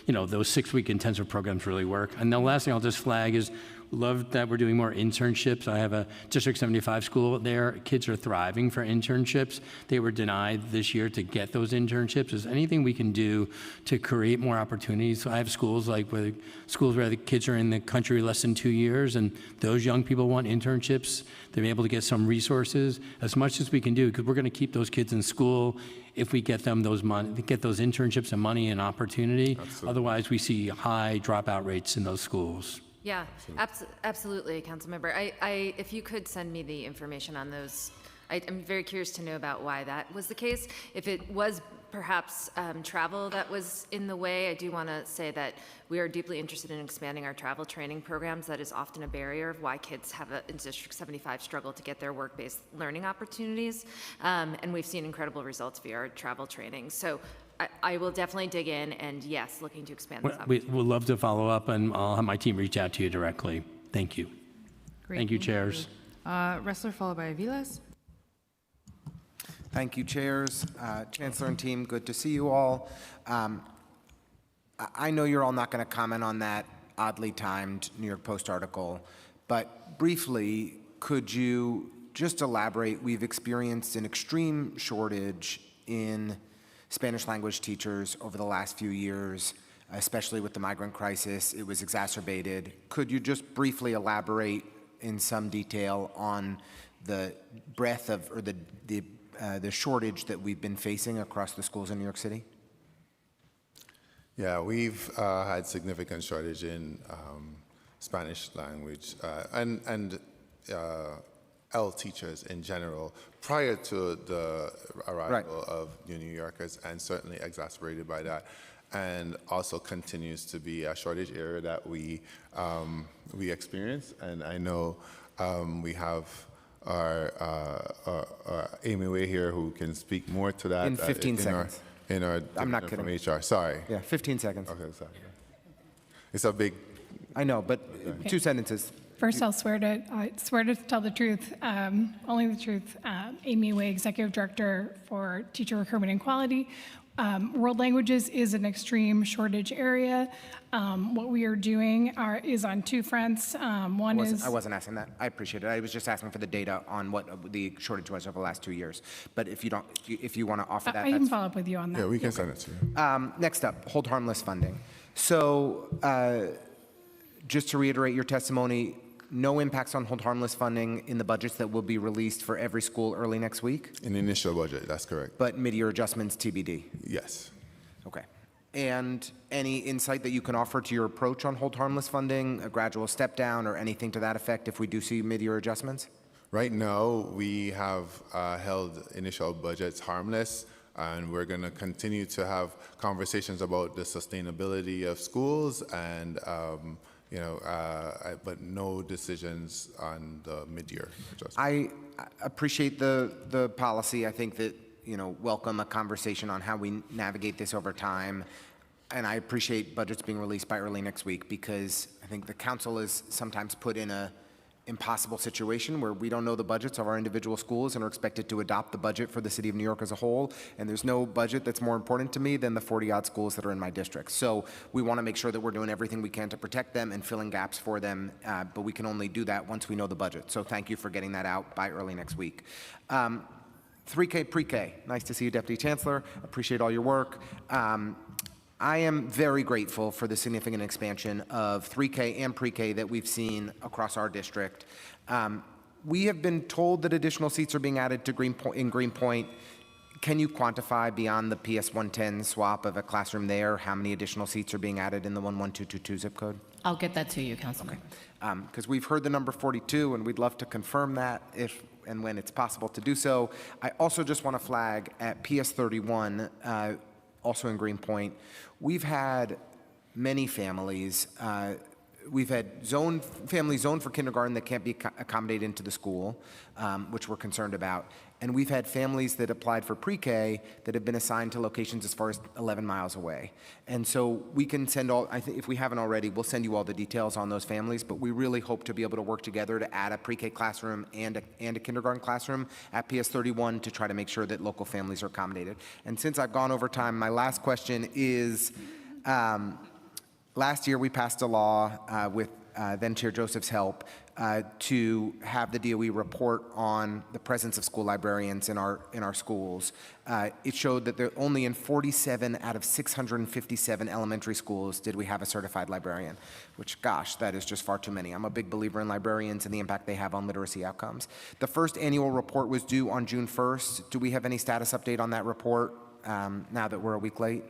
6-week intensive programs really work. And the last thing I'll just flag is, love that we're doing more internships. I have a District 75 school there. Kids are thriving for internships. They were denied this year to get those internships. Is anything we can do to create more opportunities? So I have schools where the kids are in the country less than 2 years, and those young people want internships. They're able to get some resources. As much as we can do, because we're going to keep those kids in school if we get them those internships and money and opportunity. Absolutely. Otherwise, we see high dropout rates in those schools. Yeah, absolutely, Councilmember. If you could send me the information on those, I'm very curious to know about why that was the case. If it was perhaps travel that was in the way, I do want to say that we are deeply interested in expanding our travel training programs. That is often a barrier of why kids in District 75 struggle to get their work-based learning opportunities. And we've seen incredible results via our travel training. So I will definitely dig in, and yes, looking to expand this opportunity. We'll love to follow up, and I'll have my team reach out to you directly. Thank you. Great. Thank you, chairs. Ressler, followed by Aviles. Thank you, chairs, Chancellor and team. Good to see you all. I know you're all not going to comment on that oddly timed New York Post article, but briefly, could you just elaborate? We've experienced an extreme shortage in Spanish language teachers over the last few years, especially with the migrant crisis. It was exacerbated. Could you just briefly elaborate in some detail on the breadth of, or the shortage that we've been facing across the schools in New York City? Yeah, we've had significant shortage in Spanish language and L teachers in general prior to the arrival of New Yorkers, and certainly exacerbated by that, and also continues to be a shortage area that we experience. And I know we have our Amy Way here who can speak more to that. In 15 seconds. I'm not kidding. From HR. Sorry. Yeah, 15 seconds. Okay, sorry. It's a big. I know, but 2 sentences. First, I'll swear to tell the truth, only the truth. Amy Way, Executive Director for Teacher Recruitment and Quality. World languages is an extreme shortage area. What we are doing is on 2 fronts. I wasn't asking that. I appreciate it. I was just asking for the data on what the shortage was over the last 2 years. But if you want to offer that, I can follow up with you on that. Yeah, we can send it to you. Next up, hold harmless funding. So just to reiterate your testimony, no impacts on hold harmless funding in the budgets that will be released for every school early next week? In the initial budget, that's correct. But mid-year adjustments TBD? Yes. Okay. And any insight that you can offer to your approach on hold harmless funding, a gradual step down or anything to that effect if we do see mid-year adjustments? Right now, we have held initial budgets harmless, and we're going to continue to have conversations about the sustainability of schools and but no decisions on the mid-year adjustment. I appreciate the policy. I think that, welcome a conversation on how we navigate this over time. And I appreciate budgets being released by early next week, because I think the council is sometimes put in a impossible situation where we don't know the budgets of our individual schools and are expected to adopt the budget for the city of New York as a whole. And there's no budget that's more important to me than the 40-odd schools that are in my district. So we want to make sure that we're doing everything we can to protect them and filling gaps for them, but we can only do that once we know the budget. So thank you for getting that out by early next week. 3K pre-K, nice to see you, Deputy Chancellor. Appreciate all your work. I am very grateful for the significant expansion of 3K and pre-K that we've seen across our district. We have been told that additional seats are being added to Greenpoint. Can you quantify beyond the PS 110 swap of a classroom there how many additional seats are being added in the 11222 zip code? I'll get that to you, Councilman. Okay. Because we've heard the number 42, and we'd love to confirm that if and when it's possible to do so. I also just want to flag at PS 31, also in Greenpoint, we've had many families we've had families zoned for kindergarten that can't be accommodated into the school, which we're concerned about. And we've had families that applied for pre-K that have been assigned to locations as far as 11 miles away. And so we can send I think if we haven't already, we'll send you all the details on those families, but we really hope to be able to work together to add a pre-K classroom and a kindergarten classroom at PS 31 to try to make sure that local families are accommodated. And since I've gone over time, my last question is, last year we passed a law with then Chair Joseph's help to have the DOE report on the presence of school librarians in our schools. It showed that there only in 47 out of 657 elementary schools did we have a certified librarian, which, gosh, that is just far too many. I'm a big believer in librarians and the impact they have on literacy outcomes. The first annual report was due on June 1st. Do we have any status update on that report now that we're a week late?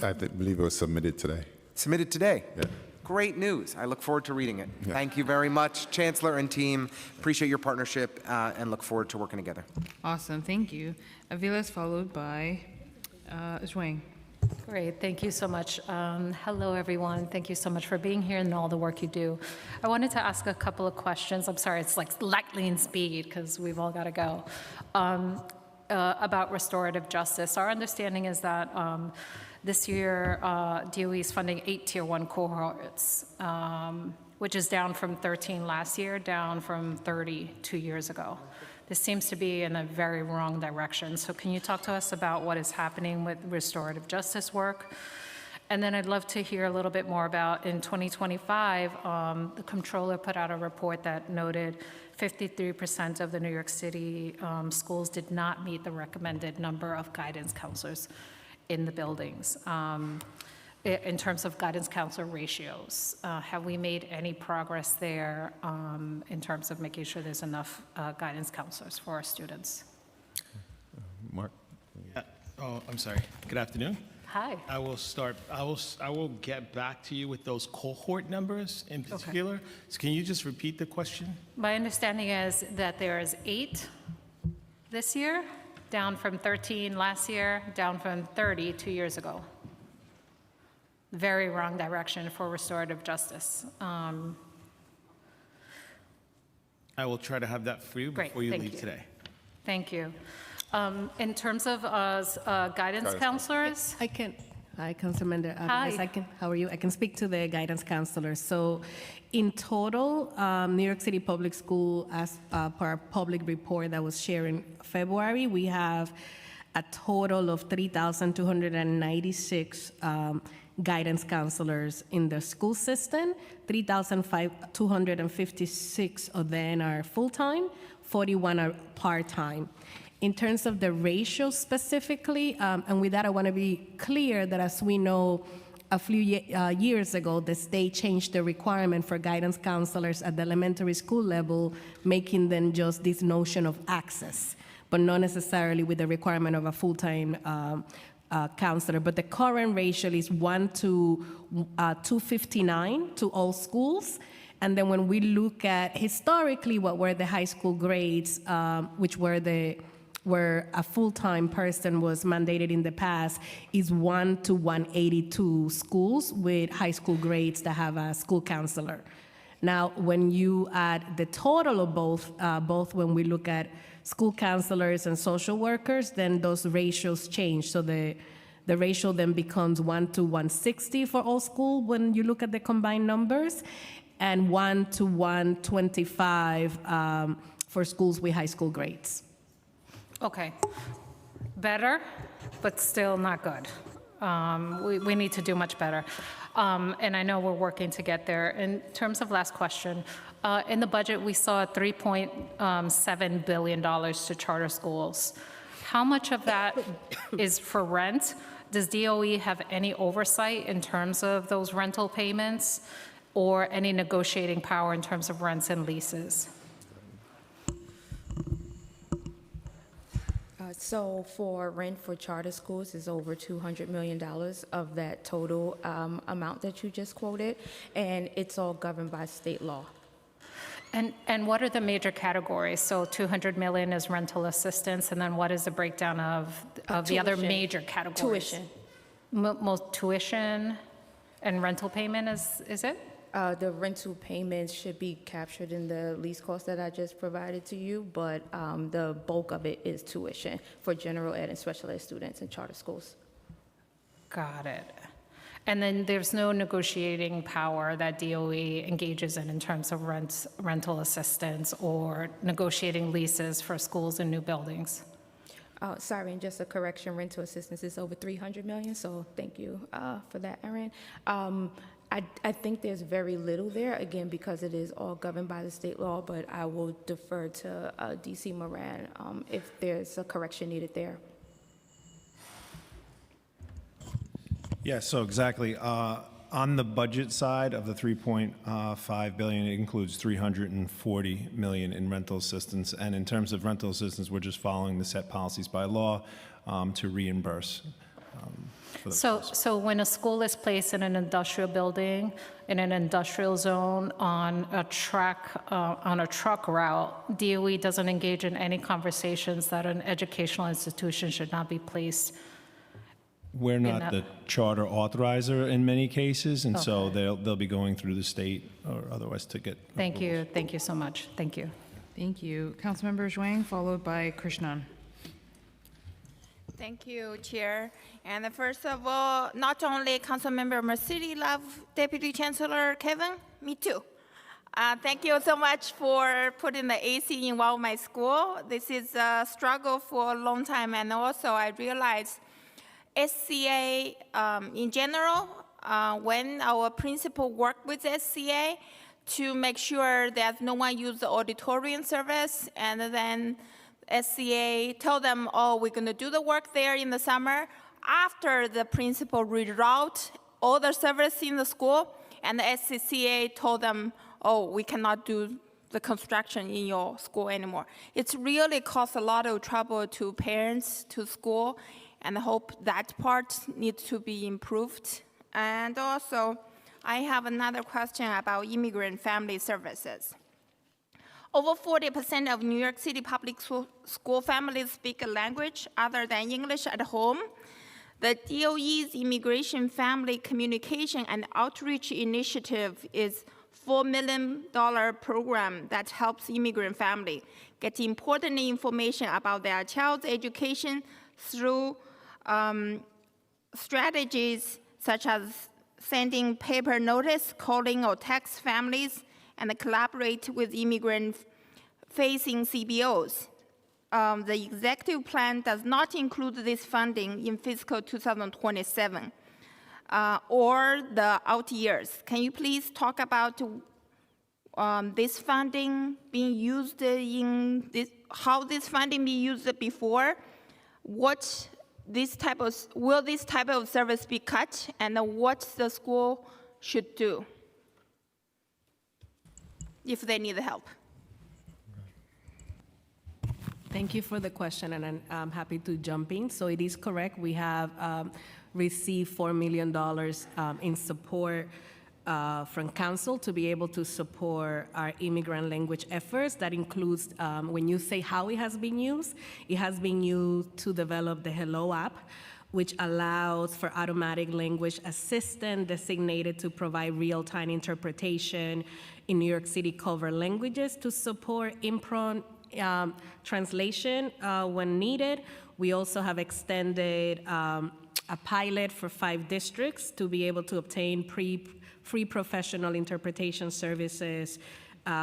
I believe it was submitted today. Submitted today? Yeah. Great news. I look forward to reading it. Yeah. Thank you very much, Chancellor and team. Appreciate your partnership and look forward to working together. Awesome, thank you. Avila's followed by Zhuang. Great, thank you so much. Hello, everyone. Thank you so much for being here and all the work you do. I wanted to ask a couple of questions. I'm sorry, it's like lightning speed because we've all got to go. About restorative justice. Our understanding is that this year, DOE is funding 8 Tier 1 cohorts, which is down from 13 last year, down from 30 2 years ago. This seems to be in a very wrong direction. So can you talk to us about what is happening with restorative justice work? And then I'd love to hear a little bit more about, in 2025, the comptroller put out a report that noted 53% of the New York City schools did not meet the recommended number of guidance counselors in the buildings. In terms of guidance counselor ratios, have we made any progress there in terms of making sure there's enough guidance counselors for our students? Mark? Oh, I'm sorry. Good afternoon. Hi. I will get back to you with those cohort numbers in particular. Okay. So can you just repeat the question? My understanding is that there is 8 this year, down from 13 last year, down from 30 2 years ago. Very wrong direction for restorative justice. I will try to have that for you before you leave today. Thank you. In terms of guidance counselors? Hi, Councilmember. Hi. How are you? I can speak to the guidance counselors. So in total, New York City Public School, as per our public report that was shared in February, we have a total of 3,296 guidance counselors in the school system. 3,256 of them are full-time, 41 are part-time. In terms of the ratio specifically, and with that I want to be clear that as we know, a few years ago, the state changed the requirement for guidance counselors at the elementary school level, making them just this notion of access, but not necessarily with the requirement of a full-time counselor. But the current ratio is 1 to 259 to all schools. And then when we look at historically what were the high school grades, which were where a full-time person was mandated in the past, is 1 to 182 schools with high school grades that have a school counselor. Now, when you add the total of both when we look at school counselors and social workers, then those ratios change. So the ratio then becomes 1 to 160 for all schools when you look at the combined numbers, and 1 to 125 for schools with high school grades. Okay, better, but still not good. We need to do much better. And I know we're working to get there. In terms of last question, in the budget, we saw $3.7 billion to charter schools. How much of that is for rent? Does DOE have any oversight in terms of those rental payments or any negotiating power in terms of rents and leases? So for rent for charter schools is over $200 million of that total amount that you just quoted, and it's all governed by state law. And what are the major categories? So 200 million is rental assistance, and then what is the breakdown of the other major categories? Tuition. Most tuition. And rental payment is it? The rental payments should be captured in the lease cost that I just provided to you, but the bulk of it is tuition for general ed and special ed students in charter schools. Got it. And then there's no negotiating power that DOE engages in terms of rental assistance or negotiating leases for schools and new buildings? Sorry, and just a correction, rental assistance is over 300 million, so thank you for that, Erin. I think there's very little there, again, because it is all governed by the state law, but I will defer to DC Moran if there's a correction needed there. Yeah, so exactly. On the budget side of the 3.5 billion, it includes 340 million in rental assistance. And in terms of rental assistance, we're just following the set policies by law to reimburse. So when a school is placed in an industrial building, in an industrial zone, on a truck route, DOE doesn't engage in any conversations that an educational institution should not be placed. We're not the charter authorizer in many cases, and so they'll be going through the state or otherwise to get. Thank you. Thank you so much. Thank you. Thank you. Councilmember Zhuang, followed by Krishnan. Thank you, Chair. And first of all, not only Councilmember Mercedes love Deputy Chancellor Kevin, me too. Thank you so much for putting the AC in my school. This is a struggle for a long time, and also I realized SCA in general, when our principal work with SCA to make sure that no one use the auditorium service, and then SCA tell them, oh, we're gonna do the work there in the summer. After the principal reroute all the service in the school, and the SCCA told them, oh, we cannot do the construction in your school anymore. It's really caused a lot of trouble to parents, to school, and I hope that part needs to be improved. And also, I have another question about immigrant family services. Over 40% of New York City public school families speak a language other than English at home. The DOE's Immigration Family Communication and Outreach Initiative is $4 million program that helps immigrant families get important information about their child's education through strategies such as sending paper notice, calling or text families, and collaborate with immigrant-facing CBOs. The executive plan does not include this funding in fiscal 2027 or the out years. Can you please talk about this funding being used how this funding be used before? Will this type of service be cut, and what the school should do if they need help? Thank you for the question, and I'm happy to jump in. So it is correct. We have received $4 million in support from Council to be able to support our immigrant language efforts. That includes, when you say how it has been used to develop the Hello app, which allows for automatic language assistant designated to provide real-time interpretation in New York City covered languages to support impromptu translation when needed. We also have extended a pilot for 5 districts to be able to obtain free professional interpretation services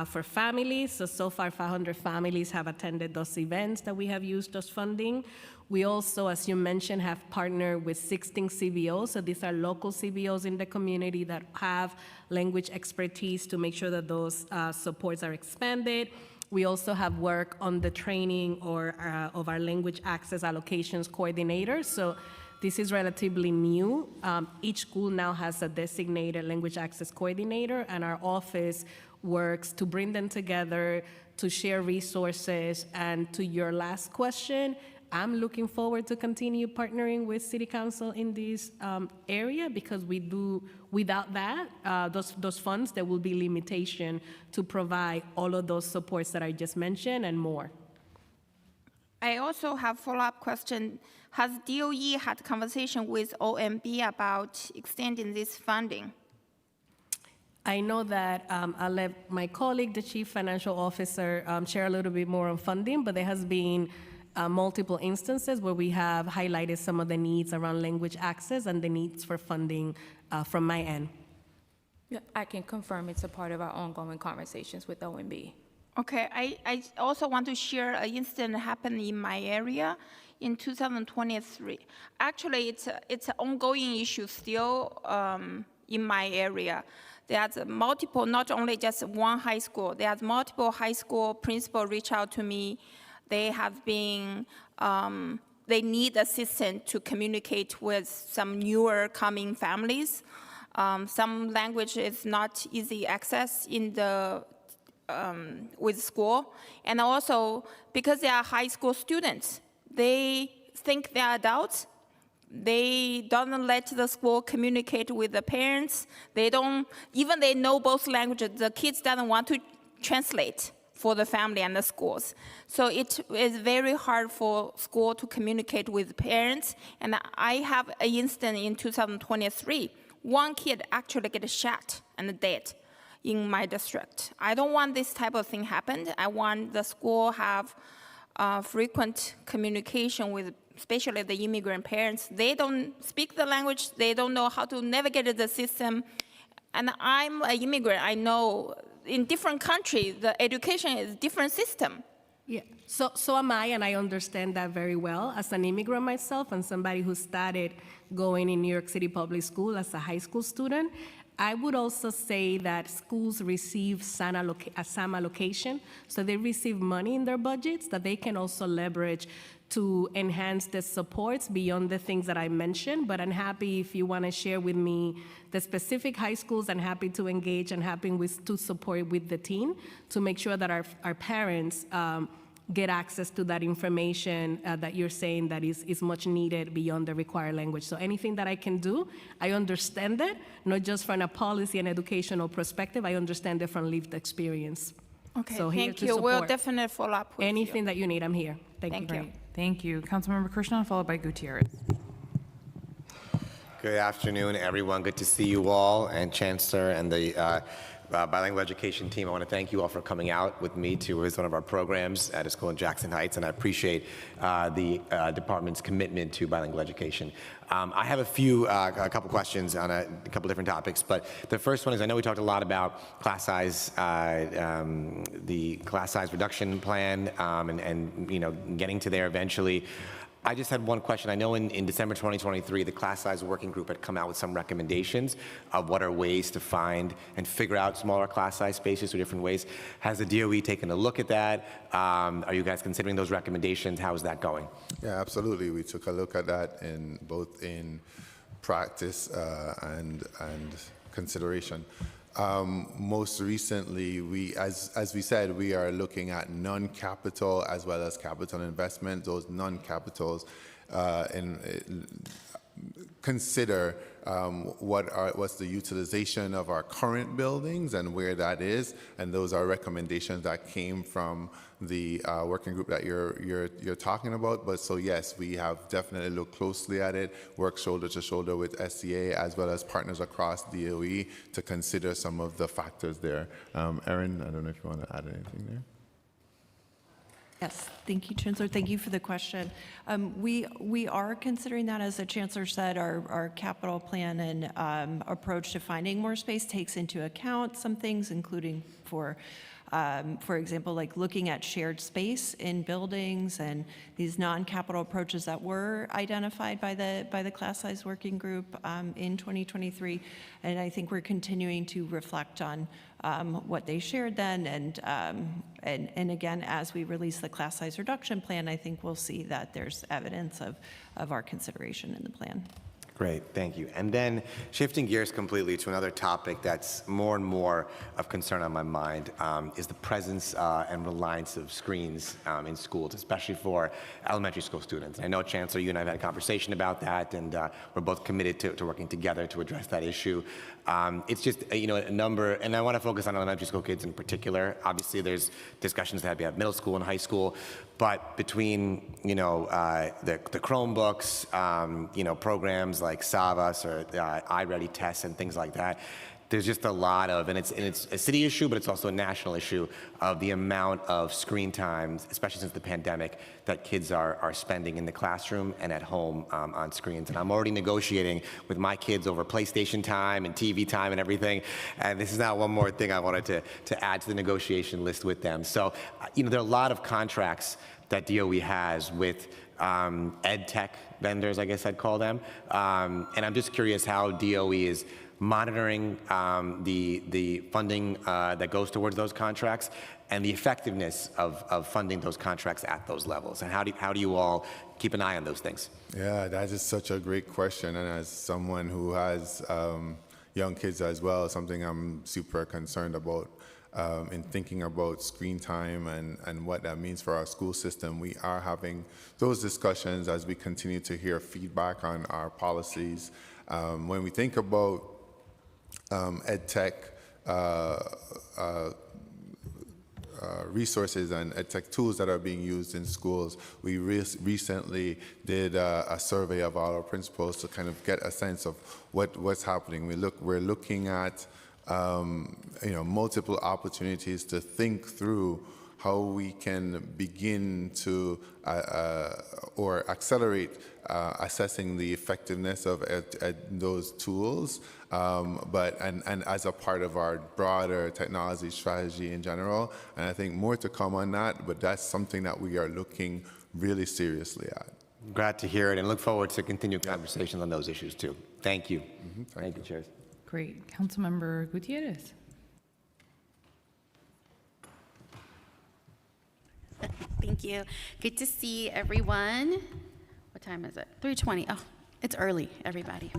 for families. So far 500 families have attended those events that we have used those funding. We also, as you mentioned, have partnered with 16 CBOs. So these are local CBOs in the community that have language expertise to make sure that those supports are expanded. We also have work on the training of our language access allocations coordinators. So this is relatively new. Each school now has a designated language access coordinator, and our office works to bring them together, to share resources. And to your last question, I'm looking forward to continue partnering with City Council in this area, because we do, without that, those funds, there will be limitation to provide all of those supports that I just mentioned and more. I also have follow-up question. Has DOE had conversation with OMB about extending this funding? I know that I'll let my colleague, the Chief Financial Officer, share a little bit more on funding, but there has been multiple instances where we have highlighted some of the needs around language access and the needs for funding from my end. Yeah, I can confirm it's a part of our ongoing conversations with OMB. Okay, I also want to share an incident that happened in my area in 2023. Actually, it's an ongoing issue still in my area. There's multiple, not only just one high school, there's multiple high school principals reach out to me. They have been, they need assistance to communicate with some newer coming families. Some language is not easy access in the with school, and also because they are high school students, they think they are adults. They don't let the school communicate with the parents. They don't, even they know both languages, the kids doesn't want to translate for the family and the schools. So it is very hard for school to communicate with parents. And I have an incident in 2023. One kid actually get shot and dead in my district. I don't want this type of thing happen. I want the school have frequent communication with especially the immigrant parents. They don't speak the language. They don't know how to navigate the system. And I'm an immigrant. I know in different countries, the education is different system. Yeah, so am I, and I understand that very well. As an immigrant myself and somebody who started going in New York City public school as a high school student, I would also say that schools receive a SAM allocation, so they receive money in their budgets that they can also leverage to enhance the supports beyond the things that I mentioned. But I'm happy if you want to share with me the specific high schools. I'm happy to engage and happy to support with the team to make sure that our parents get access to that information that you're saying that is much needed beyond the required language. So anything that I can do, I understand it, not just from a policy and educational perspective, I understand it from lived experience. Okay, so here thank to you. We'll support. definitely follow up with Anything that you need, I'm here. Thank you. Thank you. Councilmember Krishnan, followed by Gutierrez. Good afternoon, everyone. Good to see you all, and Chancellor and the bilingual education team. I want to thank you all for coming out with me to one of our programs at a school in Jackson Heights, and I appreciate the department's commitment to bilingual education. I have a couple questions on a couple different topics, but the first one is I know we talked a lot about class size, the class size reduction plan, and you know, getting to there eventually. I just had one question. I know in December 2023, the class size working group had come out with some recommendations of what are ways to find and figure out smaller class size spaces through different ways. Has the DOE taken a look at that? Are you guys considering those recommendations? How is that going? Yeah, absolutely. We took a look at that in both in practice and consideration. Most recently, as we said, we are looking at non-capital as well as capital investment. Those non-capitals consider what's the utilization of our current buildings and where that is, and those are recommendations that came from the working group that you're talking about. But so yes, we have definitely looked closely at it, worked shoulder to shoulder with SCA as well as partners across DOE to consider some of the factors there. Erin, I don't know if you want to add anything there. Yes, thank you, Chancellor. Thank you for the question. We are considering that, as the Chancellor said, our capital plan and approach to finding more space takes into account some things, including for example, like looking at shared space in buildings and these non-capital approaches that were identified by the class size working group in 2023. And I think we're continuing to reflect on what they shared then. And again, as we release the class size reduction plan, I think we'll see that there's evidence of our consideration in the plan. Great, thank you. And then shifting gears completely to another topic that's more and more of concern on my mind is the presence and reliance of screens in schools, especially for elementary school students. I know, Chancellor, you and I have had a conversation about that, and we're both committed to working together to address that issue. It's just, you know, a number, and I want to focus on elementary school kids in particular. Obviously, there's discussions that have middle school and high school, But between, the Chromebooks, programs like Savas or iReady tests and things like that, there's just a lot of, and it's a city issue, but it's also a national issue of the amount of screen time, especially since the pandemic, that kids are spending in the classroom and at home on screens. And I'm already negotiating with my kids over PlayStation time and TV time and everything. And this is not one more thing I wanted to add to the negotiation list with them. So, there are a lot of contracts that DOE has with ed tech vendors, I guess I'd call them. And I'm just curious how DOE is monitoring the funding that goes towards those contracts and the effectiveness of funding those contracts at those levels. And how do you all keep an eye on those things? Yeah, that is such a great question. And as someone who has young kids as well, something I'm super concerned about in thinking about screen time and what that means for our school system. We are having those discussions as we continue to hear feedback on our policies. When we think about ed tech resources and ed tech tools that are being used in schools, we recently did a survey of all our principals to kind of get a sense of what's happening. We're looking at multiple opportunities to think through how we can begin to or accelerate assessing the effectiveness of those tools, and as a part of our broader technology strategy in general. And I think more to come on that, but that's something that we are looking really seriously at. Glad to hear it, and look forward to continued conversations on those issues too. Thank you. Thank you, Chairs. Great. Councilmember Gutierrez. Thank you. Good to see everyone. What time is it? 3:20. Oh, it's early, everybody.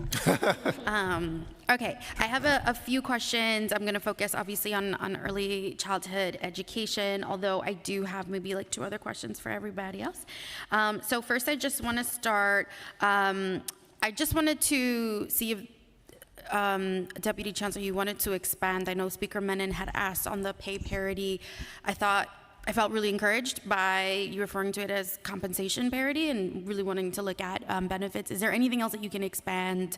Okay, I have a few questions. I'm going to focus obviously on early childhood education, although I do have maybe like 2 other questions for everybody else. So first, I just want to start. I just wanted to see if Deputy Chancellor, you wanted to expand. I know Speaker Menon had asked on the pay parity. I felt really encouraged by you referring to it as compensation parity and really wanting to look at benefits. Is there anything else that you can expand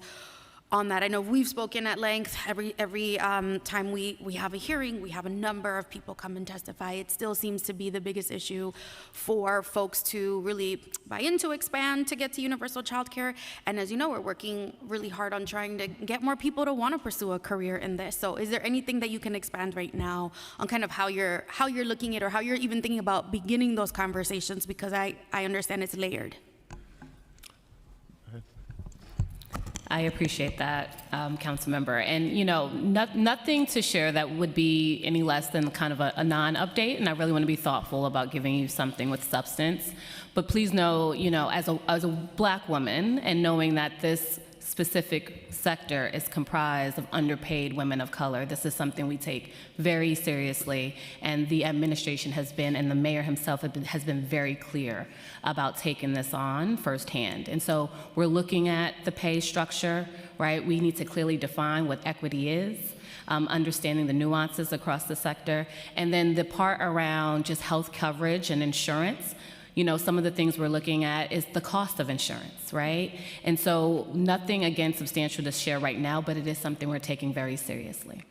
on that? I know we've spoken at length. Every time we have a hearing, we have a number of people come and testify. It still seems to be the biggest issue for folks to really buy into, expand, to get to universal childcare. And as you know, we're working really hard on trying to get more people to want to pursue a career in this. So is there anything that you can expand right now on kind of how you're looking at, or how you're even thinking about beginning those conversations? Because I understand it's layered. I appreciate that, council member. And, nothing to share that would be any less than kind of a non-update. And I really want to be thoughtful about giving you something with substance. But please know, as a Black woman, and knowing that this specific sector is comprised of underpaid women of color, this is something we take very seriously. And the administration has been, and the mayor himself has been very clear about taking this on firsthand. And so we're looking at the pay structure, right? We need to clearly define what equity is, understanding the nuances across the sector, and then the part around just health coverage and insurance. Some of the things we're looking at is the cost of insurance, right? And so nothing, again, substantial to share right now, but it is something we're taking very seriously.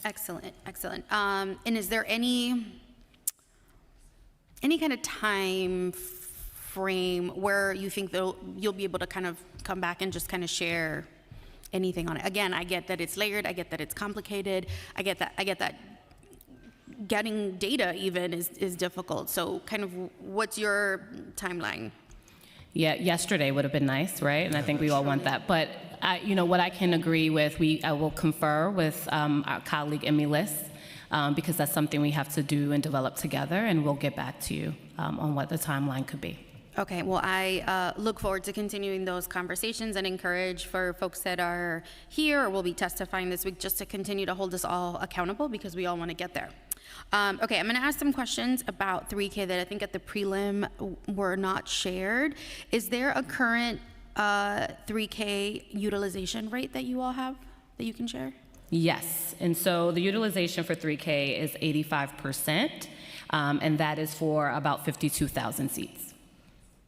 Excellent, excellent. And is there any kind of time frame where you think you'll be able to kind of come back and just kind of share anything on it? Again, I get that it's layered. I get that it's complicated. I get that getting data even is difficult. So kind of what's your timeline? Yeah, yesterday would have been nice, right? And I think we all want that. But what I can agree with, I will confer with our colleague Emmy Liss, because that's something we have to do and develop together, and we'll get back to you on what the timeline could be. Okay, well, I look forward to continuing those conversations and encourage for folks that are here or will be testifying this week just to continue to hold us all accountable, because we all want to get there. Okay, I'm going to ask some questions about 3K that I think at the prelim were not shared. Is there a current 3K utilization rate that you all have that you can share? Yes, and so the utilization for 3K is 85%. and that is for about 52,000 seats.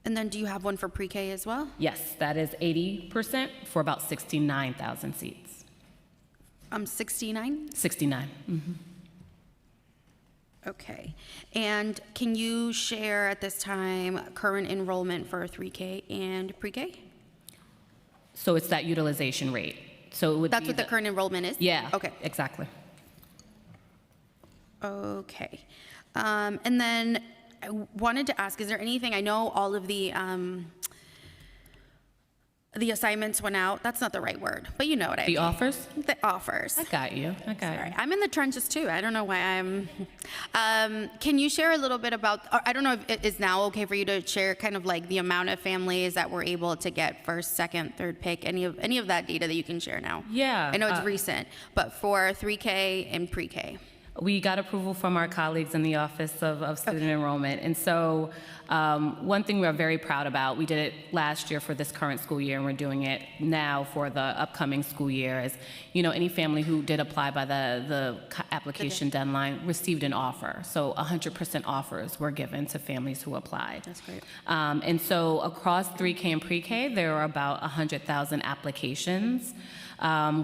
And then do you have one for pre-K as well? Yes, that is 80% for about 69,000 seats. 69? 69. Okay. And can you share at this time current enrollment for 3K and pre-K? So it's that utilization rate. So it would That's be what the current enrollment is? Yeah. Okay. Exactly. Okay. And then I wanted to ask, is there anything, I know all of the assignments went out. That's not the right word, but you know what I mean. The offers? The offers. I got you. I got you. I'm in the trenches too. I don't know why I'm. Can you share a little bit about, or I don't know if it is now okay for you to share kind of like the amount of families that were able to get first, second, third pick, any of that data that you can share now? Yeah. I know it's recent, but for 3K and pre-K. We got approval from our colleagues in the Office of Student Enrollment. And so one thing we're very proud about, we did it last year for this current school year, and we're doing it now for the upcoming school year, is, any family who did apply by the application deadline received an offer. So 100% offers were given to families who applied. That's great. And so across 3K and pre-K, there are about 100,000 applications.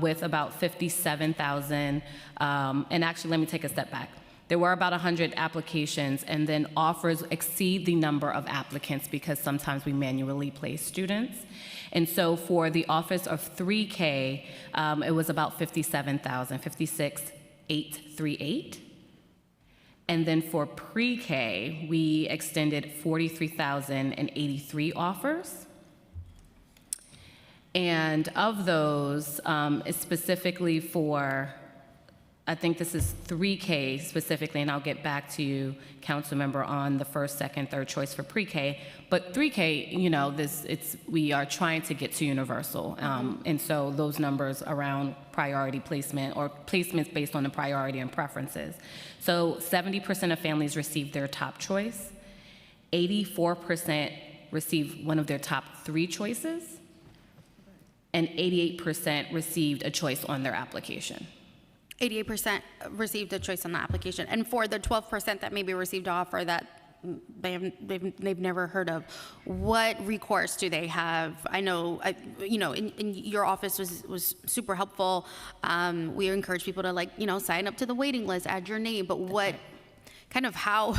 With about 57,000, and actually, let me take a step back. There were about 100 applications, and then offers exceed the number of applicants because sometimes we manually place students. And so for the office of 3K, it was about 57,000, 56,838. And then for pre-K, we extended 43,083 offers. And of those, specifically for, I think this is 3K specifically, and I'll get back to you, council member, on the first, second, third choice for pre-K. But 3K, we are trying to get to universal. And so those numbers around priority placement or placements based on the priority and preferences. So 70% of families received their top choice. 84% received one of their top 3 choices. And 88% received a choice on their application. 88% received a choice on the application. And for the 12% that maybe received an offer that they've never heard of, what recourse do they have? I know, in your office was super helpful. We encourage people to sign up to the waiting list, add your name, but what kind of how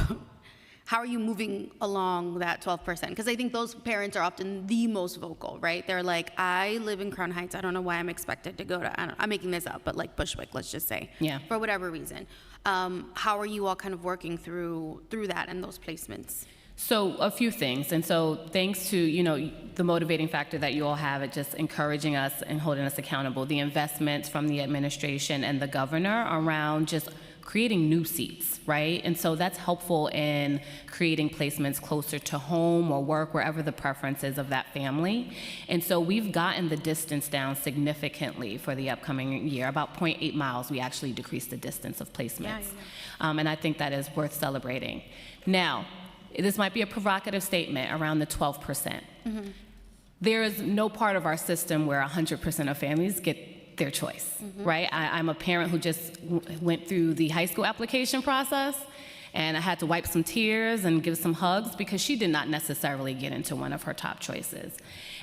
are you moving along that 12%? Because I think those parents are often the most vocal, right? They're like, I live in Crown Heights. I don't know why I'm expected to go to, I'm making this up, but like Bushwick, let's just say. Yeah. For whatever reason. How are you all kind of working through that and those placements? So a few things. And so thanks to, the motivating factor that you all have at just encouraging us and holding us accountable, the investments from the administration and the governor around just creating new seats, right? And so that's helpful in creating placements closer to home or work, wherever the preference is of that family. And so we've gotten the distance down significantly for the upcoming year. About 0.8 miles, we actually decreased the distance of placements. And I think that is worth celebrating. Now, this might be a provocative statement around the 12%. There is no part of our system where 100% of families get their choice, right? I'm a parent who just went through the high school application process, and I had to wipe some tears and give some hugs because she did not necessarily get into one of her top choices.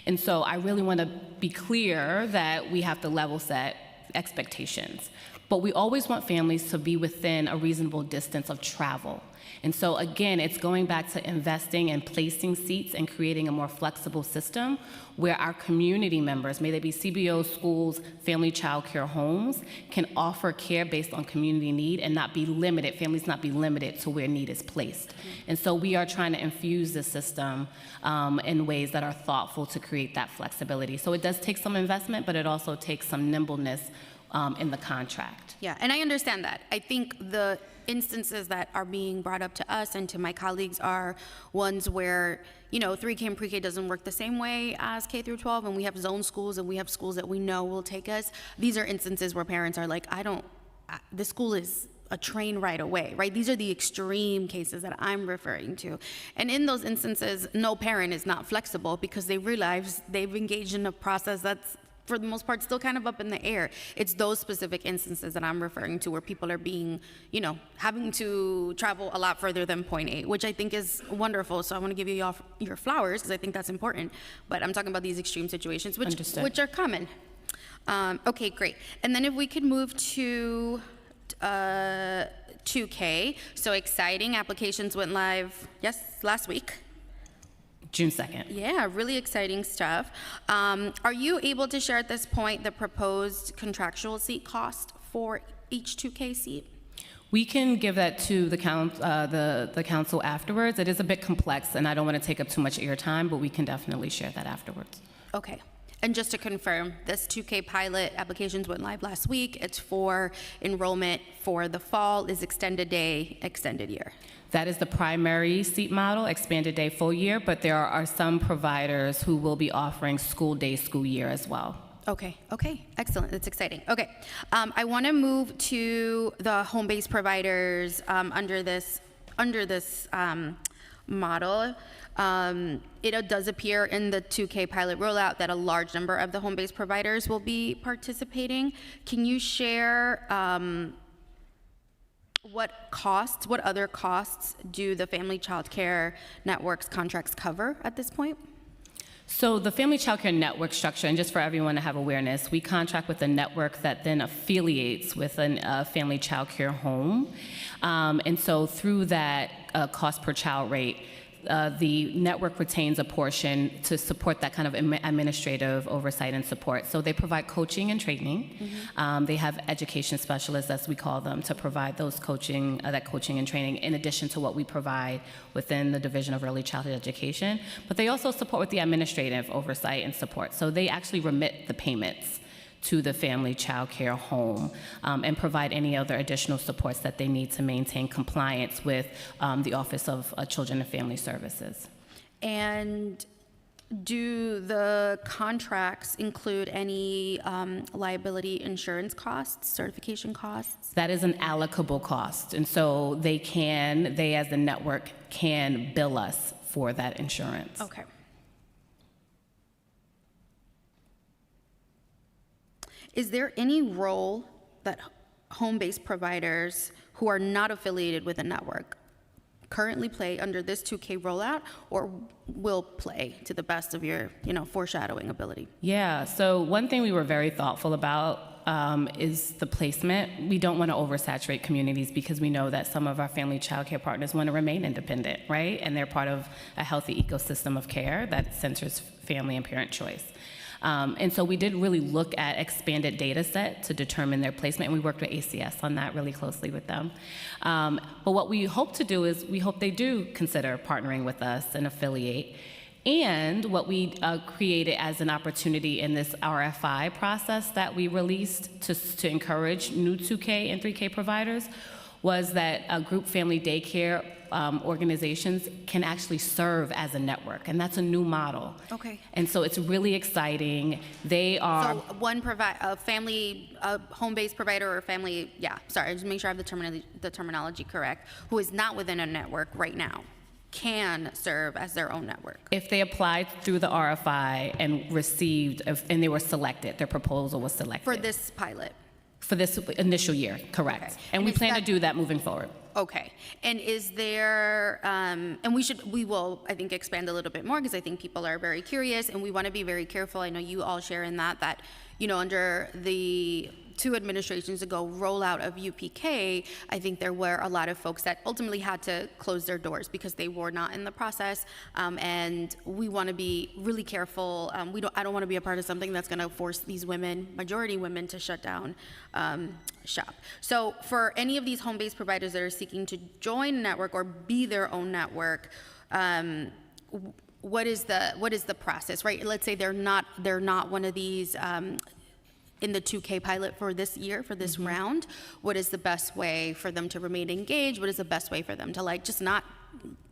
And so I really want to be clear that we have to level set expectations. But we always want families to be within a reasonable distance of travel. And so again, it's going back to investing and placing seats and creating a more flexible system where our community members, may they be CBO schools, family child care homes, can offer care based on community need and not be limited, families not be limited to where need is placed. And so we are trying to infuse the system in ways that are thoughtful to create that flexibility. So it does take some investment, but it also takes some nimbleness in the contract. Yeah, and I understand that. I think the instances that are being brought up to us and to my colleagues are ones where, 3K and pre-K doesn't work the same way as K through 12, and we have zone schools and we have schools that we know will take us. These are instances where parents are like, the school is a train right away, right? These are the extreme cases that I'm referring to. And in those instances, no parent is not flexible because they realize they've engaged in a process that's for the most part, still kind of up in the air. It's those specific instances that I'm referring to where people are being, having to travel a lot further than point A, which I think is wonderful. So I want to give you your flowers because I think that's important. But I'm talking about these extreme situations, which are common. Okay, great. And then if we could move to 2K. So exciting. Applications went live, last week. June 2nd. Yeah, really exciting stuff. Are you able to share at this point the proposed contractual seat cost for each 2K seat? We can give that to the council afterwards. It is a bit complex, and I don't want to take up too much of your time, but we can definitely share that afterwards. Okay. And just to confirm, this 2K pilot applications went live last week. It's for enrollment for the fall, is extended day, extended year. That is the primary seat model, expanded day, full year, but there are some providers who will be offering school day, school year as well. Okay, excellent, that's exciting. Okay, I want to move to the home-based providers under this model. It does appear in the 2K pilot rollout that a large number of the home-based providers will be participating. Can you share what other costs do the Family Child Care Network's contracts cover at this point? So the Family Child Care Network structure, and just for everyone to have awareness, we contract with a network that then affiliates with a family child care home. And so through that cost per child rate, the network retains a portion to support that kind of administrative oversight and support. So they provide coaching and training. They have education specialists, as we call them, to provide those coaching and training in addition to what we provide within the Division of Early Childhood Education. But they also support with the administrative oversight and support. So they actually remit the payments to the family child care home and provide any other additional supports that they need to maintain compliance with the Office of Children and Family Services. And do the contracts include any liability insurance costs, certification costs? That is an allocable cost. And so they as the network can bill us for that insurance. Okay. Is there any role that home-based providers who are not affiliated with a network currently play under this 2K rollout, or will play to the best of your, foreshadowing ability? Yeah, so one thing we were very thoughtful about is the placement. We don't want to oversaturate communities because we know that some of our family child care partners want to remain independent, right? And they're part of a healthy ecosystem of care that centers family and parent choice. And so we did really look at expanded data set to determine their placement, and we worked with ACS on that really closely with them. But what we hope to do is we hope they do consider partnering with us and affiliate. And what we created as an opportunity in this RFI process that we released to encourage new 2K and 3K providers was that group family daycare organizations can actually serve as a network, and that's a new model. Okay. And so it's really exciting. They are So a home-based provider or family, sorry, just make sure I have the terminology correct, who is not within a network right now, can serve as their own network. if they applied through the RFI and received, and they were selected, their proposal was selected. For this pilot? For this initial year, correct. Okay. And we plan to do that moving forward. Okay, and is there, and we will, I think, expand a little bit more because I think people are very curious and we want to be very careful. I know you all share in that, under the 2 administrations ago rollout of UPK, I think there were a lot of folks that ultimately had to close their doors because they were not in the process, and we want to be really careful. I don't want to be a part of something that's going to force these women, majority women, to shut down shop. So for any of these home-based providers that are seeking to join a network or be their own network, what is the process, right? Let's say they're not one of these in the 2K pilot for this year, for this round. What is the best way for them to remain engaged? What is the best way for them to just not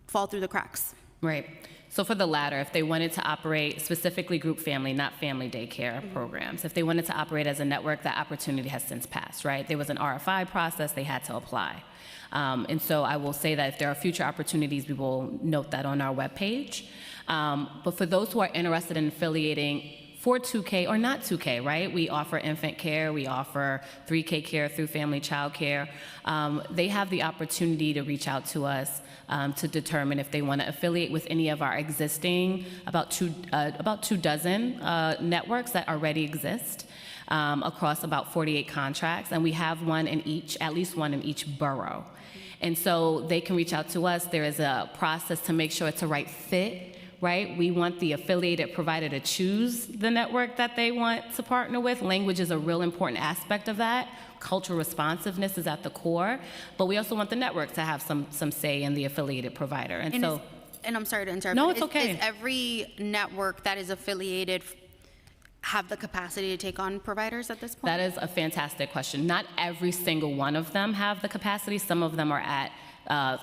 fall through the cracks? Right. So for the latter, if they wanted to operate specifically group family, not family daycare programs, if they wanted to operate as a network, that opportunity has since passed, right? There was an RFI process, they had to apply. And so I will say that if there are future opportunities, we will note that on our webpage. But for those who are interested in affiliating for 2K or not 2K, right? We offer infant care, we offer 3K care through family child care. They have the opportunity to reach out to us to determine if they want to affiliate with any of our existing, about two dozen networks that already exist across about 48 contracts, and we have one in each, at least one in each borough. And so they can reach out to us. There is a process to make sure it's a right fit, right? We want the affiliated provider to choose the network that they want to partner with. Language is a real important aspect of that. Cultural responsiveness is at the core, but we also want the network to have some say in the affiliated provider. And so, and I'm sorry to interrupt. No, but it's okay. Is every network that is affiliated have the capacity to take on providers at this point? that is a fantastic question. Not every single one of them have the capacity. Some of them are at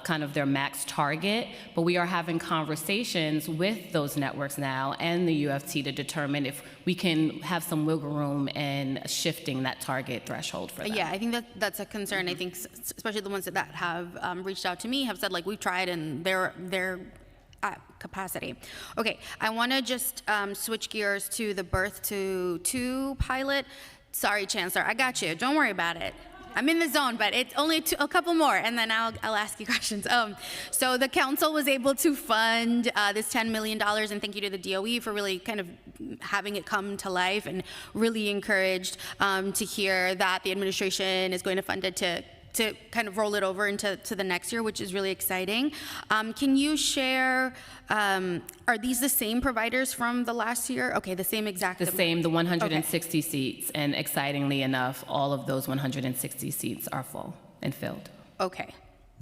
kind of their max target, but we are having conversations with those networks now and the UFT to determine if we can have some wiggle room in shifting that target threshold for them. Yeah, I think that's a concern. I think especially the ones that have reached out to me have said, like, we've tried and they're at capacity. Okay, I want to just switch gears to the Birth to 2 pilot. Sorry, Chancellor, I got you. Don't worry about it. I'm in the zone, but it's only a couple more, and then I'll ask you questions. So the council was able to fund this $10 million, and thank you to the DOE for really kind of having it come to life, and really encouraged to hear that the administration is going to fund it to kind of roll it over into the next year, which is really exciting. Can you share, are these the same providers from the last year? Okay, the same exact. The same, the 160 seats, and excitingly enough, all of those 160 seats are full and filled. Okay,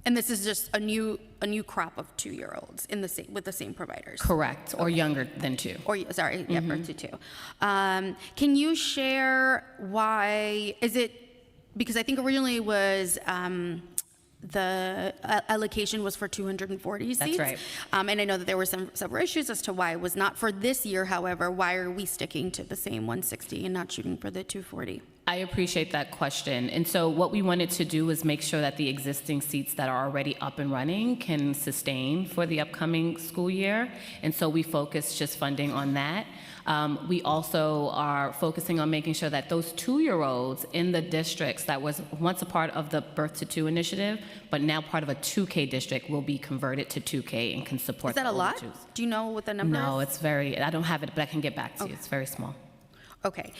and this is just a new crop of 2-year-olds in the same with the same providers. Correct, or younger than 2. Or sorry, yeah, Birth to 2. Can you share why? Is it because I think originally it was the allocation was for 240 seats. That's right. And I know that there were several issues as to why it was not for this year. However, why are we sticking to the same 160 and not shooting for the 240? I appreciate that question. And so what we wanted to do was make sure that the existing seats that are already up and running can sustain for the upcoming school year. And so we focused just funding on that. We also are focusing on making sure that those 2-year-olds in the districts that was once a part of the Birth to 2 initiative, but now part of a 2K district, will be converted to 2K and can support. Is that a lot? Do you know what the number is? No, it's very, I don't have it, but I can get back to you. It's very small. Okay.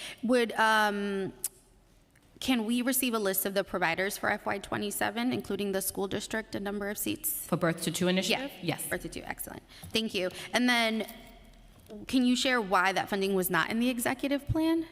Can we receive a list of the providers for FY27, including the school district and number of seats? For Birth to 2 initiative? Yeah. Yes. Birth to 2, excellent. Thank you. And then, can you share why that funding was not in the executive plan?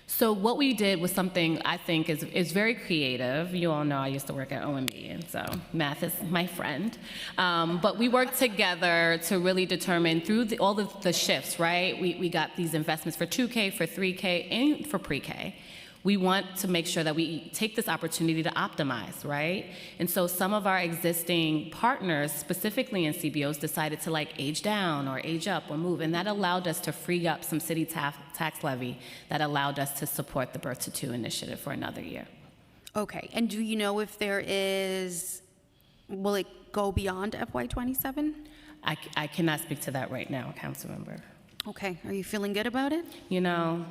So what we did was something I think is very creative. You all know I used to work at OMB, and so math is my friend. But we worked together to really determine through all the shifts, right? We got these investments for 2K, for 3K, and for pre-K. We want to make sure that we take this opportunity to optimize, right? And so some of our existing partners, specifically in CBOs, decided to like age down or age up or move, and that allowed us to free up some city tax levy that allowed us to support the Birth to 2 initiative for another year. Okay, and do you know if there is, will it go beyond FY27? I cannot speak to that right now, Councilmember. Okay, are you feeling good about it? You know,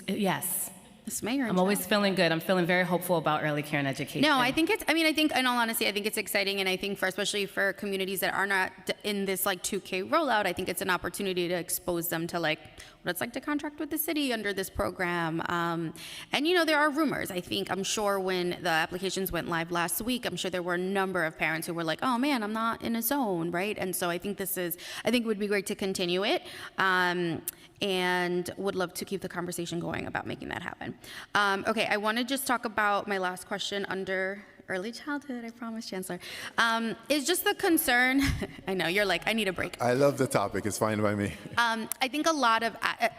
yes. Ms. Mayor. I'm always feeling good. I'm feeling very hopeful about early care and education. No, I think in all honesty, I think it's exciting, and I think especially for communities that are not in this like 2K rollout, I think it's an opportunity to expose them to like what it's like to contract with the city under this program. And you know, there are rumors. I'm sure when the applications went live last week, I'm sure there were a number of parents who were like, oh man, I'm not in a zone, right? And so I think it would be great to continue it. And would love to keep the conversation going about making that happen. Okay, I want to just talk about my last question under early childhood, I promise, Chancellor. Is just the concern, I know, you're like, I need a break. I love the topic, it's fine by me. I think a lot of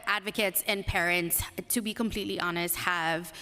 advocates and parents, to be completely honest, have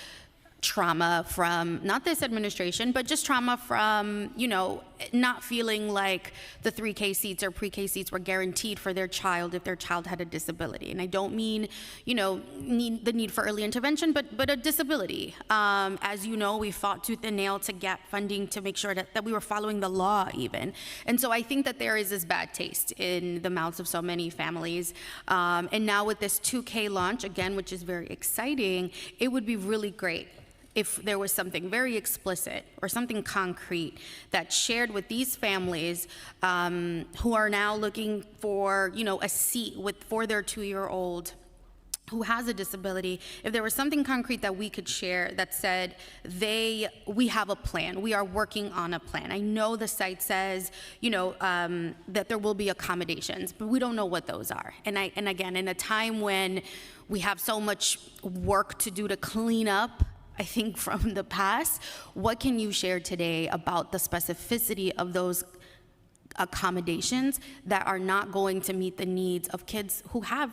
trauma from, not this administration, but just trauma from, you know, not feeling like the 3K seats or pre-K seats were guaranteed for their child if their child had a disability. And I don't mean, the need for early intervention, but a disability. As you know, we fought tooth and nail to get funding to make sure that we were following the law even. And so I think that there is this bad taste in the mouths of so many families. And now with this 2K launch, again, which is very exciting, it would be really great if there was something very explicit or something concrete that's shared with these families who are now looking for, a seat for their 2-year-old who has a disability. If there was something concrete that we could share that said, we have a plan, we are working on a plan. I know the site says, that there will be accommodations, but we don't know what those are. And again, in a time when we have so much work to do to clean up, I think, from the past, what can you share today about the specificity of those accommodations that are not going to meet the needs of kids who have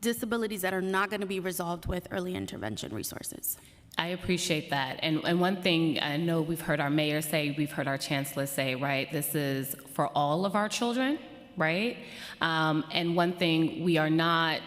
disabilities that are not going to be resolved with early intervention resources? I appreciate that. And one thing I know we've heard our mayor say, we've heard our chancellor say, right, this is for all of our children, right? And one thing we are not,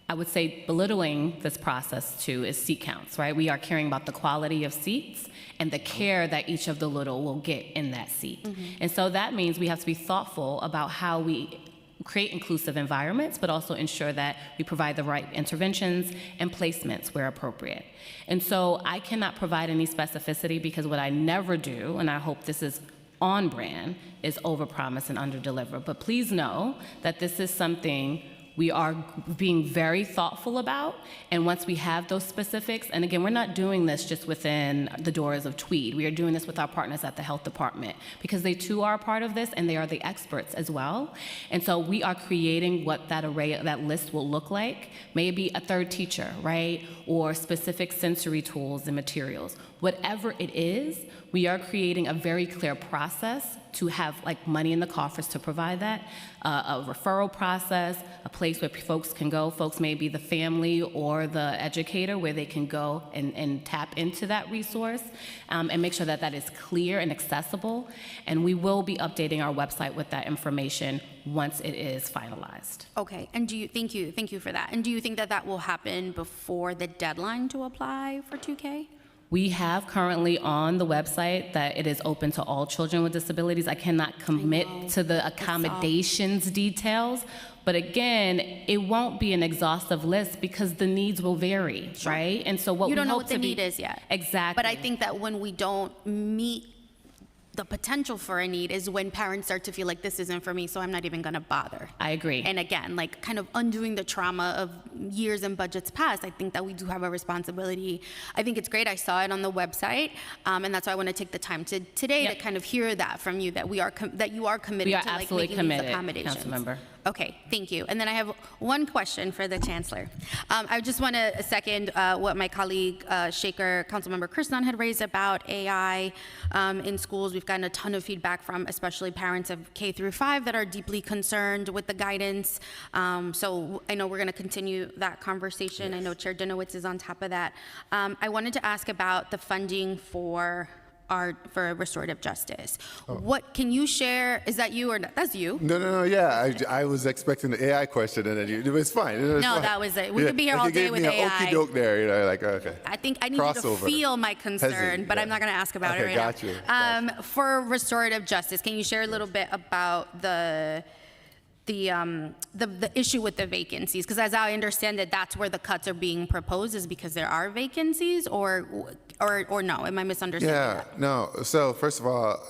I would say, belittling this process too is seat counts, right? We are caring about the quality of seats and the care that each of the little will get in that seat. And so that means we have to be thoughtful about how we create inclusive environments, but also ensure that we provide the right interventions and placements where appropriate. And so I cannot provide any specificity because what I never do, and I hope this is on brand, is overpromise and underdeliver. But please know that this is something we are being very thoughtful about, and once we have those specifics, and again, we're not doing this just within the doors of Tweed. We are doing this with our partners at the health department because they too are a part of this, and they are the experts as well. And so we are creating what that array, that list will look like. Maybe a third teacher, right, or specific sensory tools and materials. Whatever it is, we are creating a very clear process to have money in the coffers to provide that, a referral process, a place where folks can go. Folks may be the family or the educator where they can go and tap into that resource and make sure that that is clear and accessible. And we will be updating our website with that information once it is finalized. Okay, and thank you for that. And do you think that that will happen before the deadline to apply for 2K? We have currently on the website that it is open to all children with disabilities. I cannot commit to the accommodations details, but again, it won't be an exhaustive list because the needs will vary, right? And so what you we don't know hope what the to be- need is yet. Exactly. But I think that when we don't meet the potential for a need is when parents start to feel like this isn't for me, so I'm not even gonna bother. I agree. And again, kind of undoing the trauma of years and budgets past, I think that we do have a responsibility. I think it's great, I saw it on the website, and that's why I wanna take the time today to kind of hear that from you, that that you are committed We are to absolutely making committed, these accommodations. Councilmember. Okay, thank you. And then I have one question for the Chancellor. I just want to second what my colleague Shaker, Councilmember Kristan had raised about AI in schools. We've gotten a ton of feedback from especially parents of K through 5 that are deeply concerned with the guidance. So I know we're going to continue that conversation. Yes. I know Chair Dinowitz is on top of that. I wanted to ask about the funding for restorative justice. What can you share? Is that you or not? That's you? No, yeah. I was expecting the AI question, and then it was fine. It was no, fine. that was it. We could be here all day with AI. You gave me an okey-doke there, okay. I think I need you to feel my concern, but I'm not going to ask about it right got now. You. For restorative justice, can you share a little bit about the issue with the vacancies? Because as I understand it, that's where the cuts are being proposed, is because there are vacancies, or no? Am I misunderstanding that? No. So first of all,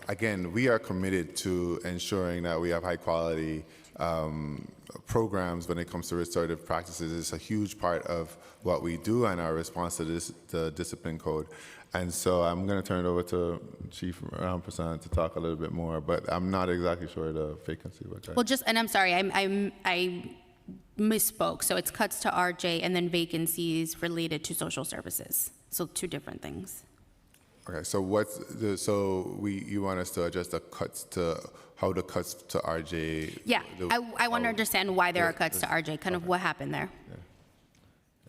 again, we are committed to ensuring that we have high quality programs when it comes to restorative practices. It's a huge part of what we do and our response to the discipline code. And so I'm going to turn it over to Chief Prasan to talk a little bit more, but I'm not exactly sure the vacancy. And I'm sorry, I misspoke. So it's cuts to RJ and then vacancies related to social services. So two different things. Okay, so you want us to adjust the cuts to how the cuts to RJ? Yeah, I want to understand why there are cuts to RJ, kind of what happened there.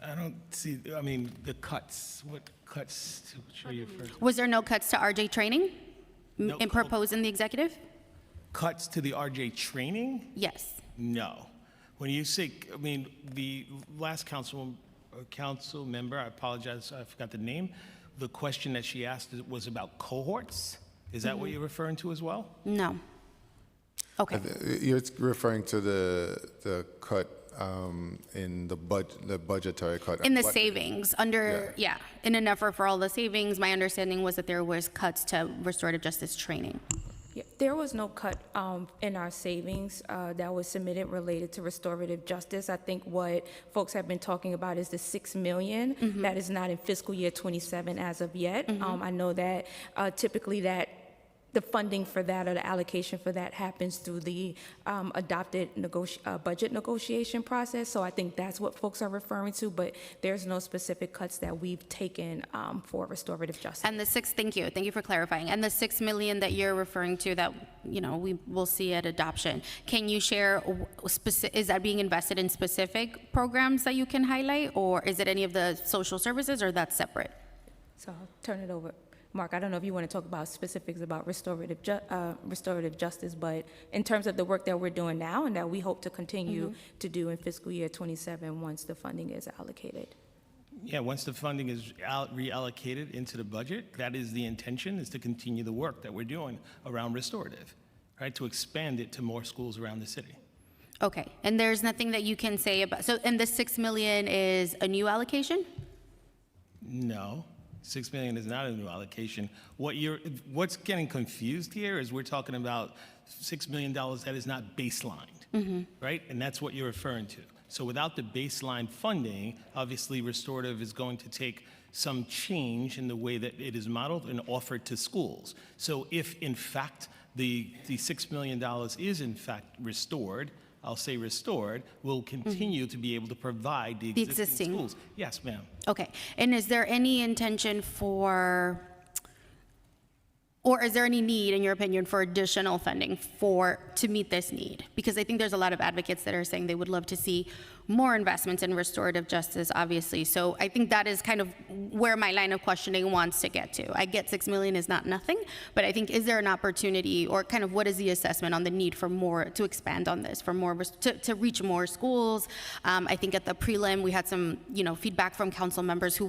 I don't see, the cuts, what cuts to show you first? Was there no cuts to RJ training? No, and proposed in the executive? Cuts to the RJ training? Yes. No. When you say, I mean, the last council member, I apologize, I forgot the name. The question that she asked was about cohorts. Is that what you're referring to as well? No. Okay. You're referring to the cut in the budgetary cut. In the savings, in an effort for all the savings, my understanding was that there was cuts to restorative justice training. Yeah, there was no cut in our savings that was submitted related to restorative justice. I think what folks have been talking about is the $6 million that is not in fiscal year 27 as of yet. I know that typically that the funding for that or the allocation for that happens through the adopted budget negotiation process. So I think that's what folks are referring to, but there's no specific cuts that we've taken for restorative justice. And thank you for clarifying. And the $6 million that you're referring to that, we will see at adoption, can you share, is that being invested in specific programs that you can highlight, or is it any of the social services, or that's separate? So I'll turn it over. Mark, I don't know if you want to talk about specifics about restorative justice, but in terms of the work that we're doing now and that we hope to continue to do in fiscal year 27 once the funding is allocated. Yeah, once the funding is reallocated into the budget, that is the intention, is to continue the work that we're doing around restorative, right? To expand it to more schools around the city. Okay, and there's nothing that you can say about, and the $6 million is a new allocation? No. $6 million is not a new allocation. What's getting confused here is we're talking about $6 million that is not baselined, right? And that's what you're referring to. So without the baseline funding, obviously restorative is going to take some change in the way that it is modeled and offered to schools. So if in fact the $6 million is in fact restored, I'll say restored, will continue to be able to provide the existing schools. Yes, ma'am. Okay, and is there any intention or is there any need, in your opinion, for additional funding to meet this need? Because I think there's a lot of advocates that are saying they would love to see more investments in restorative justice, obviously. So I think that is kind of where my line of questioning wants to get to. I get $6 million is not nothing, but I think, is there an opportunity, or kind of what is the assessment on the need for more, to expand on this, for more, to reach more schools? I think at the prelim, we had some, feedback from council members who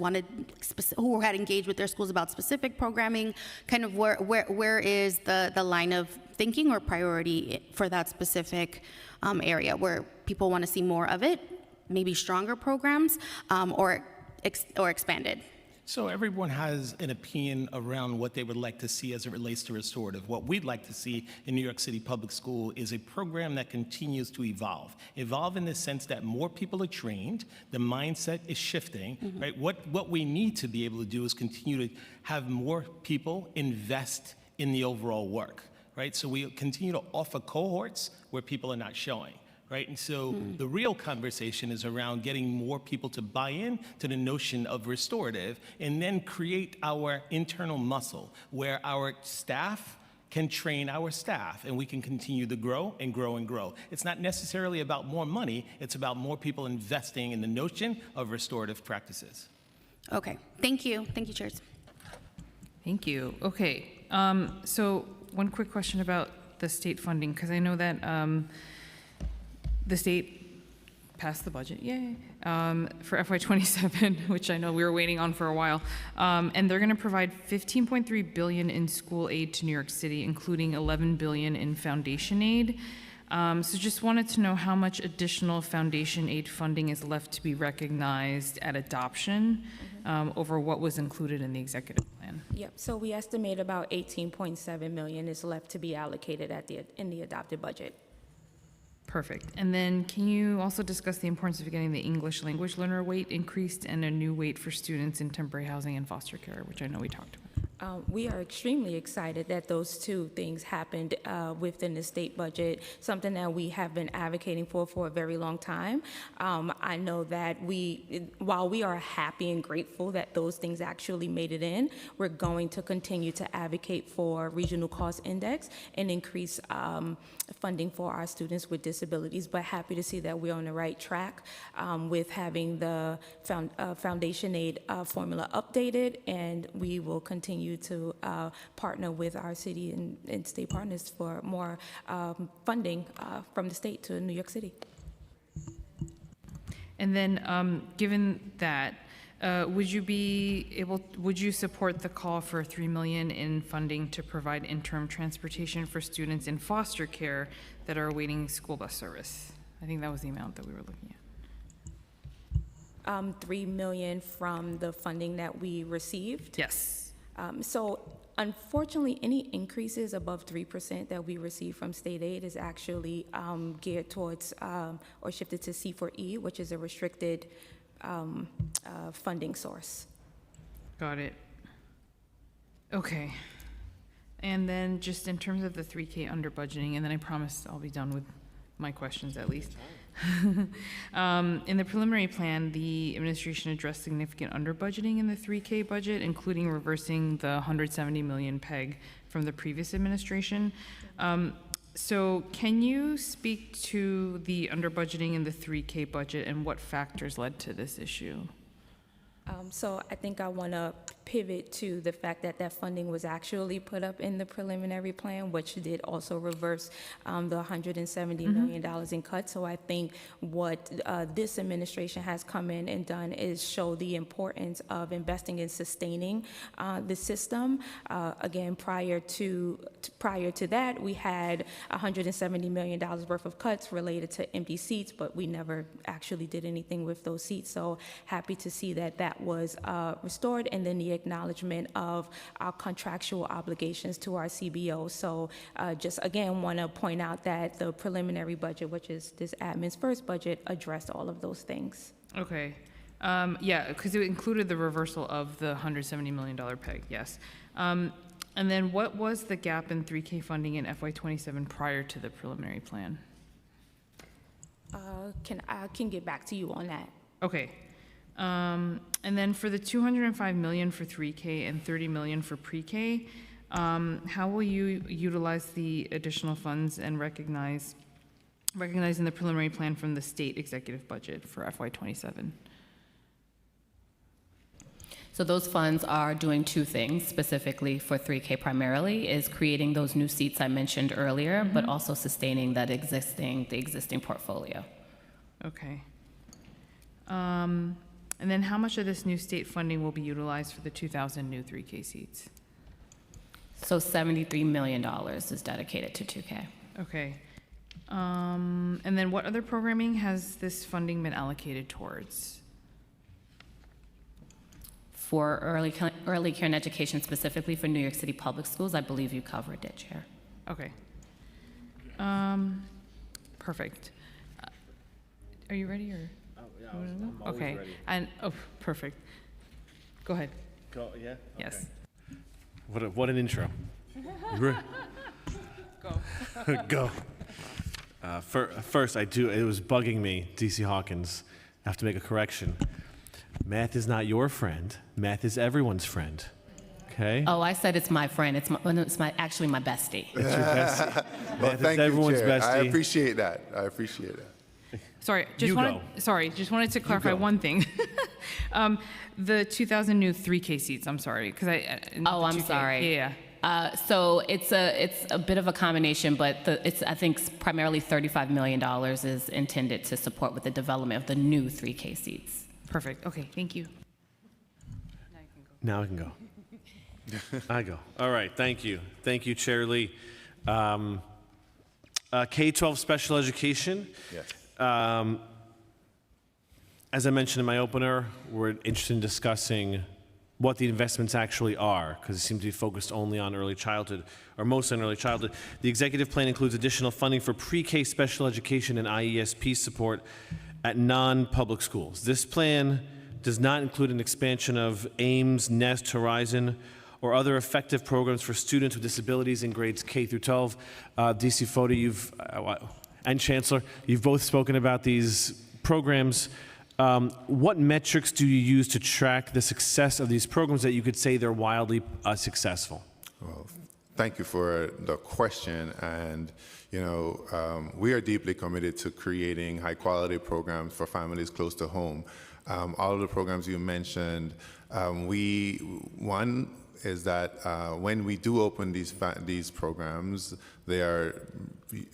who had engaged with their schools about specific programming. Kind of where is the line of thinking or priority for that specific area where people want to see more of it, maybe stronger programs, or expanded? So everyone has an opinion around what they would like to see as it relates to restorative. What we'd like to see in New York City Public School is a program that continues to evolve. Evolve in the sense that more people are trained, the mindset is shifting, right? What we need to be able to do is continue to have more people invest in the overall work, right? So we continue to offer cohorts where people are not showing. Right? And so the real conversation is around getting more people to buy in to the notion of restorative, and then create our internal muscle where our staff can train our staff, and we can continue to grow and grow and grow. It's not necessarily about more money, it's about more people investing in the notion of restorative practices. Okay, thank you. Thank you, Chairs. Thank you. Okay, so one quick question about the state funding, because I know that the state passed the budget, yay, for FY27, which I know we were waiting on for a while. And they're going to provide $15.3 billion in school aid to New York City, including $11 billion in foundation aid. So just wanted to know how much additional foundation aid funding is left to be recognized at adoption over what was included in the executive plan. Yep, so we estimate about $18.7 million is left to be allocated in the adopted budget. Perfect. And then can you also discuss the importance of getting the English language learner weight increased and a new weight for students in temporary housing and foster care, which I know we talked about? We are extremely excited that those two things happened within the state budget, something that we have been advocating for a very long time. I know that while we are happy and grateful that those things actually made it in, we're going to continue to advocate for regional cost index and increase funding for our students with disabilities, but happy to see that we're on the right track with having the foundation aid formula updated, and we will continue continue to partner with our city and state partners for more funding from the state to New York City. And then, given that, would you support the call for $3 million in funding to provide interim transportation for students in foster care that are awaiting school bus service? I think that was the amount that we were looking at. $3 million from the funding that we received. Yes. So unfortunately, any increases above 3% that we receive from state aid is actually geared towards or shifted to C4E, which is a restricted funding source. Got it. Okay. And then just in terms of the 3K under budgeting, and then I promise I'll be done with my questions at least. In the preliminary plan, the administration addressed significant under budgeting in the 3K budget, including reversing the 170 million peg from the previous administration. So can you speak to the under budgeting in the 3K budget and what factors led to this issue? So I think I want to pivot to the fact that that funding was actually put up in the preliminary plan, which did also reverse the $170 million in cuts. So I think what this administration has come in and done is show the importance of investing in sustaining the system. Again, prior to that, we had $170 million worth of cuts related to empty seats, but we never actually did anything with those seats. So happy to see that that was restored, and then the acknowledgement of our contractual obligations to our CBO. So just again want to point out that the preliminary budget, which is this admin's first budget, addressed all of those things. Okay. Yeah, because it included the reversal of the $170 million peg, yes. And then what was the gap in 3K funding in FY27 prior to the preliminary plan? I can get back to you on that. Okay. And then for the $205 million for 3K and $30 million for pre-K, how will you utilize the additional funds and recognizing the preliminary plan from the state executive budget for FY27? So those funds are doing two things specifically for 3K primarily, is creating those new seats I mentioned earlier, but also sustaining the existing portfolio. Okay. And then how much of this new state funding will be utilized for the 2,000 new 3K seats? So $73 million is dedicated to 2K. Okay. And then what other programming has this funding been allocated towards? For early care and education, specifically for New York City Public Schools, I believe you covered it, Chair. Okay. Perfect. Are you ready or? I'm always okay. ready. And perfect. Go ahead. Go, yeah? Yes. What an intro. Go. Go. First, it was bugging me, DC Hawkins. I have to make a correction. Math is not your friend. Math is everyone's friend. Okay? Oh, I said it's my friend. It's actually my bestie. It's your bestie. Well, Math thank is everyone's you, Chair. bestie. I appreciate that. Sorry, You just wanted to clarify one thing. The 2,000 new 3K seats. I'm sorry, because I'm sorry. Yeah. So it's a bit of a combination, but I think primarily $35 million is intended to support with the development of the new 3K seats. Perfect. Okay. Thank you. Now I can go. I go. All right. Thank you. Thank you, Chair Lee. K-12 special education. Yes. As I mentioned in my opener, we're interested in discussing what the investments actually are, because it seems to be focused only on early childhood, or mostly on early childhood. The executive plan includes additional funding for pre-K special education and IESP support at non-public schools. This plan does not include an expansion of AIMS, NEST, Horizon, or other effective programs for students with disabilities in grades K through 12. DC Fota, and Chancellor, you've both spoken about these programs. What metrics do you use to track the success of these programs that you could say they're wildly successful? Well, thank you for the question. And, we are deeply committed to creating high-quality programs for families close to home. All of the programs you mentioned, is that when we do open these programs, they are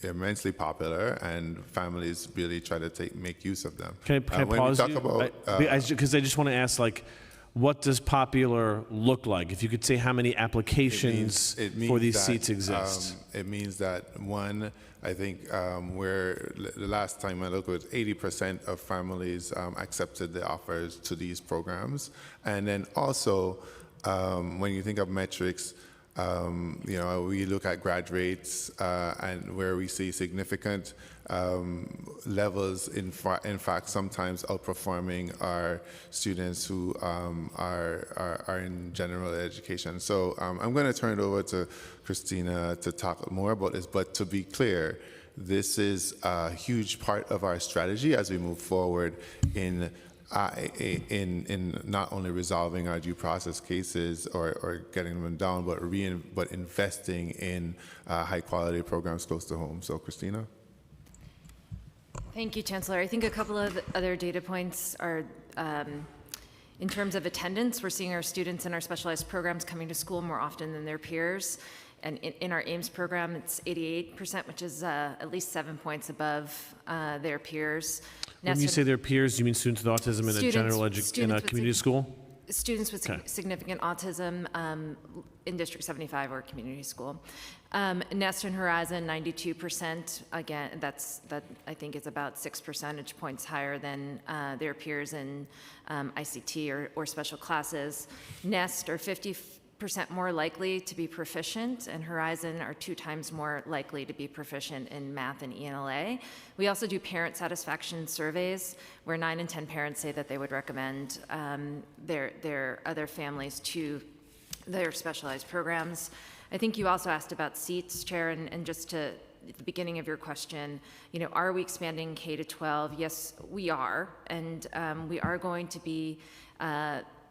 immensely popular, and families really try to make use of them. Can I when pause we talk you? about, Because I just want to ask, like, what does popular look like? If you could say how many applications for these seats exist. It means that, one, I think where the last time I looked was 80% of families accepted the offers to these programs. And then also, when you think of metrics, we look at grad rates and where we see significant levels, in fact, sometimes outperforming our students who are in general education. So I'm going to turn it over to Christina to talk more about this, but to be clear, this is a huge part of our strategy as we move forward in not only resolving our due process cases or getting them down, but investing in high quality programs close to home. So, Christina. Thank you, Chancellor. I think a couple of other data points are, in terms of attendance, we're seeing our students in our specialized programs coming to school more often than their peers. And in our AIMS program, it's 88%, which is at least 7 points above their peers. When you say their peers, you mean students with autism in a general community school? Students with significant autism in District 75 or community school. Nest and Horizon, 92%. Again, that I think is about 6 percentage points higher than their peers in ICT or special classes. Nest are 50% more likely to be proficient, and Horizon are 2 times more likely to be proficient in math and ELA. We also do parent satisfaction surveys where 9 in 10 parents say that they would recommend their other families to their specialized programs. I think you also asked about seats, Chair, and just to at the beginning of your question, are we expanding K to 12? Yes, we are, and we are going to be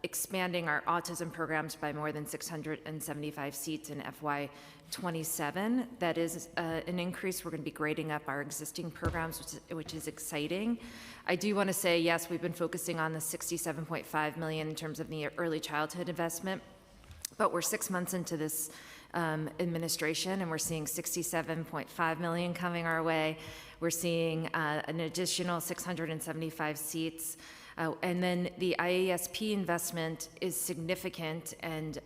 expanding our autism programs by more than 675 seats in FY27. That is an increase. We're going to be grading up our existing programs, which is exciting. I do want to say, yes, we've been focusing on the $67.5 million in terms of the early childhood investment, but we're 6 months into this administration, and we're seeing $67.5 million coming our way. We're seeing an additional 675 seats. And then the IASP investment is significant, and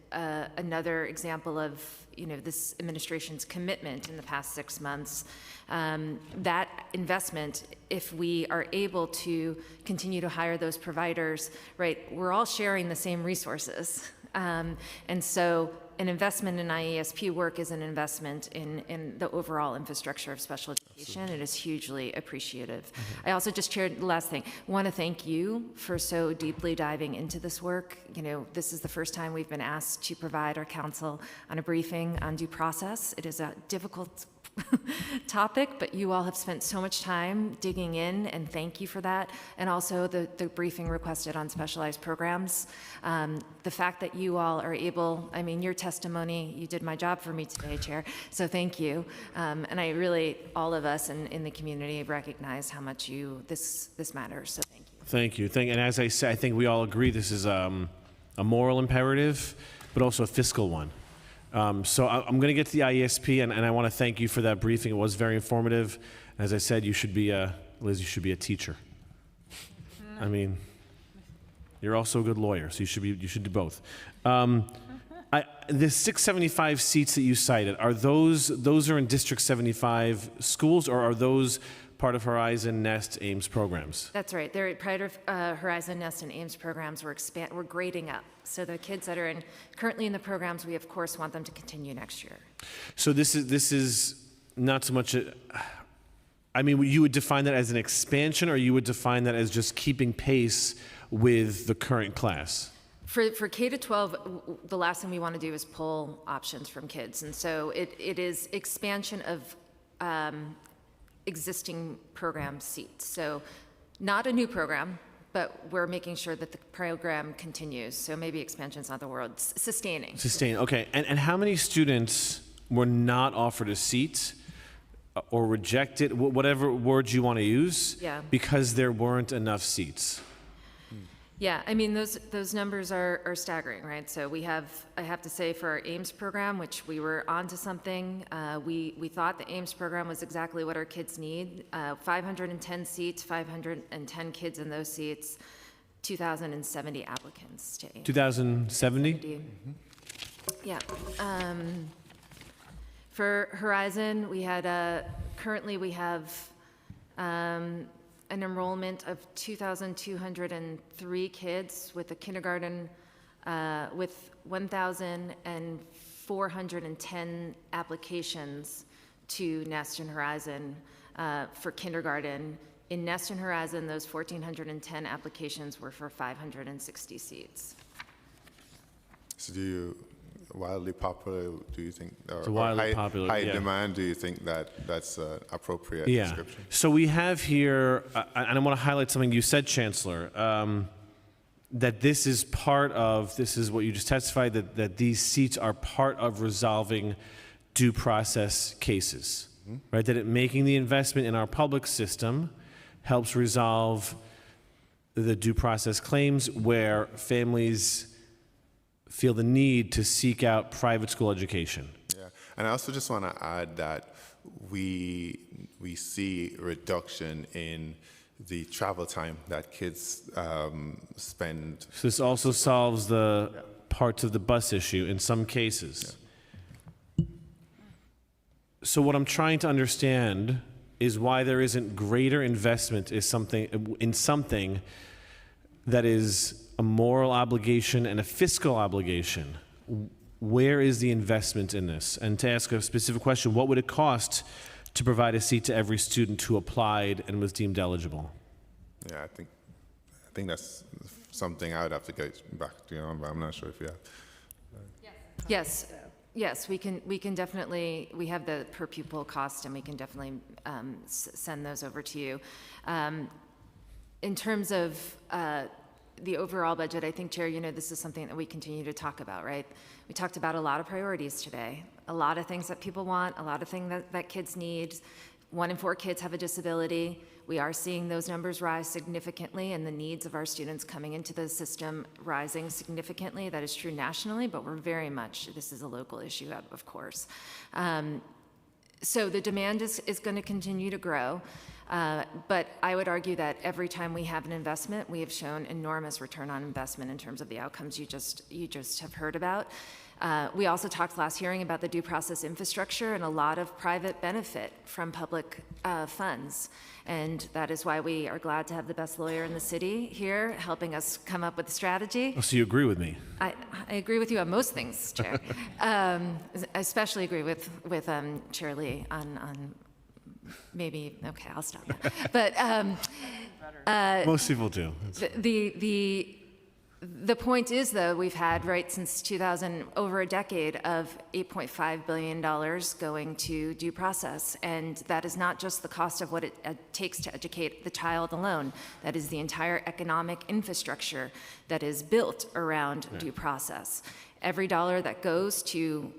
another example of this administration's commitment in the past 6 months. That investment, if we are able to continue to hire those providers, right, we're all sharing the same resources. And so an investment in IASP work is an investment in the overall infrastructure of special education. It is hugely appreciative. I also just shared the last thing. Want to thank you for so deeply diving into this work. This is the first time we've been asked to provide our council on a briefing on due process. It is a difficult topic, but you all have spent so much time digging in, and thank you for that. And also the briefing requested on specialized programs. The fact that you all are able, your testimony, you did my job for me today, Chair, so thank you. And I really, all of us in the community recognize how much this matters, so thank you. Thank you. And as I say, I think we all agree this is a moral imperative, but also a fiscal one. So I'm going to get to the IESP, and I want to thank you for that briefing. It was very informative. As I said, Liz, you should be a teacher. You're also a good lawyer, so you should do both. The 675 seats that you cited, are those are in District 75 schools, or are those part of Horizon, Nest, AIMS programs? That's right. They're part of Horizon, Nest, and AIMS programs. We're grading up. So the kids that are currently in the programs, we of course want them to continue next year. So this is not so much you would define that as an expansion, or you would define that as just keeping pace with the current class? For K to 12, the last thing we want to do is pull options from kids. And so it is expansion of existing program seats. So not a new program, but we're making sure that the program continues. So maybe expansion's not the word, sustaining. Sustain, okay. And how many students were not offered a seat or rejected, whatever words you want to use, because there weren't enough seats? Yeah, I mean, those numbers are staggering, right? So I have to say, for our Ames program, which we were onto something, we thought the Ames program was exactly what our kids need. 510 seats, 510 kids in those seats, 2,070 applicants to Ames. 2070? Yeah. For Horizon, we had, currently we have an enrollment of 2,203 kids with a kindergarten, with 1,410 applications to Nest and Horizon for kindergarten. In Nest and Horizon, those 1,410 applications were for 560 seats. So wildly popular, do you think, or wildly high, popular, high yeah. demand, do you think that's an appropriate Yeah. description? So we have here, and I want to highlight something you said, Chancellor, that this is what you just testified, that these seats are part of resolving due process cases, right? That making the investment in our public system helps resolve the due process claims where families feel the need to seek out private school education. Yeah, and I also just want to add that we see a reduction in the travel time that kids spend. So this also solves the parts of the bus issue in some cases. So what I'm trying to understand is why there isn't greater investment in something that is a moral obligation and a fiscal obligation. Where is the investment in this? And to ask a specific question, what would it cost to provide a seat to every student who applied and was deemed eligible? Yeah, I think that's something I would have to get back to you on, but I'm not sure if you have. Yes, we can definitely, we have the per pupil cost, and we can definitely send those over to you. In terms of the overall budget, I think, Chair, this is something that we continue to talk about, right? We talked about a lot of priorities today, a lot of things that people want, a lot of things that kids need. 1 in 4 kids have a disability. We are seeing those numbers rise significantly, and the needs of our students coming into the system rising significantly. That is true nationally, but this is a local issue, of course. So the demand is going to continue to grow. But I would argue that every time we have an investment, we have shown enormous return on investment in terms of the outcomes you just have heard about. We also talked last hearing about the due process infrastructure and a lot of private benefit from public funds. And that is why we are glad to have the best lawyer in the city here helping us come up with a strategy. Oh, so you agree with me? I agree with you on most things, Chair. I especially agree with Chair Lee on maybe, okay, I'll stop now. But most people do. The point is, though, we've had, right, since 2000, over a decade of $8.5 billion going to due process. And that is not just the cost of what it takes to educate the child alone. That is the entire economic infrastructure that is built around due process. Every dollar that goes to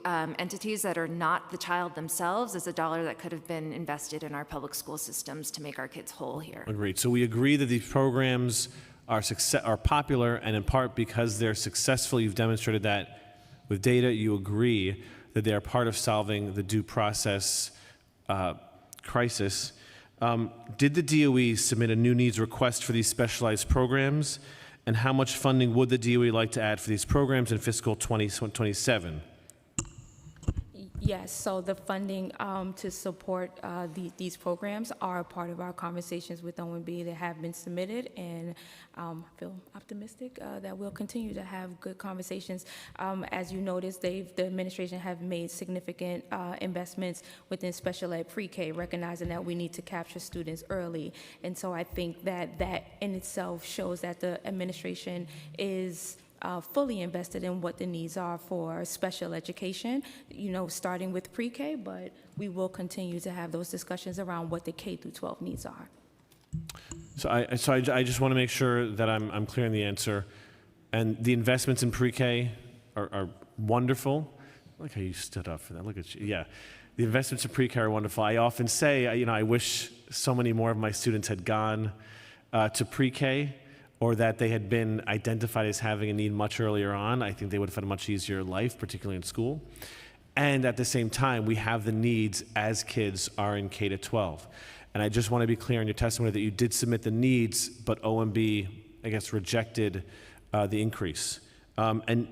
entities that are not the child themselves is a dollar that could have been invested in our public school systems to make our kids whole here. Agreed. So we agree that these programs are popular, and in part because they're successful. You've demonstrated that with data. You agree that they are part of solving the due process crisis. Did the DOE submit a new needs request for these specialized programs? And how much funding would the DOE like to add for these programs in fiscal 2027? Yes, so the funding to support these programs are a part of our conversations with OMB that have been submitted, and I feel optimistic that we'll continue to have good conversations. As you noticed, the administration have made significant investments within special ed pre-K, recognizing that we need to capture students early. And so I think that in itself shows that the administration is fully invested in what the needs are for special education, starting with pre-K, but we will continue to have those discussions around what the K through 12 needs are. So I just want to make sure that I'm clear in the answer. And the investments in pre-K are wonderful. I like how you stood up for that. Look at you. Yeah. The investments in pre-K are wonderful. I often say, I wish so many more of my students had gone to pre-K or that they had been identified as having a need much earlier on, I think they would have had a much easier life, particularly in school. And at the same time, we have the needs as kids are in K to 12. And I just want to be clear in your testimony that you did submit the needs, but OMB, I guess, rejected the increase. And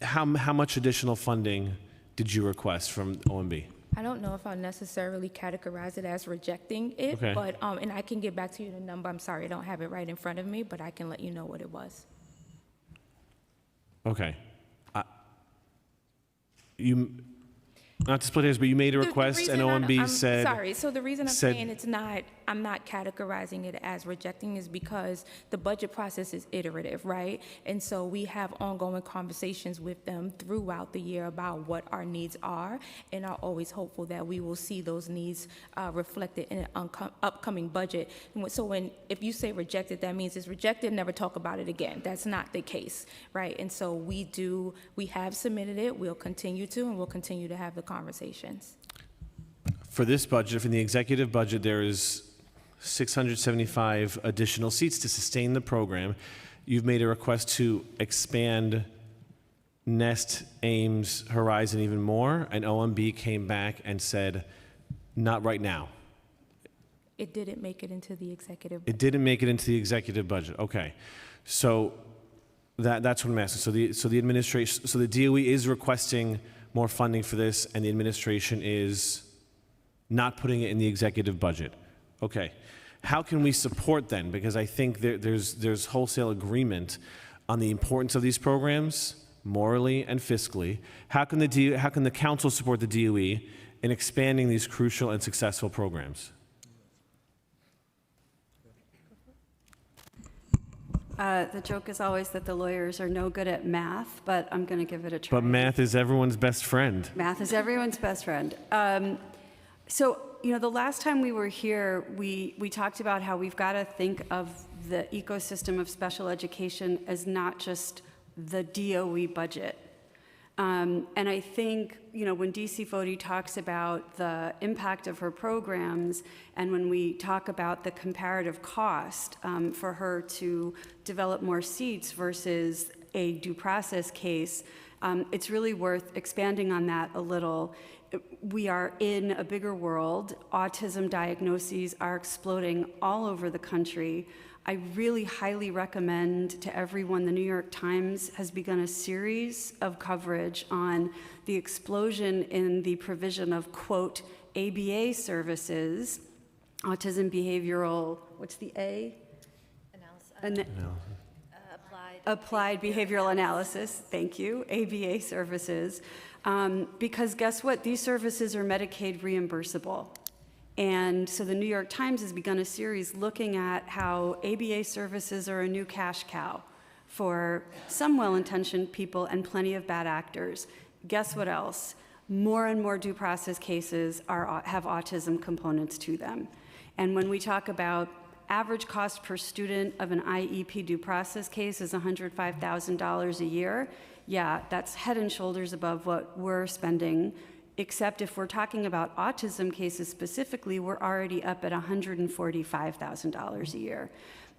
how much additional funding did you request from OMB? I don't know if I'll necessarily categorize it as rejecting it, Okay. but, and I can get back to you the number. I'm sorry, I don't have it right in front of me, but I can let you know what it was. Okay. Not to split hairs, but you made a The request and reason OMB I'm said. Sorry, so the reason I'm said- saying I'm not categorizing it as rejecting is because the budget process is iterative, right? And so we have ongoing conversations with them throughout the year about what our needs are, and are always hopeful that we will see those needs reflected in an upcoming budget. So if you say rejected, that means it's rejected, never talk about it again. That's not the case, right? And so we have submitted it, we'll continue to, and we'll continue to have the conversations. For this budget, for the executive budget, there is 675 additional seats to sustain the program. You've made a request to expand Nest, Ames, Horizon even more, and OMB came back and said, not right now. It didn't make it into the executive. It didn't make it into the executive budget. Okay. So that's what I'm asking. So the administration, so the DOE is requesting more funding for this, and the administration is not putting it in the executive budget. Okay. How can we support then? Because I think there's wholesale agreement on the importance of these programs, morally and fiscally. How can the council support the DOE in expanding these crucial and successful programs? The joke is always that the lawyers are no good at math, but I'm going to give it a try. But math is everyone's best friend. Math is everyone's best friend. So, the last time we were here, we talked about how we've got to think of the ecosystem of special education as not just the DOE budget. And I think, when DC Foti talks about the impact of her programs, and when we talk about the comparative cost for her to develop more seats versus a due process case, it's really worth expanding on that a little. We are in a bigger world. Autism diagnoses are exploding all over the country. I really highly recommend to everyone, the New York Times has begun a series of coverage on the explosion in the provision of, quote, ABA services, autism behavioral, what's the A? Analysis. Applied behavioral analysis, thank you, ABA services. Because guess what? These services are Medicaid reimbursable. And so the New York Times has begun a series looking at how ABA services are a new cash cow for some well-intentioned people and plenty of bad actors. Guess what else? More and more due process cases have autism components to them. And when we talk about average cost per student of an IEP due process case is $105,000 a year, yeah, that's head and shoulders above what we're spending. Except if we're talking about autism cases specifically, we're already up at $145,000 a year.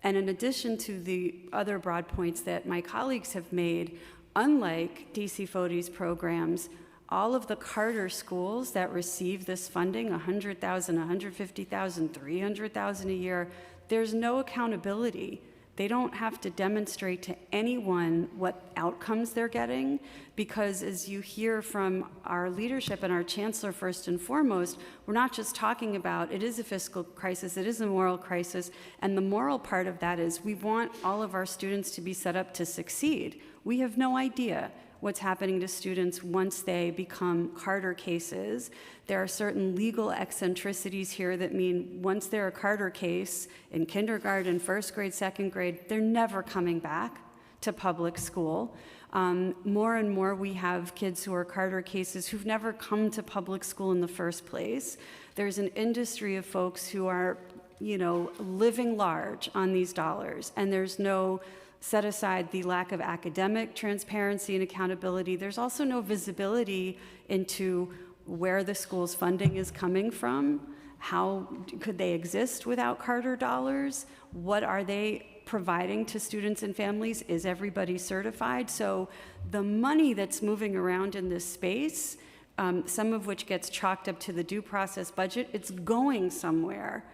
And in addition to the other broad points that my colleagues have made, unlike DC Foti's programs, all of the Carter schools that receive this funding, $100,000, $150,000, $300,000 a year, there's no accountability. They don't have to demonstrate to anyone what outcomes they're getting, because as you hear from our leadership and our chancellor first and foremost, we're not just talking about it is a fiscal crisis, it is a moral crisis, and the moral part of that is we want all of our students to be set up to succeed. We have no idea what's happening to students once they become Carter cases. There are certain legal eccentricities here that mean once they're a Carter case in kindergarten, first grade, second grade, they're never coming back to public school. More and more we have kids who are Carter cases who've never come to public school in the first place. There's an industry of folks who are, living large on these dollars, and there's no set aside the lack of academic transparency and accountability. There's also no visibility into where the school's funding is coming from. How could they exist without Carter dollars? What are they providing to students and families is everybody certified. So the money that's moving around in this space, some of which gets chalked up to the due process budget, it's going somewhere.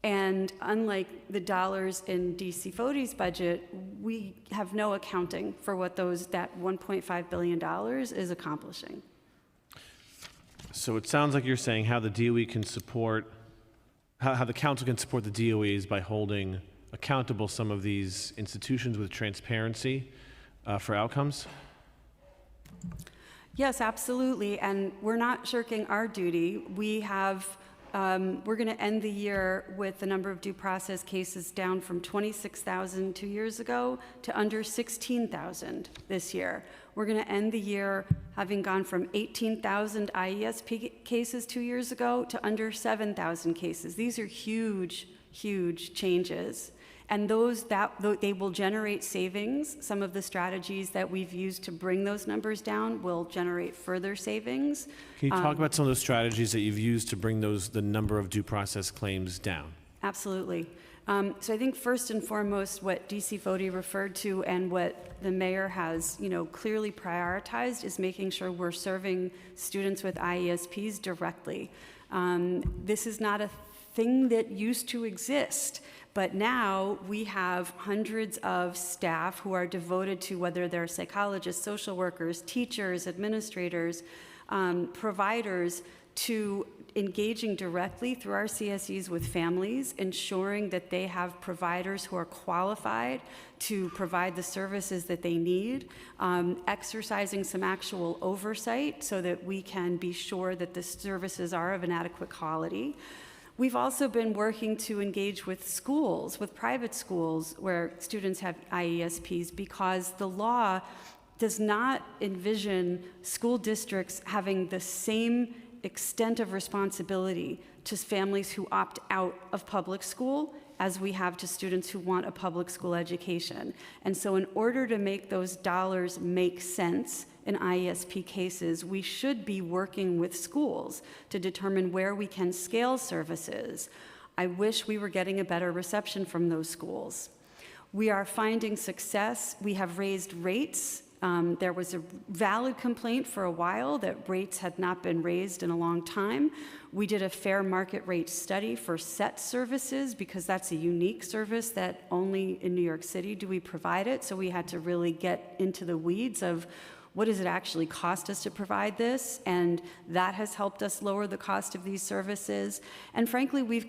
And unlike the dollars in DC Fode's budget, we have no accounting for what that $1.5 billion is accomplishing. So it sounds like you're saying how the DOE can support, how the council can support the DOEs by holding accountable some of these institutions with transparency for outcomes? Yes, absolutely. And we're not shirking our duty. We have, we're going to end the year with the number of due process cases down from 26,000 2 years ago to under 16,000 this year. We're going to end the year having gone from 18,000 IESP cases 2 years ago to under 7,000 cases. These are huge, huge changes. And they will generate savings. Some of the strategies that we've used to bring those numbers down will generate further savings. Can you talk about some of those strategies that you've used to bring the number of due process claims down? Absolutely. So I think first and foremost, what DC Fode referred to and what the mayor has, clearly prioritized is making sure we're serving students with IESPs directly. This is not a thing that used to exist. But now we have hundreds of staff who are devoted to, whether they're psychologists, social workers, teachers, administrators, providers, to engaging directly through our CSEs with families, ensuring that they have providers who are qualified to provide the services that they need, exercising some actual oversight so that we can be sure that the services are of an adequate quality. We've also been working to engage with schools, with private schools where students have IESPs, because the law does not envision school districts having the same extent of responsibility to families who opt out of public school as we have to students who want a public school education. And so in order to make those dollars make sense in IESP cases, we should be working with schools to determine where we can scale services. I wish we were getting a better reception from those schools. We are finding success. We have raised rates. There was a valid complaint for a while that rates had not been raised in a long time. We did a fair market rate study for SET services because that's a unique service that only in New York City do we provide it. So we had to really get into the weeds of what does it actually cost us to provide this? And that has helped us lower the cost of these services. And frankly, we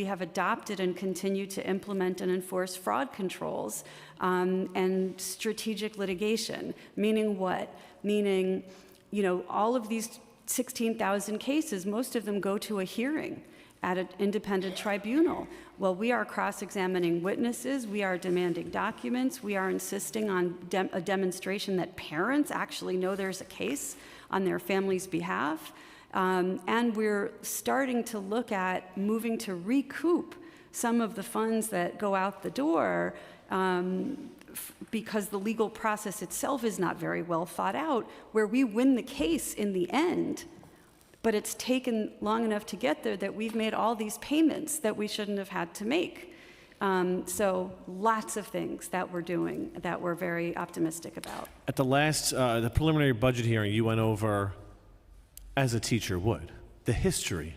have adopted and continue to implement and enforce fraud controls and strategic litigation. Meaning what? Meaning, all of these 16,000 cases, most of them go to a hearing at an independent tribunal. Well, we are cross-examining witnesses, we are demanding documents, we are insisting on a demonstration that parents actually know there's a case on their family's behalf, and we're starting to look at moving to recoup some of the funds that go out the door because the legal process itself is not very well thought out, where we win the case in the end. But it's taken long enough to get there that we've made all these payments that we shouldn't have had to make. So lots of things that we're doing that we're very optimistic about. At the last, the preliminary budget hearing, you went over, as a teacher would, the history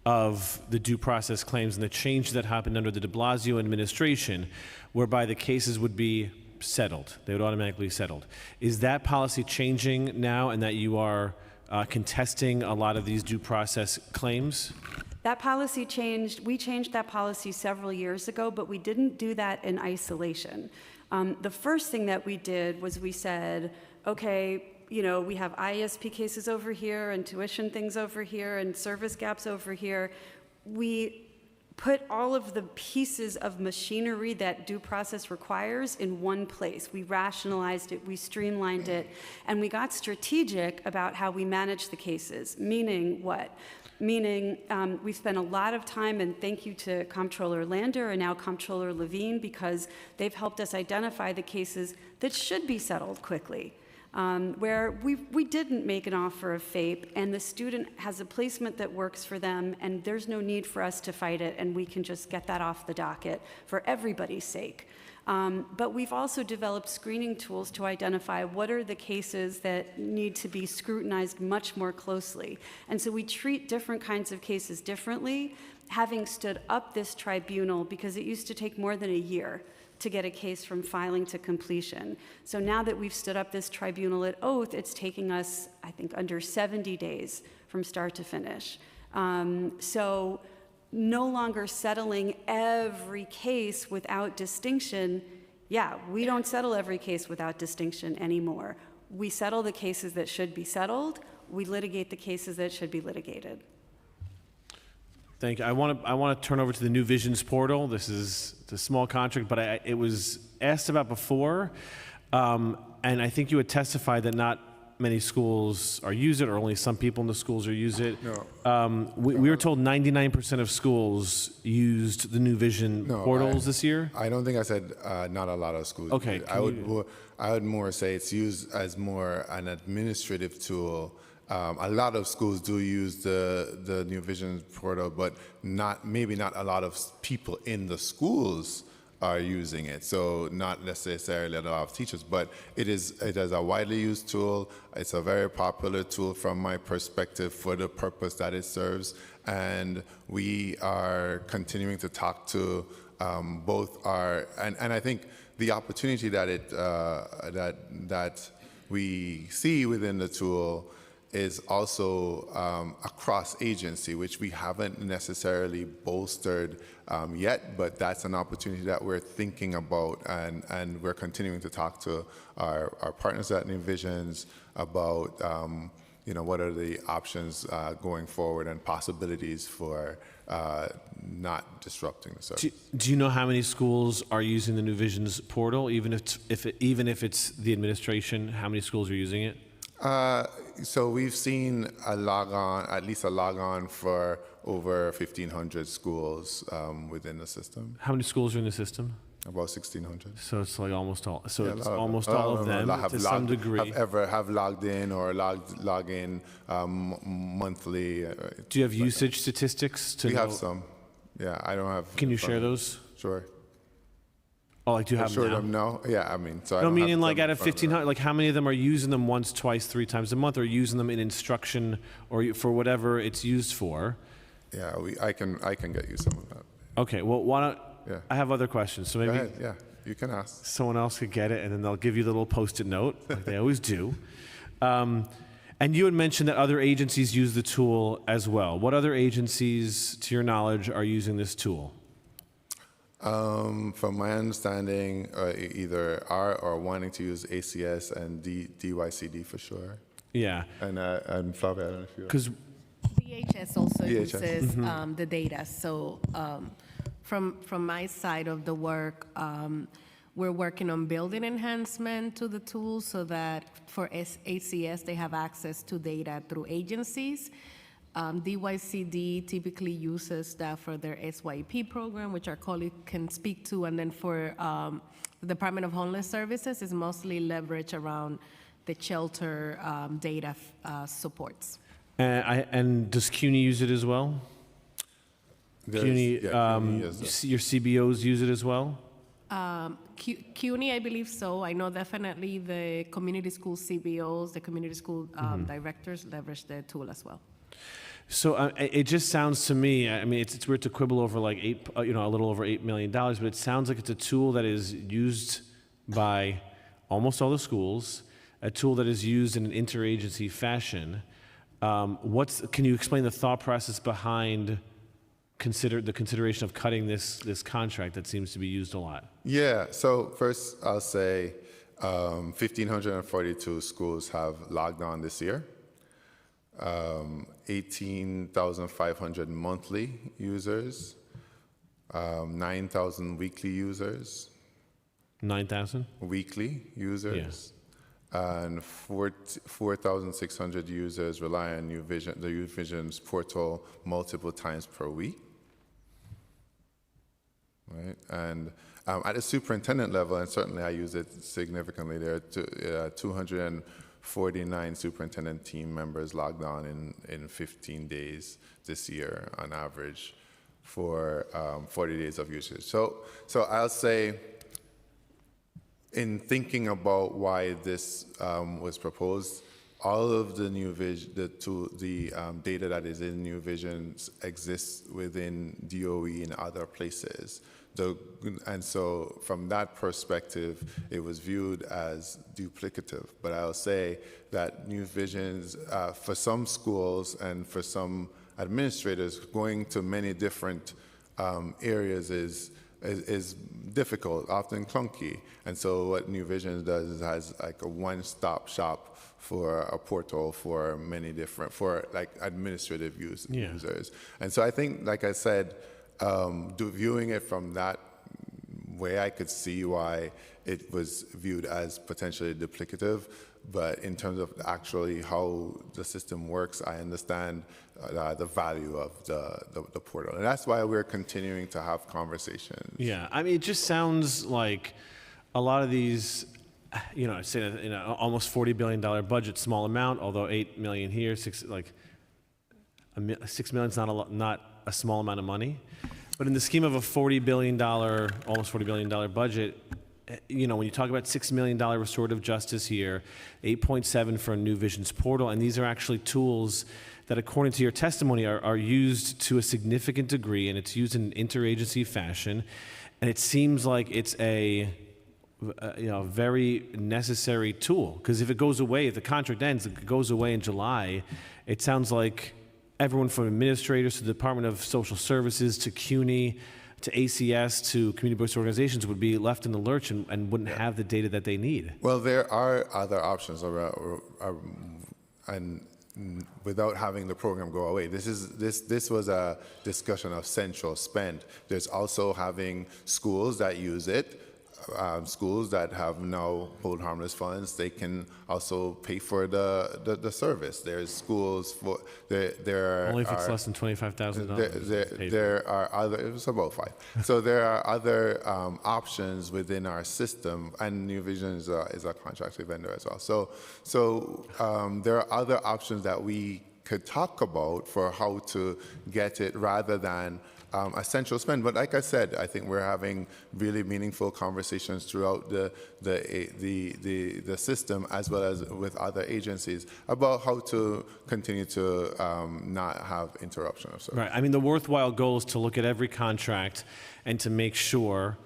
of the due process claims and the change that happened under the de Blasio administration, whereby the cases would be settled. They would automatically be settled. Is that policy changing now, and that you are contesting a lot of these due process claims? That policy changed. We changed that policy several years ago, but we didn't do that in isolation. The first thing that we did was we said, okay, we have IESP cases over here and tuition things over here and service gaps over here. We put all of the pieces of machinery that due process requires in one place. We rationalized it, we streamlined it, and we got strategic about how we manage the cases. Meaning what? Meaning we spent a lot of time, and thank you to Comptroller Lander and now Comptroller Levine, because they've helped us identify the cases that should be settled quickly. where we didn't make an offer of FAPE, and the student has a placement that works for them, and there's no need for us to fight it, and we can just get that off the docket for everybody's sake. But we've also developed screening tools to identify what are the cases that need to be scrutinized much more closely. And so we treat different kinds of cases differently, having stood up this tribunal, because it used to take more than a year to get a case from filing to completion. So now that we've stood up this tribunal at oath, it's taking us, I think, under 70 days from start to finish. So no longer settling every case without distinction. Yeah, we don't settle every case without distinction anymore. We settle the cases that should be settled. We litigate the cases that should be litigated. Thank you. I want to turn over to the New Visions portal. This is a small contract, but it was asked about before, and I think you had testified that not many schools are use it, or only some people in the schools are use it. No. We were told 99% of schools used the New Vision portals this year. I don't think I said not a lot of schools. Okay. I would more say it's used as more an administrative tool. A lot of schools do use the New Vision portal, but maybe not a lot of people in the schools are using it. So not necessarily a lot of teachers, but it is a widely used tool. It's a very popular tool from my perspective for the purpose that it serves. And we are continuing to talk to both and I think the opportunity that that we see within the tool is also across agency, which we haven't necessarily bolstered yet, but that's an opportunity that we're thinking about, and we're continuing to talk to our partners at New Visions about what are the options going forward and possibilities for not disrupting the service. Do you know how many schools are using the New Visions portal, even if it's the administration? How many schools are using it? So we've seen at least a log on for over 1,500 schools within the system. How many schools are in the system? About 1,600. So it's like almost all. So Yeah, it's almost all of them to some degree. Have logged in or log in monthly. Do you have usage statistics? We have some. Yeah, I don't have. Can you share those? Sure. Oh, like do you have sure them now? them now? Yeah, I mean, so I No, don't meaning have like them out of in front me. 1,500, like how many of them are using them once, twice, 3 times a month, or using them in instruction or for whatever it's used for? Yeah, I can get you some of that. Okay, well, why don't, Yeah. I have other questions, so maybe Go ahead, yeah, you can ask. someone else could get it, and then they'll give you the little Post-it note, like they always do. And you had mentioned that other agencies use the tool as well. What other agencies, to your knowledge, are using this tool? From my understanding, either are or wanting to use ACS and DYCD for sure. Yeah. And Flavia, I don't know if you. Because DHS also DHS. uses the data. So from my side of the work, we're working on building enhancement to the tool so that for ACS, they have access to data through agencies. DYCD typically uses that for their SYP program, which our colleague can speak to. And then for the Department of Homeland Services, is mostly leverage around the shelter data supports. And does CUNY use it as well? CUNY, CUNY is your CBOs use it as well? CUNY, I believe so. I know definitely the community school CBOs, the community school directors leverage the tool as well. So it just sounds to me, I mean, it's weird to quibble over like a little over $8 million, but it sounds like it's a tool that is used by almost all the schools, a tool that is used in an interagency fashion. Can you explain the thought process behind the consideration of cutting this contract that seems to be used a lot? Yeah, so first I'll say 1,542 schools have logged on this year. 18,500 monthly users, 9,000 weekly users. 9,000? Weekly users. Yeah. And 4,600 users rely on the New Visions portal multiple times per week. right? And at the superintendent level, and certainly I use it significantly, there are 249 superintendent team members logged on in 15 days this year on average for 40 days of usage. So I'll say, in thinking about why this was proposed, all of the new vision, the data that is in New Visions exists within DOE and other places. And so from that perspective, it was viewed as duplicative. But I'll say that New Visions, for some schools and for some administrators, going to many different areas is difficult, often clunky. And so what New Visions does is has like a one-stop shop for a portal for many different, for like administrative users. And so I think, like I said, viewing it from that way, I could see why it was viewed as potentially duplicative. But in terms of actually how the system works, I understand the value of the portal. And that's why we're continuing to have conversations. Yeah, I mean, it just sounds like a lot of these, you know, say in an almost $40 billion budget, small amount, although $8 million here, $6 million is not a small amount of money. But in the scheme of a $40 billion, almost $40 billion budget, you know, when you talk about $6 million restorative justice here, 8.7 for a New Visions portal, and these are actually tools that, according to your testimony, are used to a significant degree, and it's used in an interagency fashion, and it seems like it's a very necessary tool, because if it goes away, if the contract ends, it goes away in July, it sounds like everyone from administrators to the Department of Social Services to CUNY to ACS to community-based organizations would be left in the lurch and wouldn't have the data that they need. Well, there are other options and without having the program go away. This was a discussion of central spend. There's also having schools that use it. Schools that have now hold harmless funds, they can also pay for the service. There's schools for there only if it's less than $25,000. There are other. It's about 5. So there are other options within our system, and New Vision is a contracted vendor as well. So there are other options that we could talk about for how to get it rather than a central spend. But like I said, I think we're having really meaningful conversations throughout the system, as well as with other agencies, about how to continue to not have interruption of service. Right. I mean, the worthwhile goal is to look at every contract and to make sure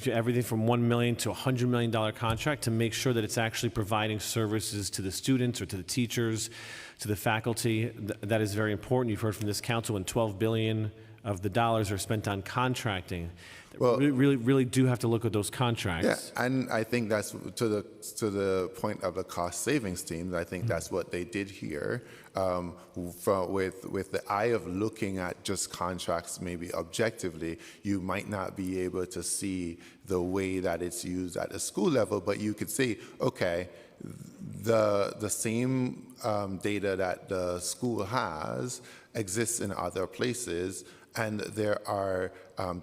everything from $1 million to $100 million contract, to make sure that it's actually providing services to the students or to the teachers, to the faculty. That is very important. You've heard from this council when $12 billion of the dollars are spent on contracting. Well, we really do have to look at those contracts. Yeah, and I think that's to the point of the cost savings team. I think that's what they did here, with the eye of looking at just contracts. Maybe objectively, you might not be able to see the way that it's used at the school level, but you could see, okay, the same data that the school has exists in other places. And there are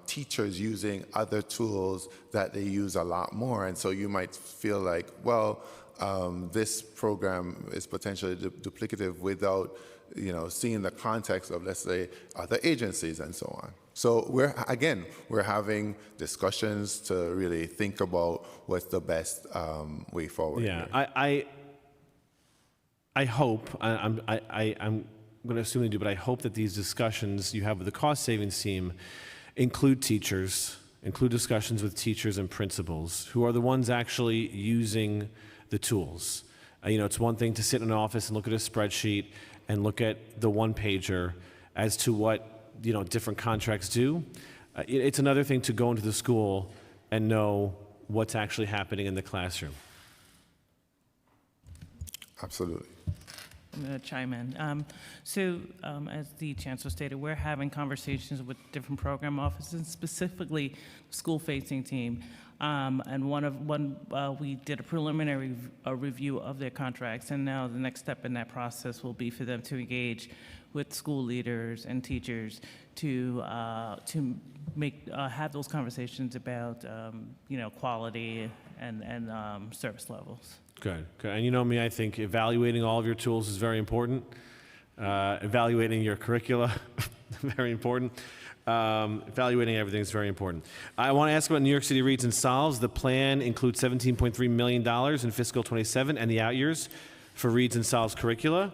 teachers using other tools that they use a lot more. And so you might feel like, well, this program is potentially duplicative without, seeing the context of, let's say, other agencies and so on. So we're having discussions to really think about what's the best way forward. Yeah, here. I hope, I'm going to assume they do, but I hope that these discussions you have with the cost savings team include teachers, include discussions with teachers and principals who are the ones actually using the tools. It's one thing to sit in an office and look at a spreadsheet and look at the one-pager as to what different contracts do. It's another thing to go into the school and know what's actually happening in the classroom. Absolutely. I'm going to chime in. As the Chancellor stated, we're having conversations with different program offices, specifically school-facing team. We did a preliminary review of their contracts, and now the next step in that process will be for them to engage with school leaders and teachers to have those conversations about quality and service levels. Good, good. And you know me, I think evaluating all of your tools is very important. Evaluating your curricula, very important. Evaluating everything is very important. I want to ask about New York City Reads and Solves. The plan includes $17.3 million in fiscal 27 and the out years for Reads and Solves curricula.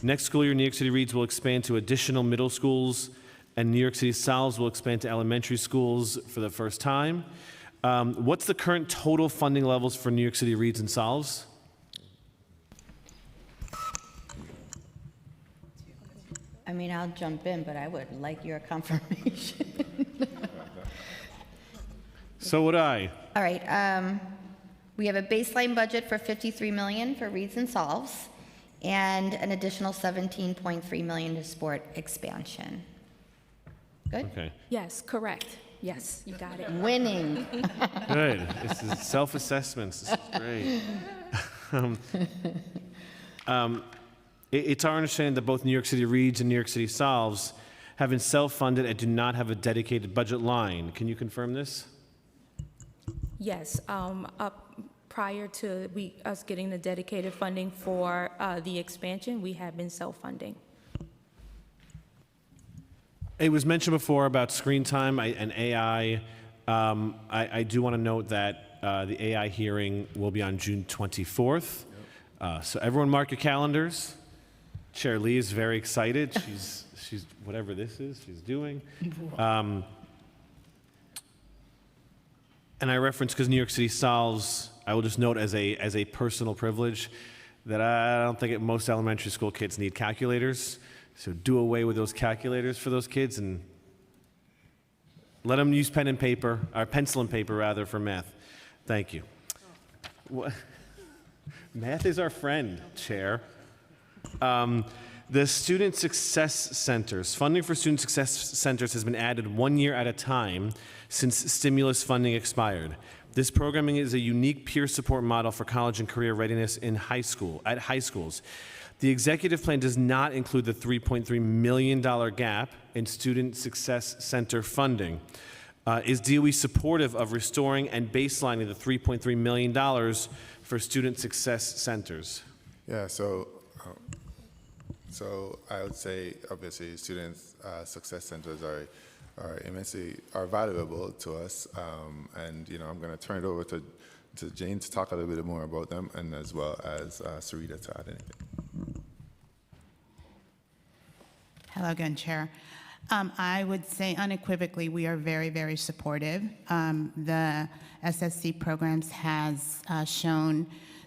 Next school year, New York City Reads will expand to additional middle schools, and New York City Solves will expand to elementary schools for the first time. What's the current total funding levels for New York City Reads and Solves? I mean, I'll jump in, but I would like your confirmation. So would I. All right, we have a baseline budget for 53 million for Reads and Solves, and an additional 17.3 million to sport expansion. Good? Okay. Yes, correct. Yes, you got it. Winning. Good. This is self-assessments. This is great. It's our understanding that both New York City Reads and New York City Solves have been self-funded and do not have a dedicated budget line. Can you confirm this? Yes, prior to us getting the dedicated funding for the expansion, we have been self-funding. It was mentioned before about screen time and AI. I do want to note that the AI hearing will be on June 24th. So everyone mark your calendars. Chair Lee is very excited. She's whatever this is, she's doing. And I reference because New York City Solves, I will just note as a personal privilege that I don't think most elementary school kids need calculators. So do away with those calculators for those kids and let them use pen and paper, or pencil and paper rather, for math. Thank you. What? Math is our friend, Chair. The Student Success Centers. Funding for Student Success Centers has been added 1 year at a time since stimulus funding expired. This programming is a unique peer support model for college and career readiness at high schools. The executive plan does not include the $3.3 million gap in Student Success Center funding. Is DOE supportive of restoring and baselining the $3.3 million for Student Success Centers? Yeah, so I would say, obviously, student success centers are immensely valuable to us, and I'm going to turn it over to Jane to talk a little bit more about them, and as well as Sarita to add anything. Hello again, Chair. I would say unequivocally we are very, very supportive. The SSC programs has shown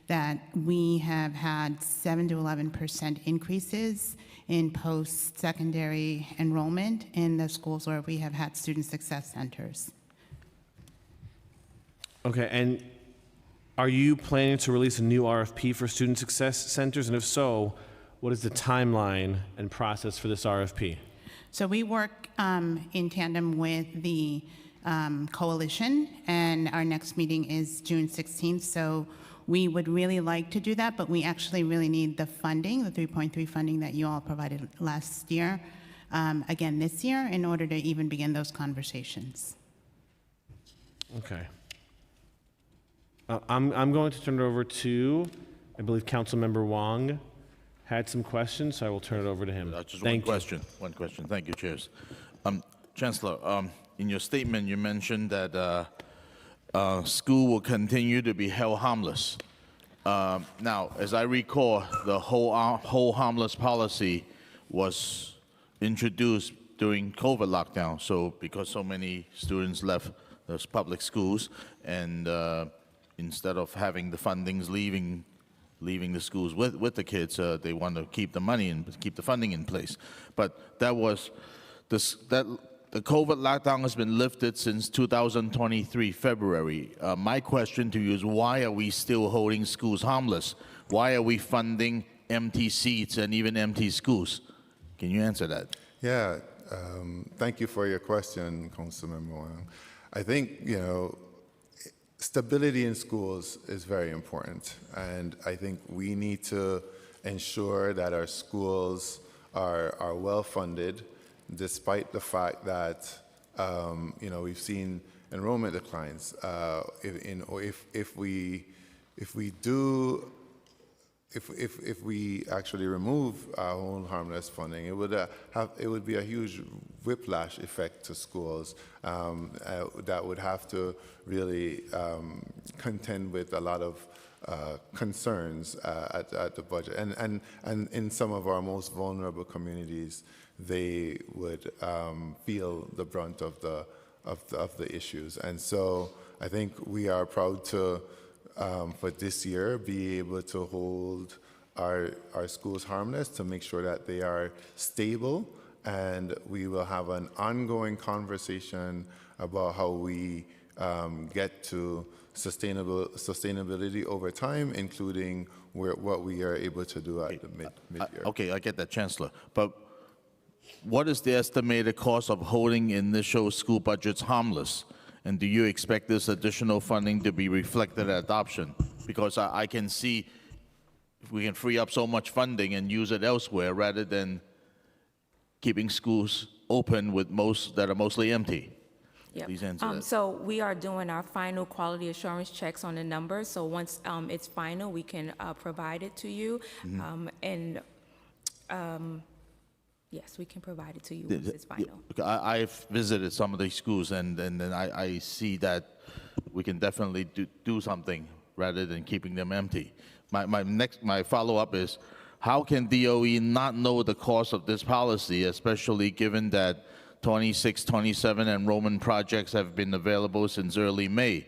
that we have had 7 to 11% increases in post-secondary enrollment in the schools where we have had student success centers. Okay, and are you planning to release a new RFP for student success centers? And if so, what is the timeline and process for this RFP? So we work in tandem with the coalition, and our next meeting is June 16th. So we would really like to do that, but we actually really need the funding, the 3.3 funding that you all provided last year, again this year, in order to even begin those conversations. Okay. I'm going to turn it over to, I believe, Councilmember Wong had some questions, so I will turn it over to him. Just one question. Thank you, Chairs. Chancellor, in your statement, you mentioned that school will continue to be held harmless. Now, as I recall, the whole harmless policy was introduced during COVID lockdown. So because so many students left those public schools, and instead of having the fundings leaving the schools with the kids, they want to keep the money and keep the funding in place. But that was the COVID lockdown has been lifted since 2023, February. My question to you is, why are we still holding schools harmless? Why are we funding empty seats and even empty schools? Can you answer that? Yeah, thank you for your question, Councilmember Wong. I think, stability in schools is very important, and I think we need to ensure that our schools are well-funded, despite the fact that, we've seen enrollment declines. If we actually remove hold harmless funding, it would be a huge whiplash effect to schools that would have to really contend with a lot of concerns at the budget, and in some of our most vulnerable communities, they would feel the brunt of the issues. And so I think we are proud to, for this year, be able to hold our schools harmless, to make sure that they are stable, and we will have an ongoing conversation about how we get to sustainability over time, including what we are able to do at the mid-year. Okay, I get that, Chancellor. But what is the estimated cost of holding initial school budgets harmless? And do you expect this additional funding to be reflected at adoption? Because I can see if we can free up so much funding and use it elsewhere rather than keeping schools open with that are mostly empty. Yep. Please answer that. So we are doing our final quality assurance checks on the numbers. So once it's final, we can provide it to you. Yes, we can provide it to you once it's final. I've visited some of these schools, and I see that we can definitely do something rather than keeping them empty. My follow-up is, how can DOE not know the cost of this policy, especially given that 26-27 enrollment projects have been available since early May?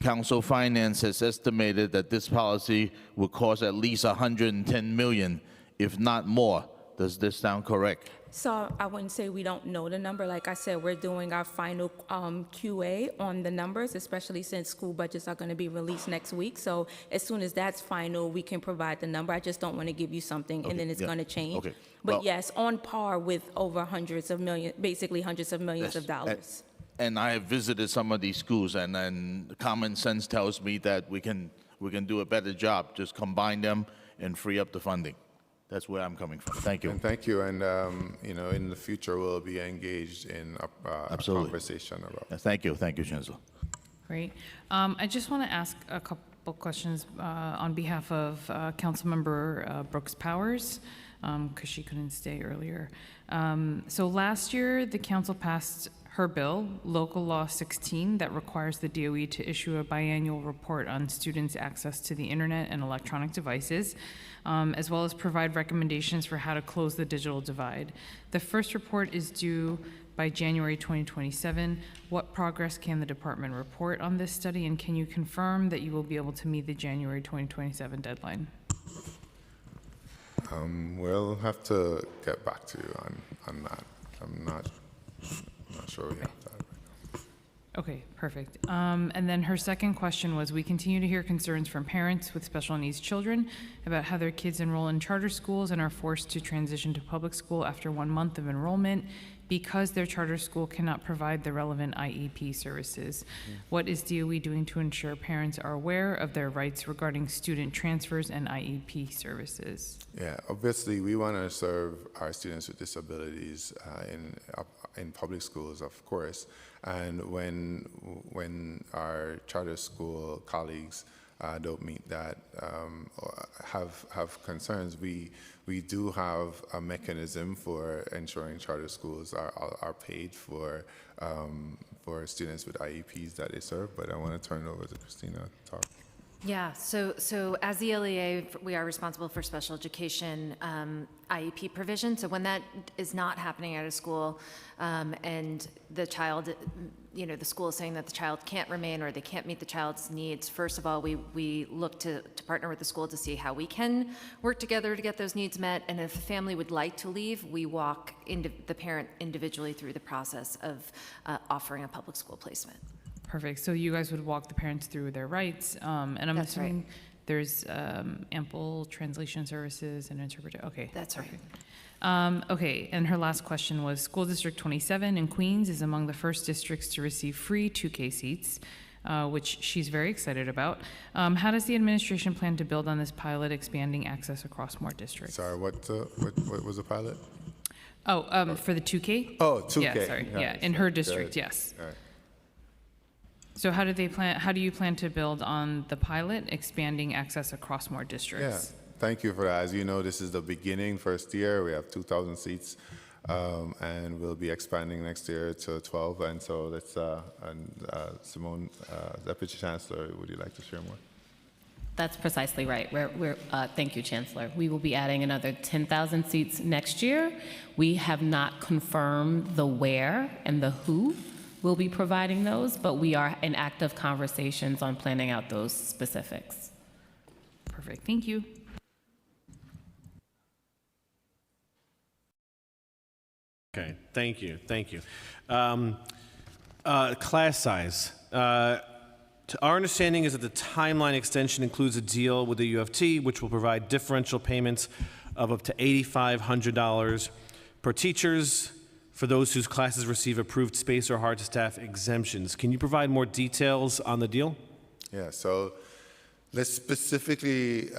Council Finance has estimated that this policy will cost at least $110 million, if not more. Does this sound correct? So I wouldn't say we don't know the number. Like I said, we're doing our final QA on the numbers, especially since school budgets are going to be released next week. So as soon as that's final, we can provide the number. I just don't want to give you something and then it's going to change. Okay. But Well, yes, on par with over basically hundreds of millions of dollars. And I have visited some of these schools, and common sense tells me that we can do a better job. Just combine them and free up the funding. That's where I'm coming from. Thank you. And thank you. And, in the future, we'll be engaged in a conversation about. Thank you. Thank you, Chancellor. Great. I just want to ask a couple questions on behalf of Councilmember Brooks Powers, because she couldn't stay earlier. So last year, the council passed her bill, Local Law 16, that requires the DOE to issue a biannual report on students' access to the internet and electronic devices, as well as provide recommendations for how to close the digital divide. The first report is due by January 2027. What progress can the department report on this study, and can you confirm that you will be able to meet the January 2027 deadline? We'll have to get back to you on that. I'm not sure we have that right now. Okay, perfect. And then her second question was, we continue to hear concerns from parents with special needs children about how their kids enroll in charter schools and are forced to transition to public school after 1 month of enrollment because their charter school cannot provide the relevant IEP services. What is DOE doing to ensure parents are aware of their rights regarding student transfers and IEP services? Yeah, obviously, we want to serve our students with disabilities in public schools, of course. And when our charter school colleagues don't meet that, or have concerns, we do have a mechanism for ensuring charter schools are paid for students with IEPs that they serve. But I want to turn it over to Christina to talk. Yeah, so as the LEA, we are responsible for special education IEP provision. So when that is not happening at a school and the child, the school is saying that the child can't remain or they can't meet the child's needs, first of all, we look to partner with the school to see how we can work together to get those needs met. And if a family would like to leave, we walk the parent individually through the process of offering a public school placement. Perfect. So you guys would walk the parents through their rights, and I'm That's assuming right. there's ample translation services and interpreter. Okay. That's right. Okay, and her last question was, School District 27 in Queens is among the first districts to receive free 2K seats. which she's very excited about. How does the administration plan to build on this pilot, expanding access across more districts? Sorry, what was the pilot? For the 2K? Oh, 2K. Yeah, sorry. Yeah, in her district, yes. All right. So how do you plan to build on the pilot, expanding access across more districts? Yeah, thank you for that. As you know, this is the beginning, first year. We have 2,000 seats, and we'll be expanding next year to 12. And so let's, Simone, Deputy Chancellor, would you like to share more? That's precisely right. Thank you, Chancellor. We will be adding another 10,000 seats next year. We have not confirmed the where and the who will be providing those, but we are in active conversations on planning out those specifics. Perfect. Thank you. Okay, thank you, thank you. Class size. Our understanding is that the timeline extension includes a deal with the U of T, which will provide differential payments of up to $8,500 per teachers for those whose classes receive approved space or hard-to-staff exemptions. Can you provide more details on the deal? Yeah, so let's specifically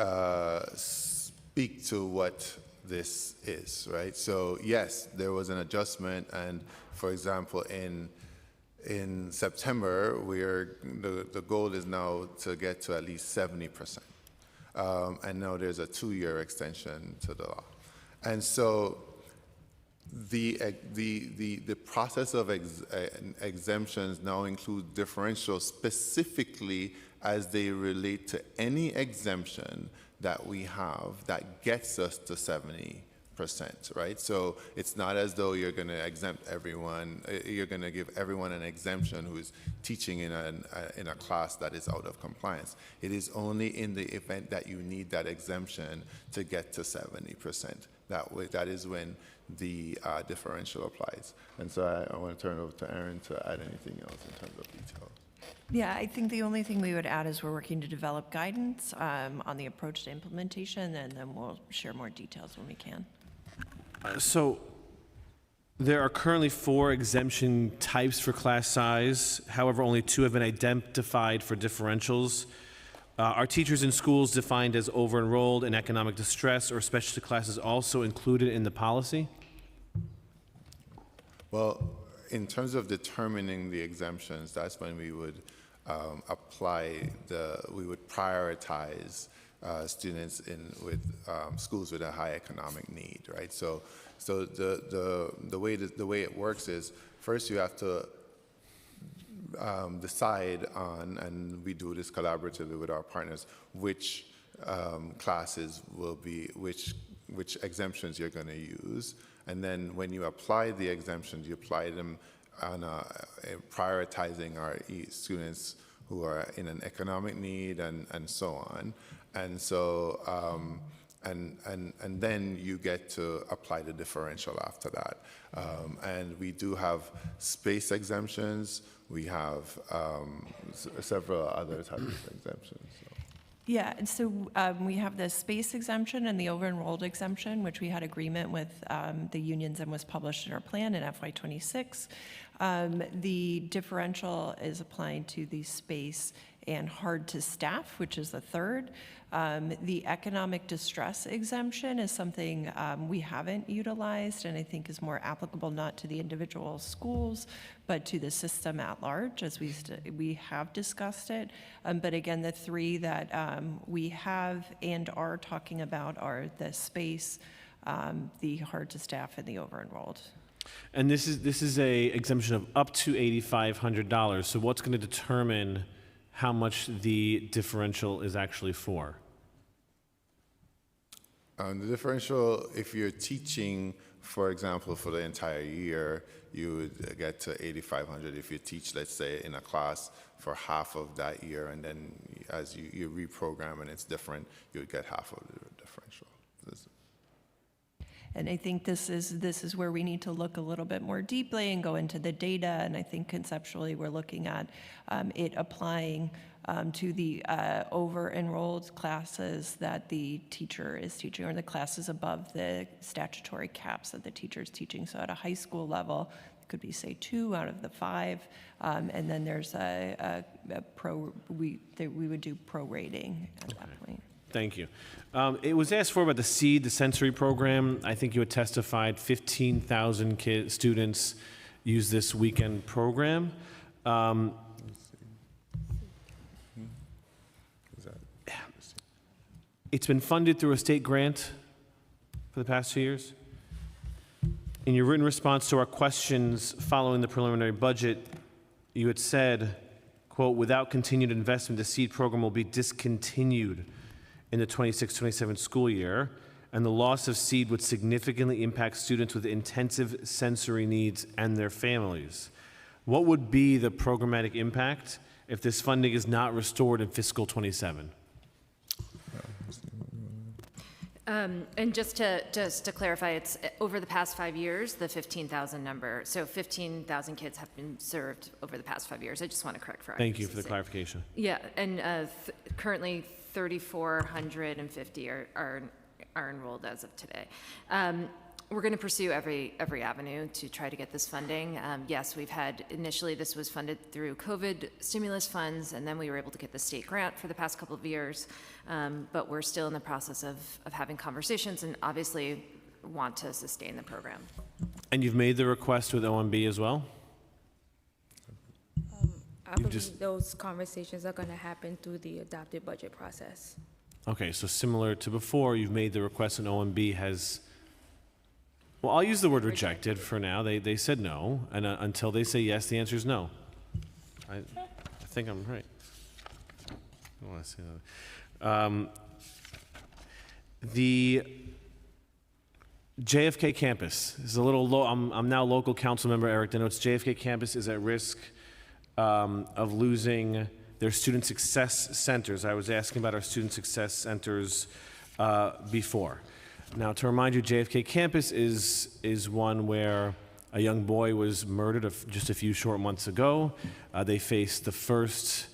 speak to what this is, right? So yes, there was an adjustment, and for example, in September, the goal is now to get to at least 70%. And now there's a 2-year extension to the law. And so the process of exemptions now includes differentials specifically as they relate to any exemption that we have that gets us to 70%, right? So it's not as though you're going to exempt everyone. You're going to give everyone an exemption who is teaching in a class that is out of compliance. It is only in the event that you need that exemption to get to 70%. That is when the differential applies. And so I want to turn it over to Erin to add anything else in terms of detail. Yeah, I think the only thing we would add is we're working to develop guidance on the approach to implementation, and then we'll share more details when we can. So there are currently 4 exemption types for class size. However, only 2 have been identified for differentials. Are teachers in schools defined as over-enrolled, in economic distress, or specialty classes also included in the policy? Well, in terms of determining the exemptions, that's when we would we would prioritize students with schools with a high economic need, right? So the way it works is first you have to decide on, and we do this collaboratively with our partners, which classes will be, which exemptions you're going to use. And then when you apply the exemptions, you apply them on prioritizing our students who are in an economic need and so on. And so, and then you get to apply the differential after that. And we do have space exemptions. We have several other types of exemptions. So. Yeah, and so we have the space exemption and the over-enrolled exemption, which we had agreement with the unions and was published in our plan in FY26. The differential is applying to the space and hard to staff, which is the third. The economic distress exemption is something we haven't utilized and I think is more applicable not to the individual schools, but to the system at large, as we have discussed it. But again, the 3 that we have and are talking about are the space, the hard to staff, and the over-enrolled. And this is a exemption of up to $8,500. So what's going to determine how much the differential is actually for? The differential, if you're teaching, for example, for the entire year, you would get to $8,500. If you teach, let's say, in a class for half of that year, and then as you reprogram and it's different, you would get half of the differential. And I think this is where we need to look a little bit more deeply and go into the data. And I think conceptually we're looking at it applying to the over-enrolled classes that the teacher is teaching, or the classes above the statutory caps that the teacher is teaching. So at a high school level, could be say 2 out of the 5, and then there's we would do prorating at that point. Thank you. It was asked for about the SEED, the sensory program. I think you had testified 15,000 students use this weekend program. It's been funded through a state grant for the past 2 years. In your written response to our questions following the preliminary budget, you had said, quote, without continued investment, the SEED program will be discontinued in the 26-27 school year, and the loss of SEED would significantly impact students with intensive sensory needs and their families. What would be the programmatic impact if this funding is not restored in fiscal 27? And just to clarify, it's over the past 5 years, the 15,000 number. So 15,000 kids have been served over the past 5 years. I just want to correct for Thank you for the clarification. Yeah, and currently 3,450 are enrolled as of today. We're going to pursue every avenue to try to get this funding. Yes, we've had, initially this was funded through COVID stimulus funds, and then we were able to get the state grant for the past couple of years. But we're still in the process of having conversations and obviously want to sustain the program. And you've made the request with OMB as well? I believe those conversations are going to happen through the adopted budget process. Okay, so similar to before, you've made the request and OMB has, well, I'll use the word rejected for now. They said no, and until they say yes, the answer is no. I think I'm right. I don't want to say that. The JFK campus is a little low. I'm now local council member Eric denotes JFK campus is at risk of losing their student success centers. I was asking about our student success centers before. Now, to remind you, JFK campus is one where a young boy was murdered just a few short months ago. They faced the first,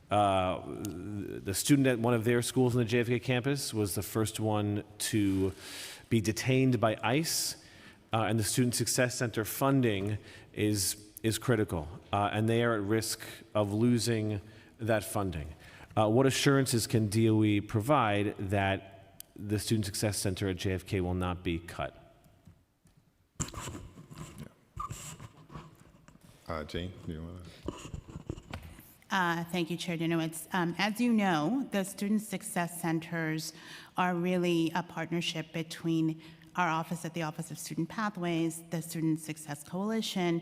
the student at one of their schools on the JFK campus was the first one to be detained by ICE, and the Student Success Center funding is critical, and they are at risk of losing that funding. What assurances can DOE provide that the Student Success Center at JFK will not be cut? Jane, do you want to? Thank you, Chair Dinowitz. As you know, the Student Success Centers are really a partnership between our office at the Office of Student Pathways, the Student Success Coalition,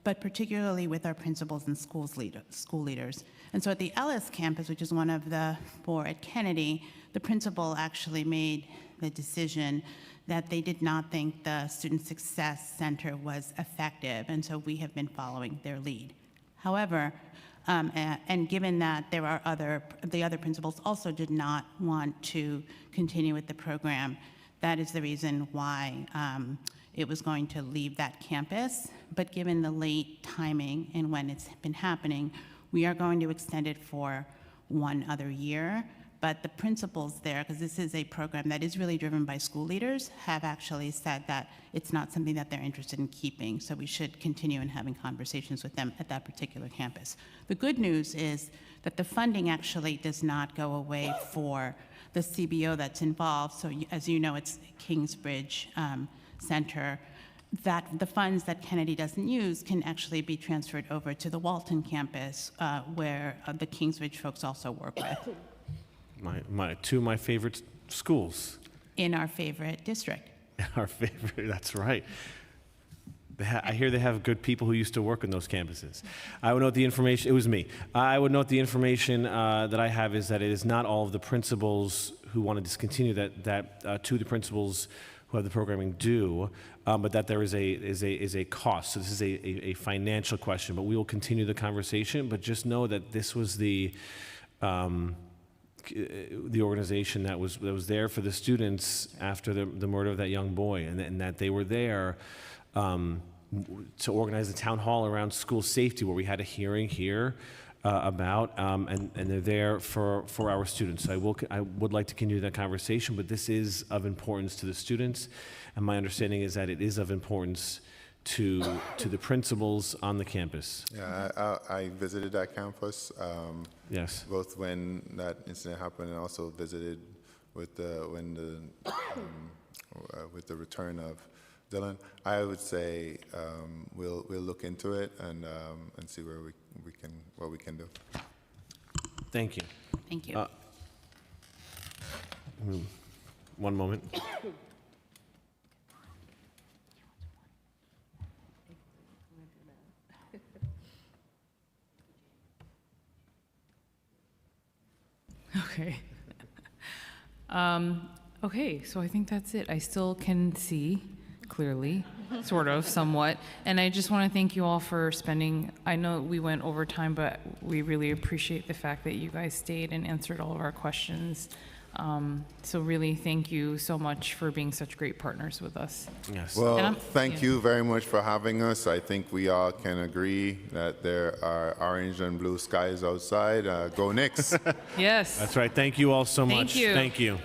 but particularly with our principals and school leaders. And so at the Ellis campus, which is one of the 4 at Kennedy, the principal actually made the decision that they did not think the Student Success Center was effective, and so we have been following their lead. However, and given that there are the other principals also did not want to continue with the program, that is the reason why it was going to leave that campus. But given the late timing and when it's been happening, we are going to extend it for 1 other year. But the principals there, because this is a program that is really driven by school leaders, have actually said that it's not something that they're interested in keeping. So we should continue in having conversations with them at that particular campus. The good news is that the funding actually does not go away for the CBO that's involved. So as you know, it's Kingsbridge Center. That the funds that Kennedy doesn't use can actually be transferred over to the Walton campus, where the Kingsbridge folks also work with. Two of my favorite schools. In our favorite district. Our favorite, that's right. I hear they have good people who used to work in those campuses. I would note the information, it was me. I would note the information that I have is that it is not all of the principals who want to discontinue that 2 of the principals who have the programming do, but that there is a cost. So this is a financial question, but we will continue the conversation, but just know that this was the organization that was there for the students after the murder of that young boy, and that they were there to organize a town hall around school safety, where we had a hearing here about, and they're there for our students. So I would like to continue that conversation, but this is of importance to the students, and my understanding is that it is of importance to the principals on the campus. Yeah, I visited that campus. Yes. Both when that incident happened and also visited with the with the return of Dylan. I would say we'll look into it and see where what we can do. Thank you. Thank you. One moment. Okay. Okay, so I think that's it. I still can see clearly, sort of, somewhat. And I just want to thank you all for spending, I know we went over time, but we really appreciate the fact that you guys stayed and answered all of our questions. So really, thank you so much for being such great partners with us. Yes. Well, thank you very much for having us. I think we all can agree that there are orange and blue skies outside. Go Knicks. Yes. That's right. Thank you all so much. Thank you. Thank you.